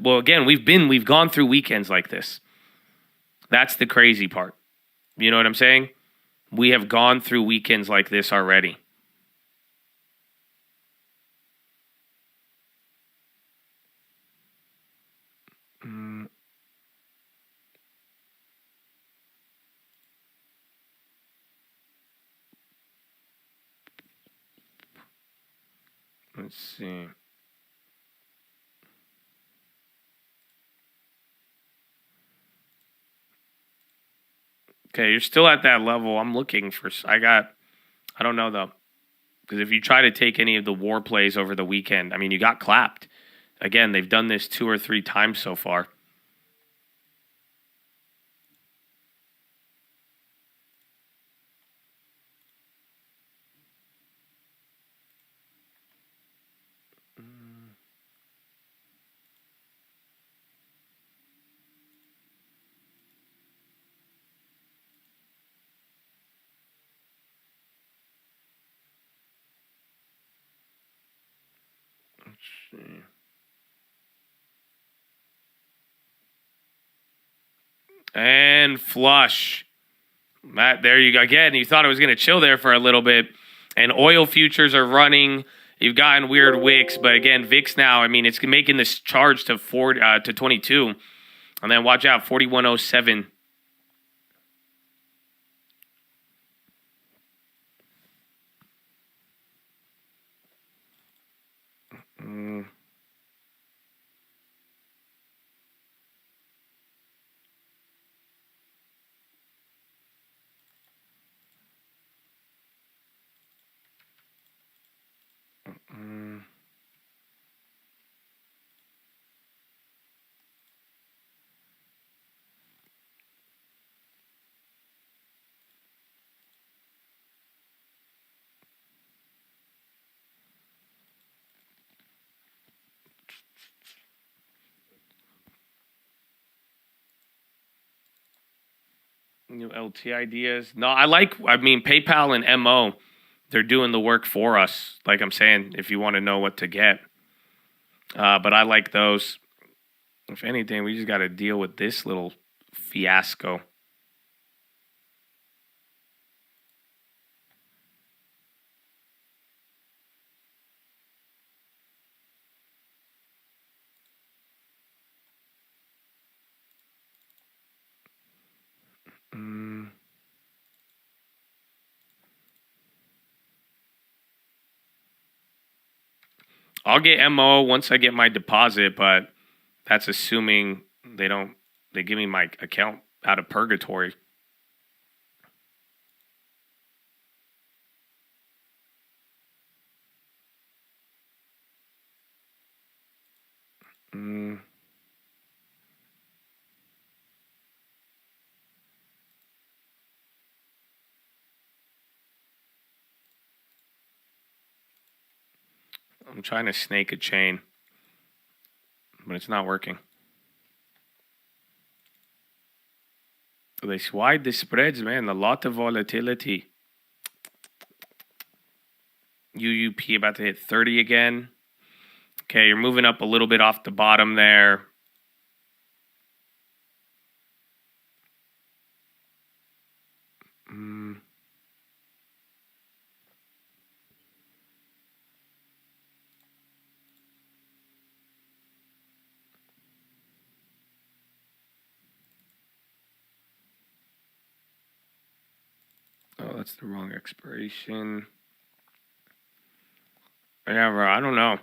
Well, again, we've gone through weekends like this. That's the crazy part. You know what I'm saying? We have gone through weekends like this already. Let's see. Okay, you're still at that level. I'm looking for... I don't know, though. Because if you try to take any of the war plays over the weekend, I mean, you got clapped. Again, they've done this 2 or 3 times so far. And flush. Matt, there you go. Again, you thought it was going to chill there for a little bit. And oil futures are running. You've gotten weird wicks. But again, VIX now, I mean, it's making this charge to 22. And then watch out, 4107. New LT ideas. No, I mean, PayPal and MO, they're doing the work for us. Like I'm saying, if you want to know what to get. But I like those. If anything, we just got to deal with this little fiasco. I'll get MO once I get my deposit, but that's assuming they give me my account out of purgatory. I'm trying to snake a chain, but it's not working. They wide the spreads, man. A lot of volatility. UUP about to hit 30 again. Okay, you're moving up a little bit off the bottom there. Oh, that's the wrong expiration. Yeah, bro, I don't know.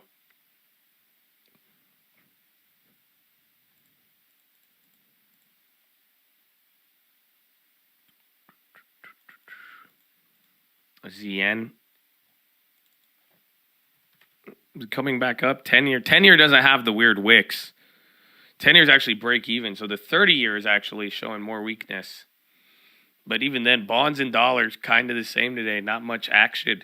ZN. coming back up. 10-year. 10-year doesn't have the weird wicks. 10 years actually break even. So the 30-year is actually showing more weakness. But even then, bonds and dollars kind of the same today. Not much action.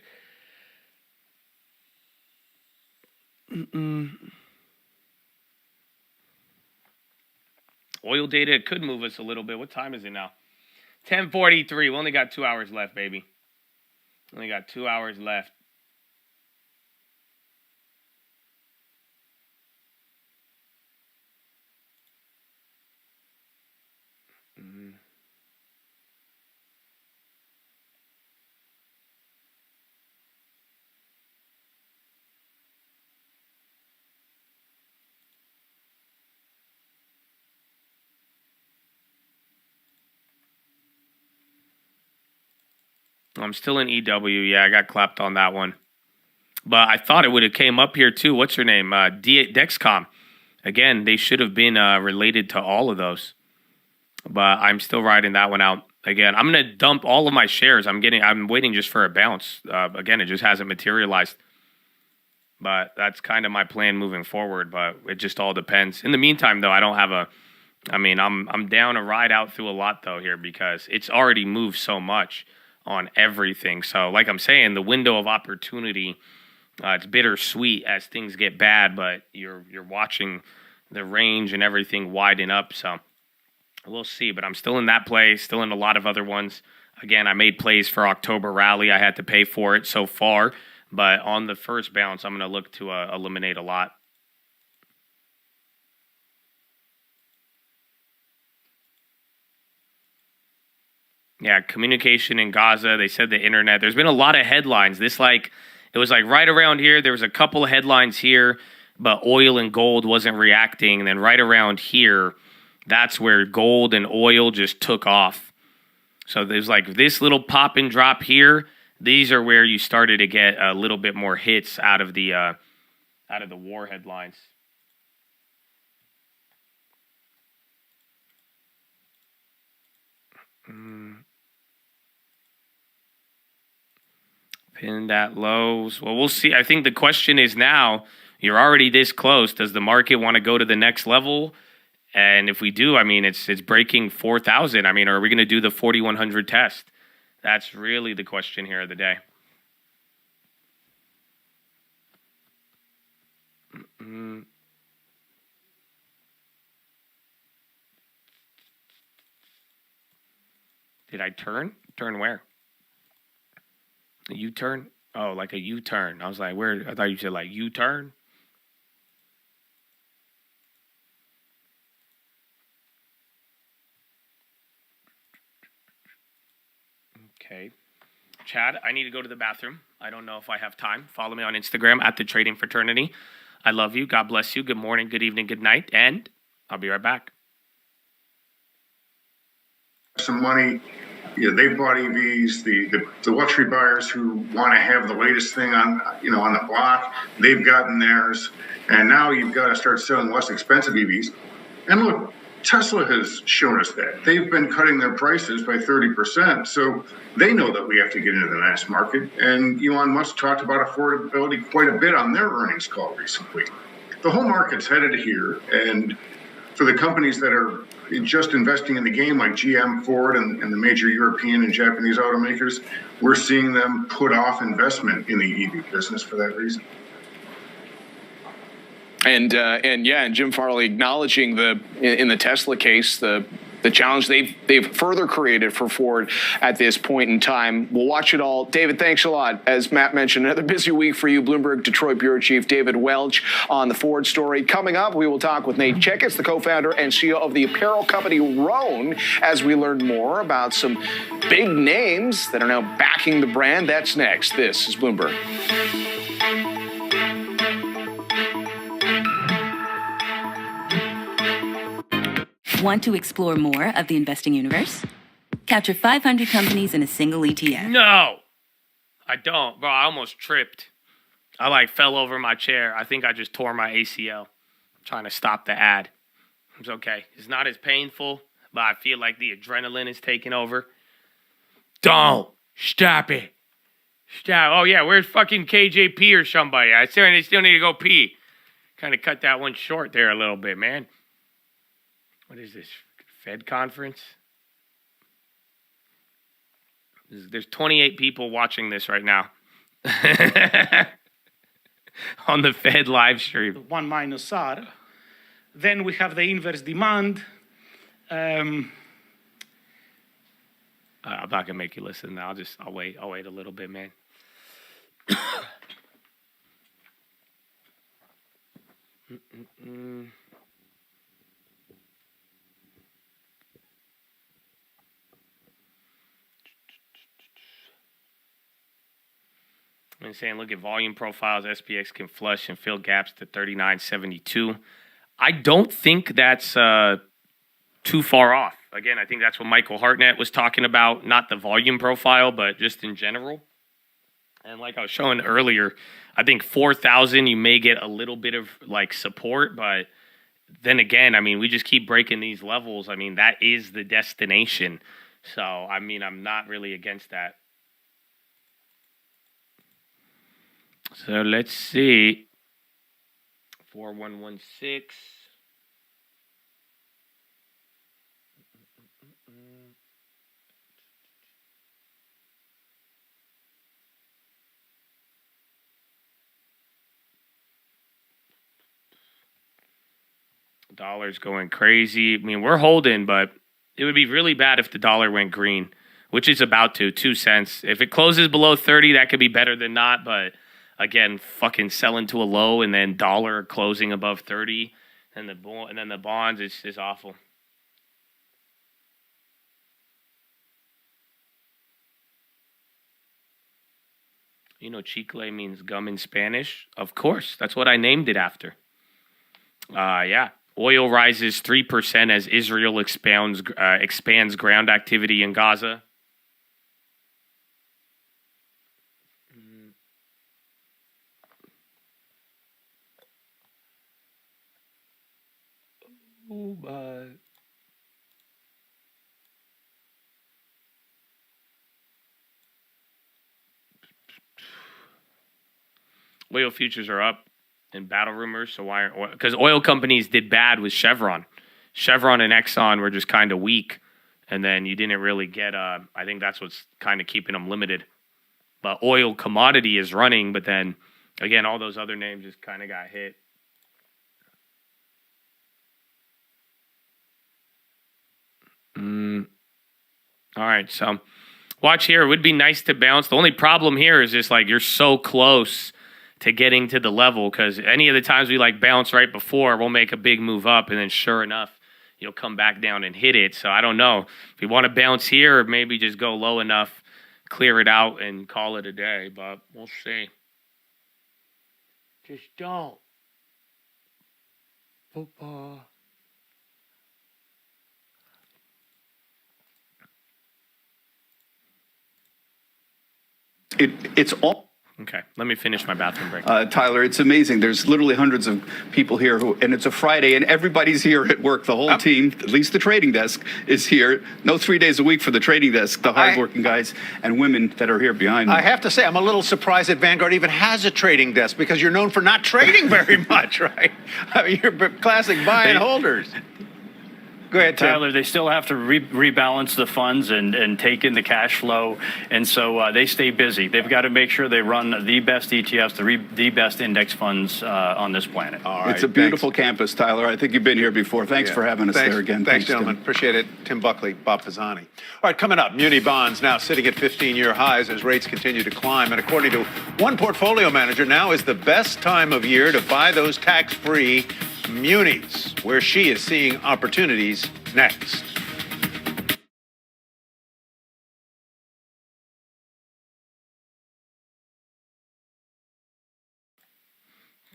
Oil data could move us a little bit. What time is it now? 10:43. We only got 2 hours left, baby. Only got 2 hours left. I'm still in EW. Yeah, I got clapped on that one. But I thought it would have came up here too. What's her name? Dexcom. Again, they should have been related to all of those. But I'm still riding that one out. Again, I'm going to dump all of my shares. I'm waiting just for a bounce. Again, it just hasn't materialized. But that's kind of my plan moving forward. But it just all depends. In the meantime, though, I don't have I'm down a ride out through a lot, though, here because it's already moved so much on everything. So like I'm saying, the window of opportunity, it's bittersweet as things get bad, but you're watching the range and everything widen up. So we'll see, but I'm still in that play, still in a lot of other ones. Again, I made plays for October rally. I had to pay for it so far, but on the first bounce, I'm going to look to eliminate a lot. Yeah, communication in Gaza. They said the internet. There's been a lot of headlines. It was like right around here. There was a couple of headlines here, but oil and gold wasn't reacting. And then right around here, that's where gold and oil just took off. So there's like this little pop and drop here. These are where you started to get a little bit more hits out of the war headlines. Pinned at lows. Well, we'll see. I think the question is now, you're already this close. Does the market want to go to the next level? And if we do, it's breaking 4,000. Are we going to do the 4,100 test? That's really the question here of the day. Did I turn? Turn where? A U-turn? Oh, like a U-turn. I was like, where? I thought you said like U-turn. Okay. Chad, I need to go to the bathroom. I don't know if I have time. Follow me on Instagram at The Trading Fraternity. I love you. God bless you. Good morning, good evening, good night. And I'll be right back. Some money. Yeah, they bought EVs. The luxury buyers who want to have the latest thing on the block, they've gotten theirs, and now you've got to start selling less expensive EVs. And look, Tesla has shown us that they've been cutting their prices by 30%, so they know that we have to get into the mass market. And Elon Musk talked about affordability quite a bit on their earnings call recently. The whole market's headed here, and for the companies that are just investing in the game, like GM, Ford, and the major European and Japanese automakers, we're seeing them put off investment in the EV business for that reason. And Jim Farley acknowledging in the Tesla case the challenge they've further created for Ford at this point in time. We'll watch it all. David, thanks a lot. As Matt mentioned, another busy week for you. Bloomberg Detroit Bureau Chief David Welch on the Ford story. Coming up, we will talk with Nate Checketts, the co-founder and CEO of the apparel company Roan, as we learn more about some big names that are now backing the brand. That's next. This is Bloomberg. Want to explore more of the investing universe? Capture 500 companies in a single ETF. No, I don't. Bro, I almost tripped. I fell over my chair. I think I just tore my ACL. I'm trying to stop the ad. It's okay. It's not as painful, but I feel like the adrenaline is taking over. Don't stop it. Yeah. Oh, yeah. Where's fucking KJP or somebody? I still need to go pee. Kind of cut that one short there a little bit, man. What is this? Fed conference? There's 28 people watching this right now. On the Fed live stream. 1 minus R. Then we have the inverse demand. I'm not going to make you listen now. I'll wait. I'll wait a little bit, man. I'm saying, look at volume profiles. SPX can flush and fill gaps to 39.72. I don't think that's too far off. Again, I think that's what Michael Hartnett was talking about, not the volume profile, but just in general. And like I was showing earlier, I think 4,000, you may get a little bit of like support, but then again, I mean, we just keep breaking these levels. I mean, that is the destination. So, I mean, I'm not really against that. So let's see. 4116. Dollar's going crazy. I mean, we're holding, but it would be really bad if the dollar went green, which is about to, 2 cents. If it closes below 30, that could be better than not, but again, fucking selling to a low and then dollar closing above 30 and then the bonds, it's awful. You know, chicle means gum in Spanish? Of course. That's what I named it after. Yeah. Oil rises 3% as Israel expands ground activity in Gaza. Oh, my. Oil futures are up in battle rumors. So why? Because oil companies did bad with Chevron. Chevron and Exxon were just kind of weak, and then you didn't really get. I think that's what's kind of keeping them limited. But oil commodity is running, but then again, all those other names just kind of got hit. All right, so watch here. It would be nice to bounce. The only problem here is just like you're so close to getting to the level, because any of the times we like bounce right before, we'll make a big move up, and then sure enough, you'll come back down and hit it. So I don't know if you want to bounce here or maybe just go low enough, clear it out, and call it a day, but we'll see. Just don't. Football. It's all. Okay, let me finish my bathroom break. Tyler, it's amazing. There's literally hundreds of people here and it's a Friday and everybody's here at work. The whole team, at least the trading desk, is here. No 3 days a week for the trading desk, the hardworking guys and women that are here behind me. I have to say, I'm a little surprised that Vanguard even has a trading desk, because you're known for not trading very much, right? I mean, you're classic buy and holders. Go ahead, Tim. Tyler, they still have to rebalance the funds and take in the cash flow, and so they stay busy. They've got to make sure they run the best ETFs, the best index funds on this planet. All right, it's a beautiful campus, Tyler. I think you've been here before. Thanks for having us there again. Thanks, gentlemen. Appreciate it. Tim Buckley, Bob Pisani. All right, coming up, muni bonds now sitting at 15-year highs as rates continue to climb. And according to one portfolio manager, now is the best time of year to buy those tax-free munis, where she is seeing opportunities next.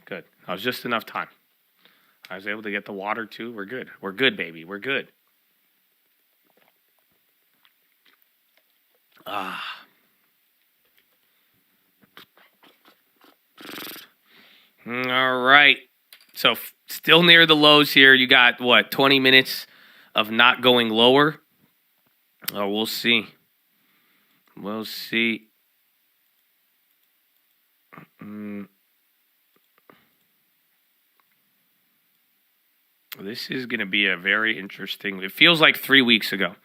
Good. That was just enough time. I was able to get the water too. We're good. We're good, baby. We're good. All right. So still near the lows here. You got, 20 minutes of not going lower? Oh, we'll see. We'll see. This is going to be a very interesting. It feels like 3 weeks ago.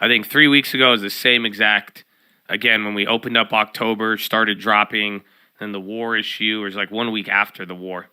I think 3 weeks ago is the same exact. Again, when we opened up October, started dropping, then the war issue was like 1 week after the war.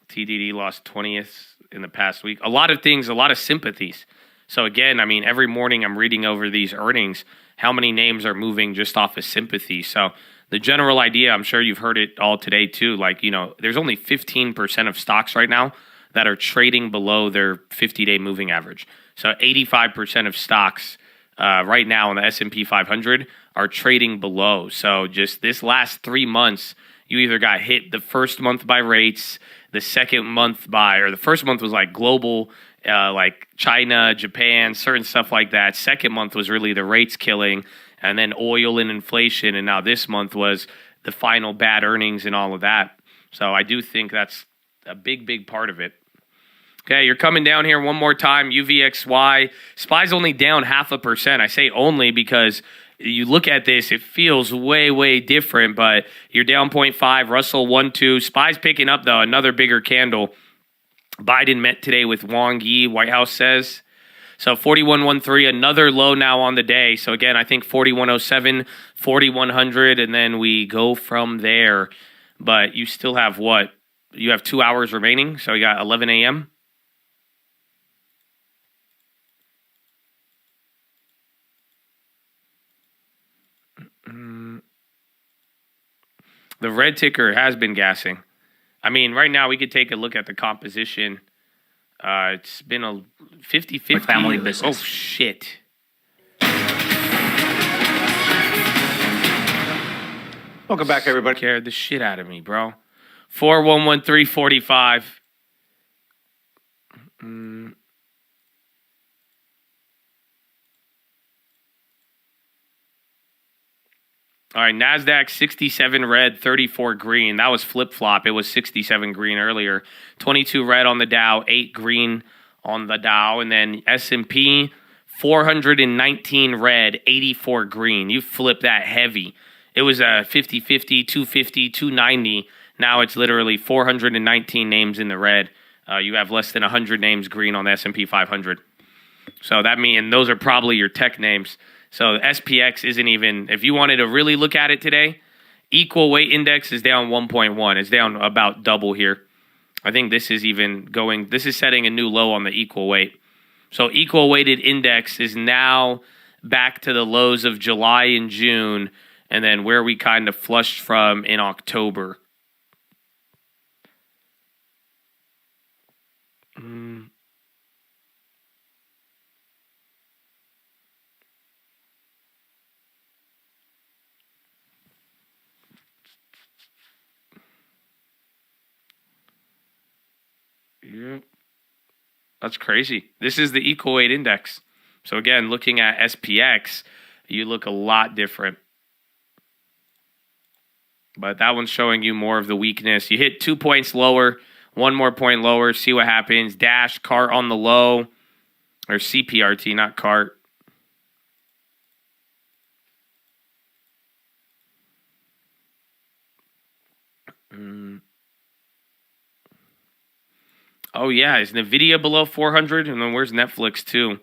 TDD lost 20th in the past week. A lot of things, a lot of sympathies. So again, I mean, every morning I'm reading over these earnings, how many names are moving just off of sympathy. So the general idea, I'm sure you've heard it all today too, like, you know, there's only 15% of stocks right now that are trading below their 50-day moving average. So 85% of stocks right now in the S&P 500 are trading below. So just this last 3 months, you either got hit the first month by rates, the second month by, or the first month was like global, like China, Japan, certain stuff like that. Second month was really the rates killing, and then oil and inflation. And now this month was the final bad earnings and all of that. So I do think that's a big, big part of it. Okay, you're coming down here one more time. UVXY. SPY's only down 0.5%. I say only because you look at this, it feels way, way different, but you're down 0.5. Russell 1.2. SPY's picking up, though, another bigger candle. Biden met today with Wang Yi, White House says. So 41.13, another low now on the day. So again, I think 41.07, 4100, and then we go from there. But you still have what? You have 2 hours remaining. So you got 11 a.m. The red ticker has been gassing. I mean, right now we could take a look at the composition. It's been a 50-50. Family business. Oh, shit. Welcome back, everybody. Scared the shit out of me, bro. 4113.45. All right, NASDAQ 67 red, 34 green. That was flip-flop. It was 67 green earlier. 22 red on the Dow, 8 green on the Dow. And then S&P 419 red, 84 green. You flip that heavy. It was a 50-50, 250, 290. Now it's literally 419 names in the red. You have less than 100 names green on the S&P 500. So that means, and those are probably your tech names. So SPX isn't even, if you wanted to really look at it today, equal weight index is down 1.1. It's down about double here. I think this is even going, this is setting a new low on the equal weight. So equal weighted index is now back to the lows of July and June, and then where we kind of flushed from in October. Yep. That's crazy. This is the equal weight index. So again, looking at SPX, you look a lot different. But that one's showing you more of the weakness. You hit 2 points lower, 1 more point lower, see what happens. Dash, cart on the low, or CPRT, not cart. Oh, yeah. Is NVIDIA below 400? And then where's Netflix, too?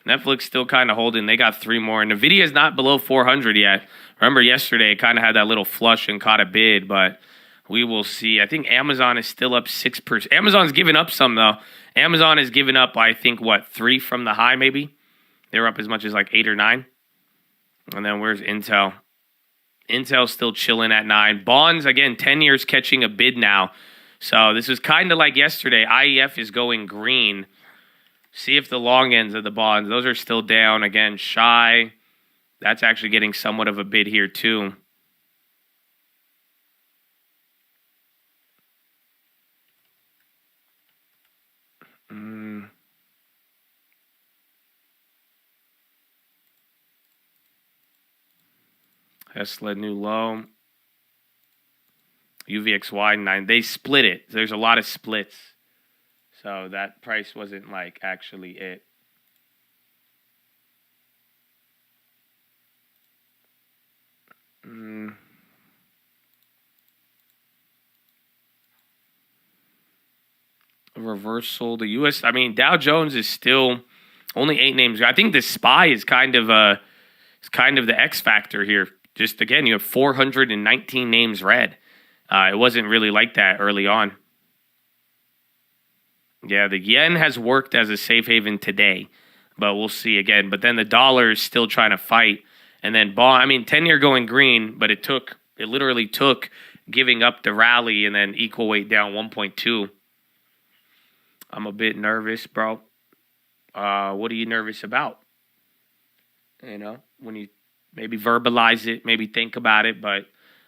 Netflix still kind of holding. They got 3 more. NVIDIA is not below 400 yet. Remember yesterday, it kind of had that little flush and caught a bid, but we will see. I think Amazon is still up 6%. Amazon's given up some, though. Amazon has given up, I think, 3 from the high, maybe? They were up as much as 8 or 9. And then where's Intel? Intel's still chilling at 9. Bonds, again, 10 years catching a bid now. So this is kind of like yesterday. IEF is going green. See if the long ends of the bonds, those are still down. Again, shy. That's actually getting somewhat of a bid here too. Tesla new low. UVXY 9. They split it. There's a lot of splits. So that price wasn't actually it. A reversal. The U.S. I mean, Dow Jones is still only 8 names. I think the SPY is kind of the X factor here. Just again, you have 419 names red. It wasn't really like that early on. Yeah, the yen has worked as a safe haven today, but we'll see again. But then the dollar is still trying to fight. And then bond, I mean, 10-year going green, but it literally took giving up the rally and then equal weight down 1.2. I'm a bit nervous, bro. What are you nervous about? You know, when you maybe verbalize it, maybe think about it. But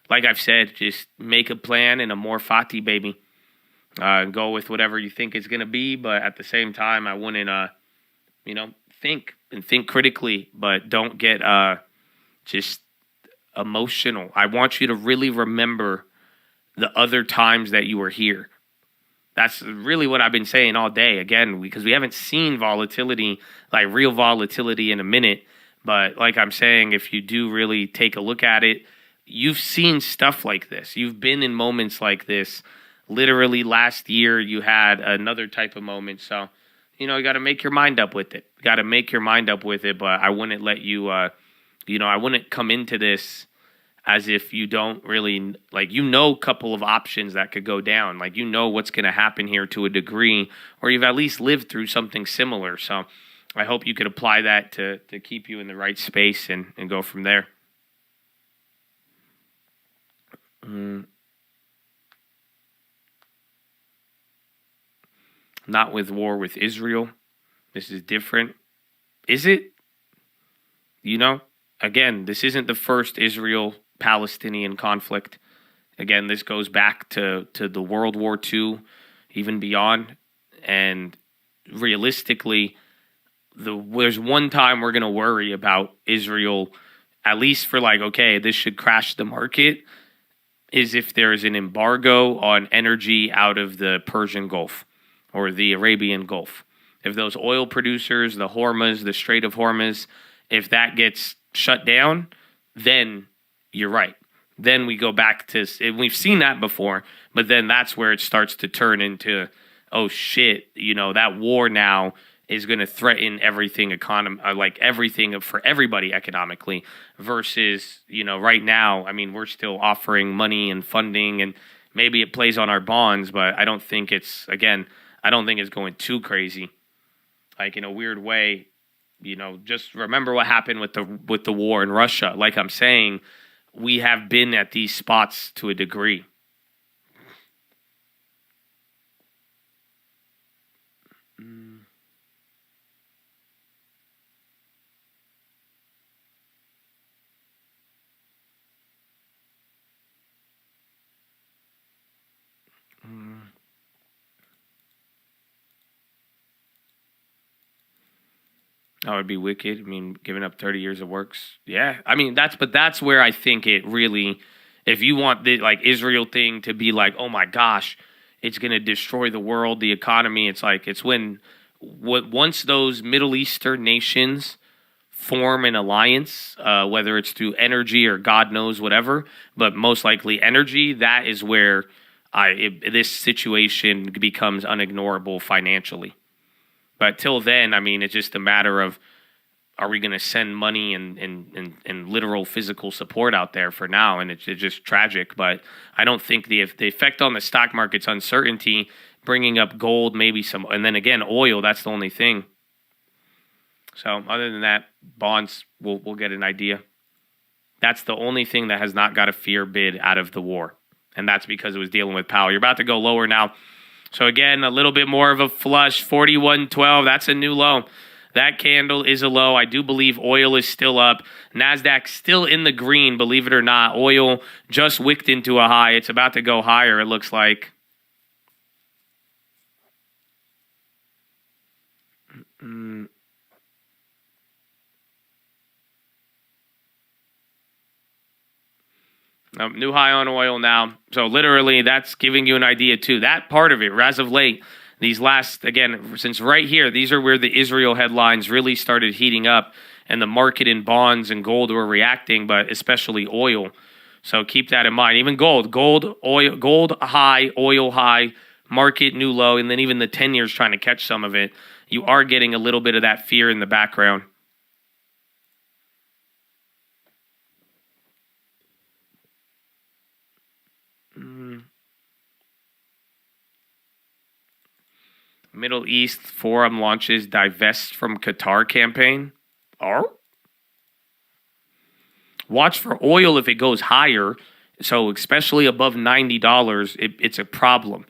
like I've said, just make a plan and a more fati, baby. Go with whatever you think it's going to be. But at the same time, I wouldn't, think critically. But don't get just emotional. I want you to really remember the other times that you were here. That's really what I've been saying all day, again, because we haven't seen volatility, like real volatility in a minute. But like I'm saying, if you do really take a look at it, you've seen stuff like this. You've been in moments like this. Literally last year, you had another type of moment. So, you got to make your mind up with it. But I wouldn't let you, I wouldn't come into this as if you don't really, a couple of options that could go down. What's going to happen here to a degree, or you've at least lived through something similar. So I hope you could apply that to keep you in the right space and go from there. Not with war with Israel. This is different. Is it? Again, this isn't the first Israel-Palestinian conflict. Again, this goes back to the World War II, even beyond. And realistically, there's one time we're going to worry about Israel, at least for this should crash the market, is if there is an embargo on energy out of the Persian Gulf or the Arabian Gulf. If those oil producers, the Hormuz, the Strait of Hormuz, if that gets shut down, then you're right. Then we go back to, we've seen that before, but then that's where it starts to turn into, oh shit, that war now is going to threaten everything everything for everybody economically versus, right now, I mean, we're still offering money and funding and maybe it plays on our bonds, but I don't think it's going too crazy. In a weird way, just remember what happened with the war in Russia. Like I'm saying, we have been at these spots to a degree. That would be wicked. I mean, giving up 30 years of works. Yeah. I mean, that's where I think it really, if you want the Israel thing to be oh my gosh, it's going to destroy the world, the economy. It's when once those Middle Eastern nations form an alliance, whether it's through energy or God knows whatever, but most likely energy, that is where this situation becomes unignorable financially. But till then, I mean, it's just a matter of, are we going to send money and literal physical support out there for now? And it's just tragic. But I don't think the effect on the stock market's uncertainty, bringing up gold, maybe some, and then again, oil, that's the only thing. So other than that, bonds, we'll get an idea. That's the only thing that has not got a fear bid out of the war. And that's because it was dealing with Powell. You're about to go lower now. So again, a little bit more of a flush, 41.12. That's a new low. That candle is a low. I do believe oil is still up. NASDAQ still in the green, believe it or not. Oil just wicked into a high. It's about to go higher, it looks like. New high on oil now. So literally that's giving you an idea too. That part of it, as of late, these last, again, since right here, these are where the Israel headlines really started heating up. and the market in bonds and gold were reacting, but especially oil. So keep that in mind. Even gold, oil, gold high, oil high, market new low, and then even the 10 years trying to catch some of it. You are getting a little bit of that fear in the background. Middle East Forum launches divest from Qatar campaign. Watch for oil if it goes higher. So especially above $90, it's a problem.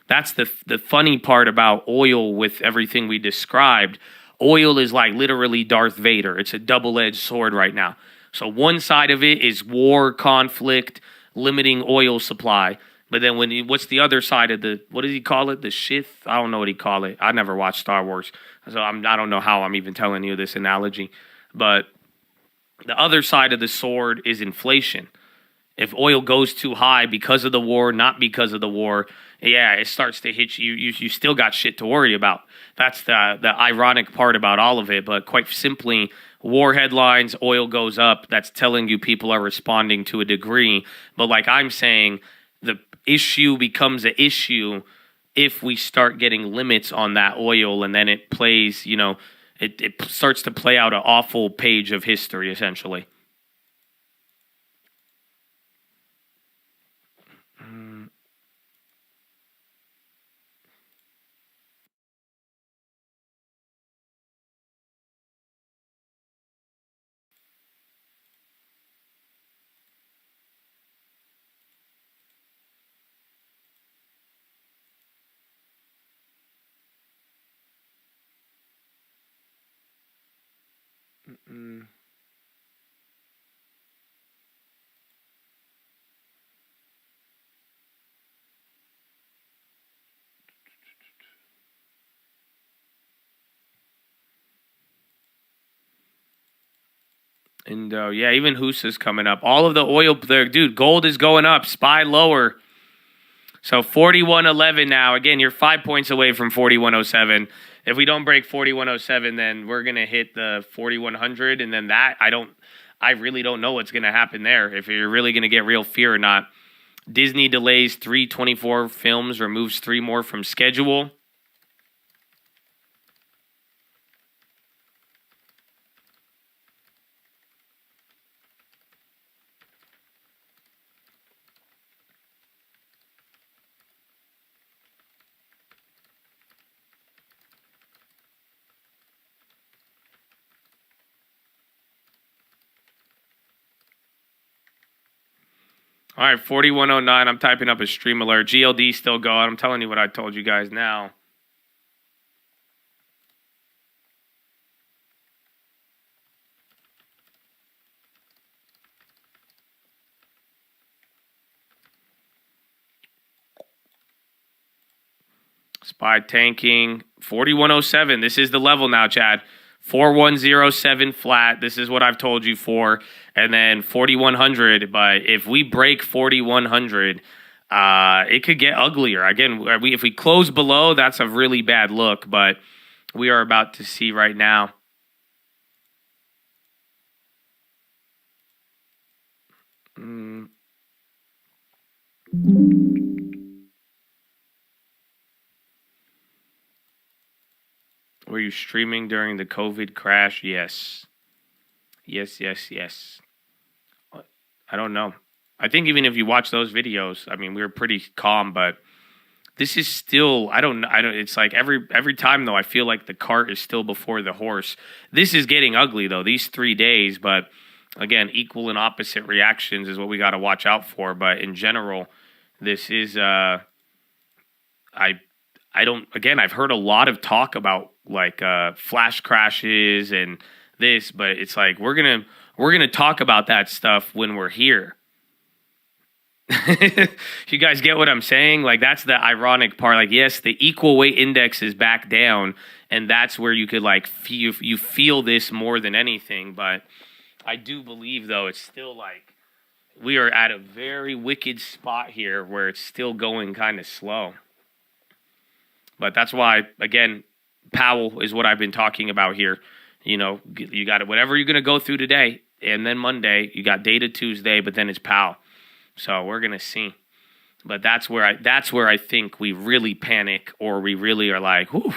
That's the funny part about oil with everything we described. Oil is like literally Darth Vader. It's a double-edged sword right now. So one side of it is war, conflict, limiting oil supply. But then what's the other side of what does he call it? The Shith? I don't know what he call it. I never watched Star Wars. So I don't know how I'm even telling you this analogy. But the other side of the sword is inflation. If oil goes too high because of the war, not because of the war, yeah, it starts to hit you. You still got shit to worry about. That's the ironic part about all of it. But quite simply, war headlines, oil goes up. That's telling you people are responding to a degree. But like I'm saying, the issue becomes an issue if we start getting limits on that oil, and then it plays, it starts to play out an awful page of history, essentially. And yeah, even Husa's coming up. All of the oil there, dude, gold is going up. SPY lower. So 41.11 now. Again, you're 5 points away from 41.07. If we don't break 41.07, then we're gonna hit the 4100, and then I really don't know what's gonna happen there. If you're really gonna get real fear or not. Disney delays 324 films, removes 3 more from schedule. All right, 4109. I'm typing up a stream alert. GLD still going. I'm telling you what I told you guys now. SPY tanking. 4107. This is the level now, Chad. 4107 flat. This is what I've told you for. And then 4100. But if we break 4100, it could get uglier. Again, if we close below, that's a really bad look. But we are about to see right now. Were you streaming during the COVID crash? Yes. Yes. I don't know. I think even if you watch those videos, I mean, we were pretty calm, but this is still, I don't, it's like every time though, I feel like the cart is still before the horse. This is getting ugly though, these 3 days, but again, equal and opposite reactions is what we got to watch out for. But in general, this is, I've heard a lot of talk about like flash crashes and this, but it's like we're gonna talk about that stuff when we're here. You guys get what I'm saying? Like that's the ironic part. Like yes, the equal weight index is back down, and that's where you could like you feel this more than anything. But I do believe though it's still like we are at a very wicked spot here where it's still going kind of slow. But that's why, again, Powell is what I've been talking about here. You got it. Whatever you're going to go through today, and then Monday, you got data Tuesday, but then it's Powell. So we're going to see. But that's where I think we really panic, or we really are like, whew,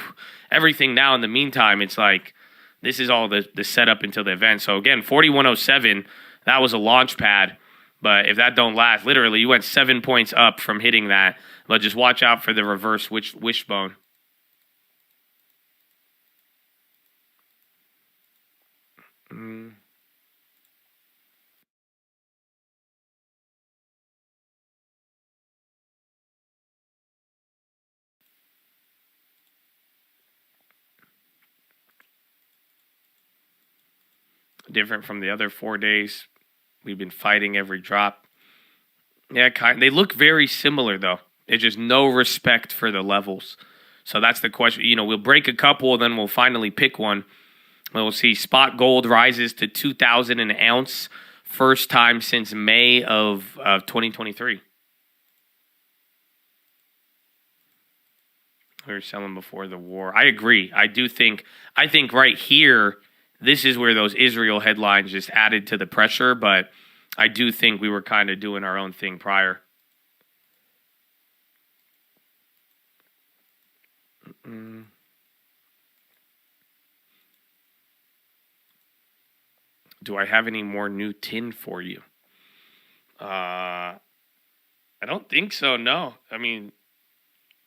everything now. In the meantime, it's like this is all the setup until the event. So again, 4107, that was a launch pad. But if that don't last, literally, you went 7 points up from hitting that. But just watch out for the reverse wishbone. Different from the other 4 days. We've been fighting every drop. Yeah, they look very similar, though. There's just no respect for the levels. So that's the question. We'll break a couple, then we'll finally pick one. We'll see. Spot gold rises to $2,000 an ounce. First time since May of 2023. We were selling before the war. I agree. I think right here, this is where those Israel headlines just added to the pressure, but I do think we were kind of doing our own thing prior. Do I have any more new tin for you? I don't think so, no. I mean,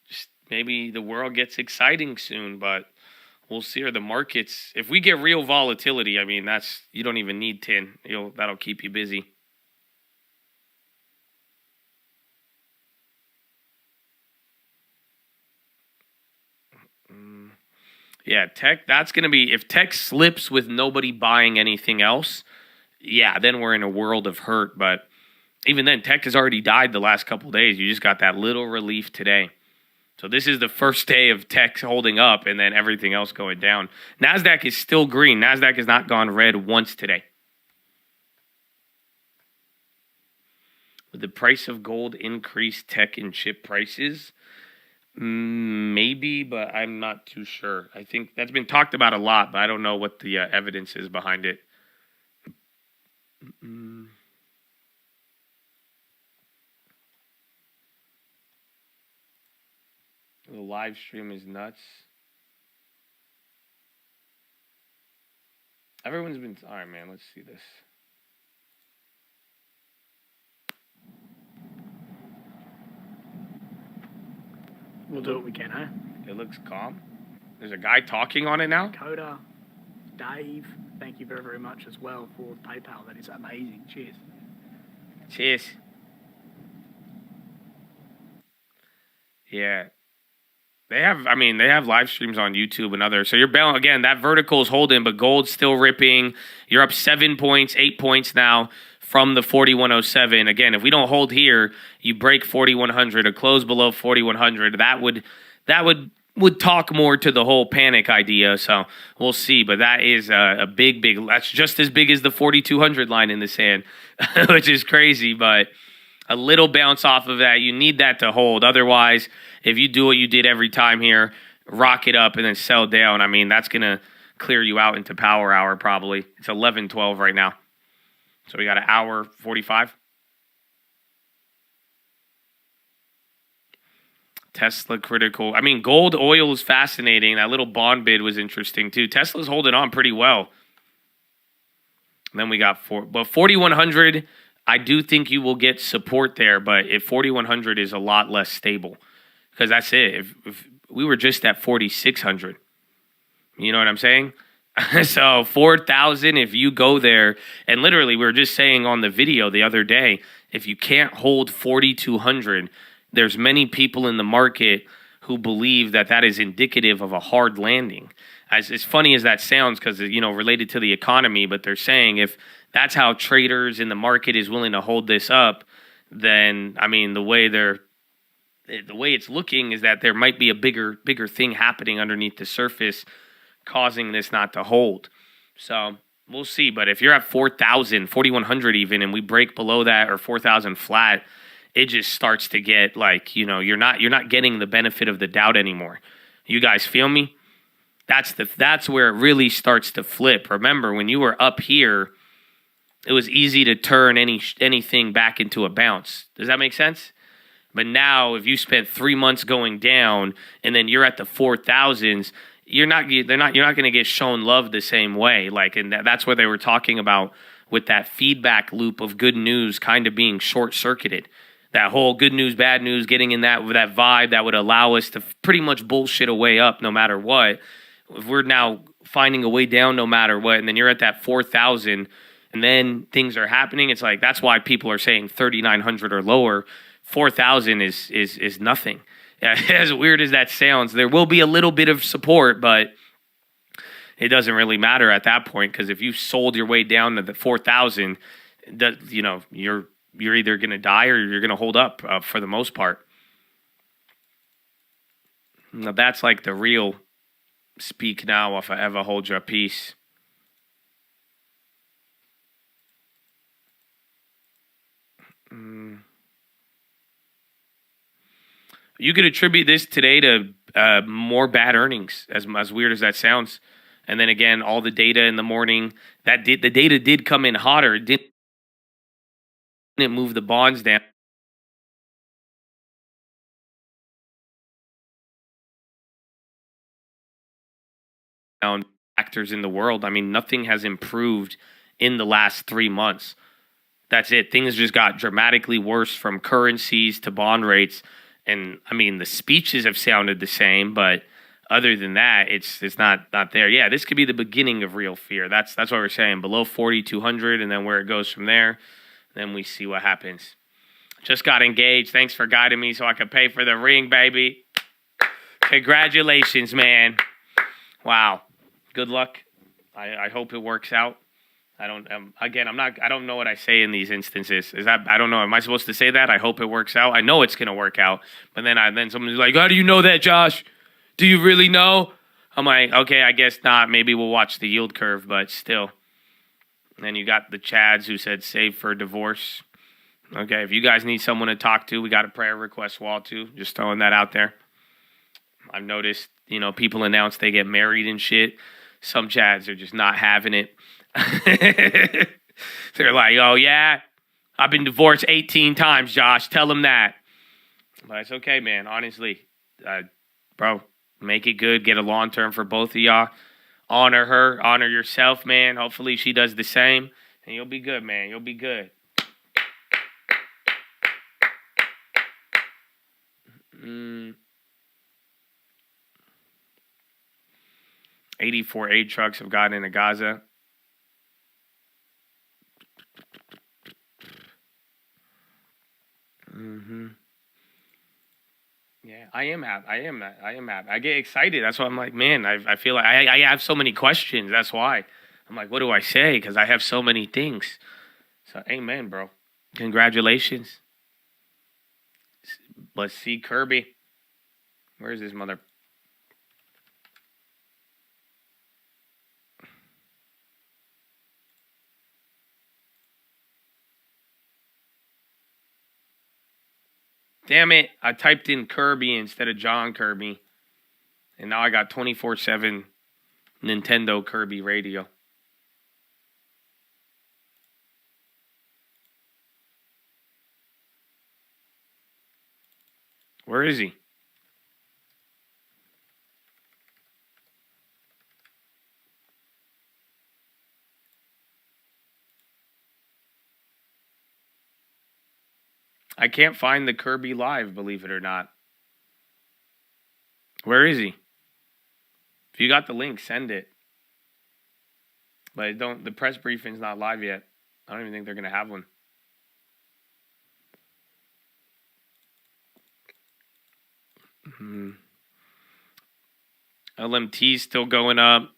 just maybe the world gets exciting soon, but we'll see. Or the markets, if we get real volatility, I mean, you don't even need tin. That'll keep you busy. Yeah, tech, that's going to be, if tech slips with nobody buying anything else, yeah, then we're in a world of hurt. But even then, tech has already died the last couple of days. You just got that little relief today. So this is the first day of tech holding up and then everything else going down. NASDAQ is still green. NASDAQ has not gone red once today. Would the price of gold increase tech and chip prices? Maybe, but I'm not too sure. I think that's been talked about a lot, but I don't know what the evidence is behind it. The live stream is nuts. Everyone's been... All right, man, let's see this. We'll do what we can, eh? It looks calm. There's a guy talking on it now? Coda, Dave, thank you very, very much as well for PayPal. That is amazing. Cheers. Cheers. Yeah. They have live streams on YouTube and others. So you're bailing, again, that vertical is holding, but gold's still ripping. You're up 7 points, 8 points now from the 4107. Again, if we don't hold here, you break 4100 or close below 4100. That would talk more to the whole panic idea. So we'll see. But that is a big, that's just as big as the 4200 line in the sand, which is crazy. But a little bounce off of that, you need that to hold. Otherwise, if you do what you did every time here, rock it up and then sell down, I mean, that's going to clear you out into power hour probably. It's 11:12 right now. So we got an hour 45. Tesla critical. I mean, gold, oil is fascinating. That little bond bid was interesting too. Tesla's holding on pretty well. And then we got 4100. I do think you will get support there, but if 4100 is a lot less stable, because that's it. If we were just at 4600, you know what I'm saying? So 4,000, if you go there, and literally we were just saying on the video the other day, if you can't hold 4,200, there's many people in the market who believe that that is indicative of a hard landing. As funny as that sounds, because, related to the economy, but they're saying if that's how traders in the market is willing to hold this up, then, I mean, the way it's looking is that there might be a bigger thing happening underneath the surface causing this not to hold. So we'll see. But if you're at 4,000, 4,100 even, and we break below that or 4,000 flat, it just starts to get like, you're not getting the benefit of the doubt anymore. You guys feel me? That's where it really starts to flip. Remember, when you were up here, it was easy to turn anything back into a bounce. Does that make sense? But now, if you spent 3 months going down and then you're at the 4,000s, you're not going to get shown love the same way. Like, and that's what they were talking about with that feedback loop of good news kind of being short circuited. That whole good news, bad news, getting in that vibe that would allow us to pretty much bullshit a way up no matter what. If we're now finding a way down no matter what, and then you're at that 4,000, and then things are happening, it's like that's why people are saying 3,900 or lower. 4,000 is nothing. As weird as that sounds, there will be a little bit of support, but it doesn't really matter at that point, because if you sold your way down to the 4,000, you're either going to die or you're going to hold up for the most part. Now that's like the real speak now if I ever hold your peace. You could attribute this today to more bad earnings, as weird as that sounds. And then again, all the data in the morning, the data did come in hotter. It didn't move the bonds down. Factors in the world. I mean, nothing has improved in the last 3 months. That's it. Things just got dramatically worse, from currencies to bond rates. And I mean, the speeches have sounded the same, but other than that, it's not there. Yeah, this could be the beginning of real fear. That's what we're saying. Below 4,200, and then where it goes from there. Then we see what happens. Just got engaged. Thanks for guiding me so I could pay for the ring, baby. Congratulations, man. Wow. Good luck. I hope it works out. I don't know what I say in these instances. I don't know. Am I supposed to say that? I hope it works out. I know it's going to work out. But then someone's like, how do you know that, Josh? Do you really know? I'm like, okay, I guess not. Maybe we'll watch the yield curve, but still. And then you got the Chads who said save for divorce. Okay, if you guys need someone to talk to, we got a prayer request wall too. Just throwing that out there. I've noticed, people announce they get married and shit. Some Chads are just not having it. They're like, oh yeah, I've been divorced 18 times, Josh. Tell them that. But it's okay, man. Honestly, bro, make it good. Get a long term for both of y'all. Honor her. Honor yourself, man. Hopefully she does the same. And you'll be good, man. You'll be good. 84 aid trucks have gotten into Gaza. Yeah, I am happy. I am happy. I get excited. That's why I'm like, man, I feel like I have so many questions. That's why. I'm like, what do I say? Because I have so many things. So, amen, bro. Congratulations. Let's see Kirby. Where's his mother? Damn it, I typed in Kirby instead of John Kirby. And now I got 24/7 Nintendo Kirby radio. Where is he? I can't find the Kirby live, believe it or not. Where is he? If you got the link, send it. But the press briefing's not live yet. I don't even think they're going to have one. LMT's still going up.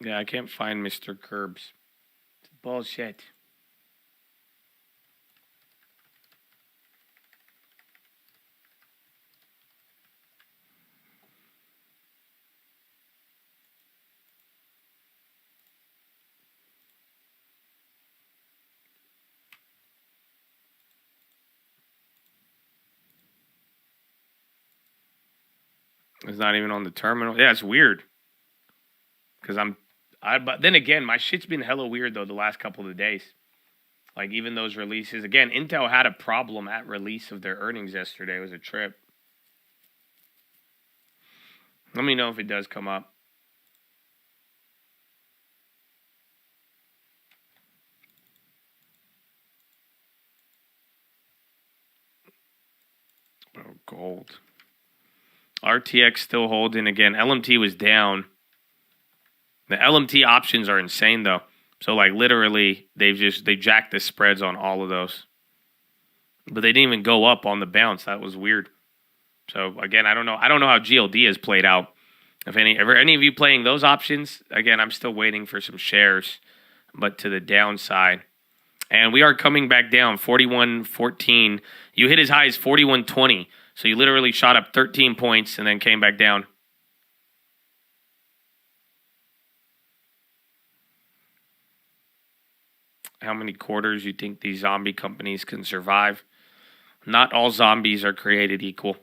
Yeah, I can't find Mr. Curbs. It's bullshit. It's not even on the terminal. Yeah, it's weird. Because but then again, my shit's been hella weird though the last couple of days. Like even those releases. Again, Intel had a problem at release of their earnings yesterday. It was a trip. Let me know if it does come up. Oh, gold. RTX still holding again. LMT was down. The LMT options are insane though. So like literally they jacked the spreads on all of those. But they didn't even go up on the bounce. That was weird. So again, I don't know how GLD has played out. If any of you playing those options, again, I'm still waiting for some shares, but to the downside. And we are coming back down 41.14. You hit as high as 41.20. So you literally shot up 13 points and then came back down. How many quarters you think these zombie companies can survive? Not all zombies are created equal.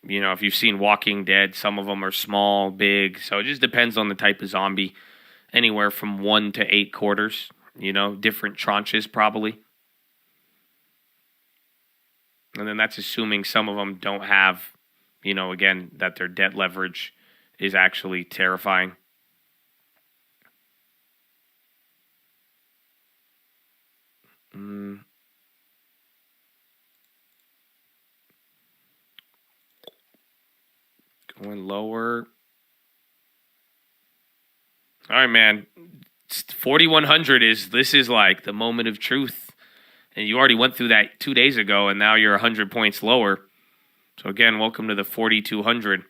You know, if you've seen Walking Dead, some of them are small, big. So it just depends on the type of zombie. Anywhere from 1 to 8 quarters. You know, different tranches probably. And then that's assuming some of them don't have, you know, again, that their debt leverage is actually terrifying. Going lower. All right, man. 4,100 this is like the moment of truth. And you already went through that 2 days ago, and now you're 100 points lower. So again, welcome to the 4,200.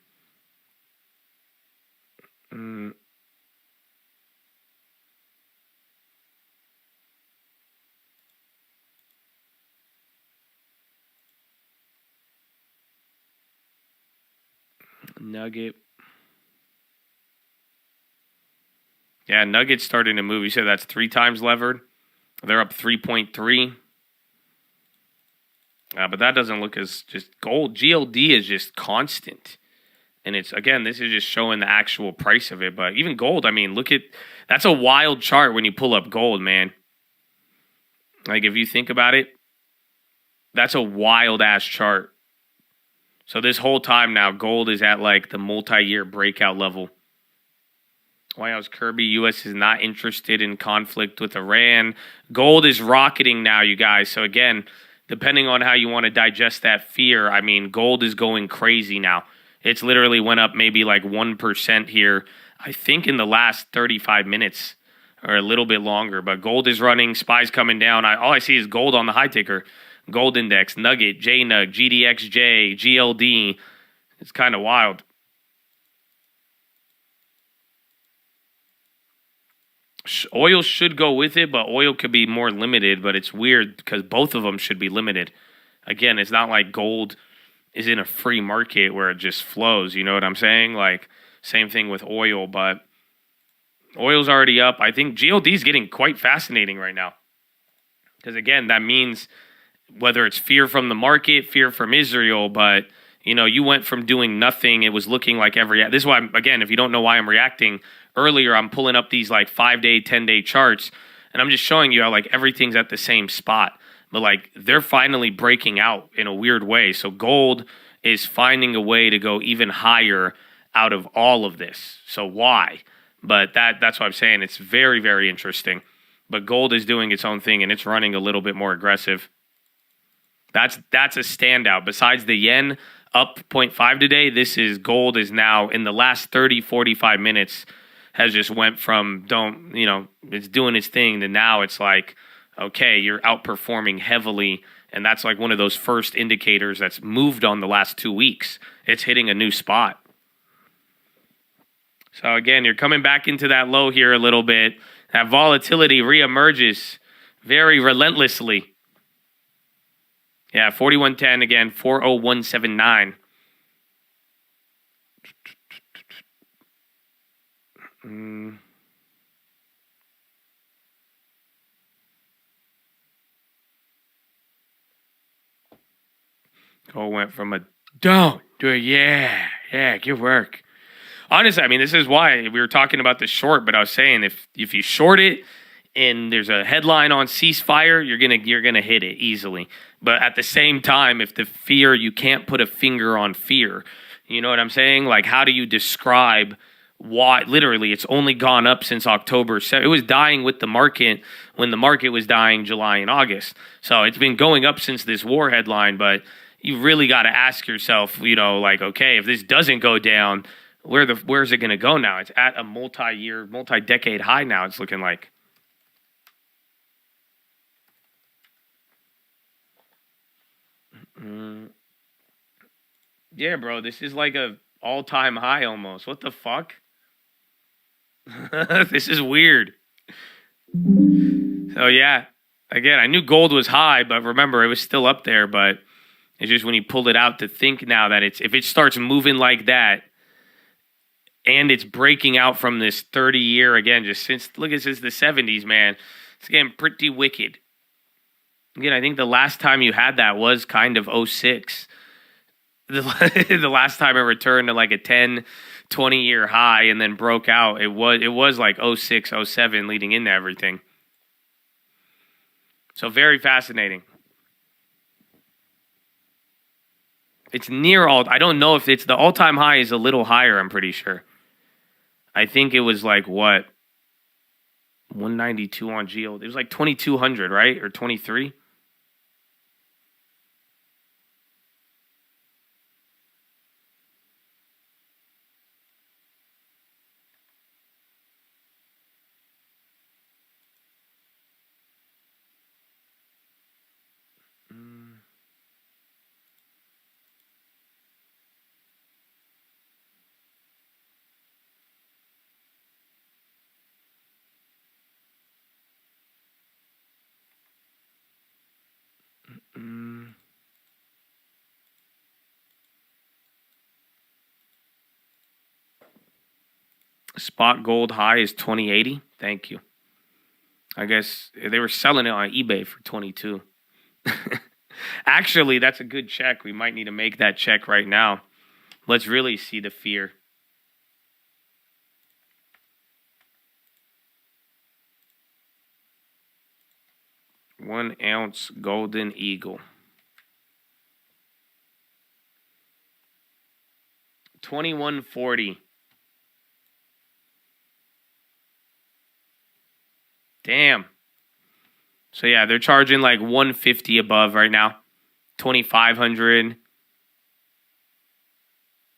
Nugget. Yeah, Nugget's starting to move. You said that's 3 times levered. They're up 3.3. But that doesn't look as just gold. GLD is just constant. And it's, again, this is just showing the actual price of it. But even gold, I mean, look at, that's a wild chart when you pull up gold, man. Like, if you think about it, that's a wild-ass chart. So this whole time now, gold is at, like, the multi-year breakout level. White House Kirby, U.S. is not interested in conflict with Iran. Gold is rocketing now, you guys. So, again, depending on how you want to digest that fear, I mean, gold is going crazy now. It's literally went up maybe like 1% here, I think in the last 35 minutes or a little bit longer. But gold is running, SPY's coming down. All I see is gold on the high ticker. Gold index, Nugget, JNUG, GDXJ, GLD. It's kind of wild. Oil should go with it, but oil could be more limited. But it's weird because both of them should be limited. Again, it's not like gold is in a free market where it just flows. You know what I'm saying? Like, same thing with oil, but oil's already up. I think GLD is getting quite fascinating right now. Because, again, that means whether it's fear from the market, fear from Israel, but, you know, you went from doing nothing. It was looking like this is why, again, if you don't know why I'm reacting, earlier I'm pulling up these, like, 5-day, 10-day charts, and I'm just showing you how, like, everything's at the same spot. But, like, they're finally breaking out in a weird way. So gold is finding a way to go even higher out of all of this. So why? But that's what I'm saying. It's very, very interesting. But gold is doing its own thing, and it's running a little bit more aggressive. That's a standout. Besides the yen up 0.5 today, gold is now, in the last 30, 45 minutes, has just went from it's doing its thing to now it's like, okay, you're outperforming heavily, and that's like one of those first indicators that's moved on the last 2 weeks. It's hitting a new spot. So again, you're coming back into that low here a little bit. That volatility reemerges very relentlessly. Yeah, 41.10 again, 40179. Gold went from a down to a yeah. Yeah, good work. Honestly, I mean, this is why we were talking about the short, but I was saying if you short it and there's a headline on ceasefire, you're gonna hit it easily. But at the same time, if the fear, you can't put a finger on fear. You know what I'm saying? Like, how do you describe why? Literally, it's only gone up since October. So it was dying with the market when the market was dying July and August. So it's been going up since this war headline, but you really got to ask yourself, you know, like, okay, if this doesn't go down, where's it going to go now? It's at a multi-decade high now, it's looking like. Yeah, bro, this is like a all-time high almost. What the fuck? This is weird. So yeah, again, I knew gold was high, but remember, it was still up there. But it's just when you pull it out to think now that if it starts moving like that, and it's breaking out from this 30-year again, just since the 70s, man, it's getting pretty wicked. Again, I think the last time you had that was kind of 06. The last time it returned to like a 10, 20-year high and then broke out, it was like 06, 07 leading into everything. So very fascinating. It's near I don't know if it's the all-time high is a little higher, I'm pretty sure. I think it was like what? 192 on Geo. It was like 2200, right? Or 23? Spot gold high is 2080. Thank you. I guess they were selling it on eBay for 22. Actually, that's a good check. We might need to make that check right now. Let's really see the fear. One ounce golden eagle. 2140. Damn. So yeah, they're charging like 150 above right now. 2500.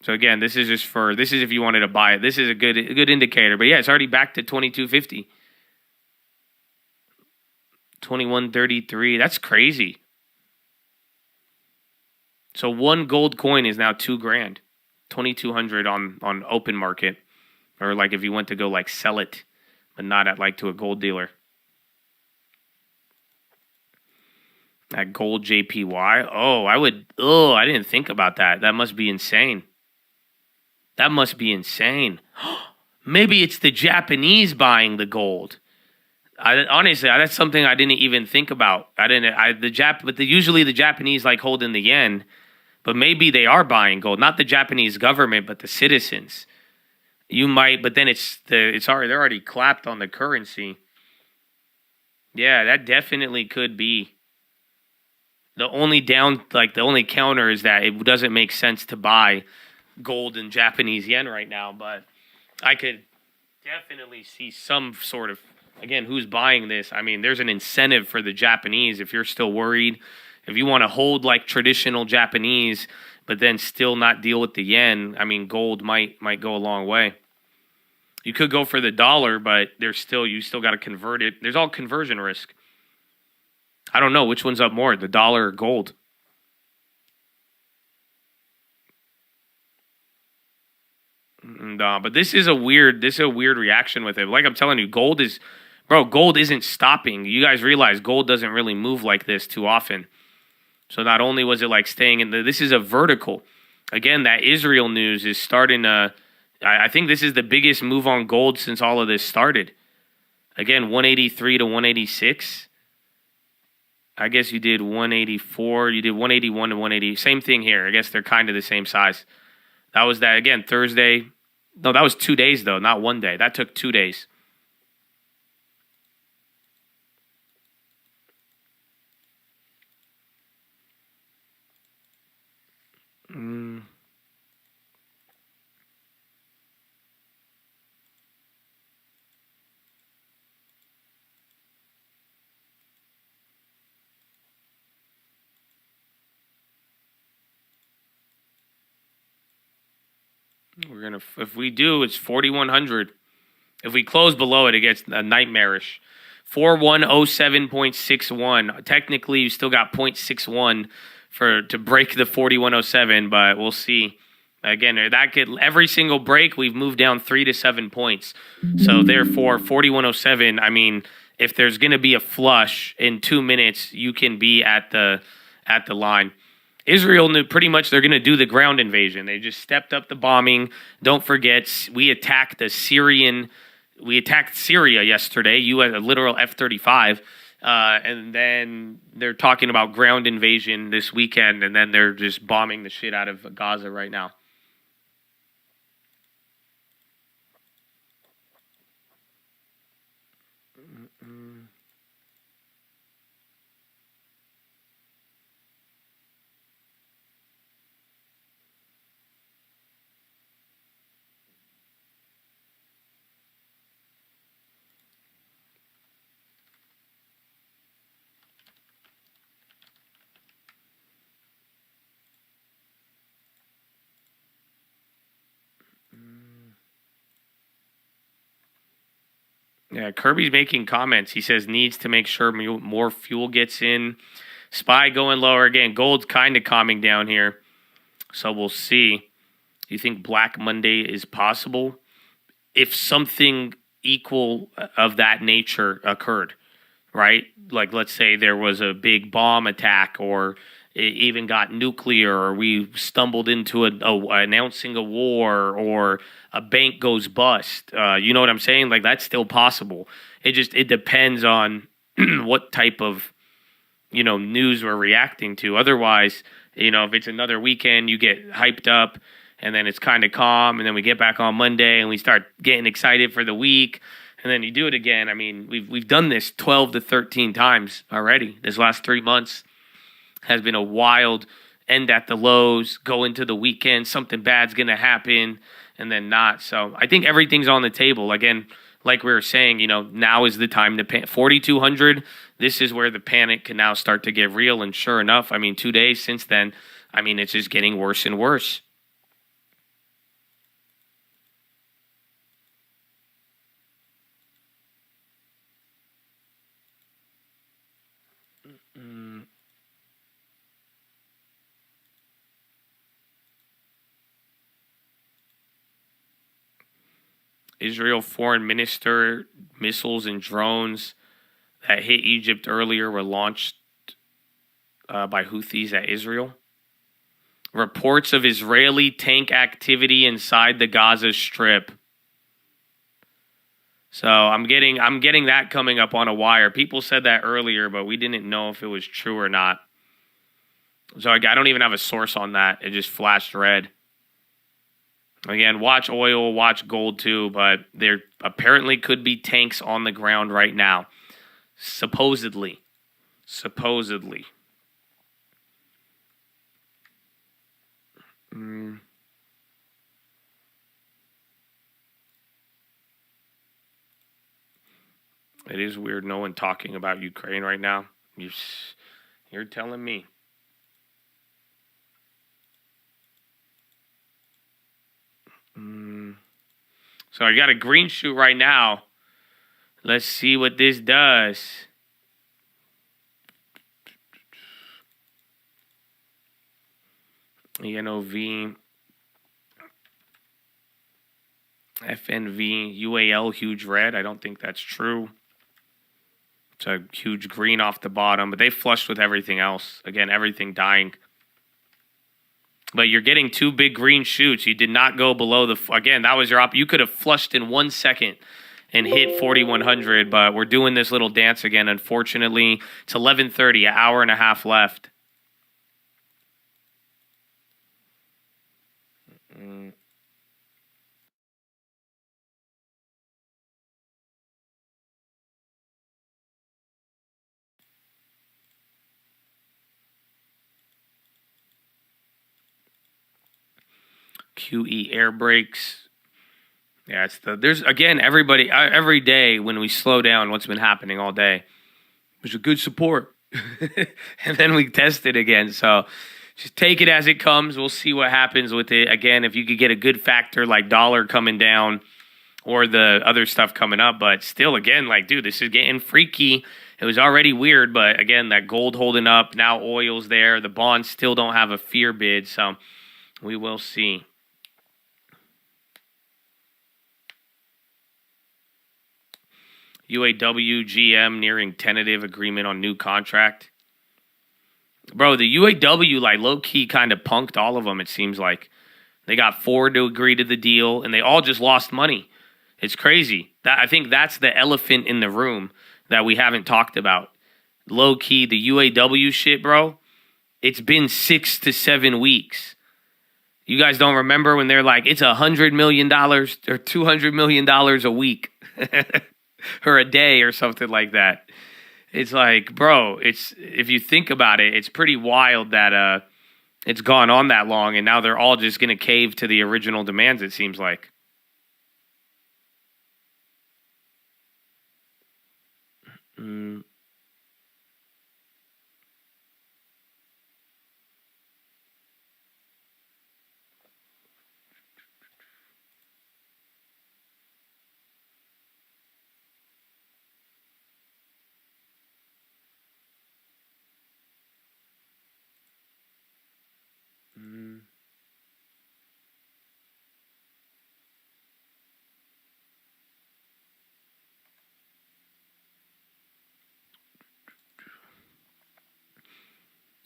So again, this is if you wanted to buy it. This is a good indicator. But yeah, it's already back to 2250. 2133. That's crazy. So one gold coin is now $2,000. 2200 on open market. Or like if you went to go like sell it, but not at like to a gold dealer. That gold JPY. I didn't think about that. That must be insane. Maybe it's the Japanese buying the gold. Honestly, that's something I didn't even think about. Usually the Japanese like holding the yen, but maybe they are buying gold. Not the Japanese government, but the citizens. You might, but then they're already clapped on the currency. Yeah, that definitely could be. The only counter is that it doesn't make sense to buy gold in Japanese yen right now, but I could definitely see some sort of, again, who's buying this? I mean, there's an incentive for the Japanese if you're still worried. If you want to hold like traditional Japanese, but then still not deal with the yen, I mean, gold might go a long way. You could go for the dollar, but you still got to convert it. There's all conversion risk. I don't know which one's up more, the dollar or gold. But this is a weird reaction with it. Like I'm telling you, gold isn't stopping. You guys realize gold doesn't really move like this too often. So not only was it like staying this is a vertical. Again, that Israel news is starting to, I think this is the biggest move on gold since all of this started. Again, 183 to 186. I guess you did 184. You did 181 to 180. Same thing here. I guess they're kind of the same size. That was that, again, Thursday. No, that was 2 days, though, not 1 day. That took 2 days. If we do, it's 4,100. If we close below it, it gets nightmarish. 4107.61. Technically, you still got 0.61 to break the 4107, but we'll see. Again, that could every single break we've moved down 3 to 7 points. So therefore, 4107. I mean, if there's going to be a flush in 2 minutes, you can be at the line. Israel knew pretty much they're going to do the ground invasion. They just stepped up the bombing. Don't forget, we attacked Syria yesterday. You had a literal F-35. And then they're talking about ground invasion this weekend, and then they're just bombing the shit out of Gaza right now. Yeah, Kirby's making comments. He says needs to make sure more fuel gets in. SPY going lower again. Gold's kind of calming down here. So we'll see. Do you think Black Monday is possible? If something equal of that nature occurred, right? Like, let's say there was a big bomb attack, or it even got nuclear, or we stumbled into announcing a war, or a bank goes bust. You know what I'm saying? Like, that's still possible. It depends on what type of, news we're reacting to. Otherwise, if it's another weekend, you get hyped up, and then it's kind of calm, and then we get back on Monday, and we start getting excited for the week, and then you do it again. I mean, we've done this 12 to 13 times already. This last 3 months has been a wild end at the lows, go into the weekend, something bad's going to happen, and then not. So I think everything's on the table. Again, like we were saying, now is the time to panic. 4,200, this is where the panic can now start to get real. And sure enough, 2 days since then, it's just getting worse and worse. Israel foreign minister missiles and drones that hit Egypt earlier were launched by Houthis at Israel. Reports of Israeli tank activity inside the Gaza Strip. So I'm getting that coming up on a wire. People said that earlier, but we didn't know if it was true or not. So I don't even have a source on that. It just flashed red. Again, watch oil, watch gold too, but there apparently could be tanks on the ground right now. Supposedly. It is weird no one talking about Ukraine right now. You're telling me. So I got a green shoot right now. Let's see what this does. ENOV, FNV, UAL, huge red. I don't think that's true. It's a huge green off the bottom, but they flushed with everything else. Again, everything dying. But you're getting 2 big green shoots. You did not go below again, that was your you could have flushed in 1 second and hit 4,100, but we're doing this little dance again, unfortunately. It's 11:30, an hour and a half left. QE air brakes. Yeah, there's again everybody every day when we slow down what's been happening all day. There's a good support. And then we test it again. So just take it as it comes. We'll see what happens with it. Again, if you could get a good factor like dollar coming down or the other stuff coming up, but still again, like, dude, this is getting freaky. It was already weird, but again, that gold holding up, now oil's there. The bonds still don't have a fear bid, so we will see. UAW GM nearing tentative agreement on new contract. Bro, the UAW, like, low-key kind of punked all of them, it seems like. They got Ford to agree to the deal, and they all just lost money. It's crazy. I think that's the elephant in the room that we haven't talked about. Low-key, the UAW shit, bro, it's been 6 to 7 weeks. You guys don't remember when they're like, it's $100 million or $200 million a week. Or a day or something like that. It's like, bro, if you think about it, it's pretty wild that it's gone on that long, and now they're all just going to cave to the original demands, it seems like.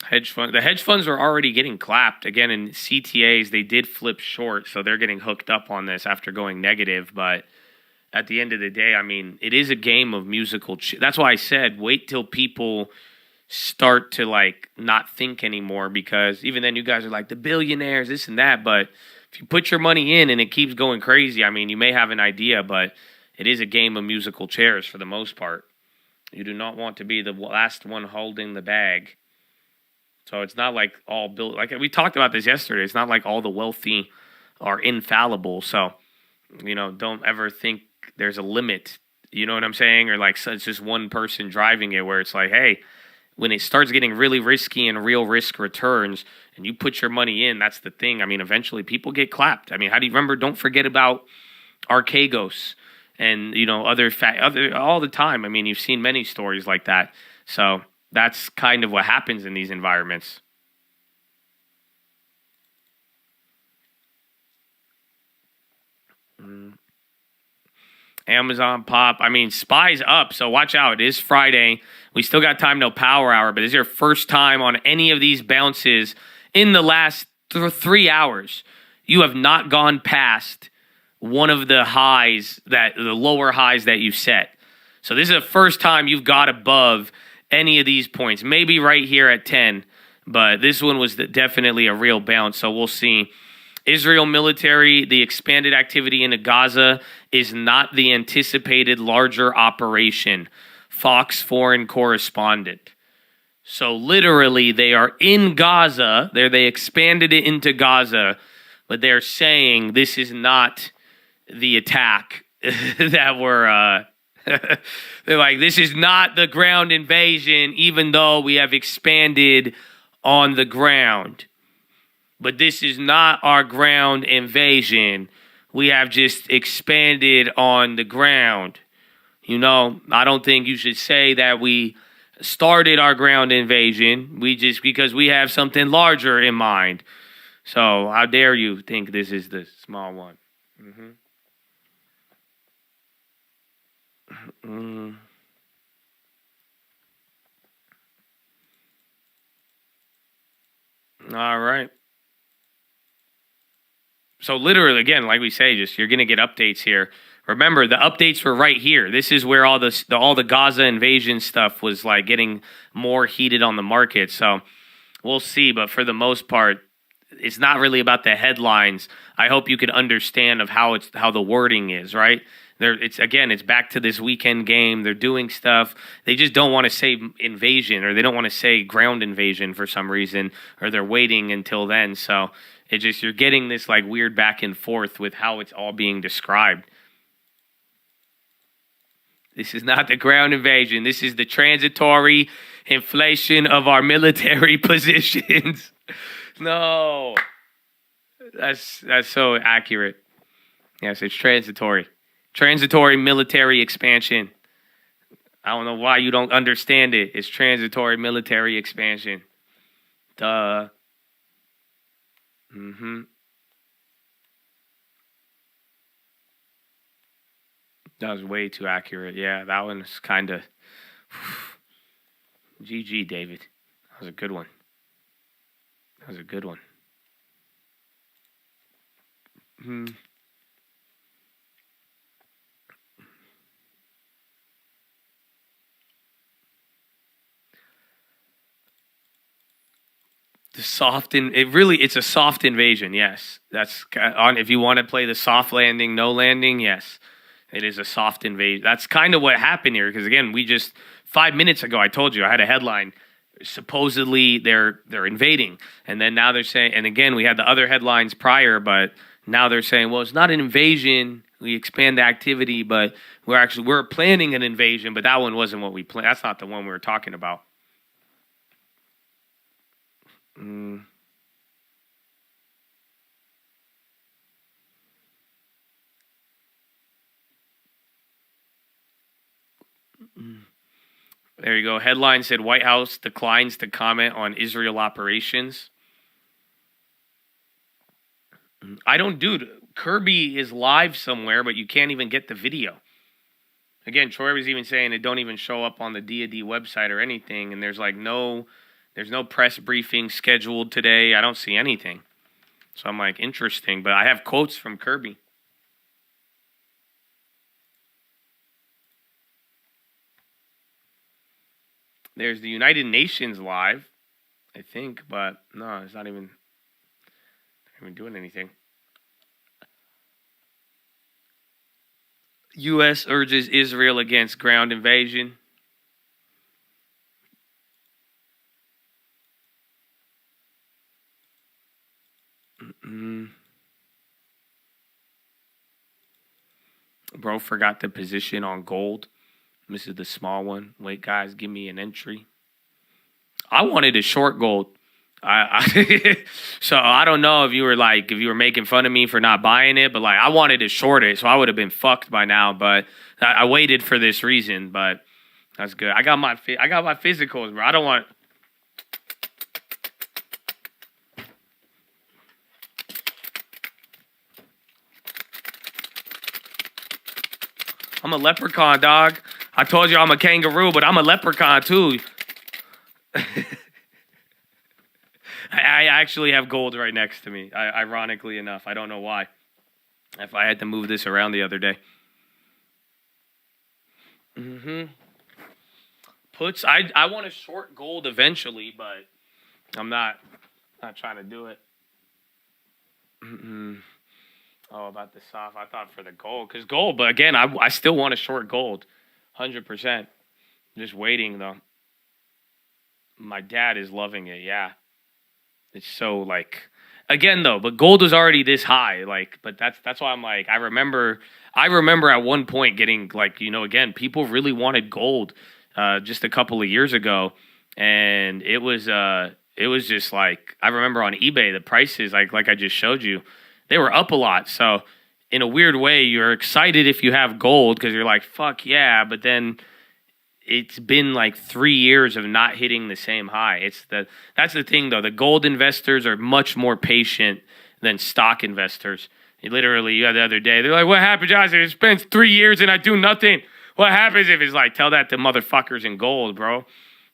The hedge funds are already getting clapped. Again, in CTAs, they did flip short, so they're getting hooked up on this after going negative. But at the end of the day, I mean, it is a game of musical. That's why I said wait till people start to, like, not think anymore, because even then you guys are like the billionaires, this and that. But if you put your money in and it keeps going crazy, I mean, you may have an idea, but it is a game of musical chairs for the most part. You do not want to be the last one holding the bag. So it's not like all built, like we talked about this yesterday. It's not like all the wealthy are infallible. So, you know, don't ever think there's a limit. You know what I'm saying? Or like, so it's just one person driving it, where it's like, hey, when it starts getting really risky and real risk returns and you put your money in, that's the thing. I mean, eventually people get clapped. I mean, how do you remember? Don't forget about Archegos and, you know, other all the time. I mean, you've seen many stories like that. So that's kind of what happens in these environments. Amazon pop. I mean, SPY's up, so watch out. It is Friday. We still got time till power hour, but this is your first time on any of these bounces in the last 3 hours. You have not gone past one of the highs, the lower highs that you set. So this is the first time you've got above any of these points. Maybe right here at 10, but this one was definitely a real bounce, so we'll see. Israel military, the expanded activity into Gaza is not the anticipated larger operation. Fox foreign correspondent. So literally, they are in Gaza. They expanded it into Gaza, but they're saying this is not the attack that we're... They're like, this is not the ground invasion, even though we have expanded on the ground. But this is not our ground invasion. We have just expanded on the ground. You know, I don't think you should say that we started our ground invasion. Because we have something larger in mind. So how dare you think this is the small one? All right. So literally, again, like we say, just you're going to get updates here. Remember, the updates were right here. This is where all the Gaza invasion stuff was like getting more heated on the market. So we'll see. But for the most part, it's not really about the headlines. I hope you could understand of how the wording is, right? It's back to this weekend game. They're doing stuff. They just don't want to say invasion, or they don't want to say ground invasion for some reason, or they're waiting until then. So you're getting this like weird back and forth with how it's all being described. This is not the ground invasion. This is the transitory inflation of our military positions. No. That's so accurate. Yes, it's transitory. Transitory military expansion. I don't know why you don't understand it. It's transitory military expansion. Duh. That was way too accurate. Yeah, that one's kind of... GG, David. That was a good one. It's a soft invasion. Yes, that's on. If you want to play the soft landing, no landing, yes, it is a soft invasion. That's kind of what happened here. Because again, 5 minutes ago, I told you I had a headline. Supposedly they're invading, and then now they're saying. And again, we had the other headlines prior, but now they're saying, well, it's not an invasion. We expand the activity, but we're planning an invasion. But that one wasn't what we planned. That's not the one we were talking about. There you go. Headline said White House declines to comment on Israel operations. Kirby is live somewhere, but you can't even get the video. Again, Troy was even saying it don't even show up on the DoD website or anything, and there's no press briefing scheduled today. I don't see anything. So I'm like, interesting, but I have quotes from Kirby. There's the United Nations live, I think, but no, it's not even doing anything. U.S. urges Israel against ground invasion. Bro forgot the position on gold. This is the small one. Wait, guys, give me an entry. I wanted to short gold. So I don't know if you were making fun of me for not buying it, but I wanted to short it, so I would have been fucked by now. But I waited for this reason. But that's good. I got my physicals, bro. I don't want. I'm a leprechaun, dog. I told you I'm a kangaroo, but I'm a leprechaun too. I actually have gold right next to me, ironically enough. I don't know why. If I had to move this around the other day. Puts, I want to short gold eventually, but I'm not trying to do it. Oh, about the soft. I thought for the gold. Because gold, but again, I still want to short gold. 100%. Just waiting, though. My dad is loving it, yeah. It's so, again, though, but gold was already this high. But that's why I'm I remember at one point getting, again, people really wanted gold just a couple of years ago. And it was just I remember on eBay, the prices, like I just showed you, they were up a lot. So in a weird way, you're excited if you have gold because you're like, fuck yeah. But then it's been 3 years of not hitting the same high. That's the thing, though. The gold investors are much more patient than stock investors. You had the other day, they're like, what happened, Josh? It's been 3 years and I do nothing. What happens if it's tell that to motherfuckers in gold, bro.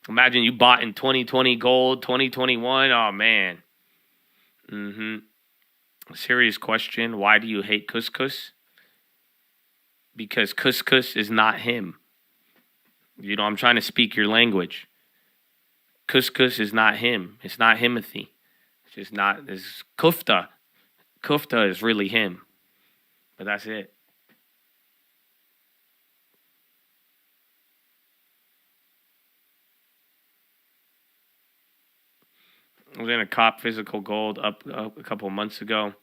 Imagine you bought in 2020 gold, 2021. Oh, man. Serious question. Why do you hate couscous? Because couscous is not him. I'm trying to speak your language. Couscous is not him. It's not Himothy. Just not this kufta. Kufta is really him. But that's it. I was in a cop physical gold up a couple months ago.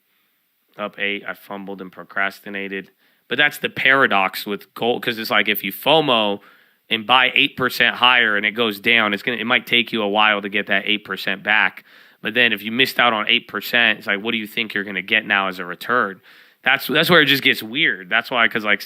Up 8. I fumbled and procrastinated. But that's the paradox with gold, because it's like if you FOMO and buy 8% higher and it goes down, it might take you a while to get that 8% back. But then if you missed out on 8%, it's like, what do you think you're going to get now as a return? That's where it just gets weird. That's why, because like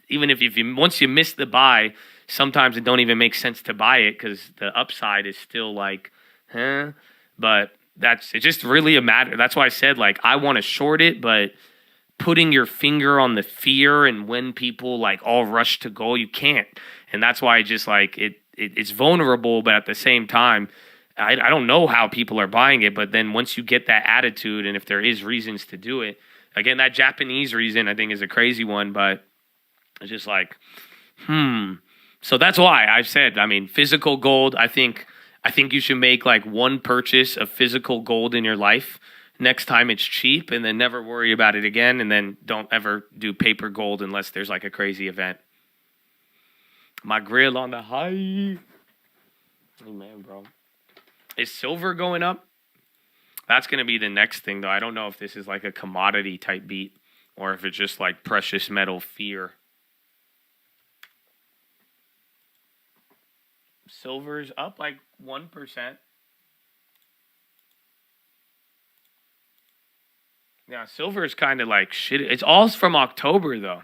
even if you once you miss the buy, sometimes it don't even make sense to buy it because the upside is still like, huh? But it's just really a matter. That's why I said, like, I want to short it, but putting your finger on the fear and when people like all rush to gold, you can't. And that's why I just like it's vulnerable, but at the same time, I don't know how people are buying it. But then once you get that attitude, and if there is reasons to do it, again, that Japanese reason I think is a crazy one, but it's just like, So that's why I've said, I mean, physical gold, I think you should make like one purchase of physical gold in your life next time it's cheap, and then never worry about it again, and then don't ever do paper gold unless there's like a crazy event. My grill on the high. Oh man, bro. Is silver going up? That's going to be the next thing, though. I don't know if this is like a commodity type beat or if it's just like precious metal fear. Silver's up like 1%. Yeah, silver is kind of like shit. It's all from October, though.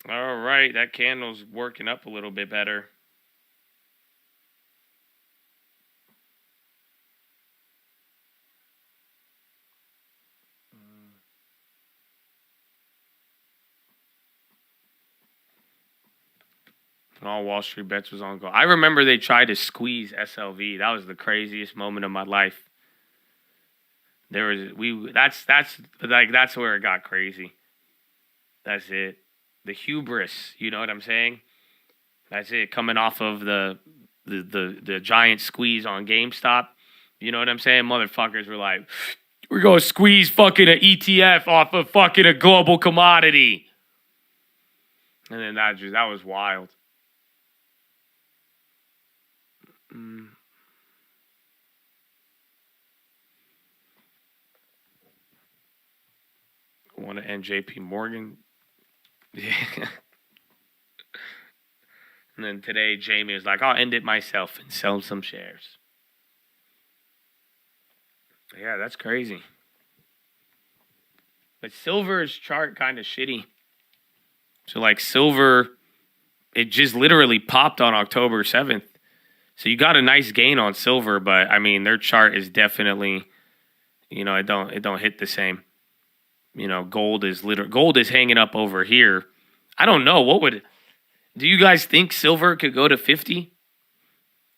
All right, that candle's working up a little bit better. All Wall Street bets was on gold. I remember they tried to squeeze SLV. That was the craziest moment of my life. That's where it got crazy. That's it. The hubris, you know what I'm saying? That's it. Coming off of the giant squeeze on GameStop. You know what I'm saying? Motherfuckers were like, we're going to squeeze fucking an ETF off of fucking a global commodity. And then that was wild. Want to end JP Morgan. Yeah. And then today, Jamie was like, I'll end it myself and sell some shares. Yeah, that's crazy. But silver's chart kind of shitty. So, like, silver, it just literally popped on October 7th. So you got a nice gain on silver, but, I mean, their chart is definitely, it don't hit the same. Gold is hanging up over here. I don't know. Do you guys think silver could go to 50?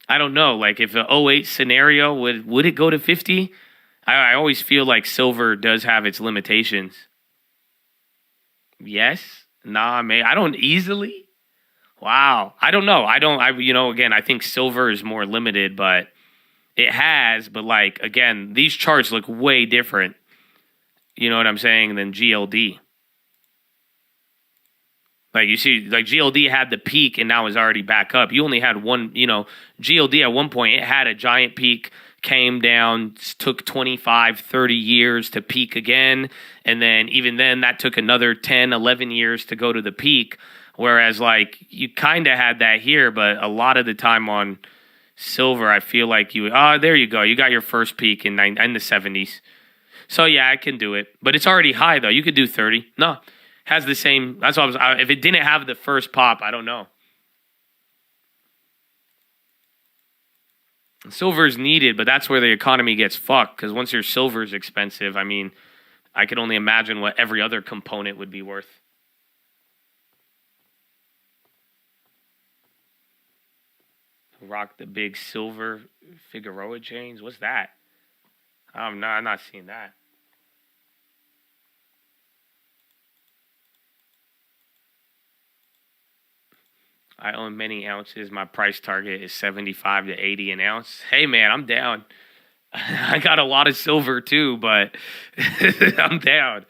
I don't know. Like if an 08 scenario, would it go to 50? I always feel like silver does have its limitations. Yes? Nah, man. I don't easily. Wow. I don't know. Again, I think silver is more limited, but it has, but like, again, these charts look way different. You know what I'm saying? Than GLD. Like you see, like GLD had the peak and now is already back up. You only had one, GLD at one point, it had a giant peak, came down, took 25, 30 years to peak again. And then even then that took another 10, 11 years to go to the peak. Whereas like you kind of had that here, but a lot of the time on silver, I feel like there you go. You got your first peak in the 70s. So yeah, I can do it. But it's already high though. You could do 30. No. Has the same. That's what if it didn't have the first pop, I don't know. Silver is needed, but that's where the economy gets fucked. Because once your silver is expensive, I mean, I could only imagine what every other component would be worth. Rock the big silver Figueroa chains. What's that? I'm not seeing that. I own many ounces. My price target is 75 to 80 an ounce. Hey, man, I'm down. I got a lot of silver too, but I'm down.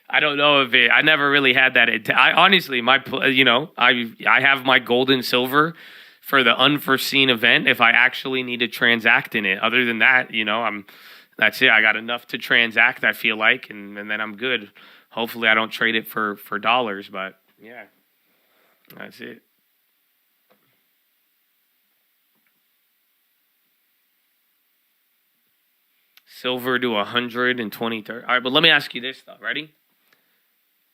I don't know if I never really had that. I honestly, I have my gold and silver for the unforeseen event if I actually need to transact in it. Other than that, that's it. I got enough to transact, I feel like, and then I'm good. Hopefully I don't trade it for dollars, but yeah, that's it. Silver to 100 and 2030. All right, but let me ask you this, though. Ready?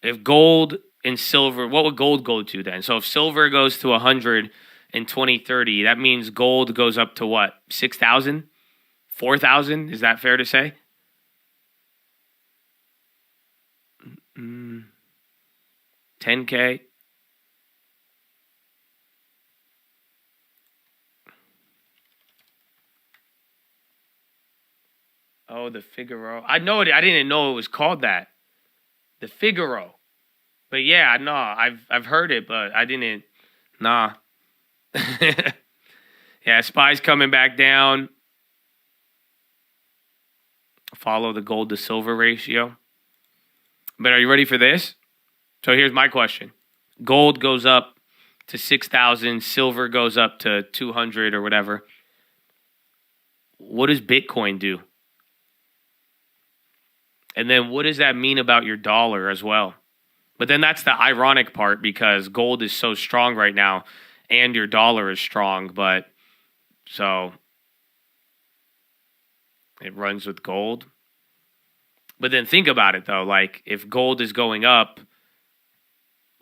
If gold and silver, what would gold go to then? So if silver goes to 100 in 2030, that means gold goes up to what? 6,000? 4,000? Is that fair to say? 10K? Oh, the Figaro. I know it. I didn't know it was called that. The Figaro. But yeah, no, I've heard it, but I didn't. Nah. Yeah, SPY's coming back down. Follow the gold to silver ratio. But are you ready for this? So here's my question. Gold goes up to 6,000. Silver goes up to 200 or whatever. What does Bitcoin do? And then what does that mean about your dollar as well? But then that's the ironic part because gold is so strong right now and your dollar is strong. But so it runs with gold. But then think about it though. Like if gold is going up,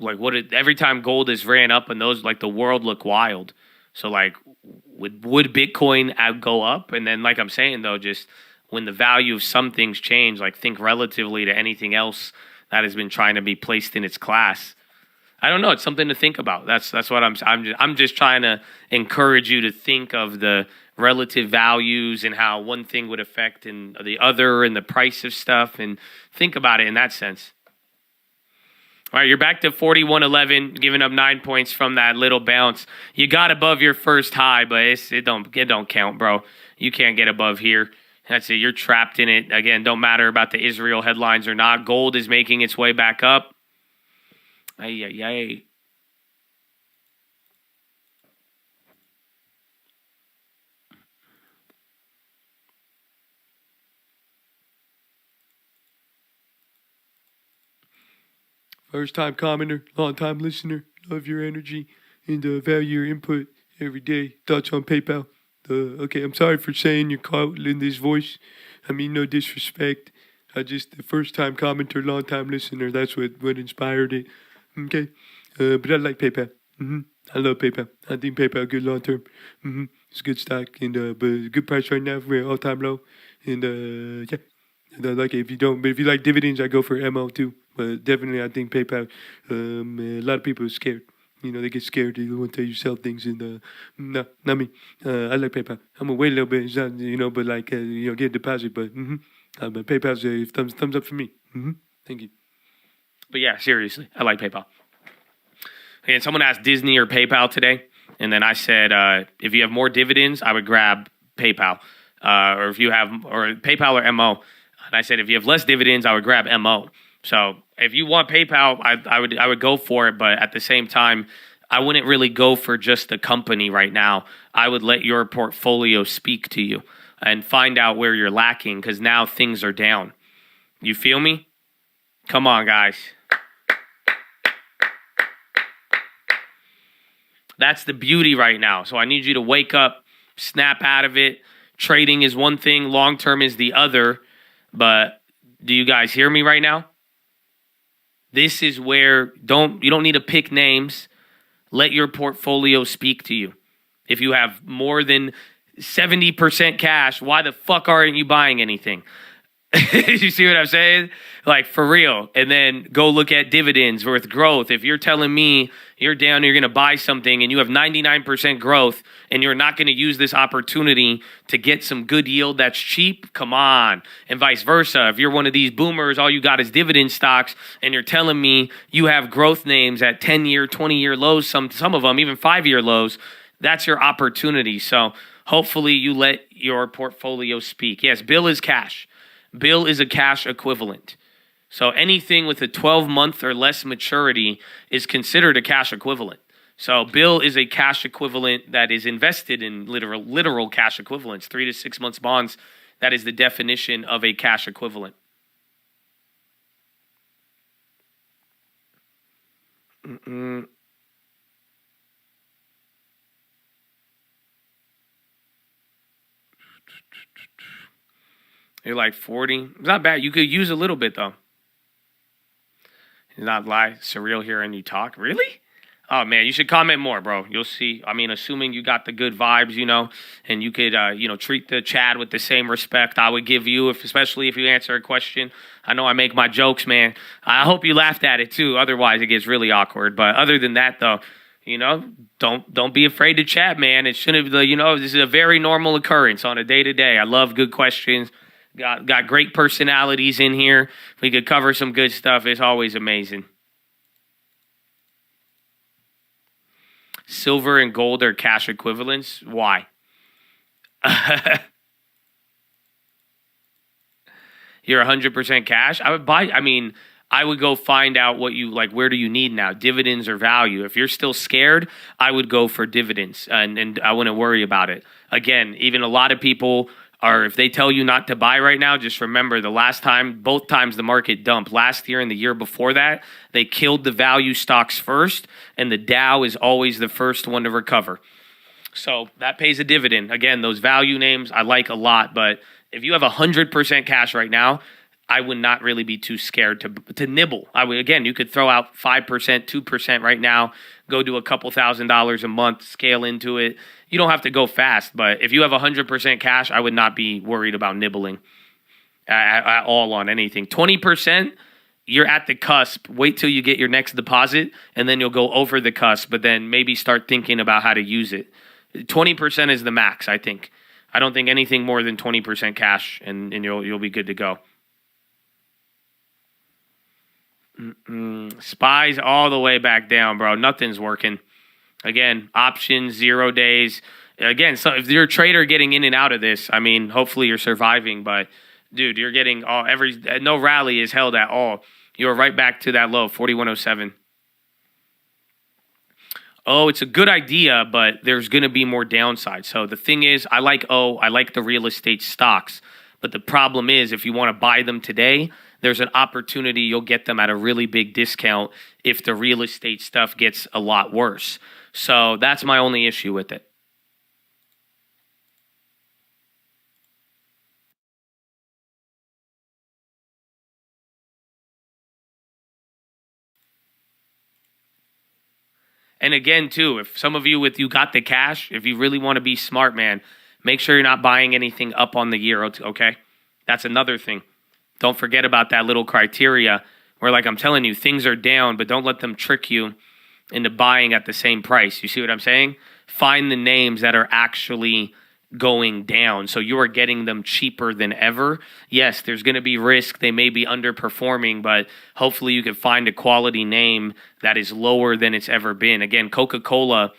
like every time gold is ran up and those like the world look wild. So like would Bitcoin go up? And then like I'm saying though, just when the value of some things change, like think relatively to anything else that has been trying to be placed in its class. I don't know. It's something to think about. That's what I'm just trying to encourage you to think of the relative values and how one thing would affect in the other and the price of stuff and think about it in that sense. All right, you're back to 41.11, giving up 9 points from that little bounce. You got above your first high, but it don't count, bro. You can't get above here. That's it. You're trapped in it. Again, don't matter about the Israel headlines or not. Gold is making its way back up. Ay. First time commenter, long time listener. Love your energy and value your input every day. Thoughts on PayPal. Okay, I'm sorry for saying you're caught in this voice. I mean, no disrespect. The first time commenter, long time listener. That's what inspired it. Okay, but I like PayPal. I love PayPal. I think PayPal good long term. It's good stock and but good price right now for all time low. And yeah, and I like it. But if you like dividends, I go for MO too. But definitely, I think PayPal. A lot of people are scared. They get scared. They want to tell you sell things. And no, not me. I like PayPal. I'm gonna wait a little bit. It's not, but like get a deposit. But PayPal's a thumbs up for me. Thank you. But yeah, seriously, I like PayPal. And someone asked Disney or PayPal today, and then I said if you have more dividends, I would grab PayPal, or if you have PayPal or MO. And I said if you have less dividends, I would grab MO. So if you want PayPal, I would go for it, but at the same time, I wouldn't really go for just the company right now. I would let your portfolio speak to you and find out where you're lacking because now things are down. You feel me? Come on, guys. That's the beauty right now. So I need you to wake up, snap out of it. Trading is one thing, long term is the other. But do you guys hear me right now? This is where you don't need to pick names. Let your portfolio speak to you. If you have more than 70% cash, why the fuck aren't you buying anything? You see what I'm saying? Like, for real. And then go look at dividends with growth. If you're telling me you're down, you're going to buy something and you have 99% growth and you're not going to use this opportunity to get some good yield that's cheap, come on. And vice versa. If you're one of these boomers, all you got is dividend stocks, and you're telling me you have growth names at 10-year, 20-year lows, some of them even 5-year lows, that's your opportunity. So hopefully you let your portfolio speak. Yes, Bill is cash. Bill is a cash equivalent. So anything with a 12-month or less maturity is considered a cash equivalent. So Bill is a cash equivalent that is invested in literal cash equivalents, 3 to 6 months bonds. That is the definition of a cash equivalent. You're like 40. It's not bad. You could use a little bit, though. Not lie, surreal hearing you talk. Really? Oh, man, you should comment more, bro. You'll see. I mean, assuming you got the good vibes, and you could, treat the Chad with the same respect I would give you, especially if you answer a question. I know I make my jokes, man. I hope you laughed at it, too. Otherwise, it gets really awkward. But other than that, though, don't be afraid to chat, man. It shouldn't, this is a very normal occurrence on a day-to-day. I love good questions. Got great personalities in here. We could cover some good stuff. It's always amazing. Silver and gold are cash equivalents. Why? You're 100% cash? I would buy. I would go find out what you like. Where do you need now? Dividends or value? If you're still scared, I would go for dividends, and I wouldn't worry about it. Again, even a lot of people are, if they tell you not to buy right now, just remember both times the market dumped, last year and the year before that, they killed the value stocks first, and the Dow is always the first one to recover. So that pays a dividend. Again, those value names I like a lot, but if you have 100% cash right now, I would not really be too scared to nibble. You could throw out 5%, 2% right now, go do a couple $1,000s a month, scale into it. You don't have to go fast, but if you have 100% cash, I would not be worried about nibbling at all on anything. 20%, you're at the cusp. Wait till you get your next deposit, and then you'll go over the cusp, but then maybe start thinking about how to use it. 20% is the max, I think. I don't think anything more than 20% cash, and you'll be good to go. Spies all the way back down, bro. Nothing's working. Again, options, 0 days. Again, so if you're a trader getting in and out of this, hopefully you're surviving. But, dude, you're getting no rally is held at all. You're right back to that low, 4107. Oh, it's a good idea, but there's going to be more downside. So the thing is, I like the real estate stocks. But the problem is, if you want to buy them today, there's an opportunity you'll get them at a really big discount if the real estate stuff gets a lot worse. So that's my only issue with it. And again, too, if some of you got the cash, if you really want to be smart, man, make sure you're not buying anything up on the year, okay? That's another thing. Don't forget about that little criteria where, like I'm telling you, things are down, but don't let them trick you into buying at the same price. You see what I'm saying? Find the names that are actually going down, so you are getting them cheaper than ever. Yes, there's going to be risk. They may be underperforming, but hopefully you can find a quality name that is lower than it's ever been. Again, Coca-Cola,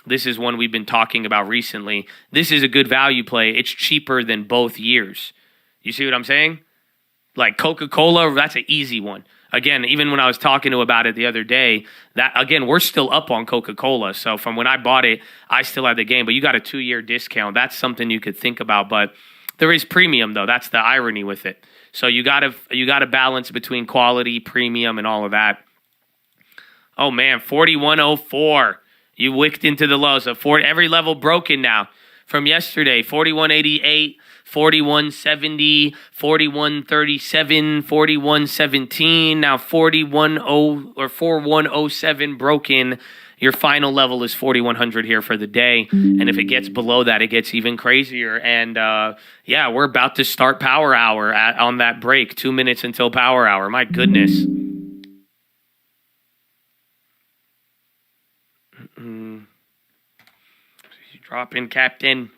this is one we've been talking about recently. This is a good value play. It's cheaper than both years. You see what I'm saying? Like Coca-Cola, that's an easy one. Again, even when I was talking about it the other day, we're still up on Coca-Cola. So from when I bought it, I still had the gain. But you got a 2-year discount. That's something you could think about. But there is premium, though. That's the irony with it. So you got to balance between quality, premium, and all of that. Oh, man, 4104. You wicked into the low. So every level broken now from yesterday. 4188. 4170, 4137, 4117, now 4107 broken, your final level is 4,100 here for the day. And if it gets below that, it gets even crazier. And yeah, we're about to start power hour on that break. 2 minutes until power hour. My goodness. Drop in, Captain.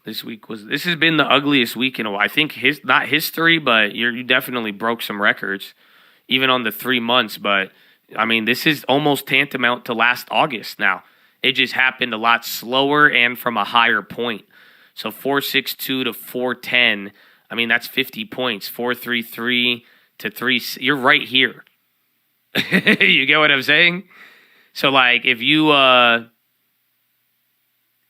This has been the ugliest week in a while. I think not history, but you definitely broke some records, even on the 3 months. But I mean, this is almost tantamount to last August now. It just happened a lot slower and from a higher point. So 462 to 410. I mean, that's 50 points. 433 to 3. You're right here. You get what I'm saying? So like, if you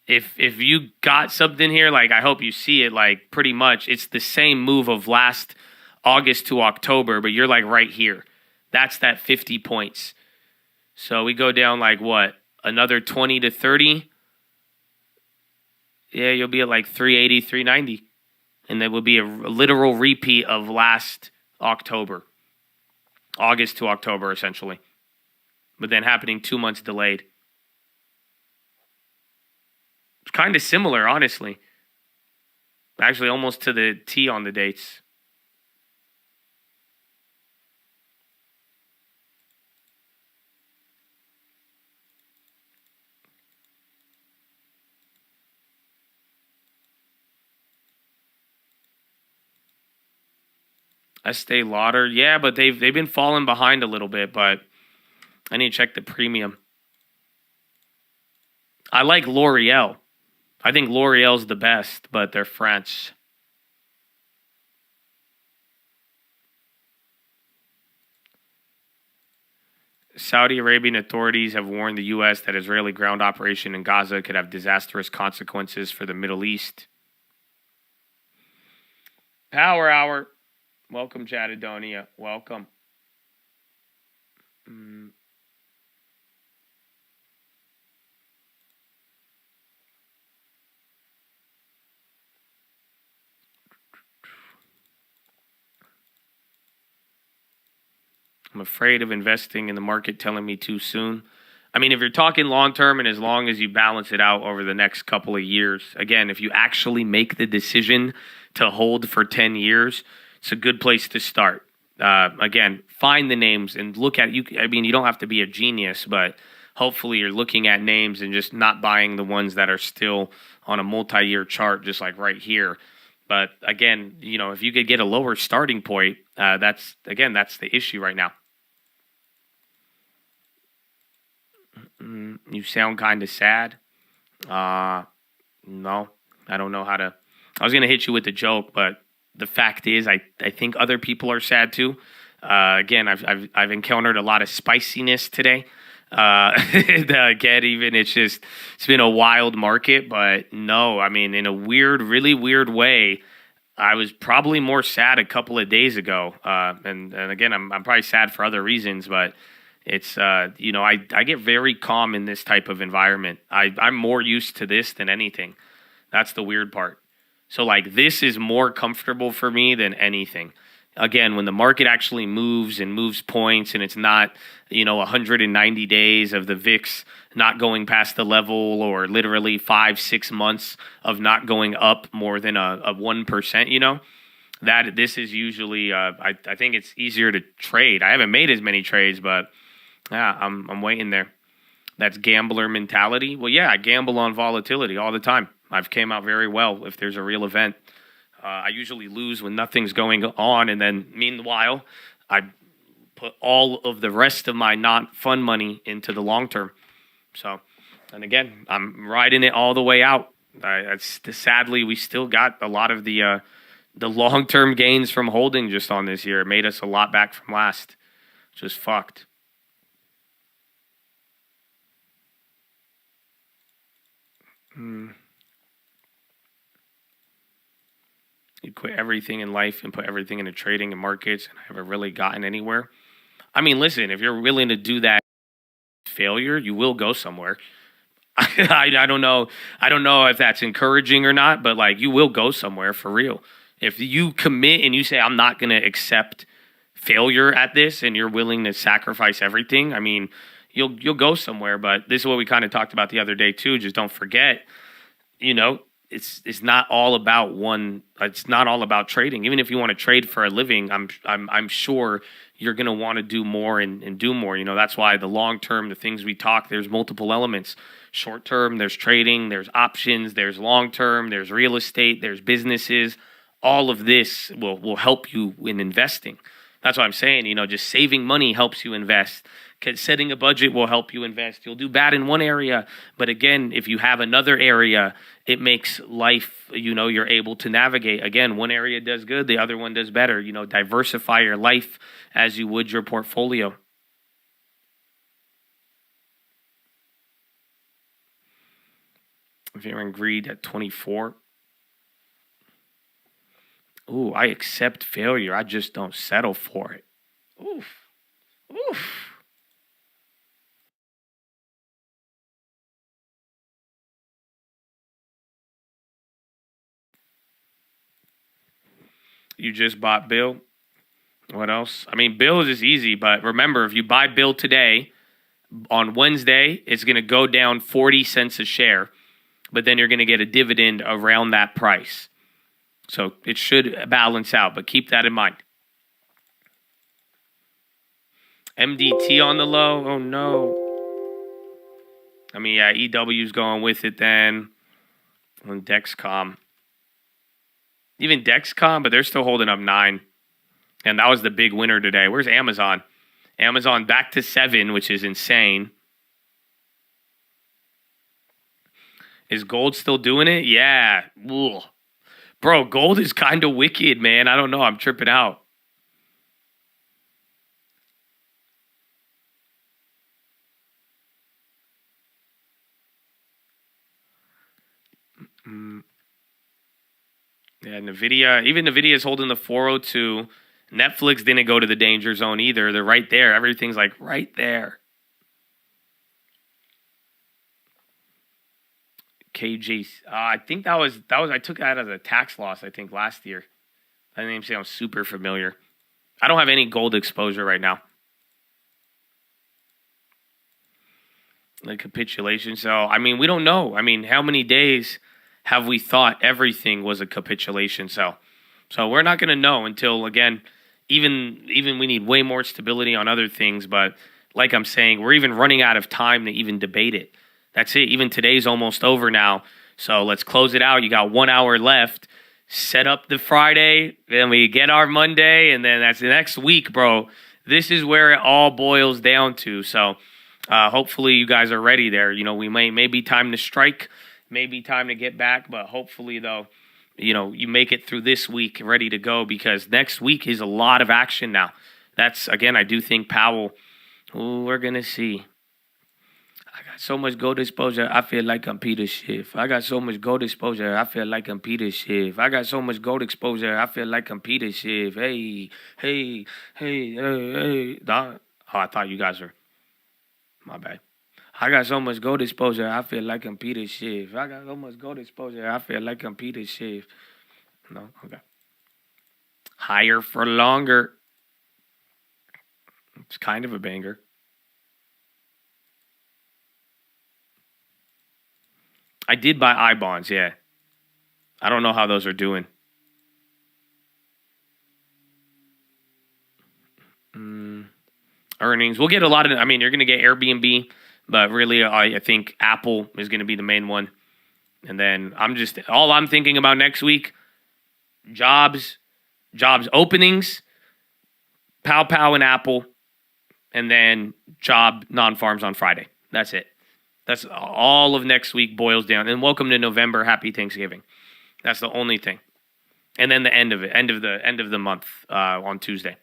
if you got something here, like I hope you see it, like pretty much it's the same move of last August to October, but you're like right here. That's that 50 points. So we go down like what? Another 20 to 30. Yeah, you'll be at like 380, 390. And that will be a literal repeat of last October. August to October, essentially. But then happening 2 months delayed. It's kind of similar, honestly. Actually, almost to the T on the dates. Estee Lauder, yeah, but they've been falling behind a little bit, but I need to check the premium. I like L'Oreal. I think L'Oreal's the best, but they're French. Saudi Arabian authorities have warned the U.S. that Israeli ground operation in Gaza could have disastrous consequences for the Middle East. Power Hour. Welcome, Chadadonia. Welcome. I'm afraid of investing in the market telling me too soon. I mean, if you're talking long term and as long as you balance it out over the next couple of years, again, if you actually make the decision to hold for 10 years, it's a good place to start. Again, find the names and look at you. I mean, you don't have to be a genius, but hopefully you're looking at names and just not buying the ones that are still on a multi-year chart, just like right here. But again, you know, if you could get a lower starting point, that's the issue right now. You sound kind of sad. No, I don't know how to. I was gonna hit you with the joke, but the fact is, I think other people are sad too. Again, I've encountered a lot of spiciness today. Again, even it's been a wild market, but no, I mean, in a really weird way, I was probably more sad a couple of days ago. And again, I'm probably sad for other reasons, but it's, you know, I get very calm in this type of environment. I'm more used to this than anything. That's the weird part. So like this is more comfortable for me than anything. Again, when the market actually moves and moves points and it's not, you know, 190 days of the VIX not going past the level or literally 5-6 months of not going up more than a 1%, you know, that this is usually, I think it's easier to trade. I haven't made as many trades, but yeah, I'm waiting there. That's gambler mentality. Well, yeah, I gamble on volatility all the time. I've came out very well if there's a real event. I usually lose when nothing's going on, and then meanwhile, I put all of the rest of my not fun money into the long term. So, and again, I'm riding it all the way out. Sadly, we still got a lot of the long term gains from holding just on this year. It made us a lot back from last. Just fucked. You quit everything in life and put everything into trading and markets, and I haven't really gotten anywhere. I mean, listen, if you're willing to do that failure, you will go somewhere. I don't know. I don't know if that's encouraging or not, but like you will go somewhere for real. If you commit and you say, I'm not going to accept failure at this, and you're willing to sacrifice everything, I mean, you'll go somewhere. But this is what we kind of talked about the other day too. Just don't forget, it's not all about one. It's not all about trading. Even if you want to trade for a living, I'm sure you're going to want to do more and do more. That's why the long term, the things we talk, there's multiple elements. Short term, there's trading, there's options, there's long term, there's real estate, there's businesses. All of this will help you in investing. That's what I'm saying. Just saving money helps you invest. Setting a budget will help you invest. You'll do bad in one area, but again, if you have another area, it makes life, you're able to navigate. Again, one area does good, the other one does better. Diversify your life as you would your portfolio. If you're in greed at 24. Ooh, I accept failure. I just don't settle for it. Oof. Oof. You just bought Bill. What else? I mean, Bill is easy, but remember, if you buy Bill today, on Wednesday, it's going to go down 40 cents a share, but then you're going to get a dividend around that price. So it should balance out, but keep that in mind. MDT on the low. Oh, no. I mean, yeah, EW's going with it then. On Dexcom. Even Dexcom, but they're still holding up 9. And that was the big winner today. Where's Amazon? Amazon back to 7, which is insane. Is gold still doing it? Yeah. Ugh. Bro, gold is kind of wicked, man. I don't know. I'm tripping out. Yeah, Nvidia. Even Nvidia is holding the 402. Netflix didn't go to the danger zone either. They're right there. Everything's like right there. KG. I think that was I took that as a tax loss, I think, last year. That name sounds super familiar. I don't have any gold exposure right now. Like capitulation. So, I mean, we don't know. I mean, how many days have we thought everything was a capitulation? So we're not going to know until, again, even we need way more stability on other things. But like I'm saying, we're even running out of time to even debate it. That's it. Even today's almost over now. So let's close it out. You got 1 hour left. Set up the Friday. Then we get our Monday. And then that's the next week, bro. This is where it all boils down to. So hopefully you guys are ready there. We may be time to strike. Maybe time to get back. But hopefully, though, you make it through this week ready to go. Because next week is a lot of action now. That's, again, I do think Powell. Ooh, we're going to see. I got so much gold exposure, I feel like I'm Peter Schiff. I got so much gold exposure, I feel like I'm Peter Schiff. I got so much gold exposure, I feel like I'm Peter Schiff. Hey. Oh, I thought you guys were. My bad. I got so much gold exposure, I feel like I'm Peter Schiff. I got so much gold exposure, I feel like I'm Peter Schiff. No? Okay. Higher for longer. It's kind of a banger. I did buy I-bonds, yeah. I don't know how those are doing. Earnings. We'll get a lot of, you're going to get Airbnb, but really I think Apple is going to be the main one. And then all I'm thinking about next week, jobs openings, Pow and Apple, and then job non-farms on Friday. That's it. That's all of next week boils down. And welcome to November. Happy Thanksgiving. That's the only thing. And then the end of the month on Tuesday.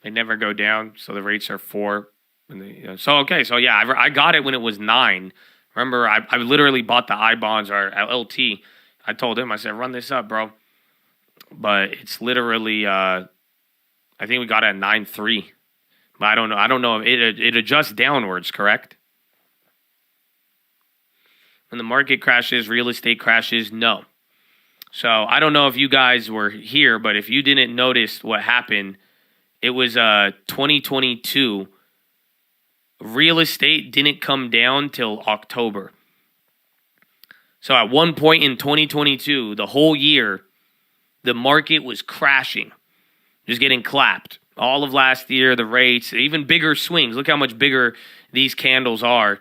They never go down, so the rates are 4. I got it when it was 9. Remember, I literally bought the I bonds or LT. I told him, I said, run this up, bro. But it's literally, I think we got it at 9.3. But I don't know. I don't know if it adjusts downwards, correct? When the market crashes, real estate crashes, no. So I don't know if you guys were here, but if you didn't notice what happened, it was 2022. Real estate didn't come down till October. So at one point in 2022, the whole year, the market was crashing, just getting clapped. All of last year, the rates, even bigger swings. Look how much bigger these candles are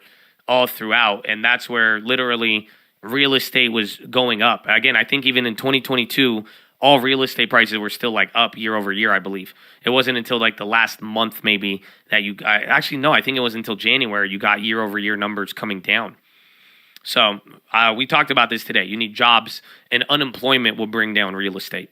all throughout. And that's where literally real estate was going up. Again, I think even in 2022, all real estate prices were still like up year over year, I believe. It wasn't until like the last month maybe that I think it was until January you got year over year numbers coming down. So we talked about this today. You need jobs, and unemployment will bring down real estate.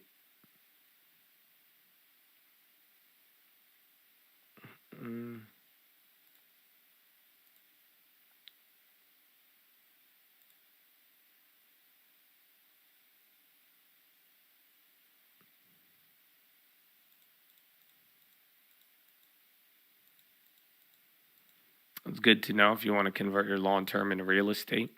It's good to know if you want to convert your long-term into real estate.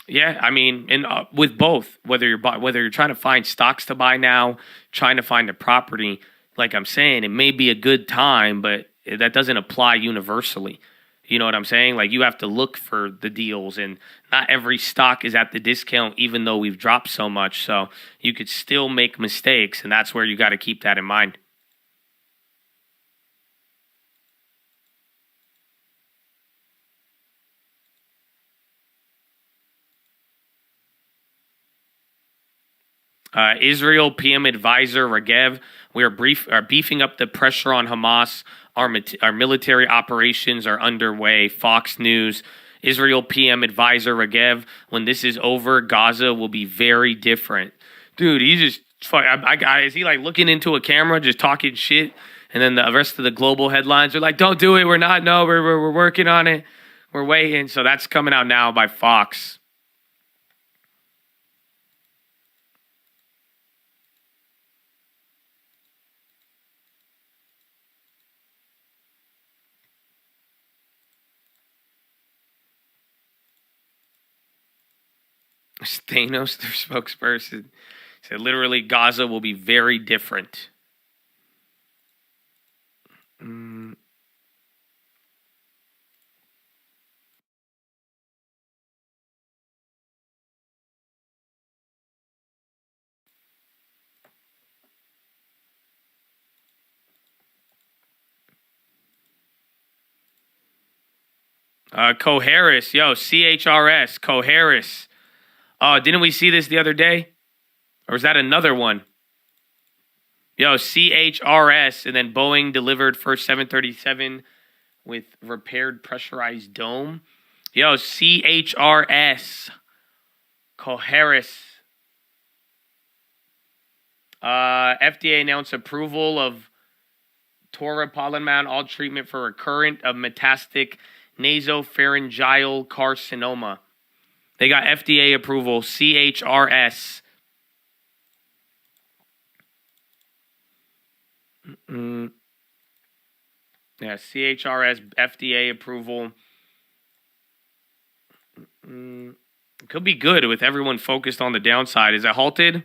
Yeah, I mean, and with both, whether you're trying to find stocks to buy now, trying to find a property, like I'm saying, it may be a good time, but that doesn't apply universally. You know what I'm saying? Like, you have to look for the deals, and not every stock is at the discount, even though we've dropped so much. So you could still make mistakes, and that's where you got to keep that in mind. Israel PM advisor Regev, we are beefing up the pressure on Hamas. Our military operations are underway. Fox News. Israel PM advisor Regev, when this is over, Gaza will be very different. Dude, he's just is he like looking into a camera, just talking shit? And then the rest of the global headlines are like, don't do it. We're not. No, we're working on it. We're waiting. So that's coming out now by Fox. Thanos, their spokesperson, said literally Gaza will be very different. Coharis, yo, CHRS, Coharis. Didn't we see this the other day? Or is that another one? Yo, CHRS, and then Boeing delivered first 737 with repaired pressurized dome. Yo, CHRS. Coharis. FDA announced approval of toripalimab, all treatment for recurrent of metastatic nasopharyngeal carcinoma. They got FDA approval, CHRS. Yeah, CHRS, FDA approval. Could be good with everyone focused on the downside. Is it halted?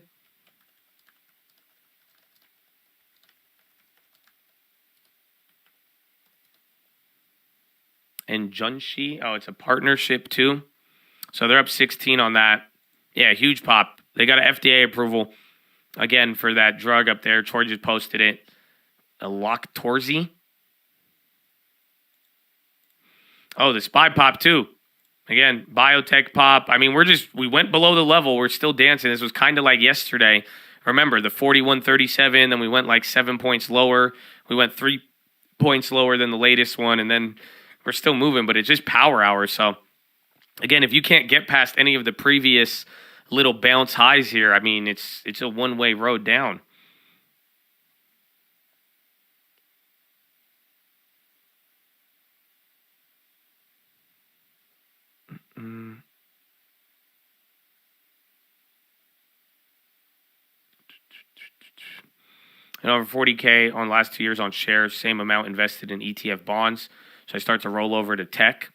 And Junshi, it's a partnership too. So they're up 16 on that. Yeah, huge pop. They got an FDA approval, again, for that drug up there. Troy just posted it. Loqtorzi. Oh, the SPY pop too. Again, biotech pop. I mean, we went below the level. We're still dancing. This was kind of like yesterday. Remember, the 41.37, then we went like 7 points lower. We went 3 points lower than the latest one, and then we're still moving, but it's just power hours. So, again, if you can't get past any of the previous little bounce highs here, I mean, it's a one-way road down. And over 40K on the last 2 years on shares, same amount invested in ETF bonds. So I start to roll over to tech.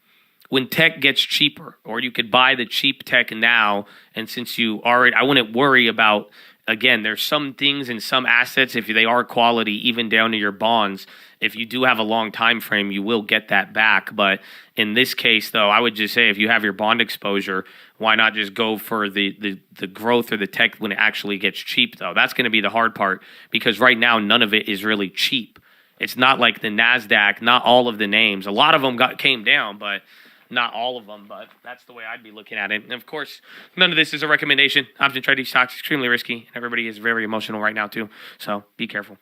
When tech gets cheaper, or you could buy the cheap tech now, and since you already, I wouldn't worry about, again, there's some things in some assets, if they are quality, even down to your bonds, if you do have a long time frame, you will get that back. But in this case, though, I would just say if you have your bond exposure, why not just go for the growth or the tech when it actually gets cheap, though? That's going to be the hard part, because right now, none of it is really cheap. It's not like the NASDAQ, not all of the names. A lot of them came down, but not all of them. But that's the way I'd be looking at it. And of course, none of this is a recommendation. Option trading stocks extremely risky, and everybody is very emotional right now too. So be careful.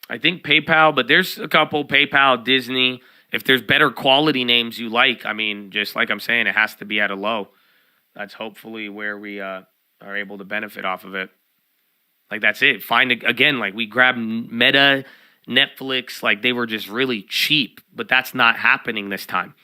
I think PayPal, but there's a couple, PayPal, Disney. If there's better quality names you like, I mean, just like I'm saying, it has to be at a low. That's hopefully where we are able to benefit off of it. Like, that's it. Again, like we grabbed Meta, Netflix, like they were just really cheap, but that's not happening this time.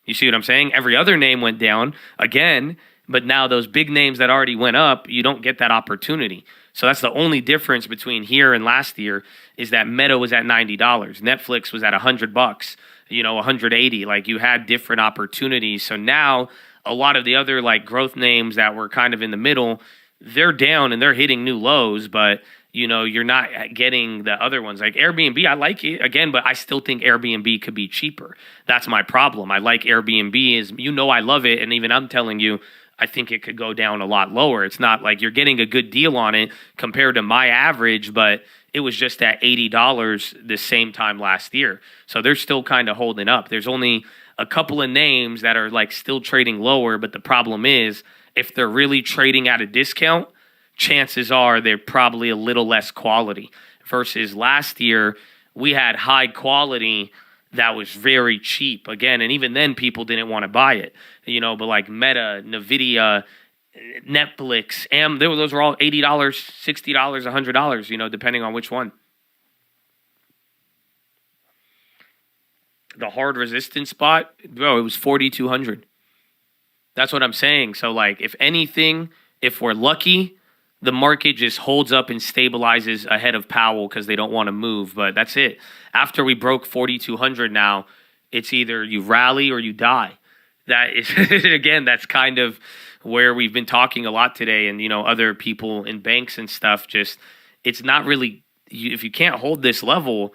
You see what I'm saying? Every other name went down again, but now those big names that already went up, you don't get that opportunity. So that's the only difference between here and last year, is that Meta was at $90, Netflix was at $100, $180. Like, you had different opportunities. So now a lot of the other like growth names that were kind of in the middle, they're down and they're hitting new lows, but you're not getting the other ones. Like Airbnb, I like it again, but I still think Airbnb could be cheaper. That's my problem. I like Airbnb, I love it, and even I'm telling you, I think it could go down a lot lower. It's not like you're getting a good deal on it compared to my average, but it was just at $80 the same time last year. So they're still kind of holding up. There's only a couple of names that are like still trading lower, but the problem is if they're really trading at a discount, chances are they're probably a little less quality. Versus last year, we had high quality that was very cheap again, and even then people didn't want to buy it, but like Meta, Nvidia, Netflix, those were all $80, $60, $100, depending on which one. The hard resistance spot, bro, it was 4,200. That's what I'm saying. So like, if anything, if we're lucky, the market just holds up and stabilizes ahead of Powell because they don't want to move. But that's it. After we broke 4,200 now, it's either you rally or you die. That is, again, that's kind of where we've been talking a lot today. And, other people in banks and stuff, it's not really, if you can't hold this level,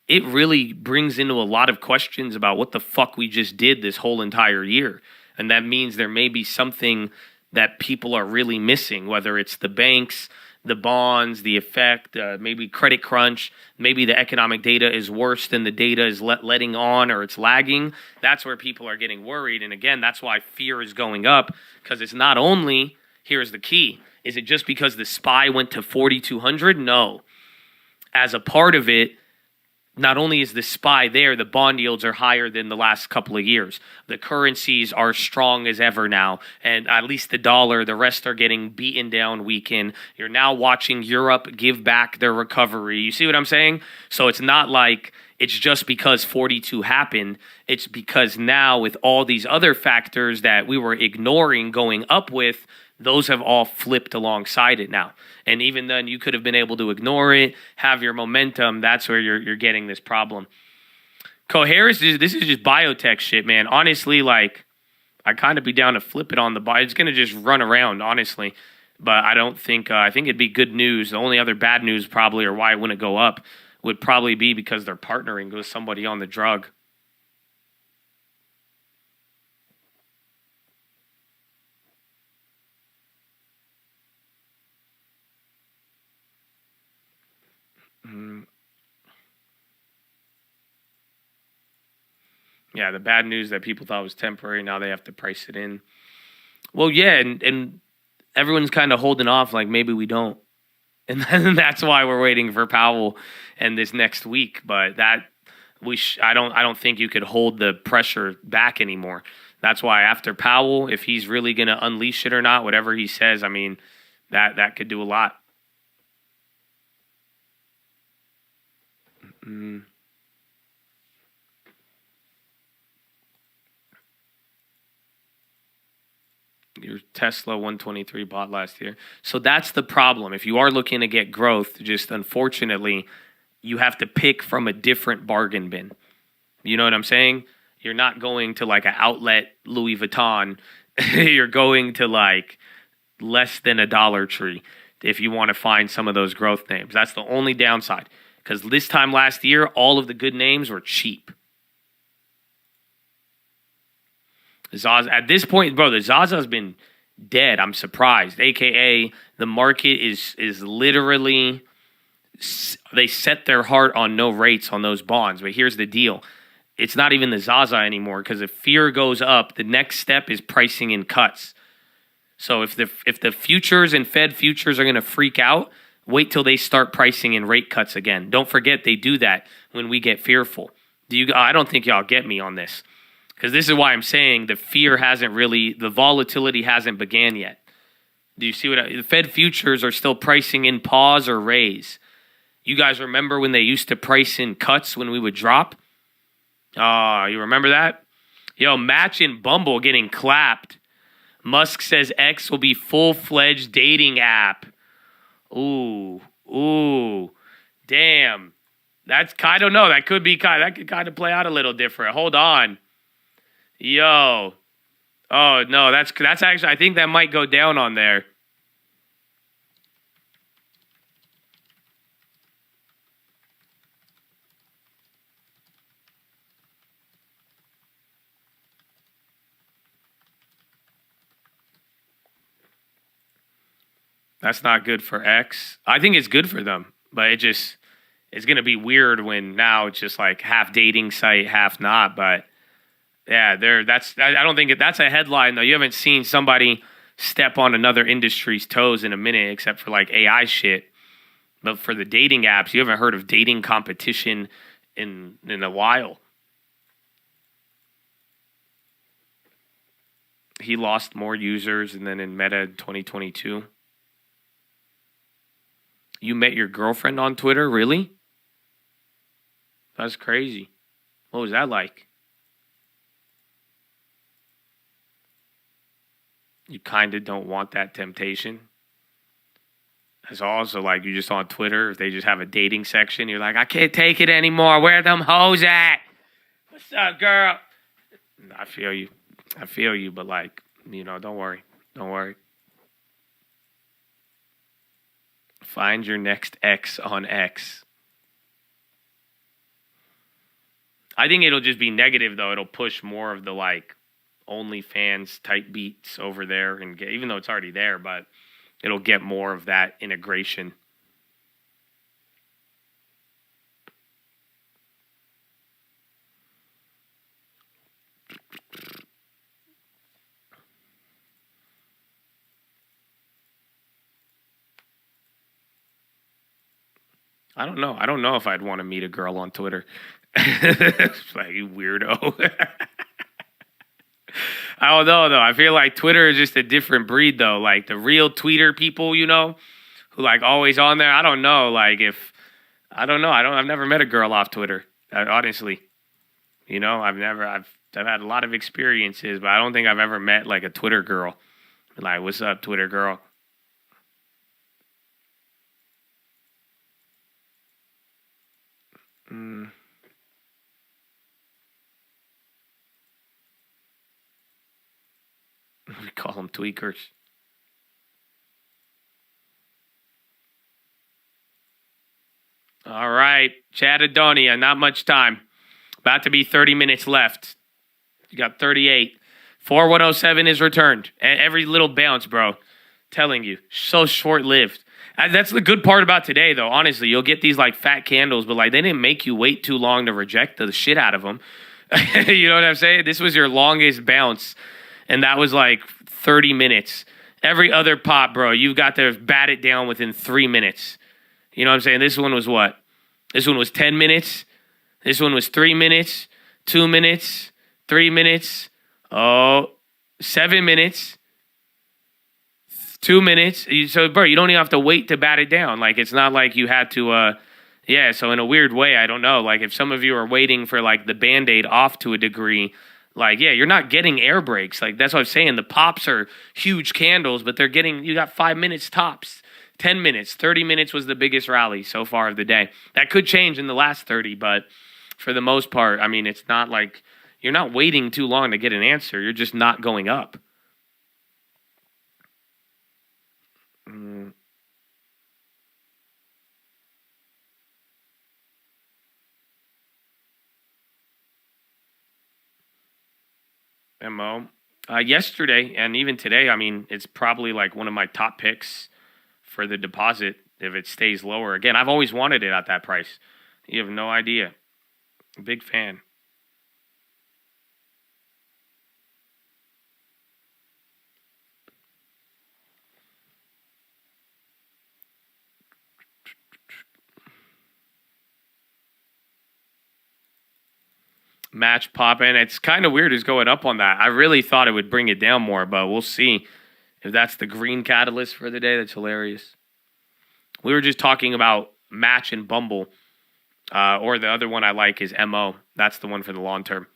it really brings into a lot of questions about what the fuck we just did this whole entire year. And that means there may be something that people are really missing, whether it's the banks, the bonds, the effect, maybe credit crunch, maybe the economic data is worse than the data is letting on, or it's lagging. That's where people are getting worried. And again, that's why fear is going up, because it's not only, here's the key, is it just because the SPY went to 4,200? No. As a part of it, not only is the SPY there, the bond yields are higher than the last couple of years. The currencies are strong as ever now, and at least the dollar, the rest are getting beaten down week in. You're now watching Europe give back their recovery. You see what I'm saying? So it's not like it's just because 42 happened. It's because now with all these other factors that we were ignoring going up with, those have all flipped alongside it now. And even then, you could have been able to ignore it, have your momentum. That's where you're getting this problem. Coherus, this is just biotech shit, man. Honestly, like, I kind of be down to flip it on the buy. It's going to just run around, honestly. But I don't think, I think it'd be good news. The only other bad news probably, or why it wouldn't go up, would probably be because they're partnering with somebody on the drug. Yeah, the bad news that people thought was temporary, now they have to price it in. Well, yeah, and everyone's kind of holding off like maybe we don't. And then that's why we're waiting for Powell and this next week. But that I don't think you could hold the pressure back anymore. That's why after Powell, if he's really going to unleash it or not, whatever he says, I mean, that could do a lot. Your Tesla 123 bought last year. So that's the problem. If you are looking to get growth, just unfortunately, you have to pick from a different bargain bin. You know what I'm saying? You're not going to like an outlet Louis Vuitton. You're going to like less than a Dollar Tree if you want to find some of those growth names. That's the only downside. Because this time last year, all of the good names were cheap. Zaza, at this point, bro, the Zaza's been dead. I'm surprised. AKA, the market is literally, they set their heart on no rates on those bonds. But here's the deal. It's not even the Zaza anymore, because if fear goes up, the next step is pricing in cuts. So if the futures and Fed futures are going to freak out, wait till they start pricing in rate cuts again. Don't forget they do that when we get fearful. I don't think y'all get me on this. Because this is why I'm saying the fear hasn't really, the volatility hasn't began yet. Do you see the Fed futures are still pricing in pause or raise? You guys remember when they used to price in cuts when we would drop? You remember that? Yo, Match and Bumble getting clapped. Musk says X will be full-fledged dating app. Ooh, damn. That's, I don't know. That could kind of play out a little different. Hold on. Yo. Oh, no, that's actually, I think that might go down on there. That's not good for X. I think it's good for them, but it's going to be weird when now it's just like half dating site, half not, but yeah, I don't think that's a headline though. You haven't seen somebody step on another industry's toes in a minute, except for like AI shit. But for the dating apps, you haven't heard of dating competition in a while. He lost more users and then in Meta in 2022. You met your girlfriend on Twitter? Really? That's crazy. What was that like? You kind of don't want that temptation. It's also like you just on Twitter, if they just have a dating section, you're like, I can't take it anymore. Where them hoes at? What's up, girl? I feel you, but like, don't worry. Don't worry. Find your next X on X. I think it'll just be negative, though. It'll push more of the, like, OnlyFans type beats over there, and even though it's already there, but it'll get more of that integration. I don't know. I don't know if I'd want to meet a girl on Twitter. It's like, you weirdo. I don't know, though. I feel like Twitter is just a different breed, though. Like, the real tweeter people, who, like, always on there. I don't know. Like, I don't know. I've never met a girl off Twitter, honestly. I've had a lot of experiences, but I don't think I've ever met, like, a Twitter girl. Like, what's up, Twitter girl? We call them tweakers. All right, Chadadonia, not much time. About to be 30 minutes left. You got 38. 4107 is returned. And every little bounce, bro. Telling you, so short-lived. That's the good part about today, though. Honestly, you'll get these like fat candles, but like they didn't make you wait too long to reject the shit out of them. You know what I'm saying? This was your longest bounce, and that was like 30 minutes. Every other pop, bro, you've got to bat it down within 3 minutes. You know what I'm saying? This one was what? This one was 10 minutes. This one was 3 minutes, 2 minutes, 3 minutes, 7 minutes. 2 minutes. So, bro, you don't even have to wait to bat it down. Like, it's not like you had to, Yeah, so in a weird way, I don't know. Like if some of you are waiting for like the Band-Aid off to a degree, like, yeah, you're not getting air brakes. Like that's what I'm saying. The pops are huge candles, but you got 5 minutes tops. 10 minutes, 30 minutes was the biggest rally so far of the day. That could change in the last 30, but for the most part, I mean, it's not like you're not waiting too long to get an answer. You're just not going up. MO. Yesterday and even today, I mean, it's probably like one of my top picks for the deposit if it stays lower. Again, I've always wanted it at that price. You have no idea. Big fan. Match popping. It's kind of weird it's going up on that. I really thought it would bring it down more, but we'll see if that's the green catalyst for the day. That's hilarious. We were just talking about Match and Bumble, or the other one I like is MO. That's the one for the long term.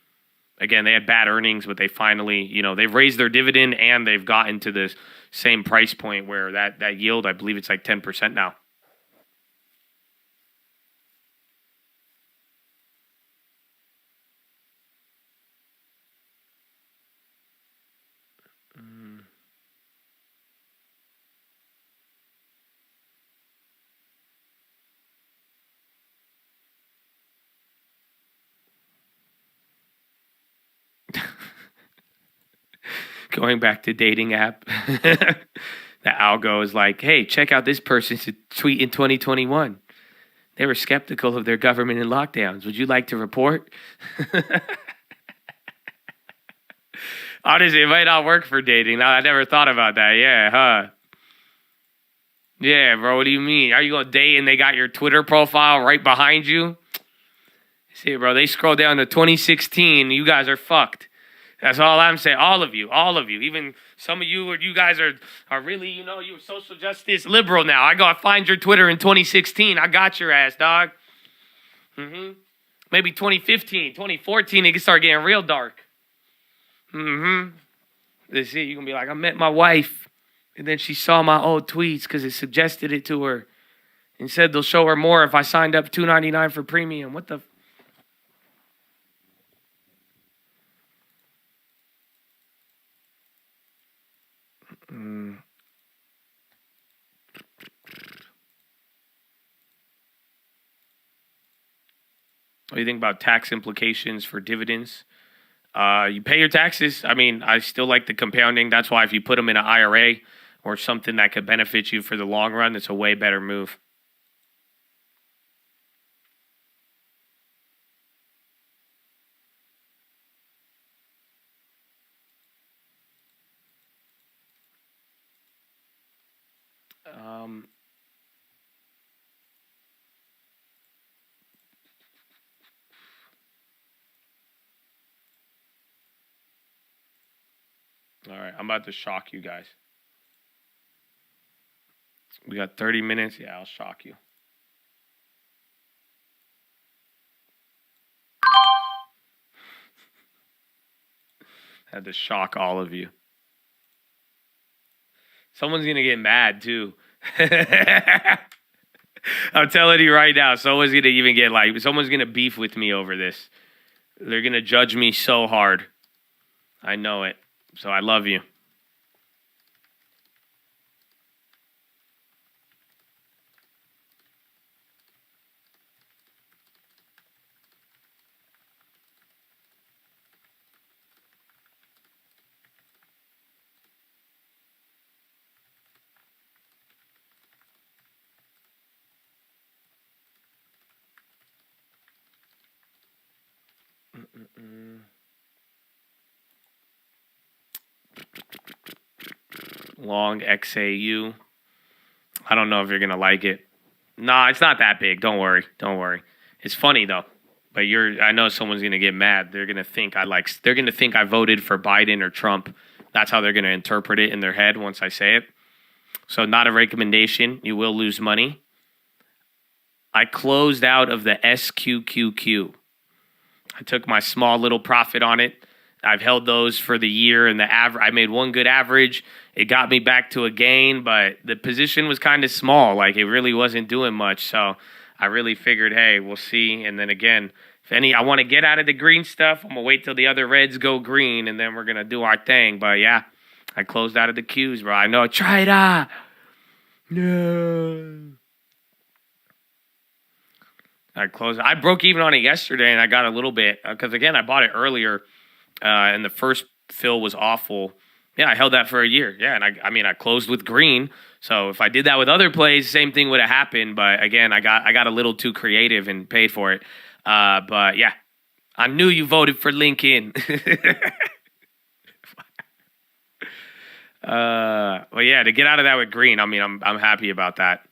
Again, they had bad earnings, but they finally, they've raised their dividend and they've gotten to the same price point where that yield, I believe it's like 10% now. Going back to dating app, the algo is like, hey, check out this person's tweet in 2021. They were skeptical of their government and lockdowns. Would you like to report? Honestly, it might not work for dating. I never thought about that. Yeah, huh? Yeah, bro, what do you mean? Are you going to date and they got your Twitter profile right behind you? See, bro, they scroll down to 2016. You guys are fucked. That's all I'm saying. All of you. Even some of you, you guys are really, you're social justice liberal now. I go find your Twitter in 2016. I got your ass, dog. Maybe 2015, 2014, it can start getting real dark. This it. You can be like, I met my wife, and then she saw my old tweets because it suggested it to her, and said they'll show her more if I signed up $2.99 for premium. What the? What do you think about tax implications for dividends? You pay your taxes. I mean, I still like the compounding. That's why if you put them in an IRA or something that could benefit you for the long run, it's a way better move. All right, I'm about to shock you guys. We got 30 minutes. Yeah, I'll shock you. Had to shock all of you. Someone's going to get mad, too. I'm telling you right now, someone's going to beef with me over this. They're going to judge me so hard. I know it. So I love you. Long XAU. I don't know if you're going to like it. Nah, it's not that big. Don't worry. It's funny though. But I know someone's going to get mad. They're going to think I voted for Biden or Trump. That's how they're going to interpret it in their head once I say it. So not a recommendation. You will lose money. I closed out of the SQQQ. I took my small little profit on it. I've held those for the year, and I made one good average. It got me back to a gain, but the position was kind of small. Like, it really wasn't doing much. So I really figured, hey, we'll see. And then again, I want to get out of the green stuff, I'm going to wait till the other reds go green, and then we're going to do our thing. But yeah, I closed out of the Qs, bro. I know. Try it out. No. I broke even on it yesterday, and I got a little bit. Because, again, I bought it earlier, and the first fill was awful. Yeah, I held that for a year. Yeah, and I closed with green. So if I did that with other plays, same thing would have happened. But, again, I got a little too creative and paid for it. But, yeah, I knew you voted for Lincoln. Well, yeah, to get out of that with green, I mean, I'm happy about that.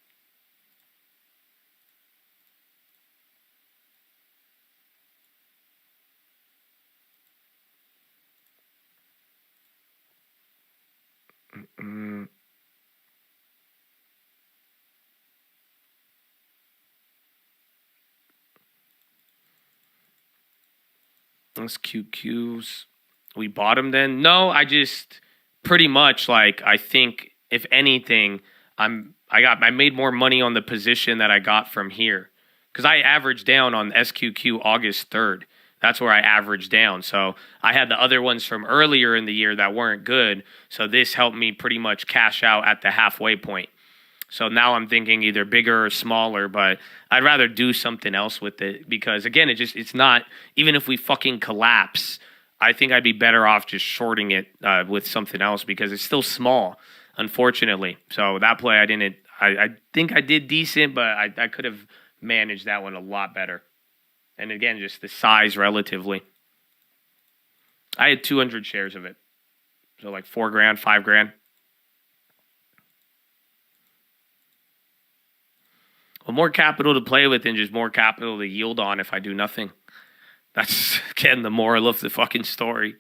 Those QQs. We bought them then? No, I just pretty much I think if anything, I made more money on the position that I got from here. Because I averaged down on SQQ August 3rd. That's where I averaged down. So I had the other ones from earlier in the year that weren't good. So this helped me pretty much cash out at the halfway point. So now I'm thinking either bigger or smaller, but I'd rather do something else with it because, again, it's not, even if we fucking collapse, I think I'd be better off just shorting it with something else because it's still small, unfortunately. So that play I think I did decent, but I could have managed that one a lot better. And again, just the size relatively. I had 200 shares of it. So like $4,000, $5,000. Well, more capital to play with and just more capital to yield on if I do nothing. That's, again, the moral of the fucking story.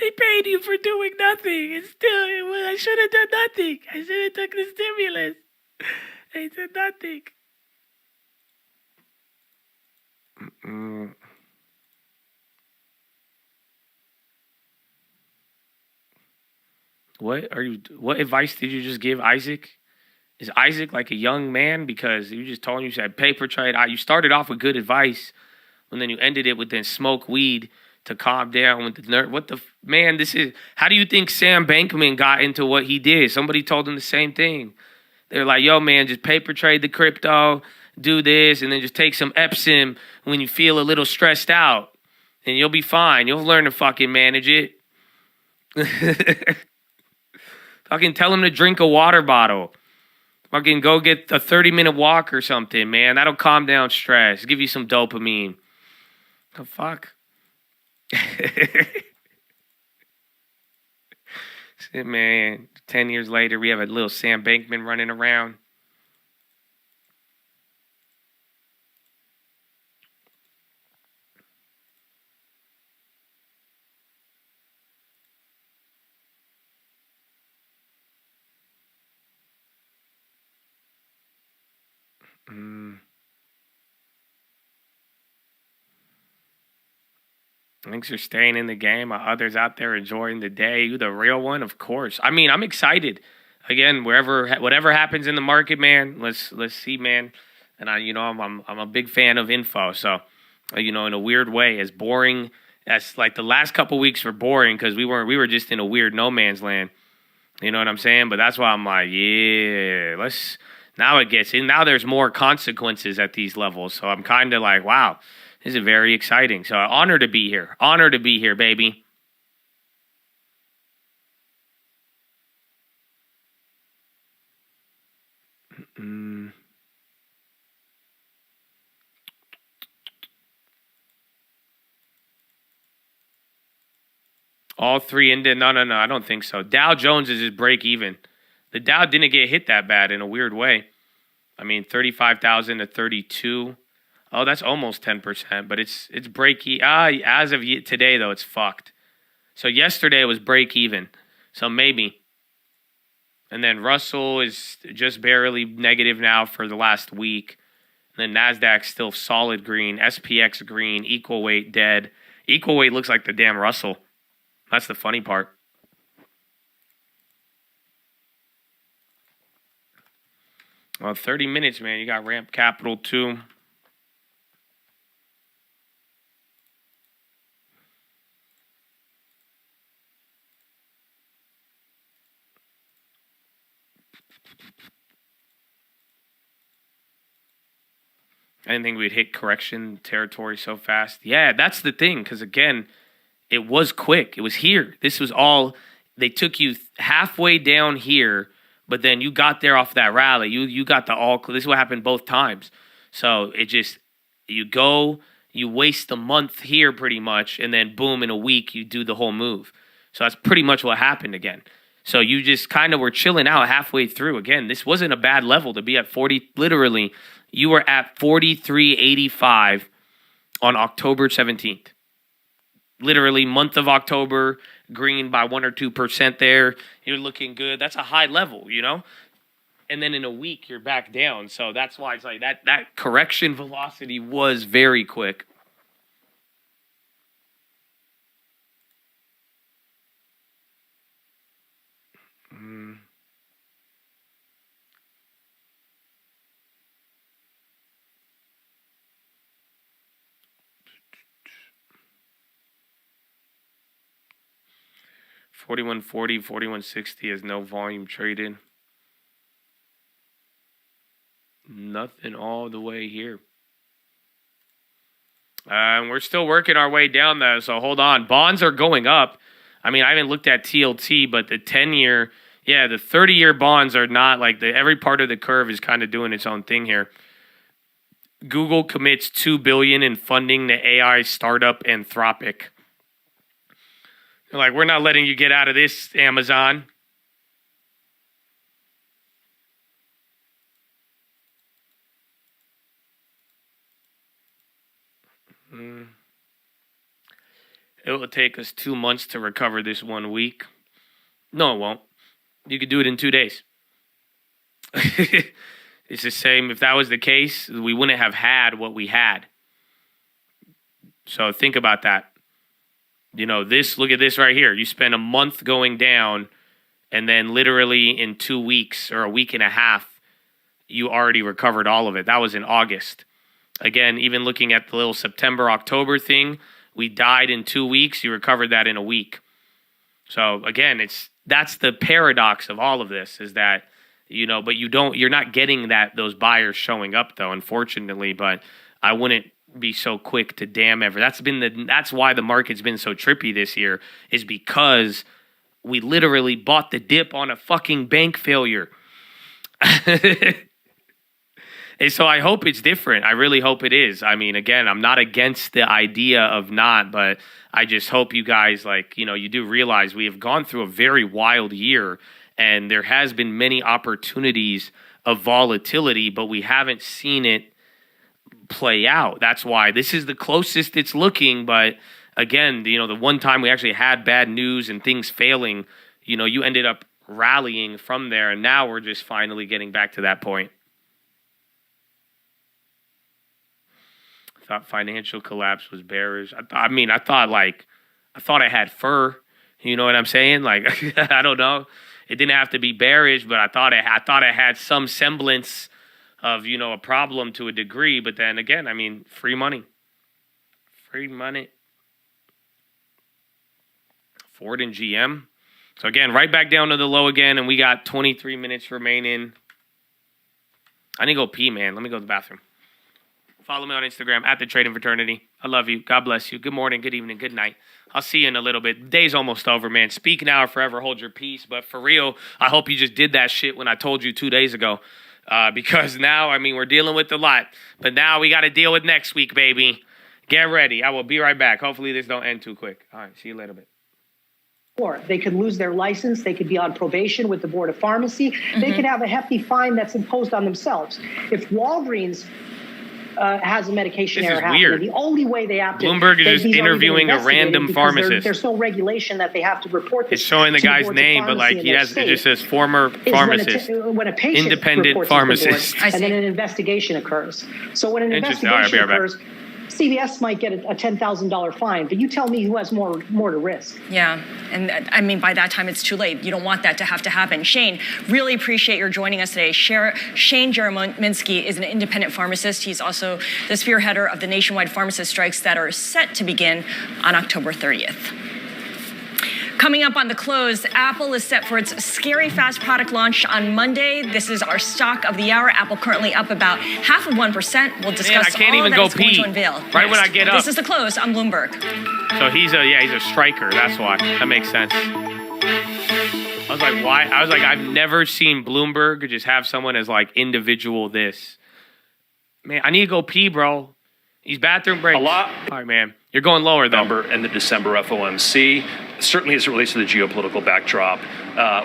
They paid you for doing nothing. And still, I should have done nothing. I should have took the stimulus. They did nothing. What advice did you just give Isaac? Is Isaac like a young man? Because you just told him you said paper trade. You started off with good advice, and then you ended it with then smoke weed to calm down with the nerd. What the man? This is. How do you think Sam Bankman got into what he did? Somebody told him the same thing. They're like, "Yo, man, just paper trade the crypto, do this, and then just take some Epsom when you feel a little stressed out, and you'll be fine. You'll learn to fucking manage it." Fucking tell him to drink a water bottle. Fucking go get a 30-minute walk or something, man. That'll calm down stress. Give you some dopamine. The fuck? Shit, man. 10 years later, we have a little Sam Bankman running around. Thanks for staying in the game. Are others out there enjoying the day? You the real one? Of course. I mean, I'm excited. Again, whatever happens in the market, man, let's see, man. And I'm a big fan of info. So, in a weird way, as boring as like the last couple weeks were boring because we were just in a weird no man's land. You know what I'm saying? But that's why I'm like, yeah, now it gets in. Now there's more consequences at these levels. So I'm kind of like, wow. This is very exciting. So honor to be here. Honor to be here, baby. All three ended. No, I don't think so. Dow Jones is just break even. The Dow didn't get hit that bad in a weird way. I mean, 35,000 to 32. Oh, that's almost 10%, but it's break even. As of today, though, it's fucked. So yesterday was break even. So maybe. And then Russell is just barely negative now for the last week. And then NASDAQ still solid green. SPX green. Equal weight dead. Equal weight looks like the damn Russell. That's the funny part. Well, 30 minutes, man. You got Ramp Capital too. I didn't think we'd hit correction territory so fast. Yeah, that's the thing. Because again, it was quick. It was here. This was all, they took you halfway down here, but then you got there off that rally. You got the all, this is what happened both times. So it just, you go, you waste a month here pretty much, and then boom, in a week, you do the whole move. So that's pretty much what happened again. So you just kind of were chilling out halfway through. Again, this wasn't a bad level to be at 40, literally, you were at 43.85 on October 17th. Literally, month of October, green by 1 or 2% there. You're looking good. That's a high level, you know? And then in a week, you're back down. So that's why it's like that correction velocity was very quick. Mm. 4140, 4160 has no volume traded. Nothing all the way here. We're still working our way down though, so hold on. Bonds are going up. I mean, I haven't looked at TLT, but the 10-year, yeah, the 30-year bonds are not like every part of the curve is kind of doing its own thing here. Google commits $2 billion in funding to AI startup Anthropic. They're like, we're not letting you get out of this, Amazon. It will take us 2 months to recover this 1 week. No, it won't. You could do it in 2 days. It's the same. If that was the case, we wouldn't have had what we had. So think about that. You know, look at this right here. You spend a month going down, and then literally in 2 weeks or a week and a half, you already recovered all of it. That was in August. Again, even looking at the little September, October thing, we died in 2 weeks. You recovered that in a week. So again, that's the paradox of all of this is that, you know, but you're not getting those buyers showing up though, unfortunately, but I wouldn't be so quick to damn ever. That's why the market's been so trippy this year is because we literally bought the dip on a fucking bank failure. And so I hope it's different. I really hope it is. I mean, again, I'm not against the idea of not, but I just hope you guys, like, you know, you do realize we have gone through a very wild year and there has been many opportunities of volatility, but we haven't seen it play out. That's why this is the closest it's looking. But again, you know, the one time we actually had bad news and things failing, you know, you ended up rallying from there. And now we're just finally getting back to that point. Thought financial collapse was bearish. I thought I had fur. You know what I'm saying? Like, I don't know. It didn't have to be bearish, but I thought it had some semblance of, you know, a problem to a degree. But then again, I mean, free money. Free money. Ford and GM. So again, right back down to the low again, and we got 23 minutes remaining. I need to go pee, man. Let me go to the bathroom. Follow me on Instagram at The Trading Fraternity. I love you. God bless you. Good morning, good evening, good night. I'll see you in a little bit. The day's almost over, man. Speak now or forever hold your peace. But for real, I hope you just did that shit when I told you 2 days ago. Because now, I mean, we're dealing with a lot. But now we got to deal with next week, baby. Get ready. I will be right back. Hopefully this don't end too quick. All right, see you later, bit. Or they could lose their license. They could be on probation with the Board of Pharmacy. They could have a hefty fine that's imposed on themselves. If Walgreens has a medication This error is happen. weird. And the only way they have to Bloomberg is just he's already been interviewing a investigated random because pharmacist. There's no regulation that they have to report this. It's showing the to guy's boards of name, but like pharmacy in he their has, it state. just says former Is pharmacist, when a patient independent reports it to the board, pharmacist. and then an investigation occurs. So when an Interesting. All right, I'll be investigation right back. occurs, CVS might get a $10,000 fine, but you tell me who has more to risk. Yeah, and I mean, by that time, it's too late. You don't want that to have to happen. Shane, really appreciate your joining us today. Shane Jerominski is an independent pharmacist. He's also the spearheader of the nationwide pharmacist strikes that are set to begin on October 30th. Coming up on the close, Apple is set for its scary fast product launch on Monday. This is our stock of the hour. Apple currently up about 0.5%. We'll discuss I can't all even that go it's going pee to unveil. right when I get up. This is the close. I'm Bloomberg. So he's a striker. That's why. That makes sense. I was like, why? I was like, I've never seen Bloomberg just have someone as like individual this. Man, I need to go pee, bro. These bathroom breaks. A lot. All right, man. You're going lower, though. Number and the December FOMC. Certainly as it relates to the geopolitical backdrop.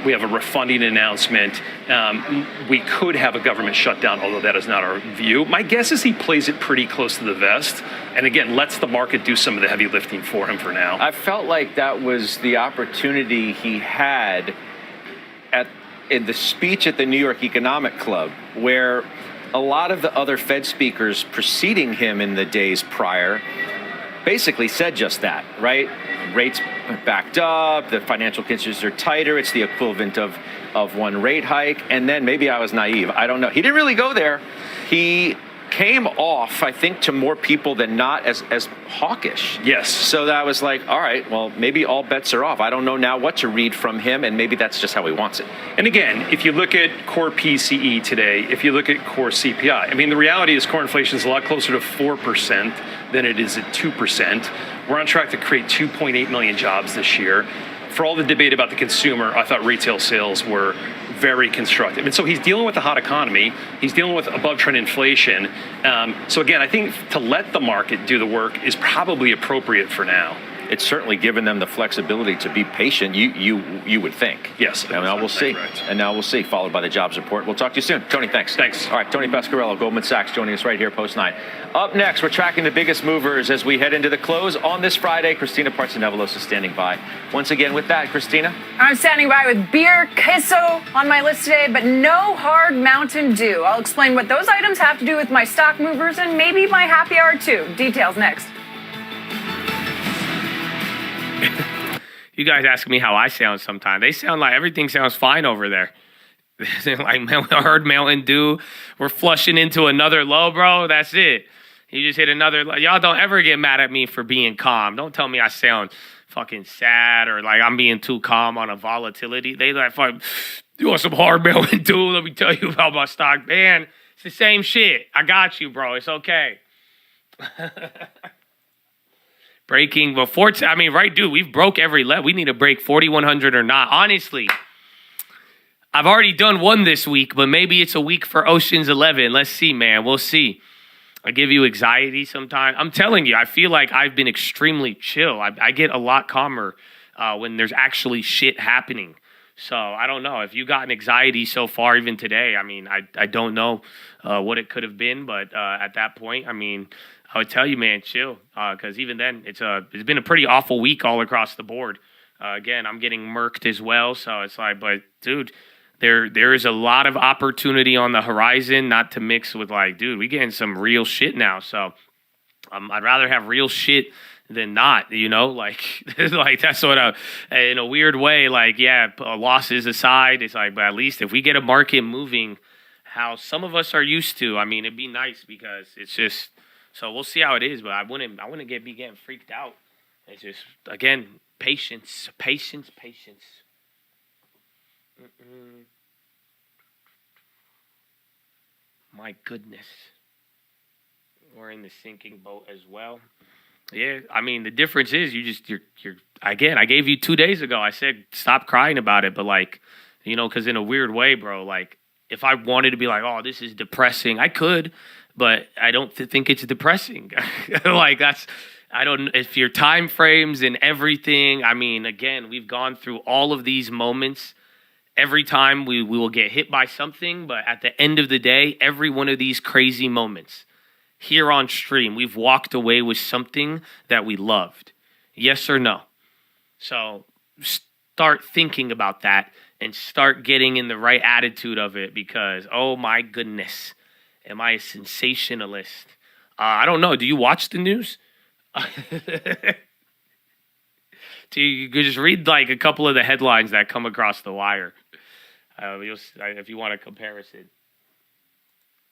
We have a refunding announcement. We could have a government shutdown, although that is not our view. My guess is he plays it pretty close to the vest. And again, lets the market do some of the heavy lifting for him for now. I felt like that was the opportunity he had in the speech at the New York Economic Club, where a lot of the other Fed speakers preceding him in the days prior basically said just that, right? Rates backed up, the financial conditions are tighter, it's the equivalent of one rate hike, and then maybe I was naive, I don't know. He didn't really go there. He came off, I think, to more people than not as hawkish. Yes. So that I was like, all right, well, maybe all bets are off. I don't know now what to read from him, and maybe that's just how he wants it. And again, if you look at core PCE today, if you look at core CPI, I mean, the reality is core inflation is a lot closer to 4% than it is at 2%. We're on track to create 2.8 million jobs this year. For all the debate about the consumer, I thought retail sales were very constructive. And so he's dealing with a hot economy. He's dealing with above trend inflation. So again, I think to let the market do the work is probably appropriate for now. It's certainly given them the flexibility to be patient, you would think. Yes. And now we'll see. Correct. And now we'll see, followed by the jobs report. We'll talk to you soon. Tony, thanks. Thanks. All right, Tony Pescarello, Goldman Sachs, joining us right here, Post 9. Up next, we're tracking the biggest movers as we head into the close on this Friday. Christina Partsinevelos is standing by. Once again with that, Christina. I'm standing by with beer, queso on my list today, but no hard Mountain Dew. I'll explain what those items have to do with my stock movers and maybe my happy hour too. Details next. You guys ask me how I sound sometimes. They sound like everything sounds fine over there. Like, I heard Mountain Dew. We're flushing into another low, bro. That's it. You just hit another low. Y'all don't ever get mad at me for being calm. Don't tell me I sound fucking sad or like I'm being too calm on a volatility. They like, fuck, you want some hard Mountain Dew? Let me tell you about my stock. Man, it's the same shit. I got you, bro. It's okay. Breaking before, right, dude, we've broke every level. We need to break 4,100 or not. Honestly, I've already done one this week, but maybe it's a week for Ocean's 11. Let's see, man. We'll see. I give you anxiety sometimes. I'm telling you, I feel like I've been extremely chill. I get a lot calmer when there's actually shit happening. So I don't know if you got an anxiety so far, even today. I mean, I don't know what it could have been, but at that point, I mean, I would tell you, man, chill, because even then, it's been a pretty awful week all across the board. Again, I'm getting murked as well, so it's like, but dude, there is a lot of opportunity on the horizon, not to mix with like, dude, we getting some real shit now, so I'd rather have real shit than not, you know, like, like that's what in a weird way, like, yeah, losses aside, it's like, but at least if we get a market moving how some of us are used to, I mean, it'd be nice because it's just. So we'll see how it is, but I wouldn't be getting freaked out. It's just, again, patience. My goodness. We're in the sinking boat as well. Yeah, I mean, the difference is you're again, I gave you 2 days ago, I said, stop crying about it, but like, you know, because in a weird way, bro, like, if I wanted to be like, oh, this is depressing, I could. But I don't think it's depressing. Like if your time frames and everything, I mean, again, we've gone through all of these moments. Every time we will get hit by something, but at the end of the day, every one of these crazy moments here on stream, we've walked away with something that we loved? Yes or no? So start thinking about that and start getting in the right attitude of it, because, oh my goodness, am I a sensationalist? I don't know. Do you watch the news? You could just read like a couple of the headlines that come across the wire. If you want a comparison.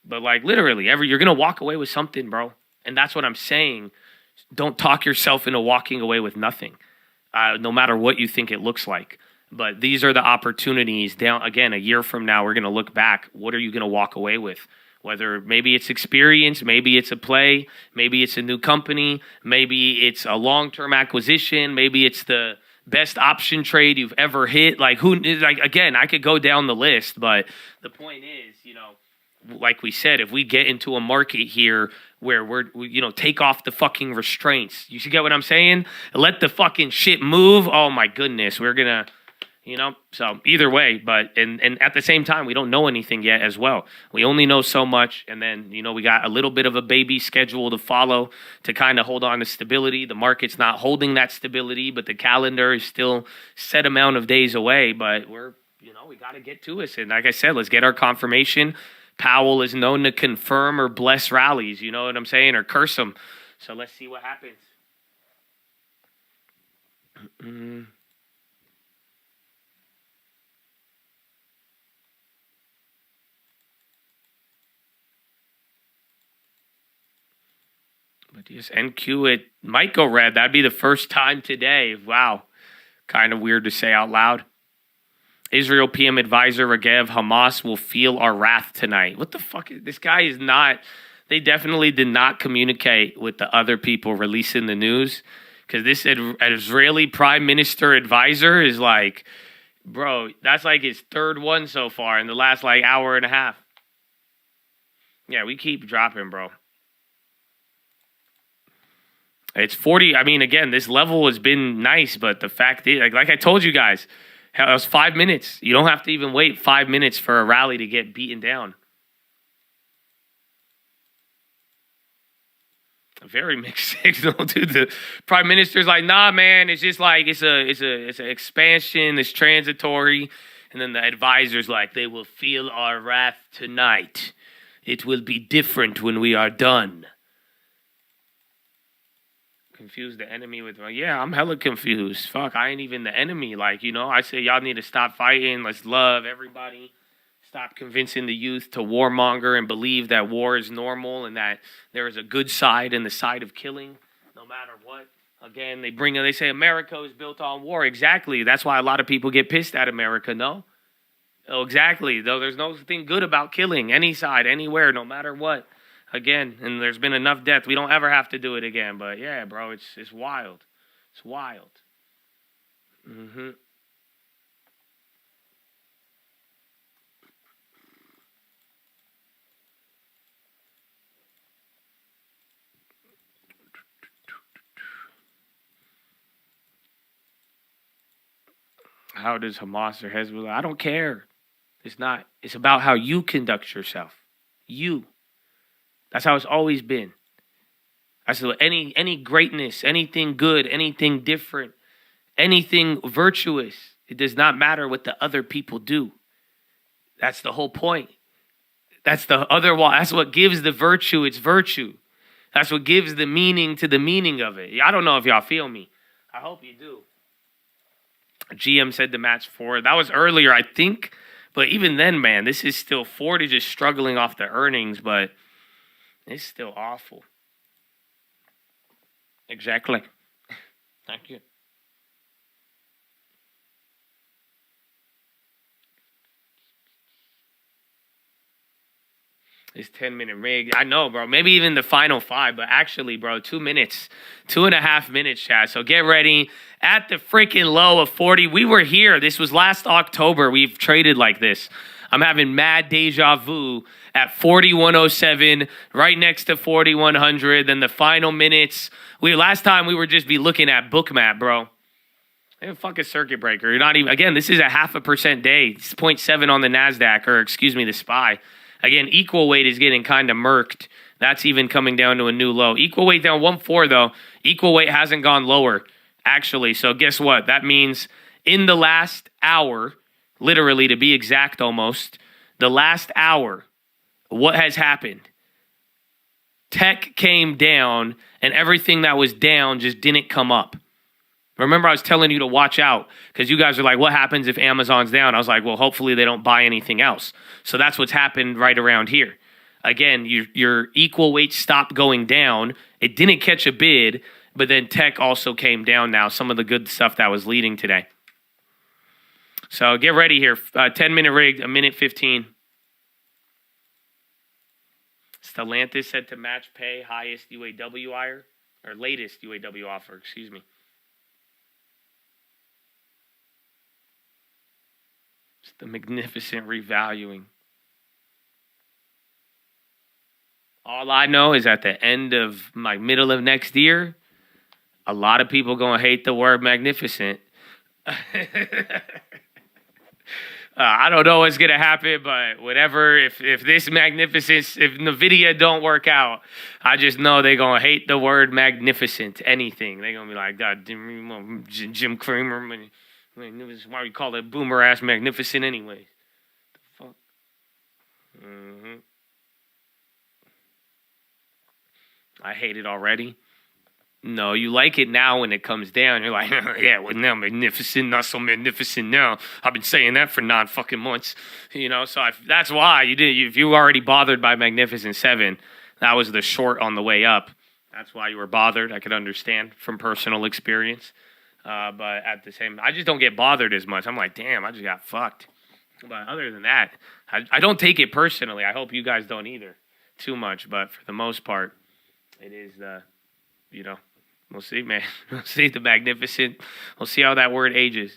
But like literally, you're going to walk away with something, bro. And that's what I'm saying. Don't talk yourself into walking away with nothing, no matter what you think it looks like. But these are the opportunities. Down again, a year from now, we're going to look back. What are you going to walk away with? Whether maybe it's experience, maybe it's a play, maybe it's a new company, maybe it's a long-term acquisition, maybe it's the best option trade you've ever hit. Again, I could go down the list, but the point is, like we said, if we get into a market here where we're take off the fucking restraints. You should get what I'm saying? Let the fucking shit move. Oh my goodness, we're gonna. So either way, but and at the same time, we don't know anything yet as well. We only know so much, and then, we got a little bit of a baby schedule to follow to kind of hold on to stability. The market's not holding that stability, but the calendar is still set amount of days away, but we got to get to us. And like I said, let's get our confirmation. Powell is known to confirm or bless rallies, you know what I'm saying, or curse them. So let's see what happens. But yes, NQ, it might go red. That'd be the first time today. Wow. Kind of weird to say out loud. Israel PM advisor Regev, Hamas will feel our wrath tonight. What the fuck? This guy is not. They definitely did not communicate with the other people releasing the news. Because this Israeli prime minister advisor is like, bro, that's like his third one so far in the last hour and a half. Yeah, we keep dropping, bro. It's 40. I mean, again, this level has been nice, but the fact is, like I told you guys, it was 5 minutes. You don't have to even wait 5 minutes for a rally to get beaten down. A very mixed signal, dude. The prime minister's like, nah, man, it's just like it's an expansion, it's transitory. And then the advisor's like, they will feel our wrath tonight. It will be different when we are done. Confuse the enemy with, yeah, I'm hella confused. Fuck, I ain't even the enemy. I say y'all need to stop fighting. Let's love everybody. Stop convincing the youth to warmonger and believe that war is normal and that there is a good side and the side of killing, no matter what. Again, they say America is built on war. Exactly. That's why a lot of people get pissed at America, no? Oh, exactly. Though there's nothing good about killing any side, anywhere, no matter what. Again, and there's been enough death. We don't ever have to do it again. But yeah, bro, it's wild. It's wild. How does Hamas or Hezbollah? I don't care. It's not. It's about how you conduct yourself. You. That's how it's always been. I said any greatness, anything good, anything different, anything virtuous, it does not matter what the other people do. That's the whole point. That's what gives the virtue its virtue. That's what gives the meaning to the meaning of it. I don't know if y'all feel me. I hope you do. GM said the match 4. That was earlier, I think. But even then, man, this is still Ford is just struggling off the earnings, but it's still awful. Exactly. Thank you. This 10-minute rig. I know, bro. Maybe even the final 5, but actually, bro, 2 minutes. 2.5 minutes, chat. So get ready. At the freaking low of 40. We were here. This was last October. We've traded like this. I'm having mad deja vu at 4107, right next to 4100. Then the final minutes. Last time we were just be looking at Bookmap, bro. Fucking circuit breaker. You're not even. Again, this is a 0.5% day. It's 0.7 on the NASDAQ, or excuse me, the SPY. Again, equal weight is getting kind of murked. That's even coming down to a new low. Equal weight down 1.4 though. Equal weight hasn't gone lower actually. So guess what? That means in the last hour, literally to be exact almost, the last hour, what has happened? Tech came down and everything that was down just didn't come up. Remember, I was telling you to watch out because you guys are like, what happens if Amazon's down? I was like, well, hopefully they don't buy anything else. So that's what's happened right around here. Again, your equal weight stopped going down. It didn't catch a bid, but then tech also came down now, some of the good stuff that was leading today. So get ready here. 10-minute rig, a minute 15. Stellantis set to match pay highest UAW offer, or latest UAW offer, excuse me. It's the magnificent revaluing. All I know is at the end of my middle of next year, a lot of people going to hate the word magnificent. I don't know what's going to happen, but whatever, if this magnificence, if NVIDIA don't work out, I just know they're going to hate the word magnificent, anything. They're going to be like, God, Jim Cramer, why we call it boomer-ass magnificent anyway? The fuck? Mm-hmm. I hate it already. No, you like it now when it comes down. You're like, yeah, well, now magnificent, not so magnificent now. I've been saying that for 9 fucking months. You know, so that's why you did. If you were already bothered by Magnificent 7, that was the short on the way up. That's why you were bothered. I could understand from personal experience. But at the same, I just don't get bothered as much. I'm like, damn, I just got fucked. But other than that, I don't take it personally. I hope you guys don't either too much. But for the most part, it is, you know, we'll see, man. We'll see the magnificent. We'll see how that word ages.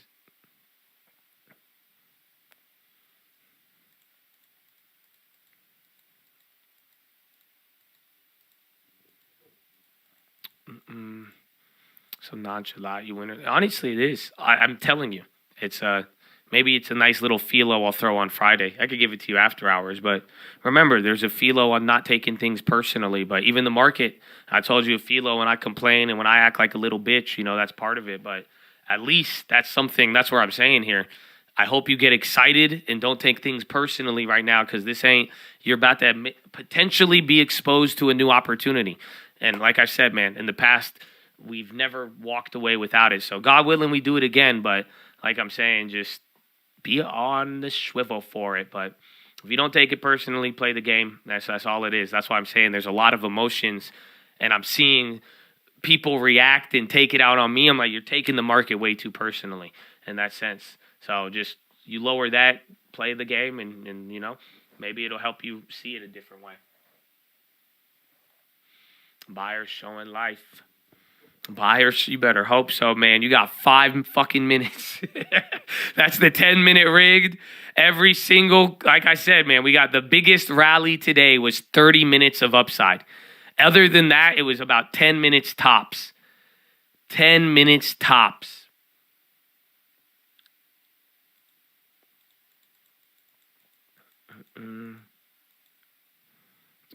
So nonchalant, you winner. Honestly, it is. I'm telling you, it's maybe it's a nice little philo I'll throw on Friday. I could give it to you after hours, but remember, there's a philo on not taking things personally. But even the market, I told you a philo when I complain and when I act like a little bitch, you know, that's part of it. But at least that's something. That's what I'm saying here. I hope you get excited and don't take things personally right now because this ain't. You're about to potentially be exposed to a new opportunity. And like I said, man, in the past, we've never walked away without it. So God willing, we do it again. But like I'm saying, just be on the swivel for it. But if you don't take it personally, play the game. That's all it is. That's why I'm saying there's a lot of emotions. And I'm seeing people react and take it out on me. I'm like, you're taking the market way too personally in that sense. So just you lower that, play the game, and you know, maybe it'll help you see it a different way. Buyers showing life. Buyers, you better hope so, man. You got 5 fucking minutes. That's the 10-minute rigged. Every single, like I said, man, we got the biggest rally today was 30 minutes of upside. Other than that, it was about 10 minutes tops. 10 minutes tops.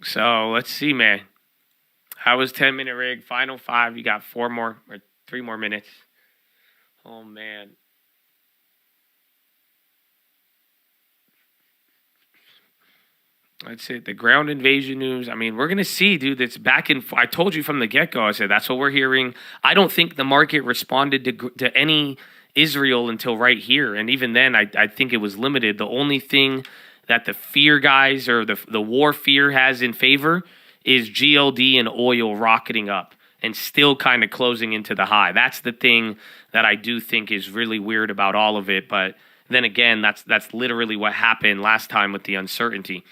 So let's see, man. How was 10-minute rig? Final 5. You got 4 more or 3 more minutes. Oh, man. That's it. The ground invasion news. I mean, we're going to see, dude, that's back in. I told you from the get-go. I said, that's what we're hearing. I don't think the market responded to any Israel until right here. And even then, I think it was limited. The only thing that the fear guys or the war fear has in favor is GLD and oil rocketing up and still kind of closing into the high. That's the thing that I do think is really weird about all of it. But then again, that's literally what happened last time with the uncertainty.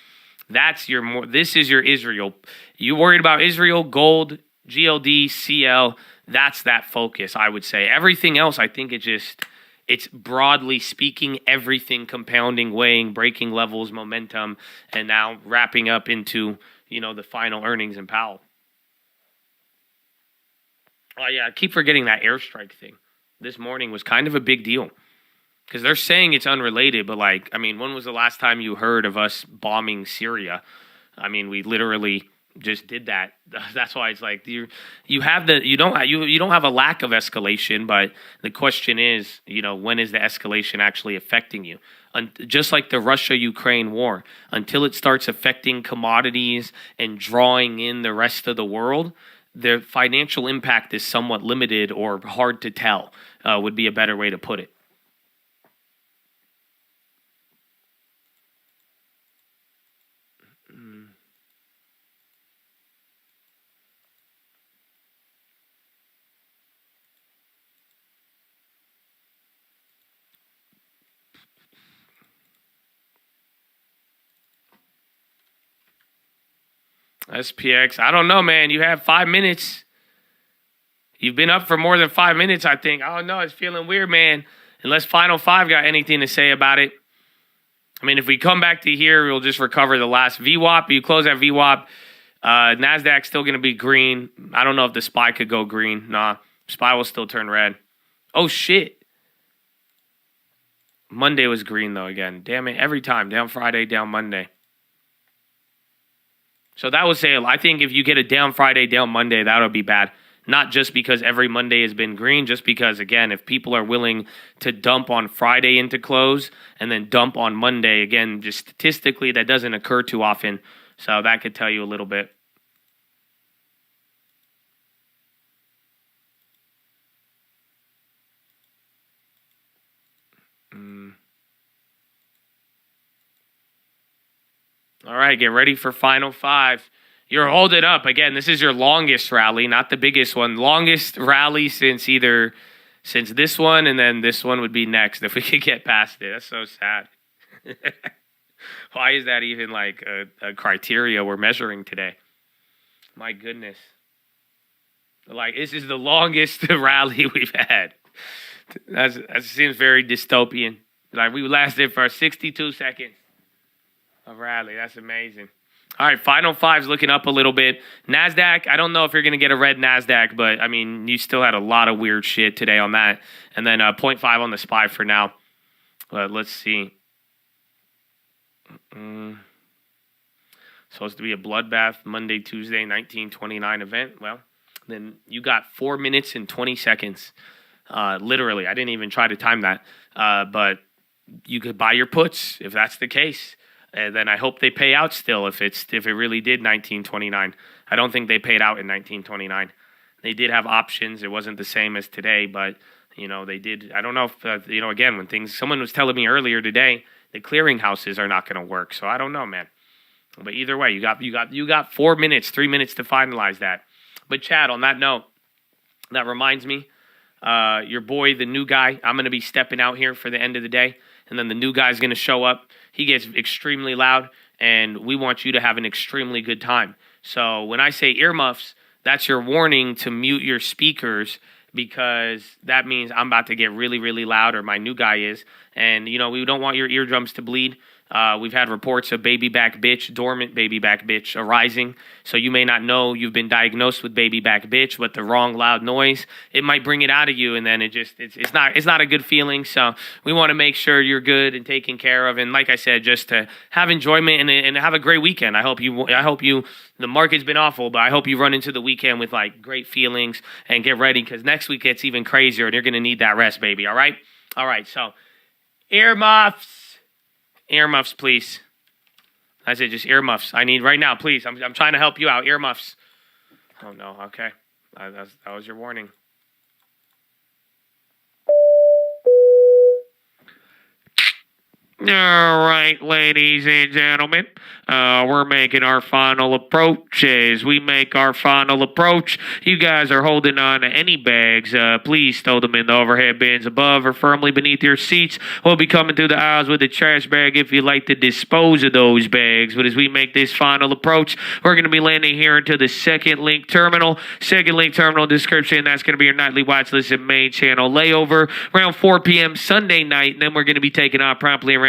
This is your Israel. You worried about Israel, gold, GLD, CL. That's that focus, I would say. Everything else, I think it's broadly speaking, everything compounding, weighing, breaking levels, momentum, and now wrapping up into, you know, the final earnings in Powell. Oh, yeah, I keep forgetting that airstrike thing. This morning was kind of a big deal. Because they're saying it's unrelated, but like, I mean, when was the last time you heard of us bombing Syria? I mean, we literally just did that. That's why it's like you don't have a lack of escalation, but the question is, when is the escalation actually affecting you? Just like the Russia-Ukraine war, until it starts affecting commodities and drawing in the rest of the world, the financial impact is somewhat limited or hard to tell, would be a better way to put it. SPX, I don't know, man. You have 5 minutes. You've been up for more than 5 minutes, I think. I don't know. It's feeling weird, man. Unless Final Five got anything to say about it. I mean, if we come back to here, we'll just recover the last VWAP. You close that VWAP. NASDAQ's still going to be green. I don't know if the SPY could go green. Nah, SPY will still turn red. Oh, shit. Monday was green, though, again. Damn it. Every time. Down Friday, down Monday. So that would say, I think if you get a down Friday, down Monday, that would be bad. Not just because every Monday has been green, just because, again, if people are willing to dump on Friday into close and then dump on Monday, again, just statistically, that doesn't occur too often. So that could tell you a little bit. All right, get ready for Final Five. You're holding up. Again, this is your longest rally, not the biggest one. Longest rally since this one, and then this one would be next if we could get past it. That's so sad. Why is that even like a criteria we're measuring today? My goodness. Like, this is the longest rally we've had. That seems very dystopian. Like, we lasted for 62 seconds. A rally. That's amazing. All right, Final Five's looking up a little bit. NASDAQ, I don't know if you're going to get a red NASDAQ, but, I mean, you still had a lot of weird shit today on that. And then 0.5 on the SPY for now. Let's see. Supposed to be a bloodbath Monday, Tuesday, 1929 event. Well, then you got 4 minutes and 20 seconds. Literally, I didn't even try to time that. But you could buy your puts if that's the case. And then I hope they pay out still if it really did 1929. I don't think they paid out in 1929. They did have options. It wasn't the same as today, but they did. I don't know if again, when someone was telling me earlier today, the clearinghouses are not going to work. So I don't know, man. But either way, you got 4 minutes, 3 minutes to finalize that. But Chad, on that note, that reminds me, your boy, the new guy, I'm going to be stepping out here for the end of the day. And then the new guy's going to show up. He gets extremely loud, and we want you to have an extremely good time. So when I say earmuffs, that's your warning to mute your speakers, because that means I'm about to get really, really loud, or my new guy is. And, we don't want your eardrums to bleed. We've had reports of baby back bitch, dormant baby back bitch arising. So you may not know you've been diagnosed with baby back bitch, but the wrong loud noise, it might bring it out of you. And then it's not a good feeling. So we want to make sure you're good and taken care of. And like I said, just to have enjoyment and have a great weekend. I hope you, the market's been awful, but I hope you run into the weekend with like great feelings and get ready, because next week it's even crazier and you're going to need that rest, baby. All right. So earmuffs. Earmuffs, please. I said just earmuffs. I need right now, please. I'm trying to help you out. Earmuffs. Oh, no. Okay. That was your warning. All right, ladies and gentlemen, we're making our final approach. As we make our final approach, you guys are holding on to any bags. Please throw them in the overhead bins above or firmly beneath your seats. We'll be coming through the aisles with a trash bag if you'd like to dispose of those bags. But as we make this final approach, we're going to be landing here into the second link terminal. Second link terminal description, that's going to be your nightly watch list and main channel layover around 4 p.m. Sunday night. And then we're going to be taking off promptly around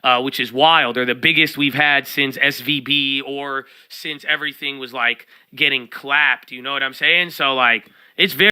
which is wild. They're the biggest we've had since SVB or since everything was like getting clapped. You know what I'm saying? So like it's very